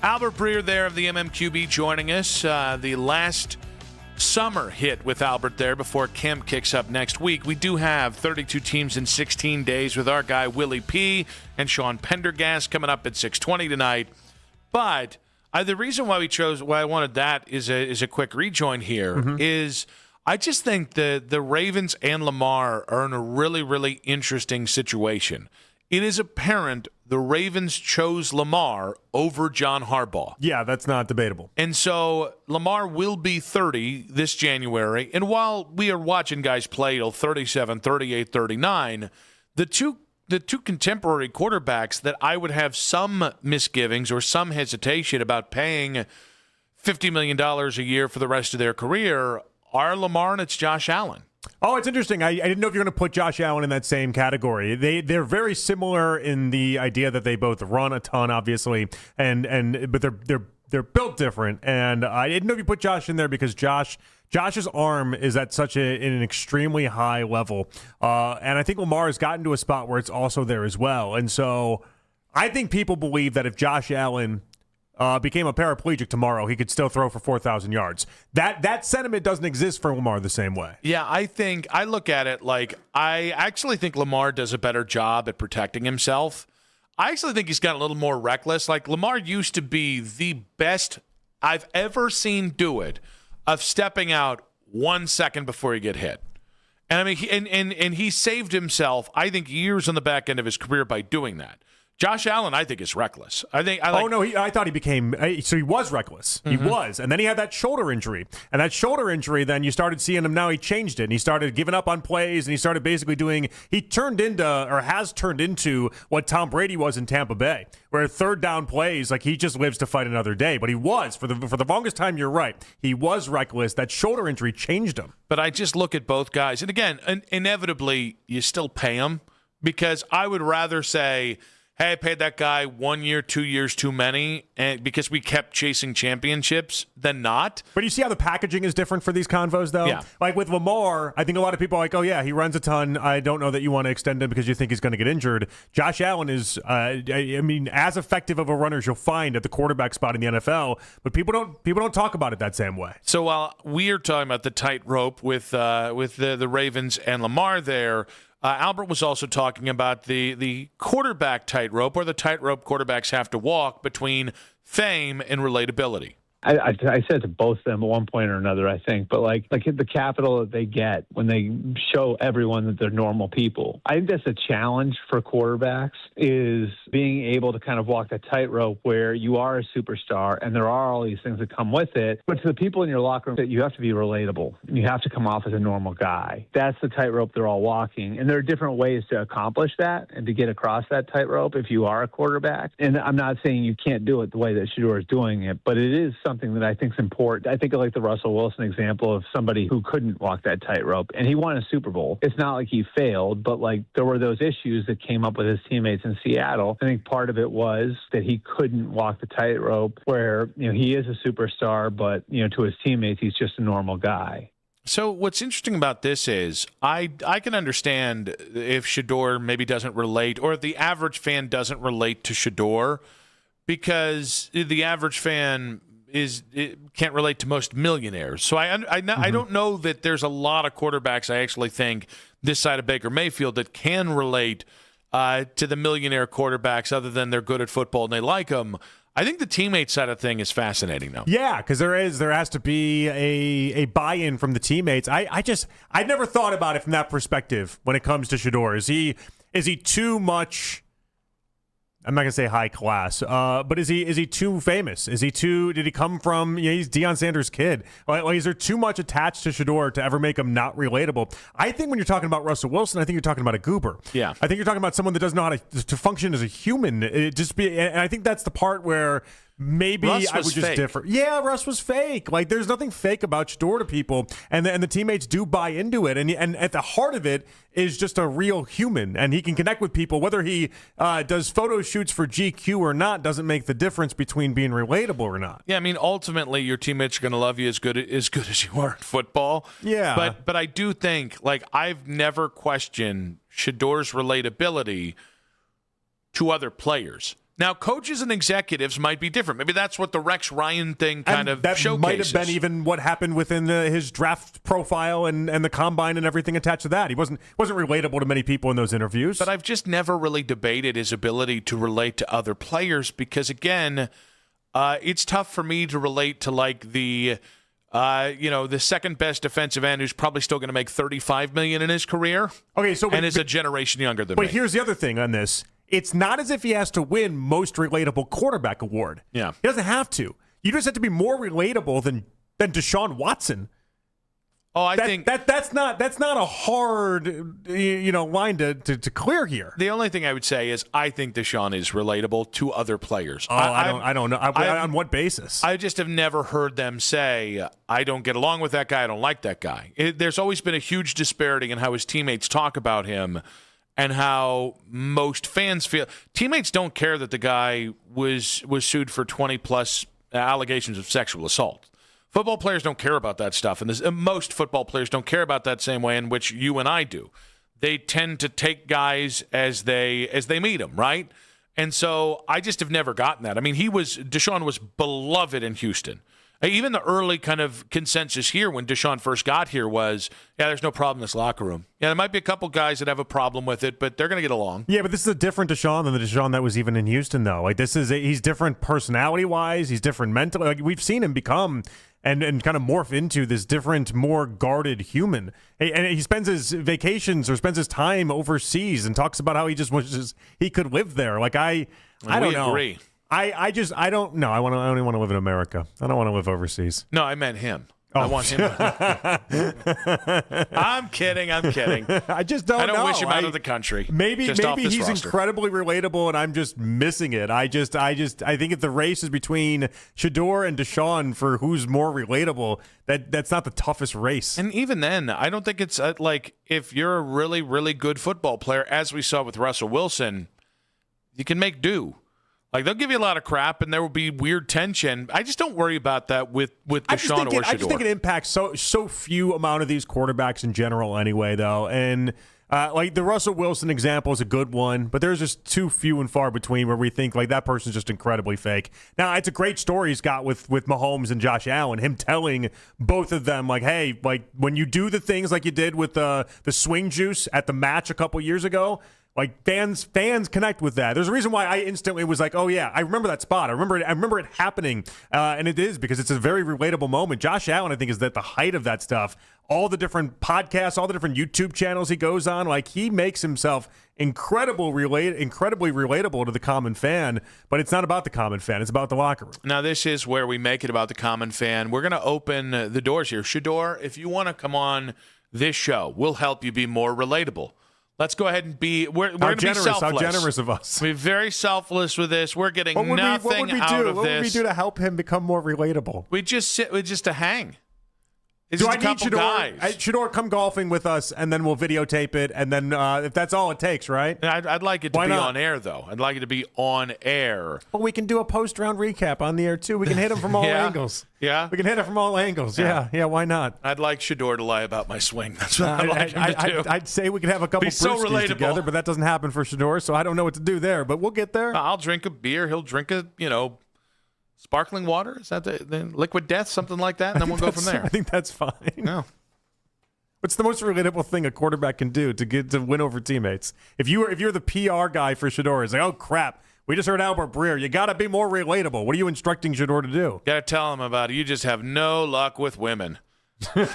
Albert Breer there of the MMQB joining us. The last summer hit with Albert there before camp kicks up next week. We do have 32 teams in 16 days with our guy Willie P. and Sean Pendergast coming up at 6:20 tonight. But the reason why I wanted that is a quick rejoin here is I just think the Ravens and Lamar are in a really, really interesting situation. It is apparent the Ravens chose Lamar over John Harbaugh. Yeah, that's not debatable. And so Lamar will be 30 this January. And while we are watching guys play till 37, 38, 39, the two contemporary quarterbacks that I would have some misgivings or some hesitation about paying $50 million a year for the rest of their career are Lamar and it's Josh Allen. Oh, it's interesting. I didn't know if you're going to put Josh Allen in that same category. They're very similar in the idea that they both run a ton, obviously, but they're built different. And I didn't know if you put Josh in there because Josh's arm is at such an extremely high level, and I think Lamar has gotten to a spot where it's also there as well. And so I think people believe that if Josh Allen became a paraplegic tomorrow, he could still throw for 4,000 yards. That sentiment doesn't exist for Lamar the same way. Yeah, I look at it like I actually think Lamar does a better job at protecting himself. I actually think he's gotten a little more reckless. Like Lamar used to be the best I've ever seen do it of stepping out 1 second before you get hit. And I mean, and he saved himself, I think, years on the back end of his career by doing that. Josh Allen, I think, is reckless. I thought he became. So he was reckless. He was, and then he had that shoulder injury. And that shoulder injury, then you started seeing him. Now he changed it, and he started giving up on plays, and he started basically doing. He has turned into what Tom Brady was in Tampa Bay, where third down plays, like he just lives to fight another day. But he was for the longest time. You're right. He was reckless. That shoulder injury changed him. But I just look at both guys, and again, inevitably, you still pay them because I would rather say, hey, I paid that guy 1 year, 2 years too many, and because we kept chasing championships, than not. But you see how the packaging is different for these convos, though? Yeah. Like with Lamar, I think a lot of people are like, oh, yeah, he runs a ton. I don't know that you want to extend him because you think he's going to get injured. Josh Allen is, as effective of a runner as you'll find at the quarterback spot in the NFL, but people don't talk about it that same way. So while we are talking about the tightrope with the Ravens and Lamar there, Albert was also talking about the quarterback tightrope, or the tightrope quarterbacks have to walk between fame and relatability. I said to both of them at one point or another, I think, but like the capital that they get when they show everyone that they're normal people. I think that's a challenge for quarterbacks, is being able to kind of walk that tightrope where you are a superstar and there are all these things that come with it. But to the people in your locker room, that you have to be relatable. You have to come off as a normal guy. That's the tightrope they're all walking. And there are different ways to accomplish that and to get across that tightrope if you are a quarterback. And I'm not saying you can't do it the way that Shedeur is doing it, but it is something that I think is important. I think of like the Russell Wilson example of somebody who couldn't walk that tightrope, and he won a Super Bowl. It's not like he failed, but like there were those issues that came up with his teammates in Seattle. I think part of it was that he couldn't walk the tightrope where, he is a superstar, but, to his teammates, he's just a normal guy. So what's interesting about this is I can understand if Shedeur maybe doesn't relate, or if the average fan doesn't relate to Shedeur, because the average fan can't relate to most millionaires. So I don't know that there's a lot of quarterbacks I actually think this side of Baker Mayfield that can relate to the millionaire quarterbacks, other than they're good at football and they like them. I think the teammate side of thing is fascinating, though. Yeah, because there has to be a buy-in from the teammates. I never thought about it from that perspective when it comes to Shedeur. Is he too much? I'm not gonna say high class, but is he too famous? Did he come from? He's Deion Sanders' kid. Like, is there too much attached to Shedeur to ever make him not relatable? I think when you're talking about Russell Wilson, I think you're talking about a goober. Yeah, I think you're talking about someone that doesn't know how to function as a human. And I think that's the part where maybe Russ I was would just fake. differ. Yeah, Russ was fake. Like, there's nothing fake about Shador to people, and the teammates do buy into it. And at the heart of it is just a real human, and he can connect with people. Whether he does photo shoots for GQ or not doesn't make the difference between being relatable or not. Yeah, I mean, ultimately, your teammates are going to love you as good as you are at football. Yeah. But I do think, like, I've never questioned Shador's relatability to other players. Now, coaches and executives might be different. Maybe that's what the Rex Ryan thing kind of that showcases. might have been even what happened within his draft profile and the combine and everything attached to that. He wasn't relatable to many people in those interviews. But I've just never really debated his ability to relate to other players because, again, it's tough for me to relate to like the second best defensive end who's probably still going to make $35 million in his career. Okay, so and is a generation younger than me. But here's the other thing on this. It's not as if he has to win most relatable quarterback award. Yeah. He doesn't have to. You just have to be more relatable than Deshaun Watson. Oh, I think that's not a hard line to clear here. The only thing I would say is I think Deshaun is relatable to other players. Oh, I don't know. On what basis? I just have never heard them say, I don't get along with that guy, I don't like that guy. There's always been a huge disparity in how his teammates talk about him and how most fans feel. Teammates don't care that the guy was sued for 20-plus allegations of sexual assault. Football players don't care about that stuff, and most football players don't care about that same way in which you and I do. They tend to take guys as they meet them, right? And so I just have never gotten that. I mean, Deshaun was beloved in Houston. Even the early kind of consensus here when Deshaun first got here was, yeah, there's no problem in this locker room. Yeah, there might be a couple guys that have a problem with it, but they're going to get along. Yeah, but this is a different Deshaun than the Deshaun that was even in Houston, though. Like, he's different personality-wise. He's different mentally. Like, we've seen him become and kind of morph into this different, more guarded human. And he spends his vacations or spends his time overseas and talks about how he just wishes he could live there. Like, I don't know. Agree. I don't know. I only want to live in America. I don't want to live overseas. No, I meant him. Oh. I want him. I'm kidding. I just don't know. I don't wish him out of the country. Maybe he's roster. Incredibly relatable, and I'm just missing it. I think if the race is between Shador and Deshaun for who's more relatable, that's not the toughest race. And even then, I don't think it's like if you're a really, really good football player, as we saw with Russell Wilson, you can make do. Like, they'll give you a lot of crap, and there will be weird tension. I just don't worry about that with Deshaun or Shador. I just think it impacts so few amount of these quarterbacks in general anyway, though. And, like, the Russell Wilson example is a good one, but there's just too few and far between where we think, like, that person's just incredibly fake. Now, it's a great story he's got with Mahomes and Josh Allen, him telling both of them, like, hey, like, when you do the things like you did with the swing juice at the match a couple years ago, like, fans connect with that. There's a reason why I instantly was like, oh, yeah, I remember that spot. I remember it happening, and it is because it's a very relatable moment. Josh Allen, I think, is at the height of that stuff. All the different podcasts, all the different YouTube channels he goes on, like, he makes himself incredibly relatable to the common fan, but it's not about the common fan. It's about the locker room. Now, this is where we make it about the common fan. We're going to open the doors here. Shador, if you want to come on this show, we'll help you be more relatable. Let's go ahead and we're going to be selfless. How generous of us. We're very selfless with this. We're getting nothing out of this. What would we do to help him become more relatable? We just to hang. Do I need Shador come golfing with us, and then we'll videotape it, and then if that's all it takes, right? I'd like it to be on air, though. I'd like it to be on air. Well, we can do a post-round recap on the air, too. We can hit him from all angles. Yeah? We can hit it from all angles. Yeah, why not? I'd like Shador to lie about my swing. That's what I'd like him to do. I'd say we could have a couple brewskis together, but that doesn't happen for Shador, so I don't know what to do there, but we'll get there. I'll drink a beer. He'll drink sparkling water? Is that the liquid death, something like that? And then we'll go from there. I think that's fine. No. What's the most relatable thing a quarterback can do to win over teammates? If you're the PR guy for Shador, it's like, oh crap, we just heard Albert Breer. You got to be more relatable. What are you instructing Shador to do? Got to tell him about it. You just have no luck with women. That's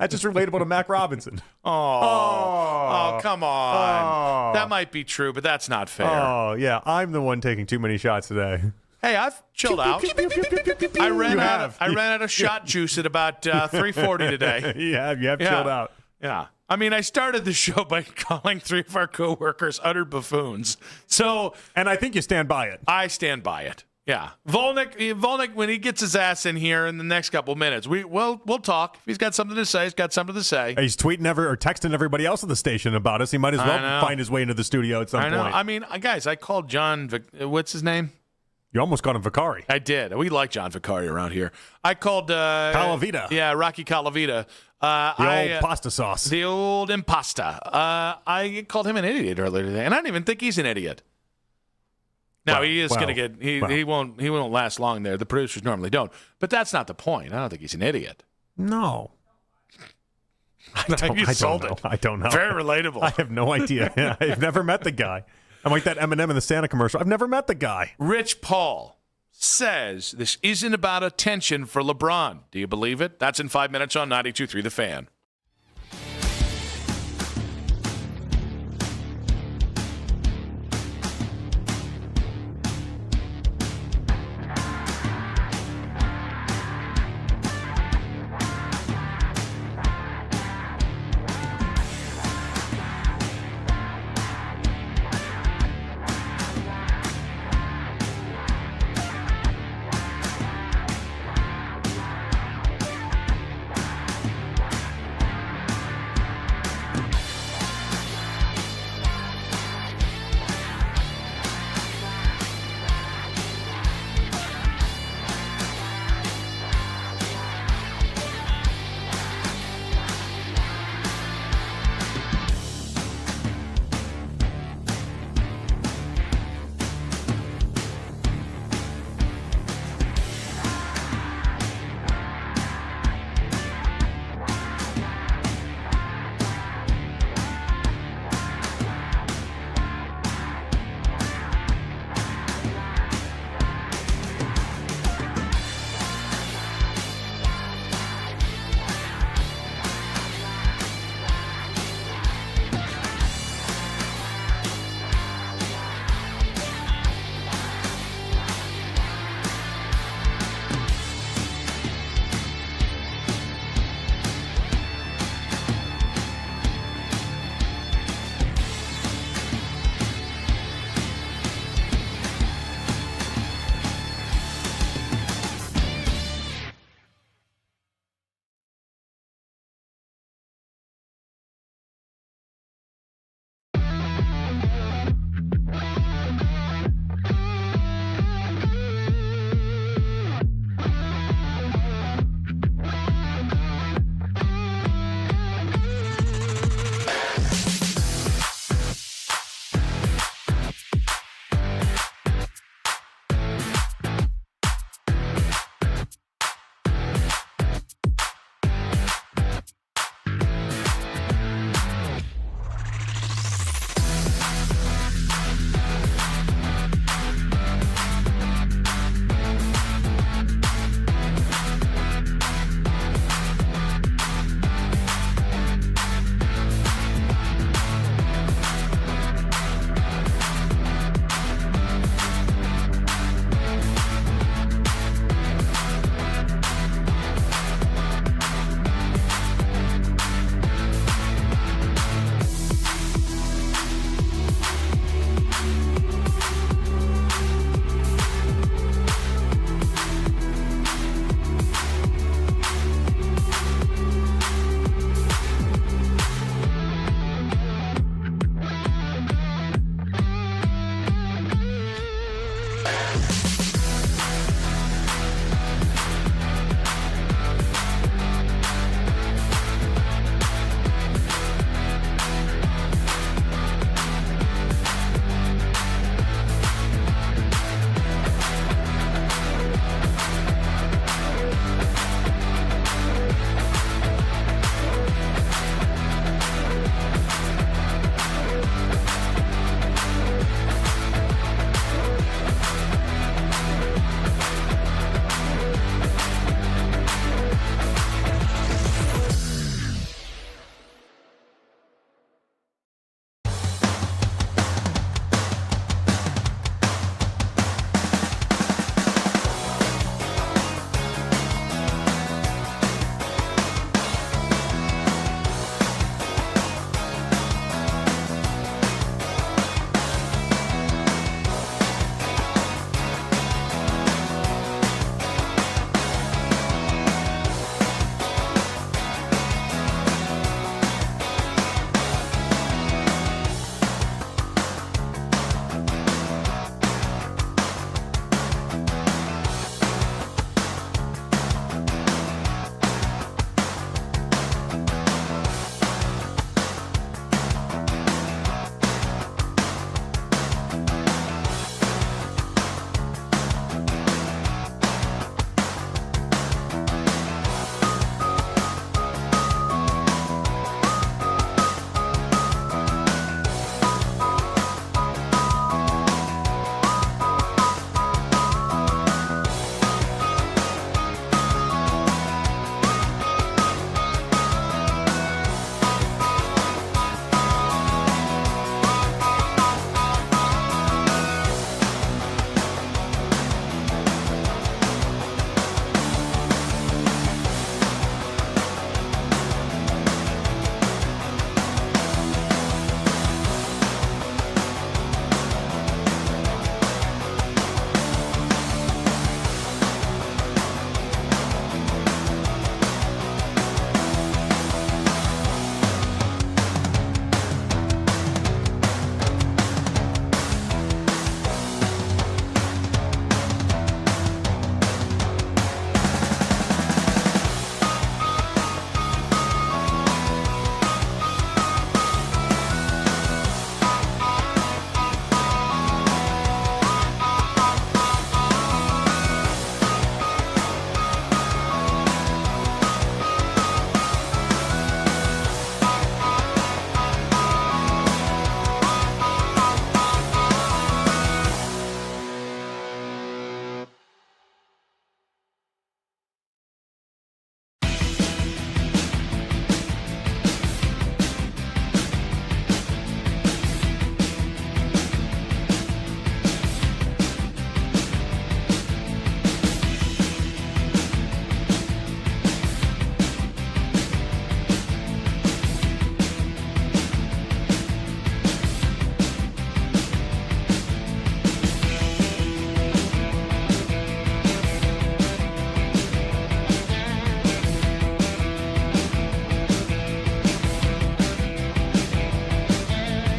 just relatable to Mac Robinson. Oh, come on. That might be true, but that's not fair. Oh, yeah. I'm the one taking too many shots today. Hey, I've chilled out. I ran out of shot juice at about 3:40 today. You have chilled out. Yeah. I mean, I started the show by calling 3 of our coworkers utter buffoons. So, and I think you stand by it. I stand by it. Yeah, Volnick, when he gets his ass in here in the next couple minutes, we'll talk. If he's got something to say, he's got something to say. He's tweeting or texting everybody else at the station about us. He might as well find his way into the studio at some point. I mean, guys, I called John. What's his name? You almost called him Vicari. I did. We like John Vicari around here. I called Calavita. Yeah, Rocky Calavita. The old pasta sauce. The old impasta. I called him an idiot earlier today, and I don't even think he's an idiot. Now he is going to get. He won't last long there. The producers normally don't, but that's not the point. I don't think he's an idiot. No. I don't know. Very relatable. I have no idea. I've never met the guy. I'm like that Eminem in the Santa commercial. I've never met the guy. Rich Paul says this isn't about attention for LeBron. Do you believe it? That's in 5 minutes on 92.3 The Fan.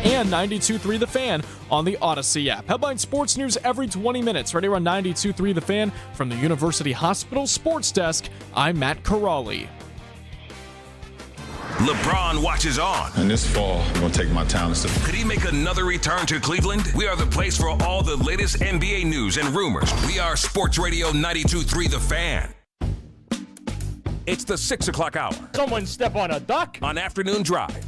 and 92.3 The Fan on the Odyssey app. Headline sports news every 20 minutes. Right here on 92.3 The Fan from the University Hospital Sports Desk, I'm Matt Corrali. LeBron watches on. And this fall, I'm going to take my talents to. Could he make another return to Cleveland? We are the place for all the latest NBA news and rumors. We are Sports Radio 92.3 The Fan. It's the 6 o'clock hour. Someone step on a duck. On Afternoon Drive.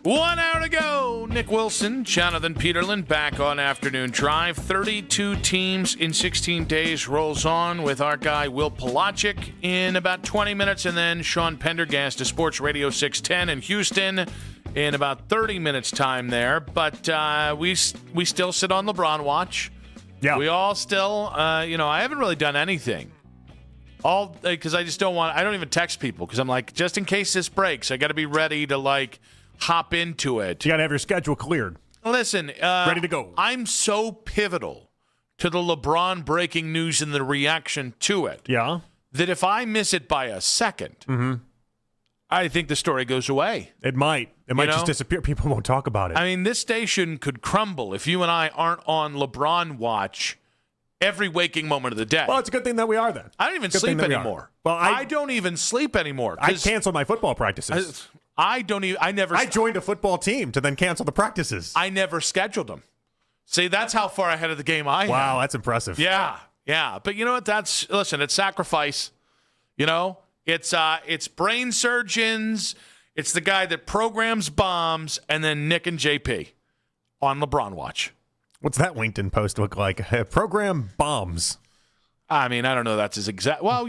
1 hour to go. Nick Wilson, Jonathan Peterlin back on Afternoon Drive. 32 teams in 16 days rolls on with our guy Will Pelagic in about 20 minutes, and then Sean Pendergast to Sports Radio 610 in Houston in about 30 minutes time there. But we still sit on LeBron watch. Yeah. We all still, I haven't really done anything. All because I just don't want. I don't even text people because I'm like, just in case this breaks, I got to be ready to hop into it. You got to have your schedule cleared. Listen, ready to go. I'm so pivotal to the LeBron breaking news and the reaction to it. Yeah. That if I miss it by a second, I think the story goes away. It might. It might just disappear. People won't talk about it. I mean, this station could crumble if you and I aren't on LeBron watch every waking moment of the day. Well, it's a good thing that we are then. I don't even sleep anymore. Well, I don't even sleep anymore. I canceled my football practices. I joined a football team to then cancel the practices. I never scheduled them. See, that's how far ahead of the game I am. Wow, that's impressive. Yeah. But you know what? It's sacrifice. It's brain surgeons. It's the guy that programs bombs, and then Nick and JP on LeBron watch. What's that LinkedIn post look like? Program bombs. I mean, I don't know. That's his exact. Well,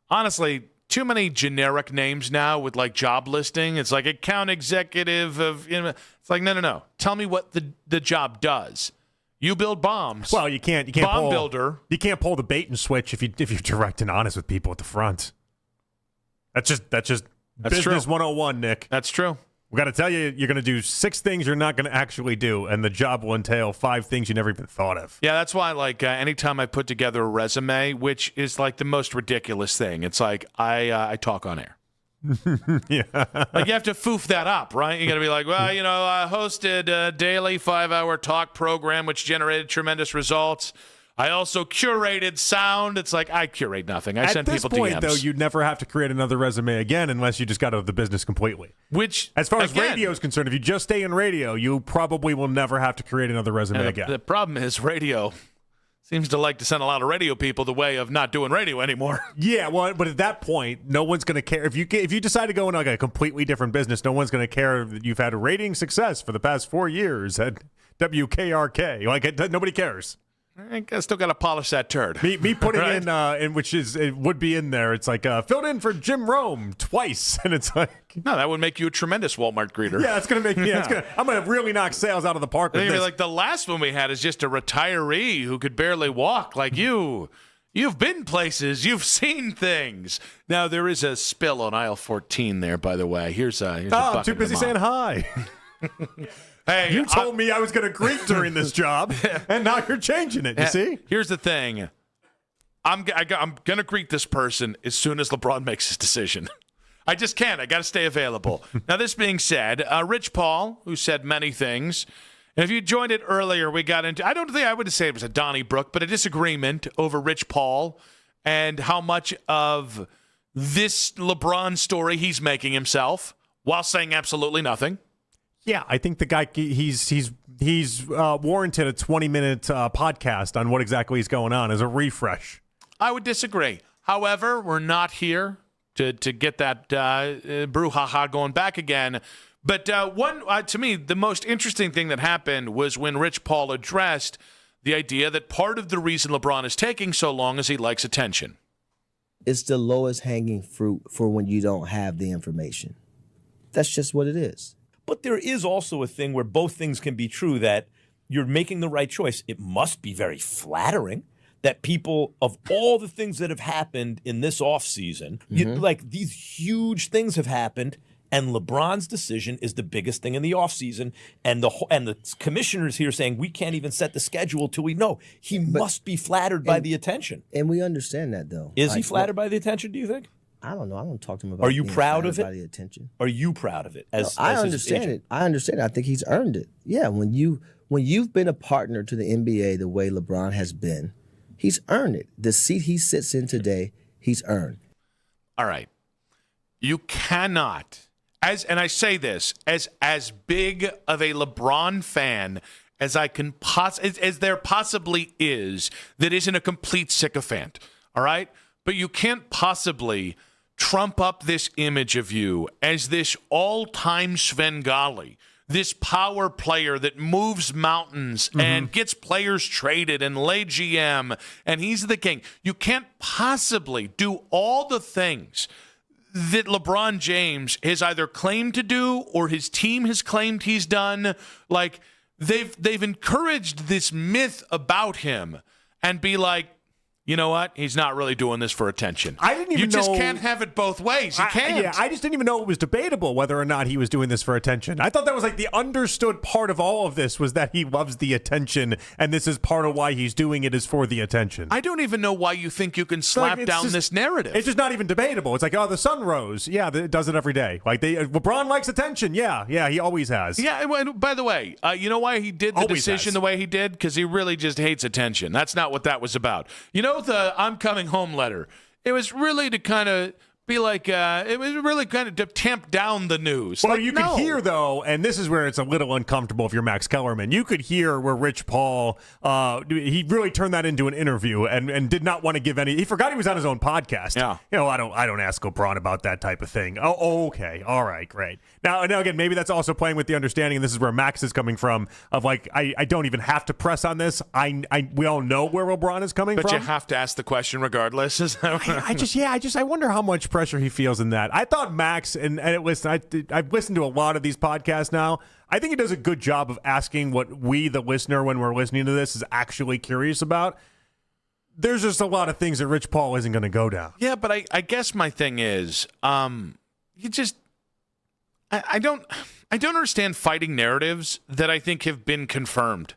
honestly, too many generic names now with job listing. It's like account executive of. It's like no. Tell me what the job does. You build bombs. Well, you can't bomb builder. You can't pull the bait and switch if you're direct and honest with people at the front. That's just business 101, Nick. That's true. We got to tell you, you're going to do 6 things you're not going to actually do, and the job will entail 5 things you never even thought of. Yeah, that's why, anytime I put together a resume, which is the most ridiculous thing, it's like I talk on air. Yeah. You have to foof that up, right? You got to be like, well, I hosted a daily 5-hour talk program, which generated tremendous results. I also curated sound. It's like I curate nothing. I send people DMs. At this point, though, you'd never have to create another resume again unless you just got out of the business completely. Which, as far as radio is concerned, if you just stay in radio, you probably will never have to create another resume again. The problem is radio seems to like to send a lot of radio people the way of not doing radio anymore. Yeah, well, but at that point, no one's going to care. If you decide to go in a completely different business, no one's going to care that you've had a rating success for the past 4 years at WKRK. Nobody cares. I still got to polish that turd. Me putting in which is it would be in there. It's filled in for Jim Rome twice, and it's like no, that would make you a tremendous Walmart greeter. Yeah, it's gonna make me. Yeah. I'm gonna really knock sales out of the park with this. The last one we had is just a retiree who could barely walk. Like you. You've been places. You've seen things. Now there is a spill on aisle 14 there. By the way, here's a I'm too busy saying hi. Hey, you told me I was going to greet during this job, and now you're changing it. You see? Here's the thing. I'm going to greet this person as soon as LeBron makes his decision. I just can't. I got to stay available. Now, this being said, Rich Paul, who said many things, and if you joined it earlier, we got into, I don't think I would say it was a Donnybrook, but a disagreement over Rich Paul and how much of this LeBron story he's making himself while saying absolutely nothing. Yeah, I think the guy he's warranted a 20-minute podcast on what exactly is going on as a refresh. I would disagree. However, we're not here to get that brouhaha going back again. But to me, the most interesting thing that happened was when Rich Paul addressed the idea that part of the reason LeBron is taking so long is he likes attention. It's the lowest hanging fruit for when you don't have the information. That's just what it is. But there is also a thing where both things can be true, that you're making the right choice. It must be very flattering that people, of all the things that have happened in this offseason, these huge things have happened, and LeBron's decision is the biggest thing in the offseason. And the commissioners here saying we can't even set the schedule till we know. He must be flattered by the attention. And we understand that, though. Is he flattered by the attention, do you think? I don't know. I don't talk to him about. Are you being proud flattered of it? by the attention. Are you proud of it? I understand it. I understand it. I think he's earned it. Yeah, when you've been a partner to the NBA the way LeBron has been, he's earned it. The seat he sits in today, he's earned. All right. You cannot, and I say this as big of a LeBron fan as I can as there possibly is, that isn't a complete sycophant. All right, but you can't possibly trump up this image of you as this all-time Svengali, this power player that moves mountains and gets players traded and lay GM, and he's the king. You can't possibly do all the things that LeBron James has either claimed to do or his team has claimed he's done. Like, they've encouraged this myth about him and be like, you know what? He's not really doing this for attention. I didn't even know. You just can't have it both ways. You can't. I just didn't even know it was debatable whether or not he was doing this for attention. I thought that was like the understood part of all of this was that he loves the attention, and this is part of why he's doing it is for the attention. I don't even know why you think you can slap down this narrative. It's just not even debatable. It's like, oh, the sun rose. Yeah, it does it every day. Like LeBron likes attention. Yeah, he always has. Yeah, and by the way, you know why he did the decision the way he did? Because he really just hates attention. That's not what that was about. You know, the I'm coming home letter. It was really to kind of be like, it was really kind of to tamp down the news. Well, you could hear, though, and this is where it's a little uncomfortable if you're Max Kellerman, you could hear where Rich Paul, he really turned that into an interview and did not want to give any, he forgot he was on his own podcast. Yeah. You know, I don't ask LeBron about that type of thing. Oh, okay. All right, great. Now again, maybe that's also playing with the understanding, and this is where Max is coming from, of like, I don't even have to press on this. We all know where LeBron is coming from. But you have to ask the question regardless. I wonder how much pressure he feels in that. I thought Max, and I've listened to a lot of these podcasts now. I think he does a good job of asking what we, the listener, when we're listening to this, is actually curious about. There's just a lot of things that Rich Paul isn't going to go down. Yeah, but I guess my thing is, I don't understand fighting narratives that I think have been confirmed.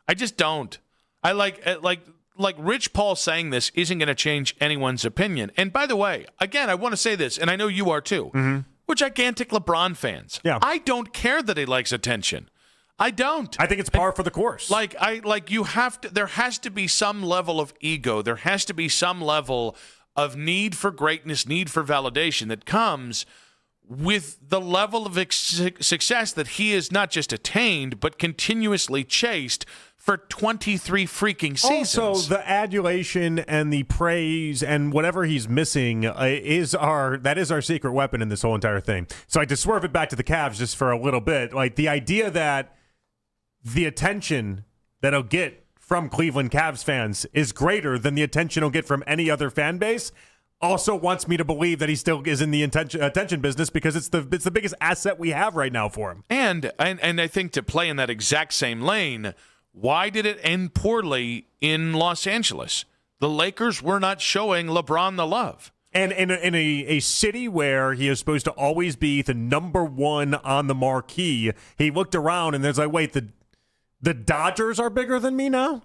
I just don't. I like Rich Paul saying this isn't going to change anyone's opinion. And by the way, again, I want to say this, and I know you are too. We're gigantic LeBron fans. Yeah. I don't care that he likes attention. I don't. I think it's par for the course. You have to. There has to be some level of ego. There has to be some level of need for greatness, need for validation that comes with the level of success that he has not just attained, but continuously chased for 23 freaking seasons. Also, the adulation and the praise and whatever he's missing is our secret weapon in this whole entire thing. So to swerve it back to the Cavs just for a little bit, like the idea that the attention that he'll get from Cleveland Cavs fans is greater than the attention he'll get from any other fan base also wants me to believe that he still is in the attention business because it's the biggest asset we have right now for him. And I think to play in that exact same lane, why did it end poorly in Los Angeles? The Lakers were not showing LeBron the love. And in a city where he is supposed to always be the number one on the marquee, he looked around and there's like, wait, the Dodgers are bigger than me now?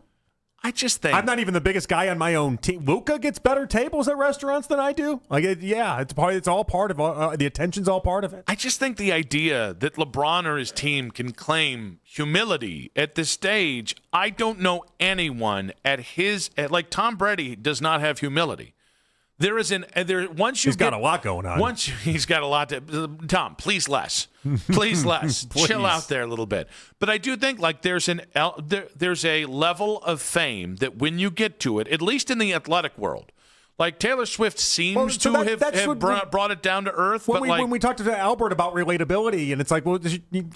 I just think I'm not even the biggest guy on my own team. Luka gets better tables at restaurants than I do. It's all part of the attention's all part of it. I just think the idea that LeBron or his team can claim humility at this stage, I don't know anyone like Tom Brady does not have humility. He's got a lot going on. He's got a lot to. Tom, please less. Please less. Chill out there a little bit. But I do think like there's a level of fame that when you get to it, at least in the athletic world, like Taylor Swift seems to have brought it down to earth. When we talked to Albert about relatability, and it's like, well,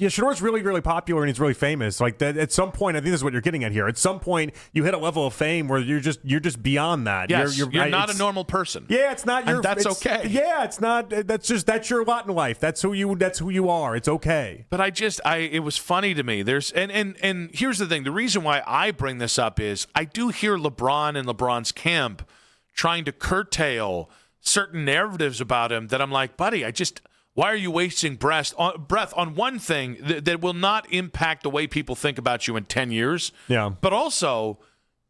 Shador's really, really popular and he's really famous. Like that, at some point, I think this is what you're getting at here. At some point, you hit a level of fame where you're just beyond that. Yes, you're not a normal person. Yeah, it's not. That's okay. Yeah, it's not. That's your lot in life. That's who you are. It's okay. But it was funny to me. And here's the thing. The reason why I bring this up is I do hear LeBron and LeBron's camp trying to curtail certain narratives about him that I'm like, buddy, why are you wasting breath on one thing that will not impact the way people think about you in 10 years? Yeah. But also,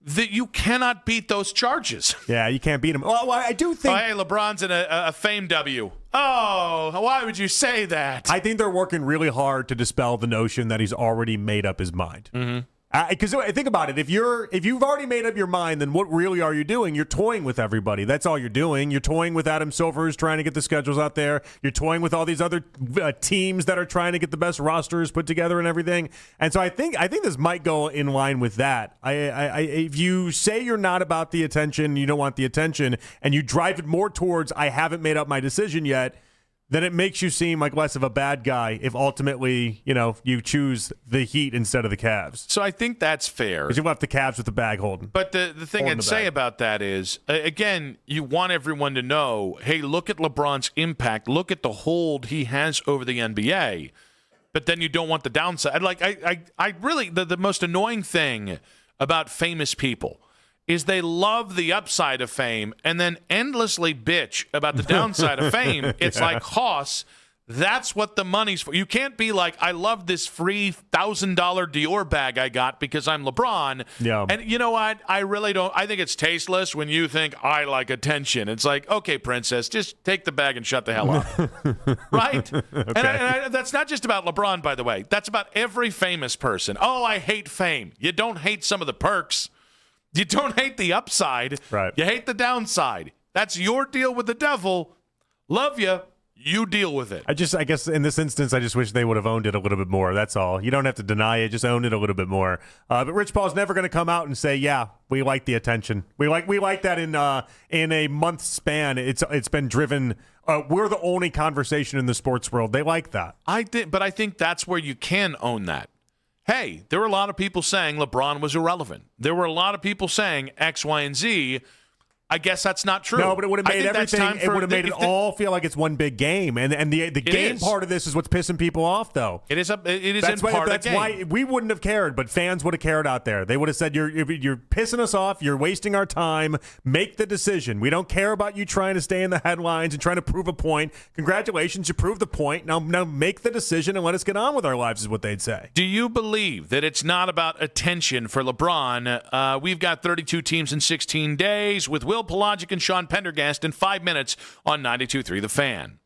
that you cannot beat those charges. Yeah, you can't beat him. Well, I do think. Oh, hey, LeBron's in a fame W. Oh, why would you say that? I think they're working really hard to dispel the notion that he's already made up his mind. Mm-hmm. Because think about it, if you've already made up your mind, then what really are you doing? You're toying with everybody. That's all you're doing. You're toying with Adam Silver, who's trying to get the schedules out there. You're toying with all these other teams that are trying to get the best rosters put together and everything. And so I think this might go in line with that. If you say you're not about the attention, you don't want the attention, and you drive it more towards I haven't made up my decision yet, then it makes you seem like less of a bad guy if ultimately, you choose the Heat instead of the Cavs. So I think that's fair. Because you left the Cavs with the bag holding. But the thing I'd say about that is, again, you want everyone to know, hey, look at LeBron's impact. Look at the hold he has over the NBA. But then you don't want the downside. I really, the most annoying thing about famous people is they love the upside of fame and then endlessly bitch about the downside of fame. It's like Hoss. That's what the money's for. You can't be like, I love this free $1,000 Dior bag I got because I'm LeBron. Yeah. And you know what? I really don't. I think it's tasteless when you think I like attention. It's like, okay, princess, just take the bag and shut the hell up. Right? Okay. And that's not just about LeBron, by the way. That's about every famous person. Oh, I hate fame. You don't hate some of the perks. You don't hate the upside. Right. You hate the downside. That's your deal with the devil. Love you. You deal with it. I guess in this instance, I just wish they would have owned it a little bit more. That's all. You don't have to deny it. Just own it a little bit more. But Rich Paul's never going to come out and say, yeah, we like the attention. We like that in a month span. It's been driven. We're the only conversation in the sports world. They like that. But I think that's where you can own that. Hey, there were a lot of people saying LeBron was irrelevant. There were a lot of people saying X, Y, and Z. I guess that's not true. No, but it would have made everything. It would have made it all feel like it's one big game, and the game part of this is what's pissing people off, though. It is in part of the game. Why we wouldn't have cared, but fans would have cared out there. They would have said, "You're pissing us off. You're wasting our time. Make the decision. We don't care about you trying to stay in the headlines and trying to prove a point. Congratulations, you proved the point. Now make the decision and let us get on with our lives," is what they'd say. Do you believe that it's not about attention for LeBron? We've got 32 teams in 16 days with Will Pelagic and Sean Pendergast in 5 minutes on 92.3 The Fan.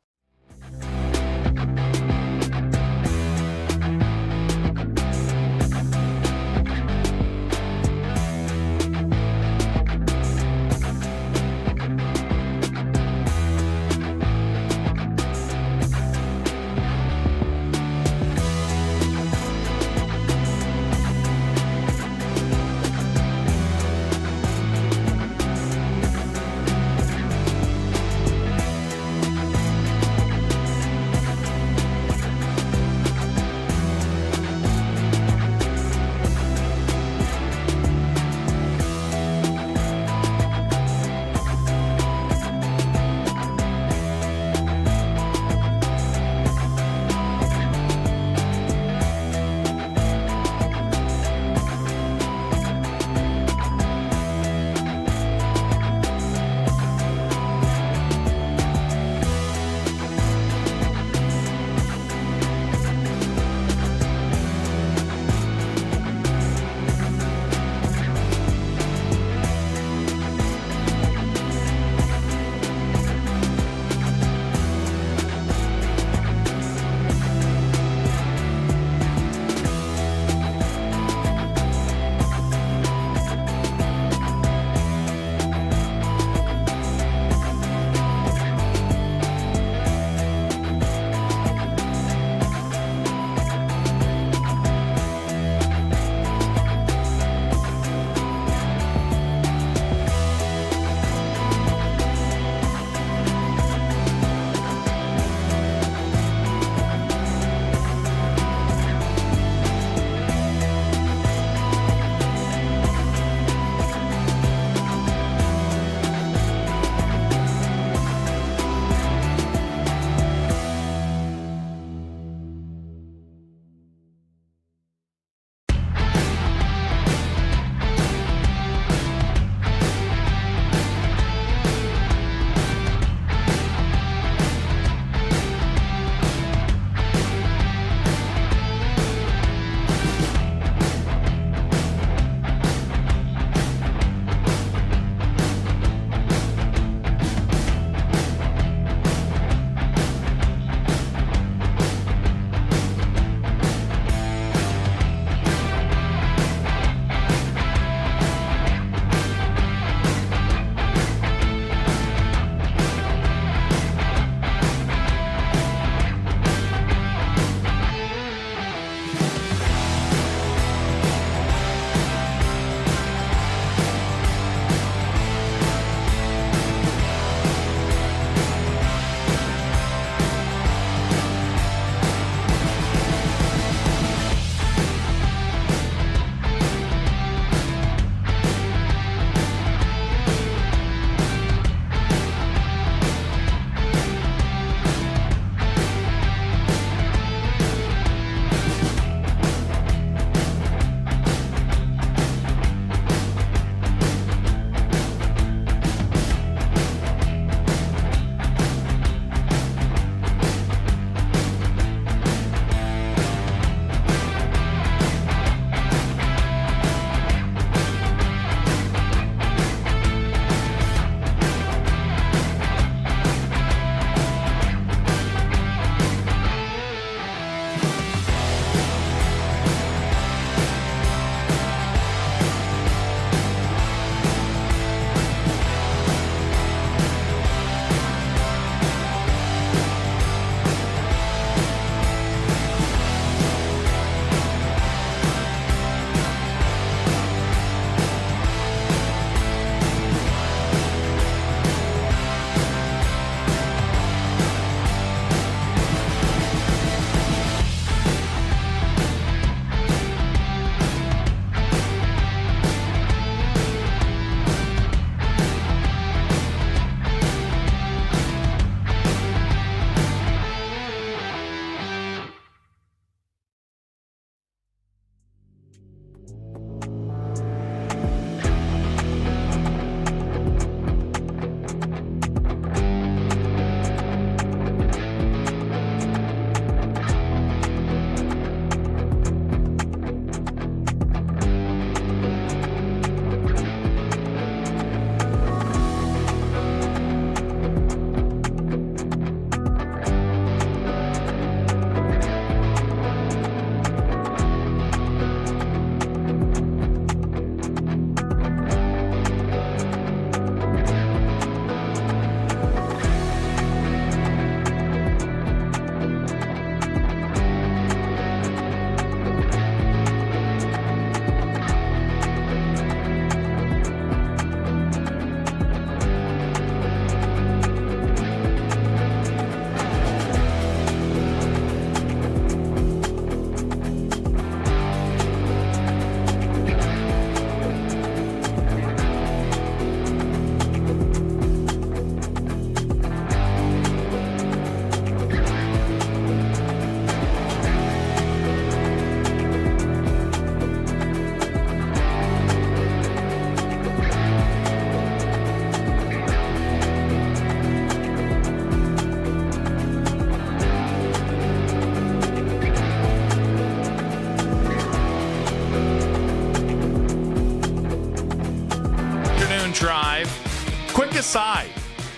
aside.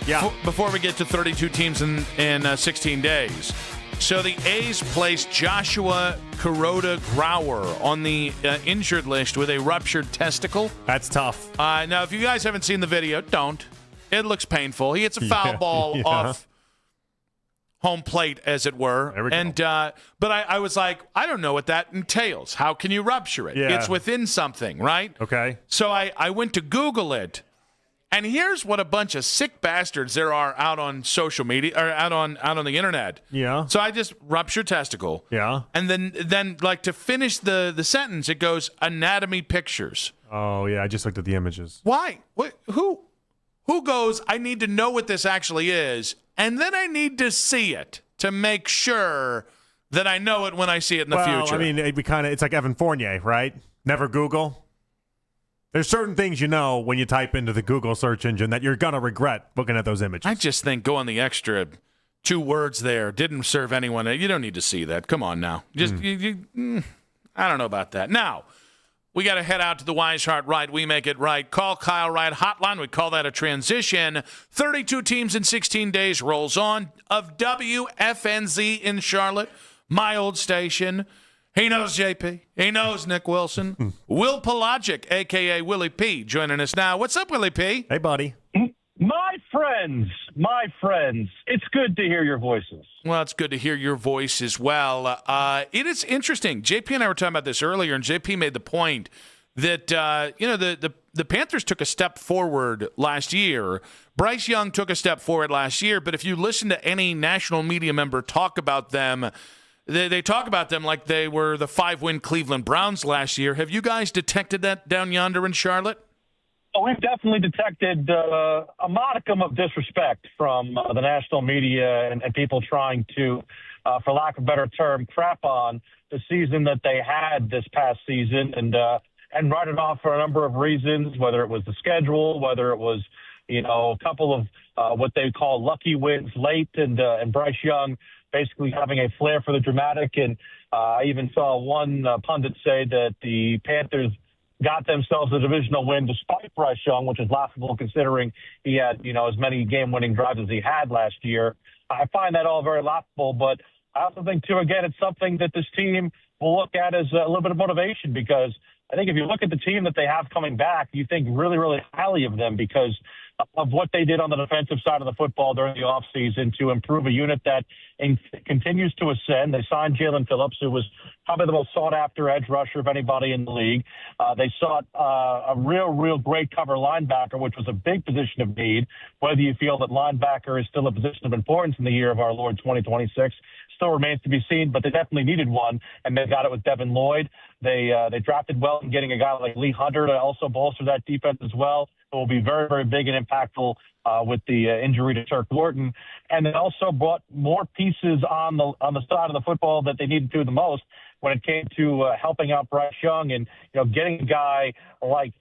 Yeah. Before we get to 32 teams in 16 days. So the A's placed Joshua Kuroda Grauer on the injured list with a ruptured testicle. That's tough. Now, if you guys haven't seen the video, don't. It looks painful. He hits a foul ball off home plate, as it were. There we go. But I was like, I don't know what that entails. How can you rupture it? Yeah. It's within something, right? Okay. So I went to Google it. And here's what a bunch of sick bastards there are out on social media or out on the internet. Yeah. So I just rupture testicle. Yeah. And then like to finish the sentence, it goes anatomy pictures. Oh yeah, I just looked at the images. Why? What? Who goes? I need to know what this actually is, and then I need to see it to make sure that I know it when I see it in the future. I mean, it's like Evan Fournier, right? Never Google. There's certain things you know when you type into the Google search engine that you're going to regret looking at those images. I just think going the extra 2 words there didn't serve anyone. You don't need to see that. Come on now. Just I don't know about that. Now, we got to head out to the Wise Heart Right. We make it right. Call Kyle Wright hotline. We call that a transition. 32 teams in 16 days rolls on of WFNZ in Charlotte, my old station. He knows JP. He knows Nick Wilson. Will Pelagic, a.k.a. Willie P., joining us now. What's up, Willie P.? Hey, buddy. My friends, it's good to hear your voices. Well, it's good to hear your voice as well. It is interesting. JP and I were talking about this earlier, and JP made the point that, the Panthers took a step forward last year. Bryce Young took a step forward last year, but if you listen to any national media member talk about them, they talk about them like they were the 5-win Cleveland Browns last year. Have you guys detected that down yonder in Charlotte? Oh, we've definitely detected a modicum of disrespect from the national media and people trying to, for lack of a better term, crap on the season that they had this past season and write it off for a number of reasons, whether it was the schedule, whether it was, a couple of what they call lucky wins late and Bryce Young basically having a flair for the dramatic. And I even saw one pundit say that the Panthers got themselves a divisional win despite Bryce Young, which is laughable considering he had, as many game-winning drives as he had last year. I find that all very laughable, but I also think, too, again, it's something that this team will look at as a little bit of motivation because I think if you look at the team that they have coming back, you think really, really highly of them because of what they did on the defensive side of the football during the offseason to improve a unit that continues to ascend. They signed Jalen Phillips, who was probably the most sought-after edge rusher of anybody in the league. They sought a real great cover linebacker, which was a big position of need. Whether you feel that linebacker is still a position of importance in the year of our Lord 2026 still remains to be seen, but they definitely needed one, and they got it with Devin Lloyd. They drafted well in getting a guy like Lee Hunter to also bolster that defense as well. It will be very, very big and impactful with the injury to Turk Wharton. And they also brought more pieces on the side of the football that they needed to the most when it came to helping out Bryce Young and getting a guy like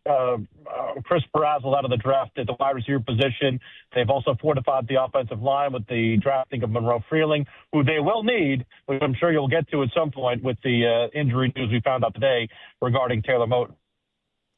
Chris Brazzell out of the draft at the wide receiver position. They've also fortified the offensive line with the drafting of Monroe Freeling, who they will need, which I'm sure you'll get to at some point with the injury news we found out today regarding Taylor Moton.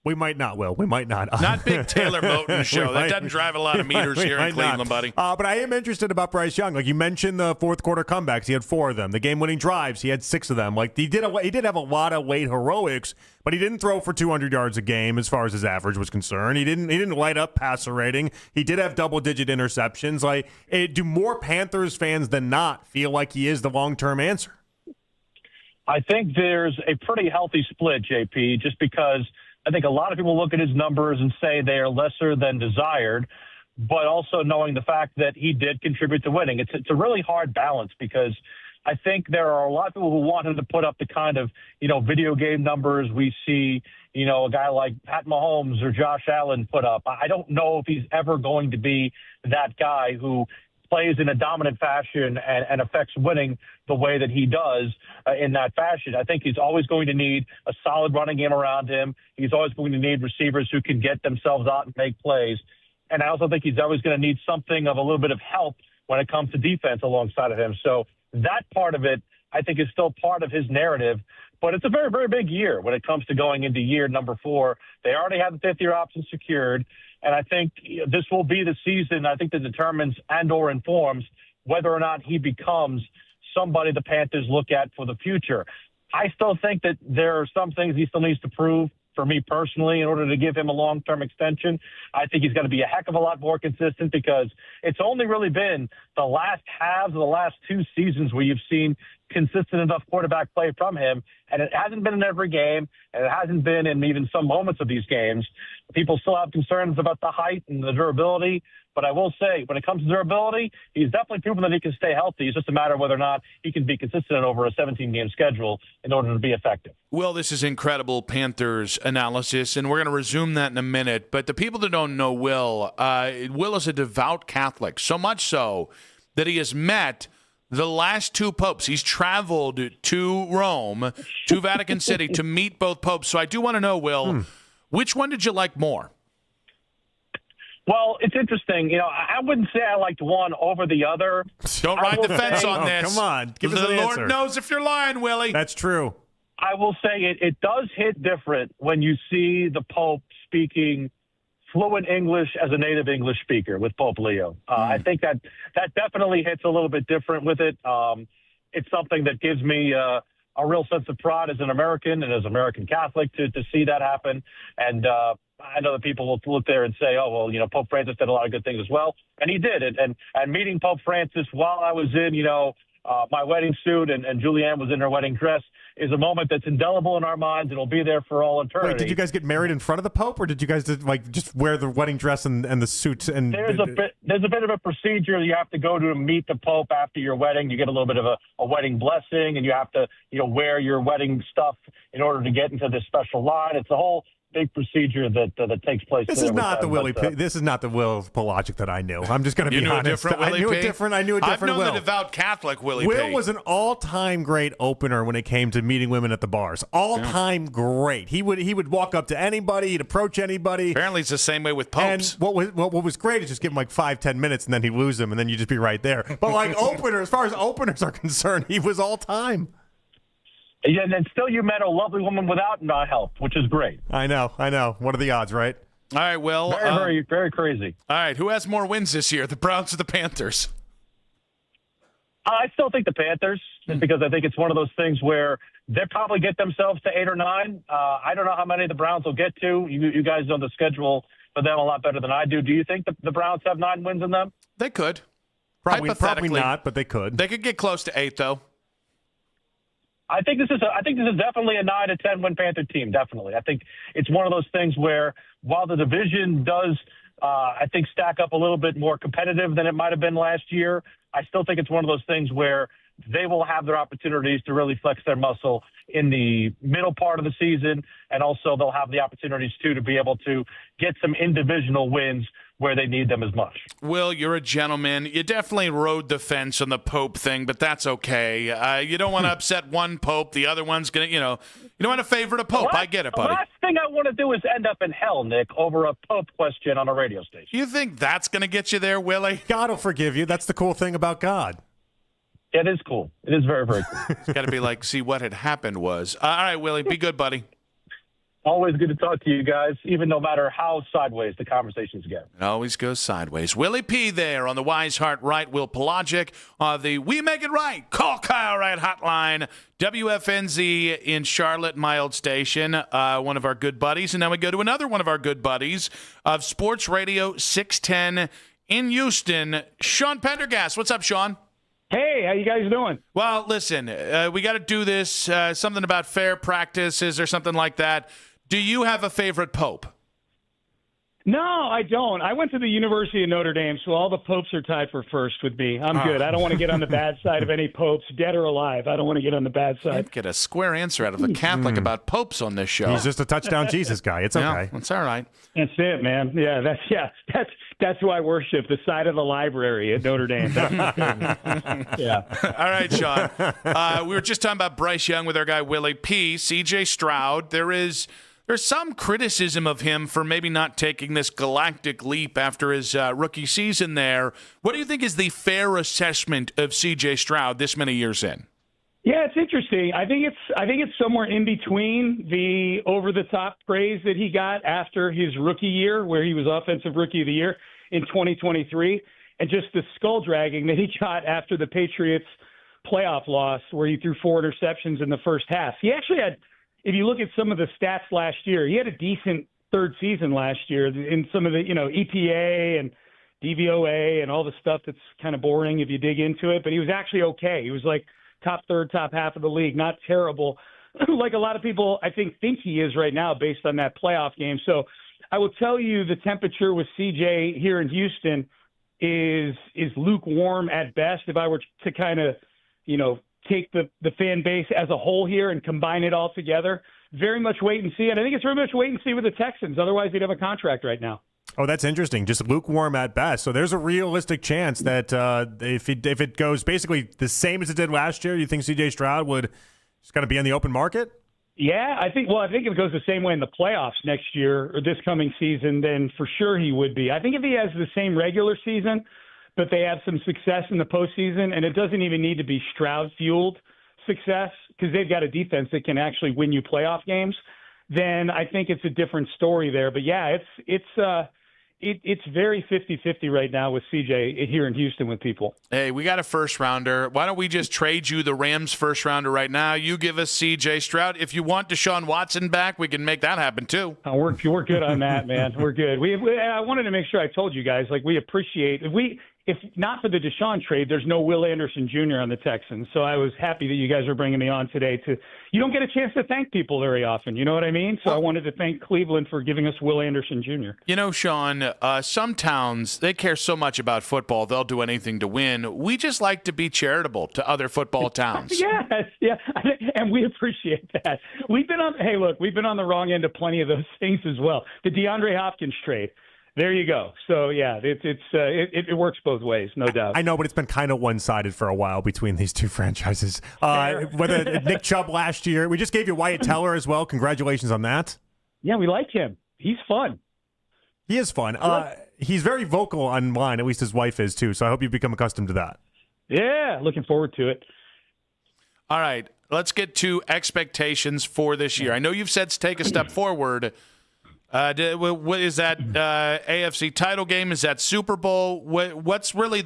We might not, Will. We might not. Not big Taylor Moton show. That doesn't drive a lot of meters here in Cleveland, buddy. But I am interested about Bryce Young. Like you mentioned, the fourth quarter comebacks. He had 4 of them. The game-winning drives. He had 6 of them. Like he did have a lot of late heroics, but he didn't throw for 200 yards a game as far as his average was concerned. He didn't light up passer rating. He did have double-digit interceptions. Like, do more Panthers fans than not feel like he is the long-term answer? I think there's a pretty healthy split, JP, just because I think a lot of people look at his numbers and say they are lesser than desired, but also knowing the fact that he did contribute to winning. It's a really hard balance because I think there are a lot of people who want him to put up the kind of, video game numbers we see, a guy like Pat Mahomes or Josh Allen put up. I don't know if he's ever going to be that guy who plays in a dominant fashion and affects winning the way that he does in that fashion. I think he's always going to need a solid running game around him. He's always going to need receivers who can get themselves out and make plays. And I also think he's always going to need something of a little bit of help when it comes to defense alongside of him. So that part of it, I think, is still part of his narrative. But it's a very, very big year when it comes to going into year number 4. They already have the 5th-year option secured. And I think this will be the season, I think, that determines and or informs whether or not he becomes somebody the Panthers look at for the future. I still think that there are some things he still needs to prove for me personally in order to give him a long-term extension. I think he's going to be a heck of a lot more consistent because it's only really been the last halves of the last 2 seasons where you've seen consistent enough quarterback play from him, and it hasn't been in every game, and it hasn't been in even some moments of these games. People still have concerns about the height and the durability, but I will say, when it comes to durability, he's definitely proven that he can stay healthy. It's just a matter of whether or not he can be consistent over a 17-game schedule in order to be effective. Well, this is incredible Panthers analysis, and we're going to resume that in a minute. But the people that don't know Will is a devout Catholic, so much so that he has met the last 2 popes. He's traveled to Rome, to Vatican City, to meet both popes. So I do want to know, Will, which one did you like more? Well, it's interesting. I wouldn't say I liked one over the other. Don't ride the fence on this. Come on. Give us an The answer. Lord knows if you're lying, Willie. That's true. I will say it does hit different when you see the Pope speaking fluent English as a native English speaker with Pope Leo. I think that definitely hits a little bit different with it. It's something that gives me a real sense of pride as an American and as American Catholic to see that happen. And I know that people will look there and say, oh, well, Pope Francis did a lot of good things as well. And he did. And meeting Pope Francis while I was in, my wedding suit and Julianne was in her wedding dress is a moment that's indelible in our minds and will be there for all eternity. Wait, did you guys get married in front of the Pope, or did you guys just wear the wedding dress and the suit? And there's a bit of a procedure you have to go to meet the Pope after your wedding. You get a little bit of a wedding blessing, and you have to wear your wedding stuff in order to get into this special line. It's a whole big procedure that takes place. This is not the Willie. This is not the Will Pelagic that I knew. I'm just going to be honest. I knew a different I've known Will. the devout Catholic Willie Will P. was an all-time great opener when it came to meeting women at the bars. All-time great. He would walk up to anybody. He'd approach anybody. Apparently, it's the same way with popes. And what was great is just give him 5-10 minutes, and then he'd lose him, and then you'd just be right there. But opener, as far as openers are concerned, he was all-time. Yeah, and then still you met a lovely woman without help, which is great. I know. What are the odds, right? All right, Will. Very, very, very crazy. All right, who has more wins this year, the Browns or the Panthers? I still think the Panthers, because I think it's one of those things where they'll probably get themselves to 8 or 9. I don't know how many the Browns will get to. You guys know the schedule for them a lot better than I do. Do you think the Browns have 9 wins in them? They could. Probably not, but they could. They could get close to 8, though. I think this is definitely a 9 to 10 win Panther team. Definitely, I think it's one of those things where while the division does, I think stack up a little bit more competitive than it might have been last year. I still think it's one of those things where they will have their opportunities to really flex their muscle in the middle part of the season, and also they'll have the opportunities too to be able to get some in-divisional wins where they need them as much. Will, you're a gentleman. You definitely rode the fence on the Pope thing, but that's okay. You don't want to upset one Pope. The other one's going to, you don't want to favor a Pope. I get it, buddy. The last thing I want to do is end up in hell, Nick, over a Pope question on a radio station. You think that's going to get you there, Willie? God will forgive you. That's the cool thing about God. It is cool. It is very, very cool. It's got to be see what had happened was. All right, Willie, be good, buddy. Always good to talk to you guys, even no matter how sideways the conversations get. It always goes sideways. Willie P. there on the Wise Heart Right, Will Pelagic, the We Make It Right, Call Kyle Right hotline, WFNZ in Charlotte, my old station, one of our good buddies. And now we go to another one of our good buddies of Sports Radio 610 in Houston, Sean Pendergast. What's up, Sean? Hey, how you guys doing? Well, listen, we got to do this, something about fair practices or something like that. Do you have a favorite Pope? No, I don't. I went to the University of Notre Dame, so all the popes are tied for first with me. I'm good. I don't want to get on the bad side of any popes, dead or alive. I don't want to get on the bad side. Can't get a square answer out of a Catholic about popes on this show. He's just a touchdown Jesus guy. It's okay. That's all right. That's it, man. That's who I worship, the side of the library at Notre Dame. Yeah. All right, Sean. We were just talking about Bryce Young with our guy Willie P. C.J. Stroud. There's some criticism of him for maybe not taking this galactic leap after his rookie season there. What do you think is the fair assessment of C.J. Stroud this many years in? Yeah, it's interesting. I think it's somewhere in between the over-the-top praise that he got after his rookie year, where he was Offensive Rookie of the Year in 2023, and just the skull-dragging that he got after the Patriots' playoff loss, where he threw 4 interceptions in the first half. He actually had, if you look at some of the stats last year, he had a decent third season last year in some of the, EPA and DVOA and all the stuff that's kind of boring if you dig into it, but he was actually okay. He was like top third, top half of the league, not terrible, like a lot of people I think he is right now based on that playoff game. So I will tell you the temperature with CJ here in Houston is lukewarm at best. If I were to kind of, take the fan base as a whole here and combine it all together, very much wait and see. And I think it's very much wait and see with the Texans. Otherwise, they'd have a contract right now. Oh, that's interesting. Just lukewarm at best. So there's a realistic chance that if it goes basically the same as it did last year, you think C.J. Stroud would just kind of be on the open market? Yeah, I think if it goes the same way in the playoffs next year or this coming season, then for sure he would be. I think if he has the same regular season, but they have some success in the postseason, and it doesn't even need to be Stroud-fueled success because they've got a defense that can actually win you playoff games, then I think it's a different story there. But yeah, it's very 50-50 right now with CJ here in Houston with people. Hey, we got a first rounder. Why don't we just trade you the Rams first rounder right now? You give us CJ Stroud. If you want Deshaun Watson back, we can make that happen too. We're good on that, man. We're good. I wanted to make sure I told you guys, we appreciate if not for the Deshaun trade, there's no Will Anderson Jr. on the Texans. So I was happy that you guys are bringing me on today. You don't get a chance to thank people very often. You know what I mean? So I wanted to thank Cleveland for giving us Will Anderson Jr. Sean, some towns, they care so much about football, they'll do anything to win. We just like to be charitable to other football towns. Yes, yeah, and we appreciate that. We've been on the wrong end of plenty of those things as well. The DeAndre Hopkins trade. There you go. So, yeah, it works both ways, no doubt. I know, but it's been kind of one-sided for a while between these two franchises. Whether Nick Chubb last year, we just gave you Wyatt Teller as well. Congratulations on that. Yeah, we like him. He's fun. He is fun. He's very vocal online, at least his wife is too, so I hope you've become accustomed to that. Yeah, looking forward to it. All right, let's get to expectations for this year. I know you've said take a step forward. What is that AFC title game? Is that Super Bowl? What's really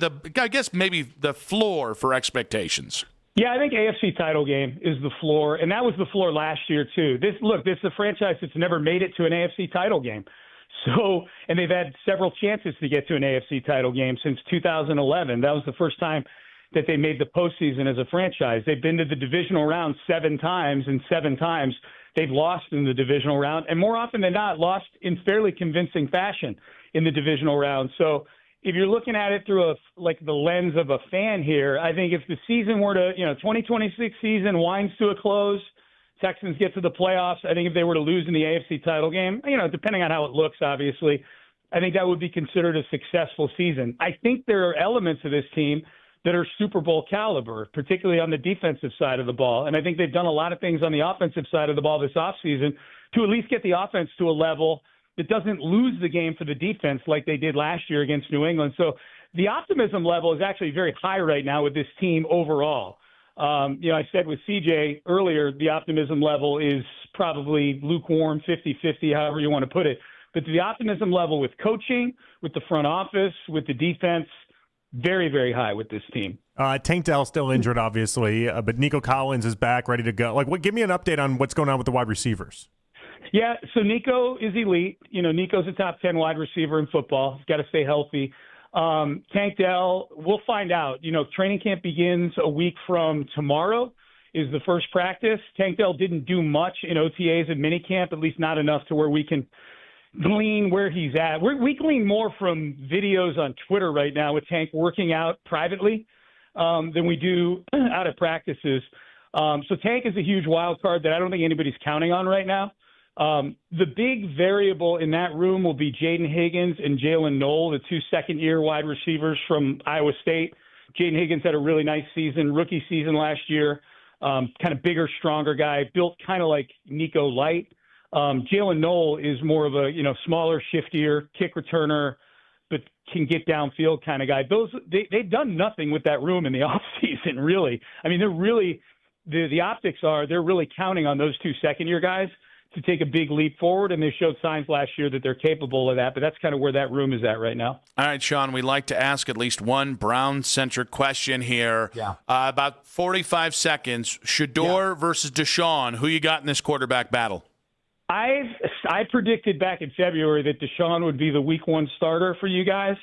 maybe the floor for expectations? Yeah, I think AFC title game is the floor, and that was the floor last year too. This is a franchise that's never made it to an AFC title game. So, and they've had several chances to get to an AFC title game since 2011. That was the first time that they made the postseason as a franchise. They've been to the divisional round 7 times, and 7 times they've lost in the divisional round, and more often than not, lost in fairly convincing fashion in the divisional round. So if you're looking at it through the lens of a fan here, I think if the season were to, 2026 season winds to a close, Texans get to the playoffs, I think if they were to lose in the AFC title game, depending on how it looks, obviously, I think that would be considered a successful season. I think there are elements of this team that are Super Bowl caliber, particularly on the defensive side of the ball. And I think they've done a lot of things on the offensive side of the ball this offseason to at least get the offense to a level that doesn't lose the game for the defense like they did last year against New England. So the optimism level is actually very high right now with this team overall. I said with CJ earlier, the optimism level is probably lukewarm, 50-50, however you want to put it. But the optimism level with coaching, with the front office, with the defense, very, very high with this team. Tank Dell still injured, obviously, but Nico Collins is back, ready to go. Give me an update on what's going on with the wide receivers. Yeah, so Nico is elite. Nico's a top 10 wide receiver in football. He's got to stay healthy. Tank Dell, we'll find out. Training camp begins a week from tomorrow is the first practice. Tank Dell didn't do much in OTAs and minicamp, at least not enough to where we can glean where he's at. We glean more from videos on Twitter right now with Tank working out privately than we do out of practices. So Tank is a huge wild card that I don't think anybody's counting on right now. The big variable in that room will be Jaden Higgins and Jalen Knoll, the 2 second-year wide receivers from Iowa State. Jaden Higgins had a really nice rookie season last year, kind of bigger, stronger guy, built kind of like Nico Light. Jalen Knoll is more of a, smaller, shiftier kick returner, but can get downfield kind of guy. They've done nothing with that room in the offseason, really. I mean, they're really the optics are they're really counting on those 2 second-year guys to take a big leap forward, and they showed signs last year that they're capable of that, but that's kind of where that room is at right now. All right, Sean, we like to ask at least one Brown-centric question here. Yeah. About 45 seconds. Shedeur versus Deshaun. Who you got in this quarterback battle? I predicted back in February that Deshaun would be the week 1 starter for you guys,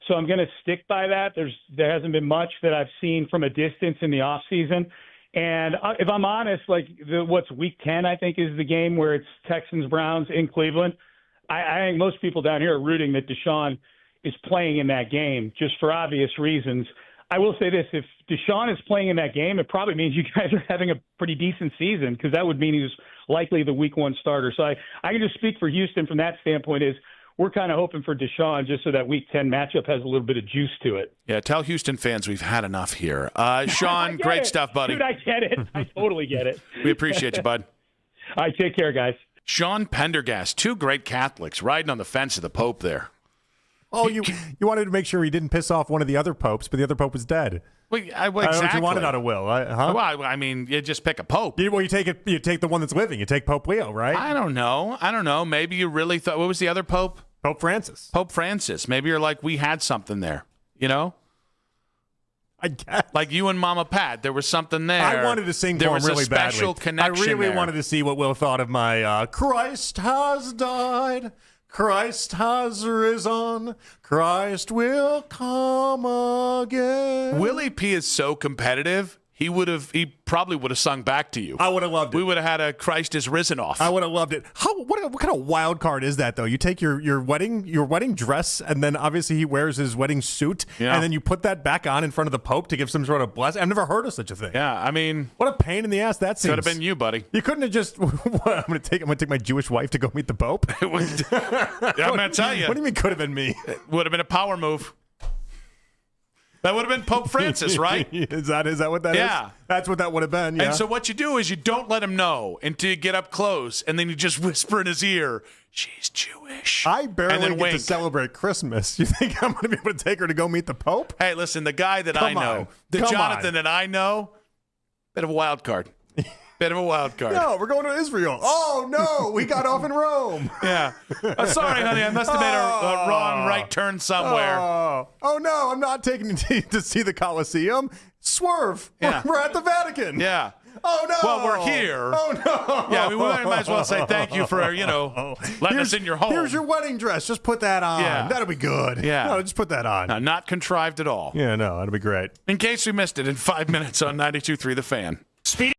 so I'm going to stick by that. There hasn't been much that I've seen from a distance in the offseason. And if I'm honest, like what's week 10, I think, is the game where it's Texans-Browns in Cleveland. I think most people down here are rooting that Deshaun is playing in that game just for obvious reasons. I will say this, if Deshaun is playing in that game, it probably means you guys are having a pretty decent season because that would mean he was likely the week 1 starter. So I can just speak for Houston from that standpoint is we're kind of hoping for Deshaun just so that week 10 matchup has a little bit of juice to it. Yeah, tell Houston fans we've had enough here. Sean, great stuff, buddy. Dude, I get it. I totally get it. We appreciate you, bud. All right, take care, guys. Sean Pendergast, 2 great Catholics riding on the fence of the Pope there. Oh, you wanted to make sure he didn't piss off one of the other popes, but the other pope was dead. Well, exactly. You wanted out of will, huh? Well, I mean, you just pick a pope. You take the one that's living. You take Pope Leo, right? I don't know. Maybe you really thought. What was the other pope? Pope Francis. Pope Francis. Maybe you're like, we had something there. You know. I guess. Like you and Mama Pat, there was something there. I wanted to sing for him really badly. There was a special connection. I really there. wanted to see what Will thought of my Christ has died. Christ has risen. Christ will come again. Willie P is so competitive. He probably would have sung back to you. I would have loved it. We would have had a Christ is risen off. I would have loved it. What kind of wild card is that though? You take your wedding dress, and then obviously he wears his wedding suit, and then you put that back on in front of the Pope to give some sort of blessing. I've never heard of such a thing. Yeah, I mean, what a pain in the ass that seems. Could have been you, buddy. You couldn't have just. I'm going to take my Jewish wife to go meet the Pope. I'm going to tell you. What do you mean? Could have been me. It would have been a power move. That would have been Pope Francis, right? Is that what that is? Yeah. That's what that would have been, yeah. And so what you do is you don't let him know until you get up close, and then you just whisper in his ear, she's Jewish. I barely get wink. to celebrate Christmas. You think I'm going to be able to take her to go meet the Pope? Hey, listen, the guy that I know, Jonathan that I know, bit of a wild card. Bit of a wild card. No, we're going to Israel. Oh, no, we got off in Rome. Yeah. Sorry, honey, I must have made a wrong right turn somewhere. Oh, no, I'm not taking you to see the Colosseum. Swerve. Yeah. We're at the Vatican. Yeah. Oh, no. Well, we're here. Oh, no. Yeah, we might as well say thank you for, letting us in your home. Here's your wedding dress. Just put that on. Yeah. That'll be good. Yeah. No, just put that on. No, not contrived at all. Yeah, no, that'll be great. In case we missed it in 5 minutes on 92.3 The Fan. Speedy.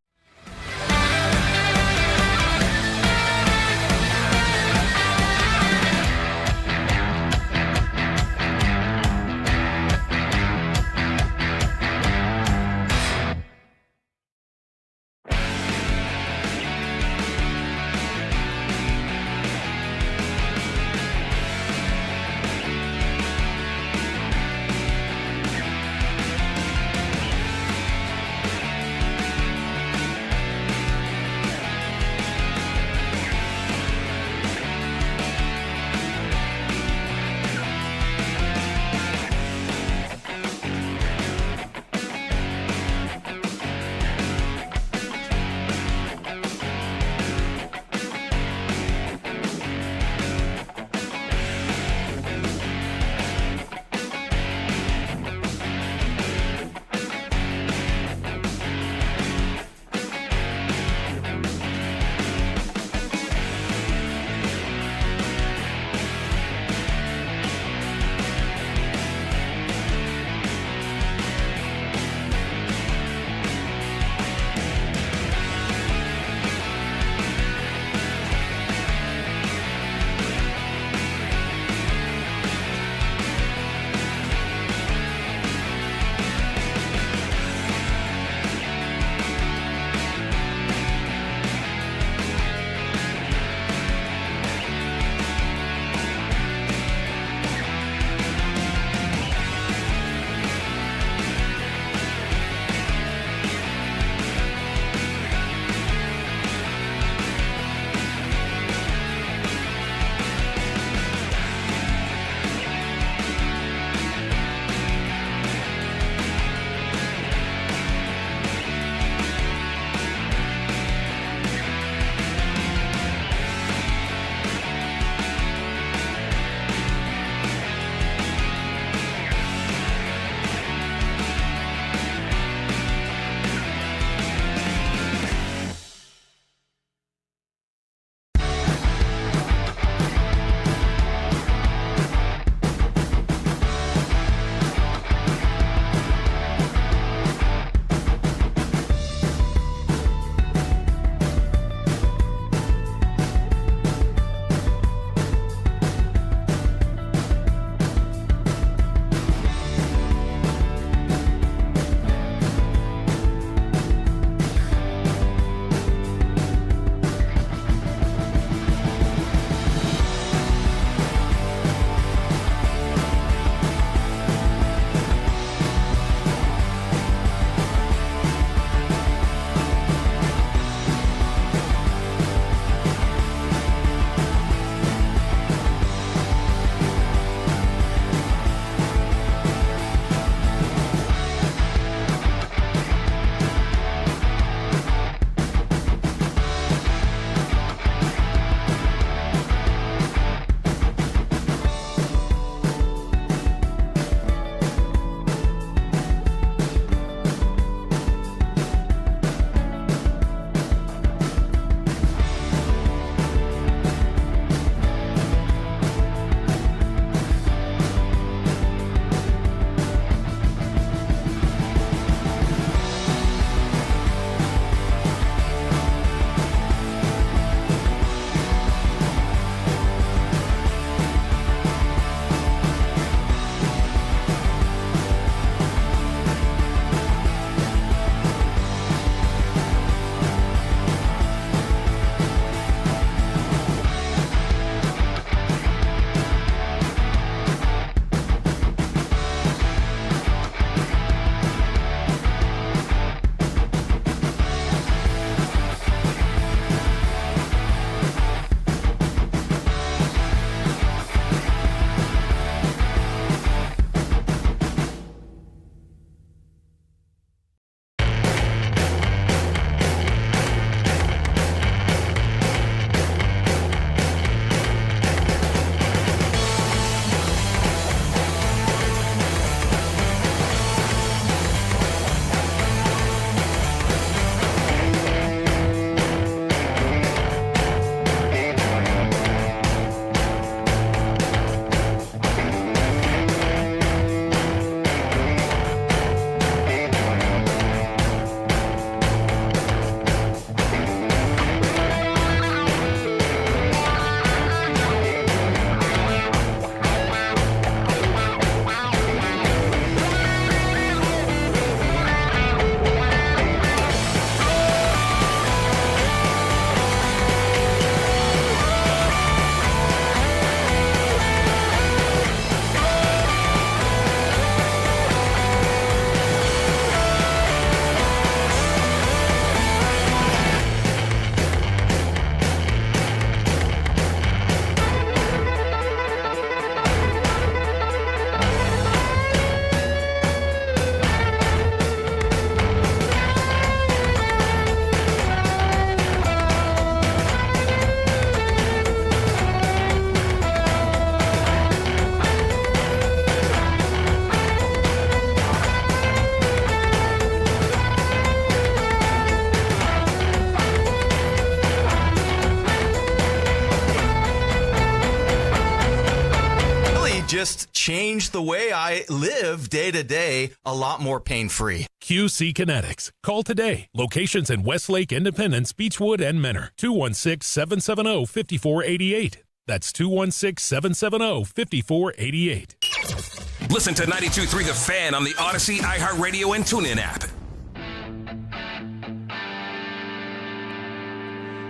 just changed the way I live day to day, a lot more pain-free. QC Kinetics. Call today. Locations in Westlake, Independence, Beechwood, and Menor. 216-770-5488. That's 216-770-5488. Listen to 92.3 The Fan on the Odyssey, iHeartRadio, and TuneIn app.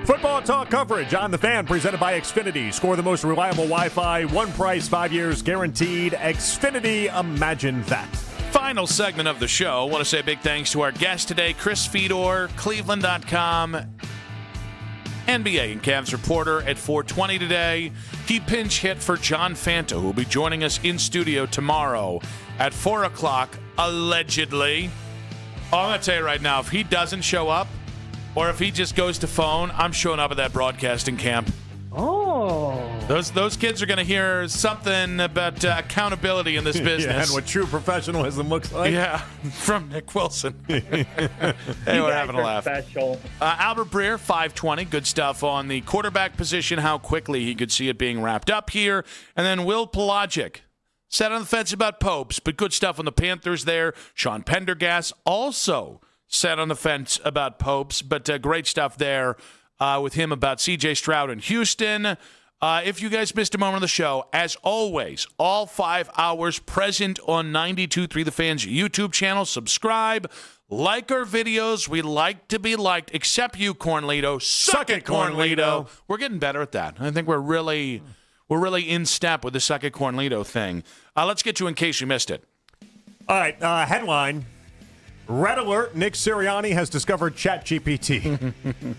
Football talk coverage on The Fan, presented by Xfinity. Score the most reliable Wi-Fi, one price, 5 years guaranteed. Xfinity, imagine that. Final segment of the show. I want to say a big thanks to our guest today, Chris Fedor, Cleveland.com, NBA and Cavs reporter at 420 today. He pinch hit for John Fanta, who will be joining us in studio tomorrow at 4 o'clock, allegedly. Oh, I'm going to tell you right now, if he doesn't show up, or if he just goes to phone, I'm showing up at that broadcasting camp. Oh. Those kids are going to hear something about accountability in this business. Yeah, and what true professionalism looks like. Yeah, from Nick Wilson. Hey, we're having a laugh. Special. Albert Breer, 520. Good stuff on the quarterback position, how quickly he could see it being wrapped up here. And then Will Pelagic. Sat on the fence about Popes, but good stuff on the Panthers there. Sean Pendergast also sat on the fence about Popes, but great stuff there with him about C.J. Stroud in Houston. If you guys missed a moment of the show, as always, all 5 hours present on 92.3 The Fan's YouTube channel. Subscribe, like our videos. We like to be liked, except you, Cornlito. Suck it, Cornlito. We're getting better at that. I think we're really in step with the Suck it, Cornlito thing. Let's get to In Case You Missed It. All right, headline. Red alert, Nick Sirianni has discovered ChatGPT.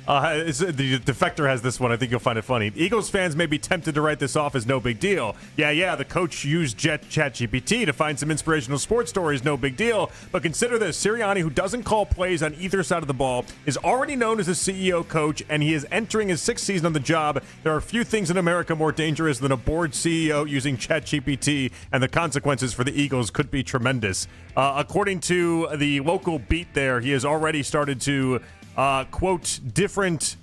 The Defector has this one. I think you'll find it funny. Eagles fans may be tempted to write this off as no big deal. Yeah, the coach used ChatGPT to find some inspirational sports stories, no big deal. But consider this, Sirianni, who doesn't call plays on either side of the ball, is already known as a CEO coach, and he is entering his 6th season on the job. There are few things in America more dangerous than a bored CEO using ChatGPT, and the consequences for the Eagles could be tremendous. According to the local beat there, he has already started to quote different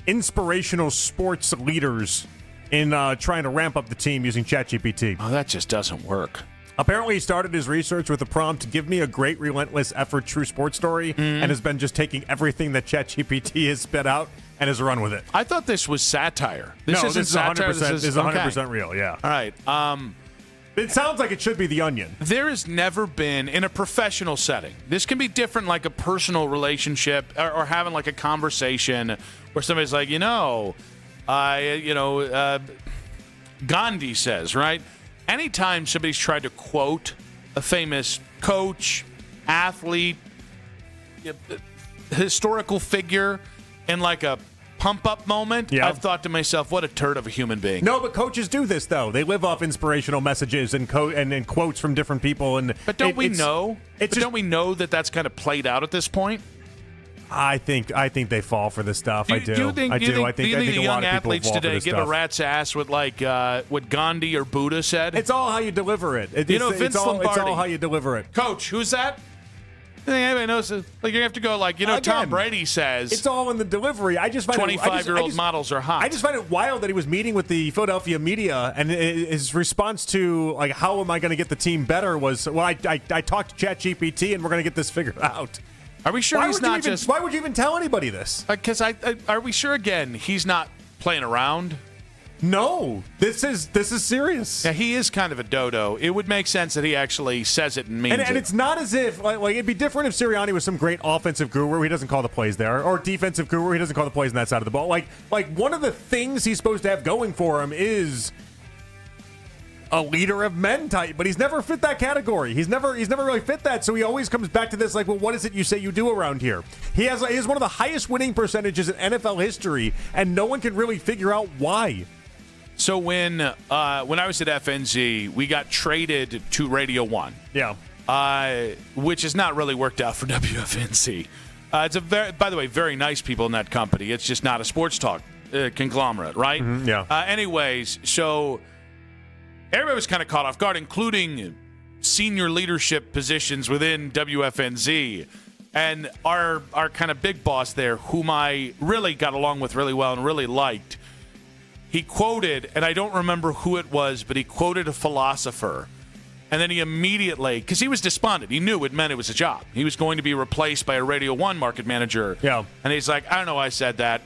inspirational sports leaders in trying to ramp up the team using ChatGPT. Oh, that just doesn't work. Apparently, he started his research with the prompt, give me a great, relentless effort, true sports story, and has been just taking everything that ChatGPT has spit out and has run with it. I thought this was satire. This is 100%, satire. This is 100% real, yeah. All right. It sounds like it should be The Onion. There has never been, in a professional setting, this can be different like a personal relationship or having like a conversation where somebody's like, Gandhi says, right? Anytime somebody's tried to quote a famous coach, athlete, historical figure in like a pump-up moment, I've thought to myself, what a turd of a human being. No, but coaches do this, though. They live off inspirational messages and quotes from different people. But don't we know that that's kind of played out at this point? I think they fall for this stuff. I do. Do you think I think the a young lot of people athletes fall for today this give stuff. a rat's ass with like what Gandhi or Buddha said? It's all how you deliver it. Vince Lombardi. It's all how you deliver it. Coach, who's that? I think anybody knows it. Like you have to go like, Again, Tom Brady says. It's all in the delivery. I just find 25-year-old models are hot. I just find it wild that he was meeting with the Philadelphia media, and his response to like, how am I going to get the team better was, well, I talked to ChatGPT, and we're going to get this figured out. Are we sure he's not just? Why would you even tell anybody this? Because are we sure again he's not playing around? No, this is serious. Yeah, he is kind of a dodo. It would make sense that he actually says it and means it. And it's not as if like it'd be different if Sirianni was some great offensive guru. He doesn't call the plays there, or defensive guru. He doesn't call the plays on that side of the ball. Like one of the things he's supposed to have going for him is a leader of men type, but he's never fit that category. He's never really fit that. So he always comes back to this like, well, what is it you say you do around here? He has one of the highest winning percentages in NFL history, and no one can really figure out why. So when I was at FNZ, we got traded to Radio 1. Yeah. Which has not really worked out for WFNZ. It's by the way, very nice people in that company. It's just not a sports talk conglomerate, right? Mm-hmm, yeah. Anyways, so everybody was kind of caught off guard, including senior leadership positions within WFNZ. And our kind of big boss there, whom I really got along with really well and really liked, he quoted, and I don't remember who it was, but he quoted a philosopher. And then he immediately, because he was despondent, he knew it meant it was a job. He was going to be replaced by a Radio 1 market manager. Yeah. And he's like, I don't know why I said that.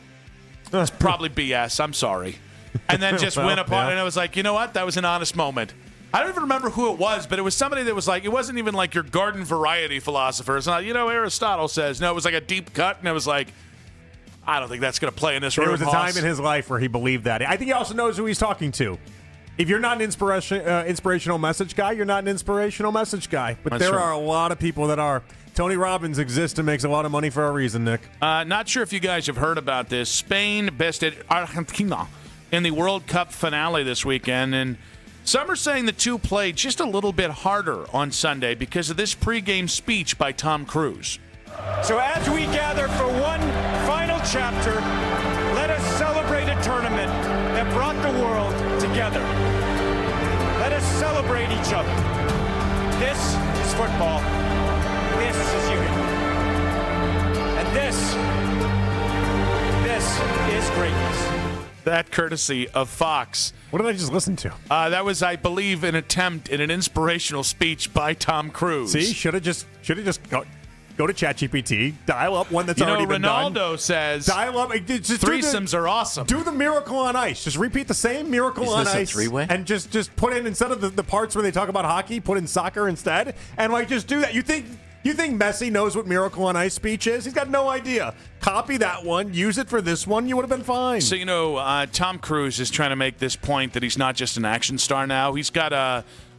It's probably BS. I'm sorry. And then just went upon it, and I was like, you know what? That was an honest moment. I don't even remember who it was, but it was somebody that was like, it wasn't even like your garden variety philosopher. It's not, Aristotle says. No, it was like a deep cut, and it was like, I don't think that's going to play in this room. There was a time in his life where he believed that. I think he also knows who he's talking to. If you're not an inspirational message guy, you're not an inspirational message guy. But there are a lot of people that are. Tony Robbins exists and makes a lot of money for a reason, Nick. Not sure if you guys have heard about this. Spain bested Argentina in the World Cup finale this weekend, and some are saying the two played just a little bit harder on Sunday because of this pregame speech by Tom Cruise. So as we gather for one final chapter, let us celebrate a tournament that brought the world together. Let us celebrate each other. This is football. This is unity. And this is greatness. That courtesy of Fox. What did I just listen to? That was, I believe, an attempt in an inspirational speech by Tom Cruise. See, should have just go to ChatGPT, dial up one that's already been done. Ronaldo says dial up. Just threesomes are awesome. Do the Miracle on Ice. Just repeat the same Miracle on Ice. Three-way? And just put in, instead of the parts where they talk about hockey, put in soccer instead. And just do that. You think Messi knows what Miracle on Ice speech is? He's got no idea. Copy that one. Use it for this one. You would have been fine. So, Tom Cruise is trying to make this point that he's not just an action star now. He's got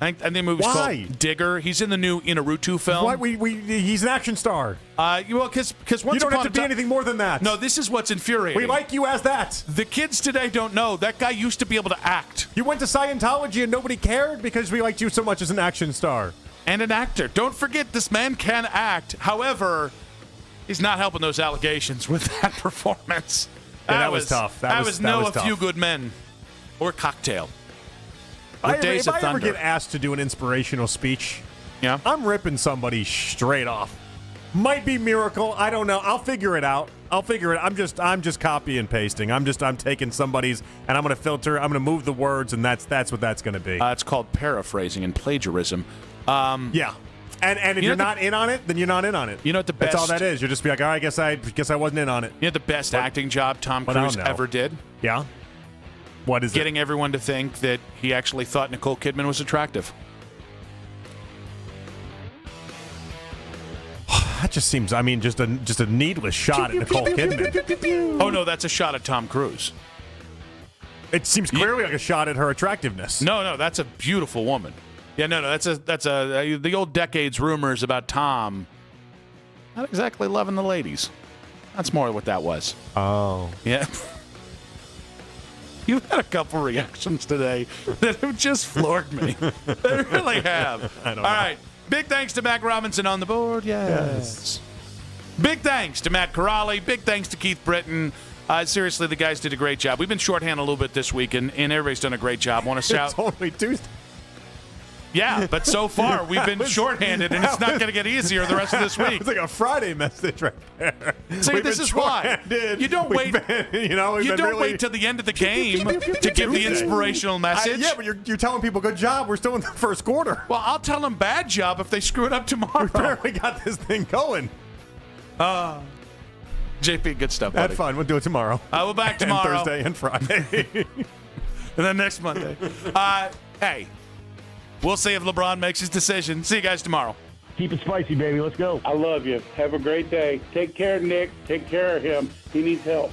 I think the movie's called Digger. He's in the new Iñárritu film. Why? He's an action star. Because you don't have to be anything more than that. No, this is what's infuriating. We like you as that. The kids today don't know. That guy used to be able to act. You went to Scientology and nobody cared because we liked you so much as an action star. And an actor. Don't forget, this man can act. However, he's not helping those allegations with that performance. Yeah, that was tough. That was A tough. Few Good Men or Cocktail. If I ever get asked to do an inspirational speech, I'm ripping somebody straight off. Might be Miracle. I don't know. I'll figure it out. I'm just copy and pasting. I'm taking somebody's and I'm going to filter. I'm going to move the words, and that's what that's going to be. It's called paraphrasing and plagiarism. Yeah. And if you're not in on it, then you're not in on it. You know what the best? That's all that is. You'll just be like, all right, I guess I wasn't in on it. You know the best acting job Tom Cruise ever did? Yeah. What is Getting everyone to think that he actually thought Nicole Kidman was attractive. That just seems, just a needless shot at Nicole Kidman. Oh no, that's a shot at Tom Cruise. It seems clearly like a shot at her attractiveness. No, that's a beautiful woman. Yeah, no, that's the old decades rumors about Tom not exactly loving the ladies. That's more what that was. Oh. Yeah. You've had a couple reactions today that have just floored me. They really have. I don't know. All right. Big thanks to Mac Robinson on the board. Yes. Big thanks to Matt Corrali. Big thanks to Keith Britton. Seriously, the guys did a great job. We've been shorthanded a little bit this week, and everybody's done a great job. Want to shout? It's only Tuesday. Yeah, but so far we've been shorthanded, and it's not going to get easier the rest of this week. It's like a Friday message right there. See, this is why you don't wait. You don't wait till the end of the game to give the inspirational message. Yeah, but you're telling people, good job. We're still in the first quarter. Well, I'll tell them bad job if they screw it up tomorrow. We barely got this thing going. JP, good stuff, buddy. Had fun. We'll do it tomorrow. We'll back tomorrow. And Thursday and Friday. And then next Monday. Hey. We'll see if LeBron makes his decision. See you guys tomorrow. Keep it spicy, baby. Let's go. I love you. Have a great day. Take care, Nick. Take care of him. He needs help.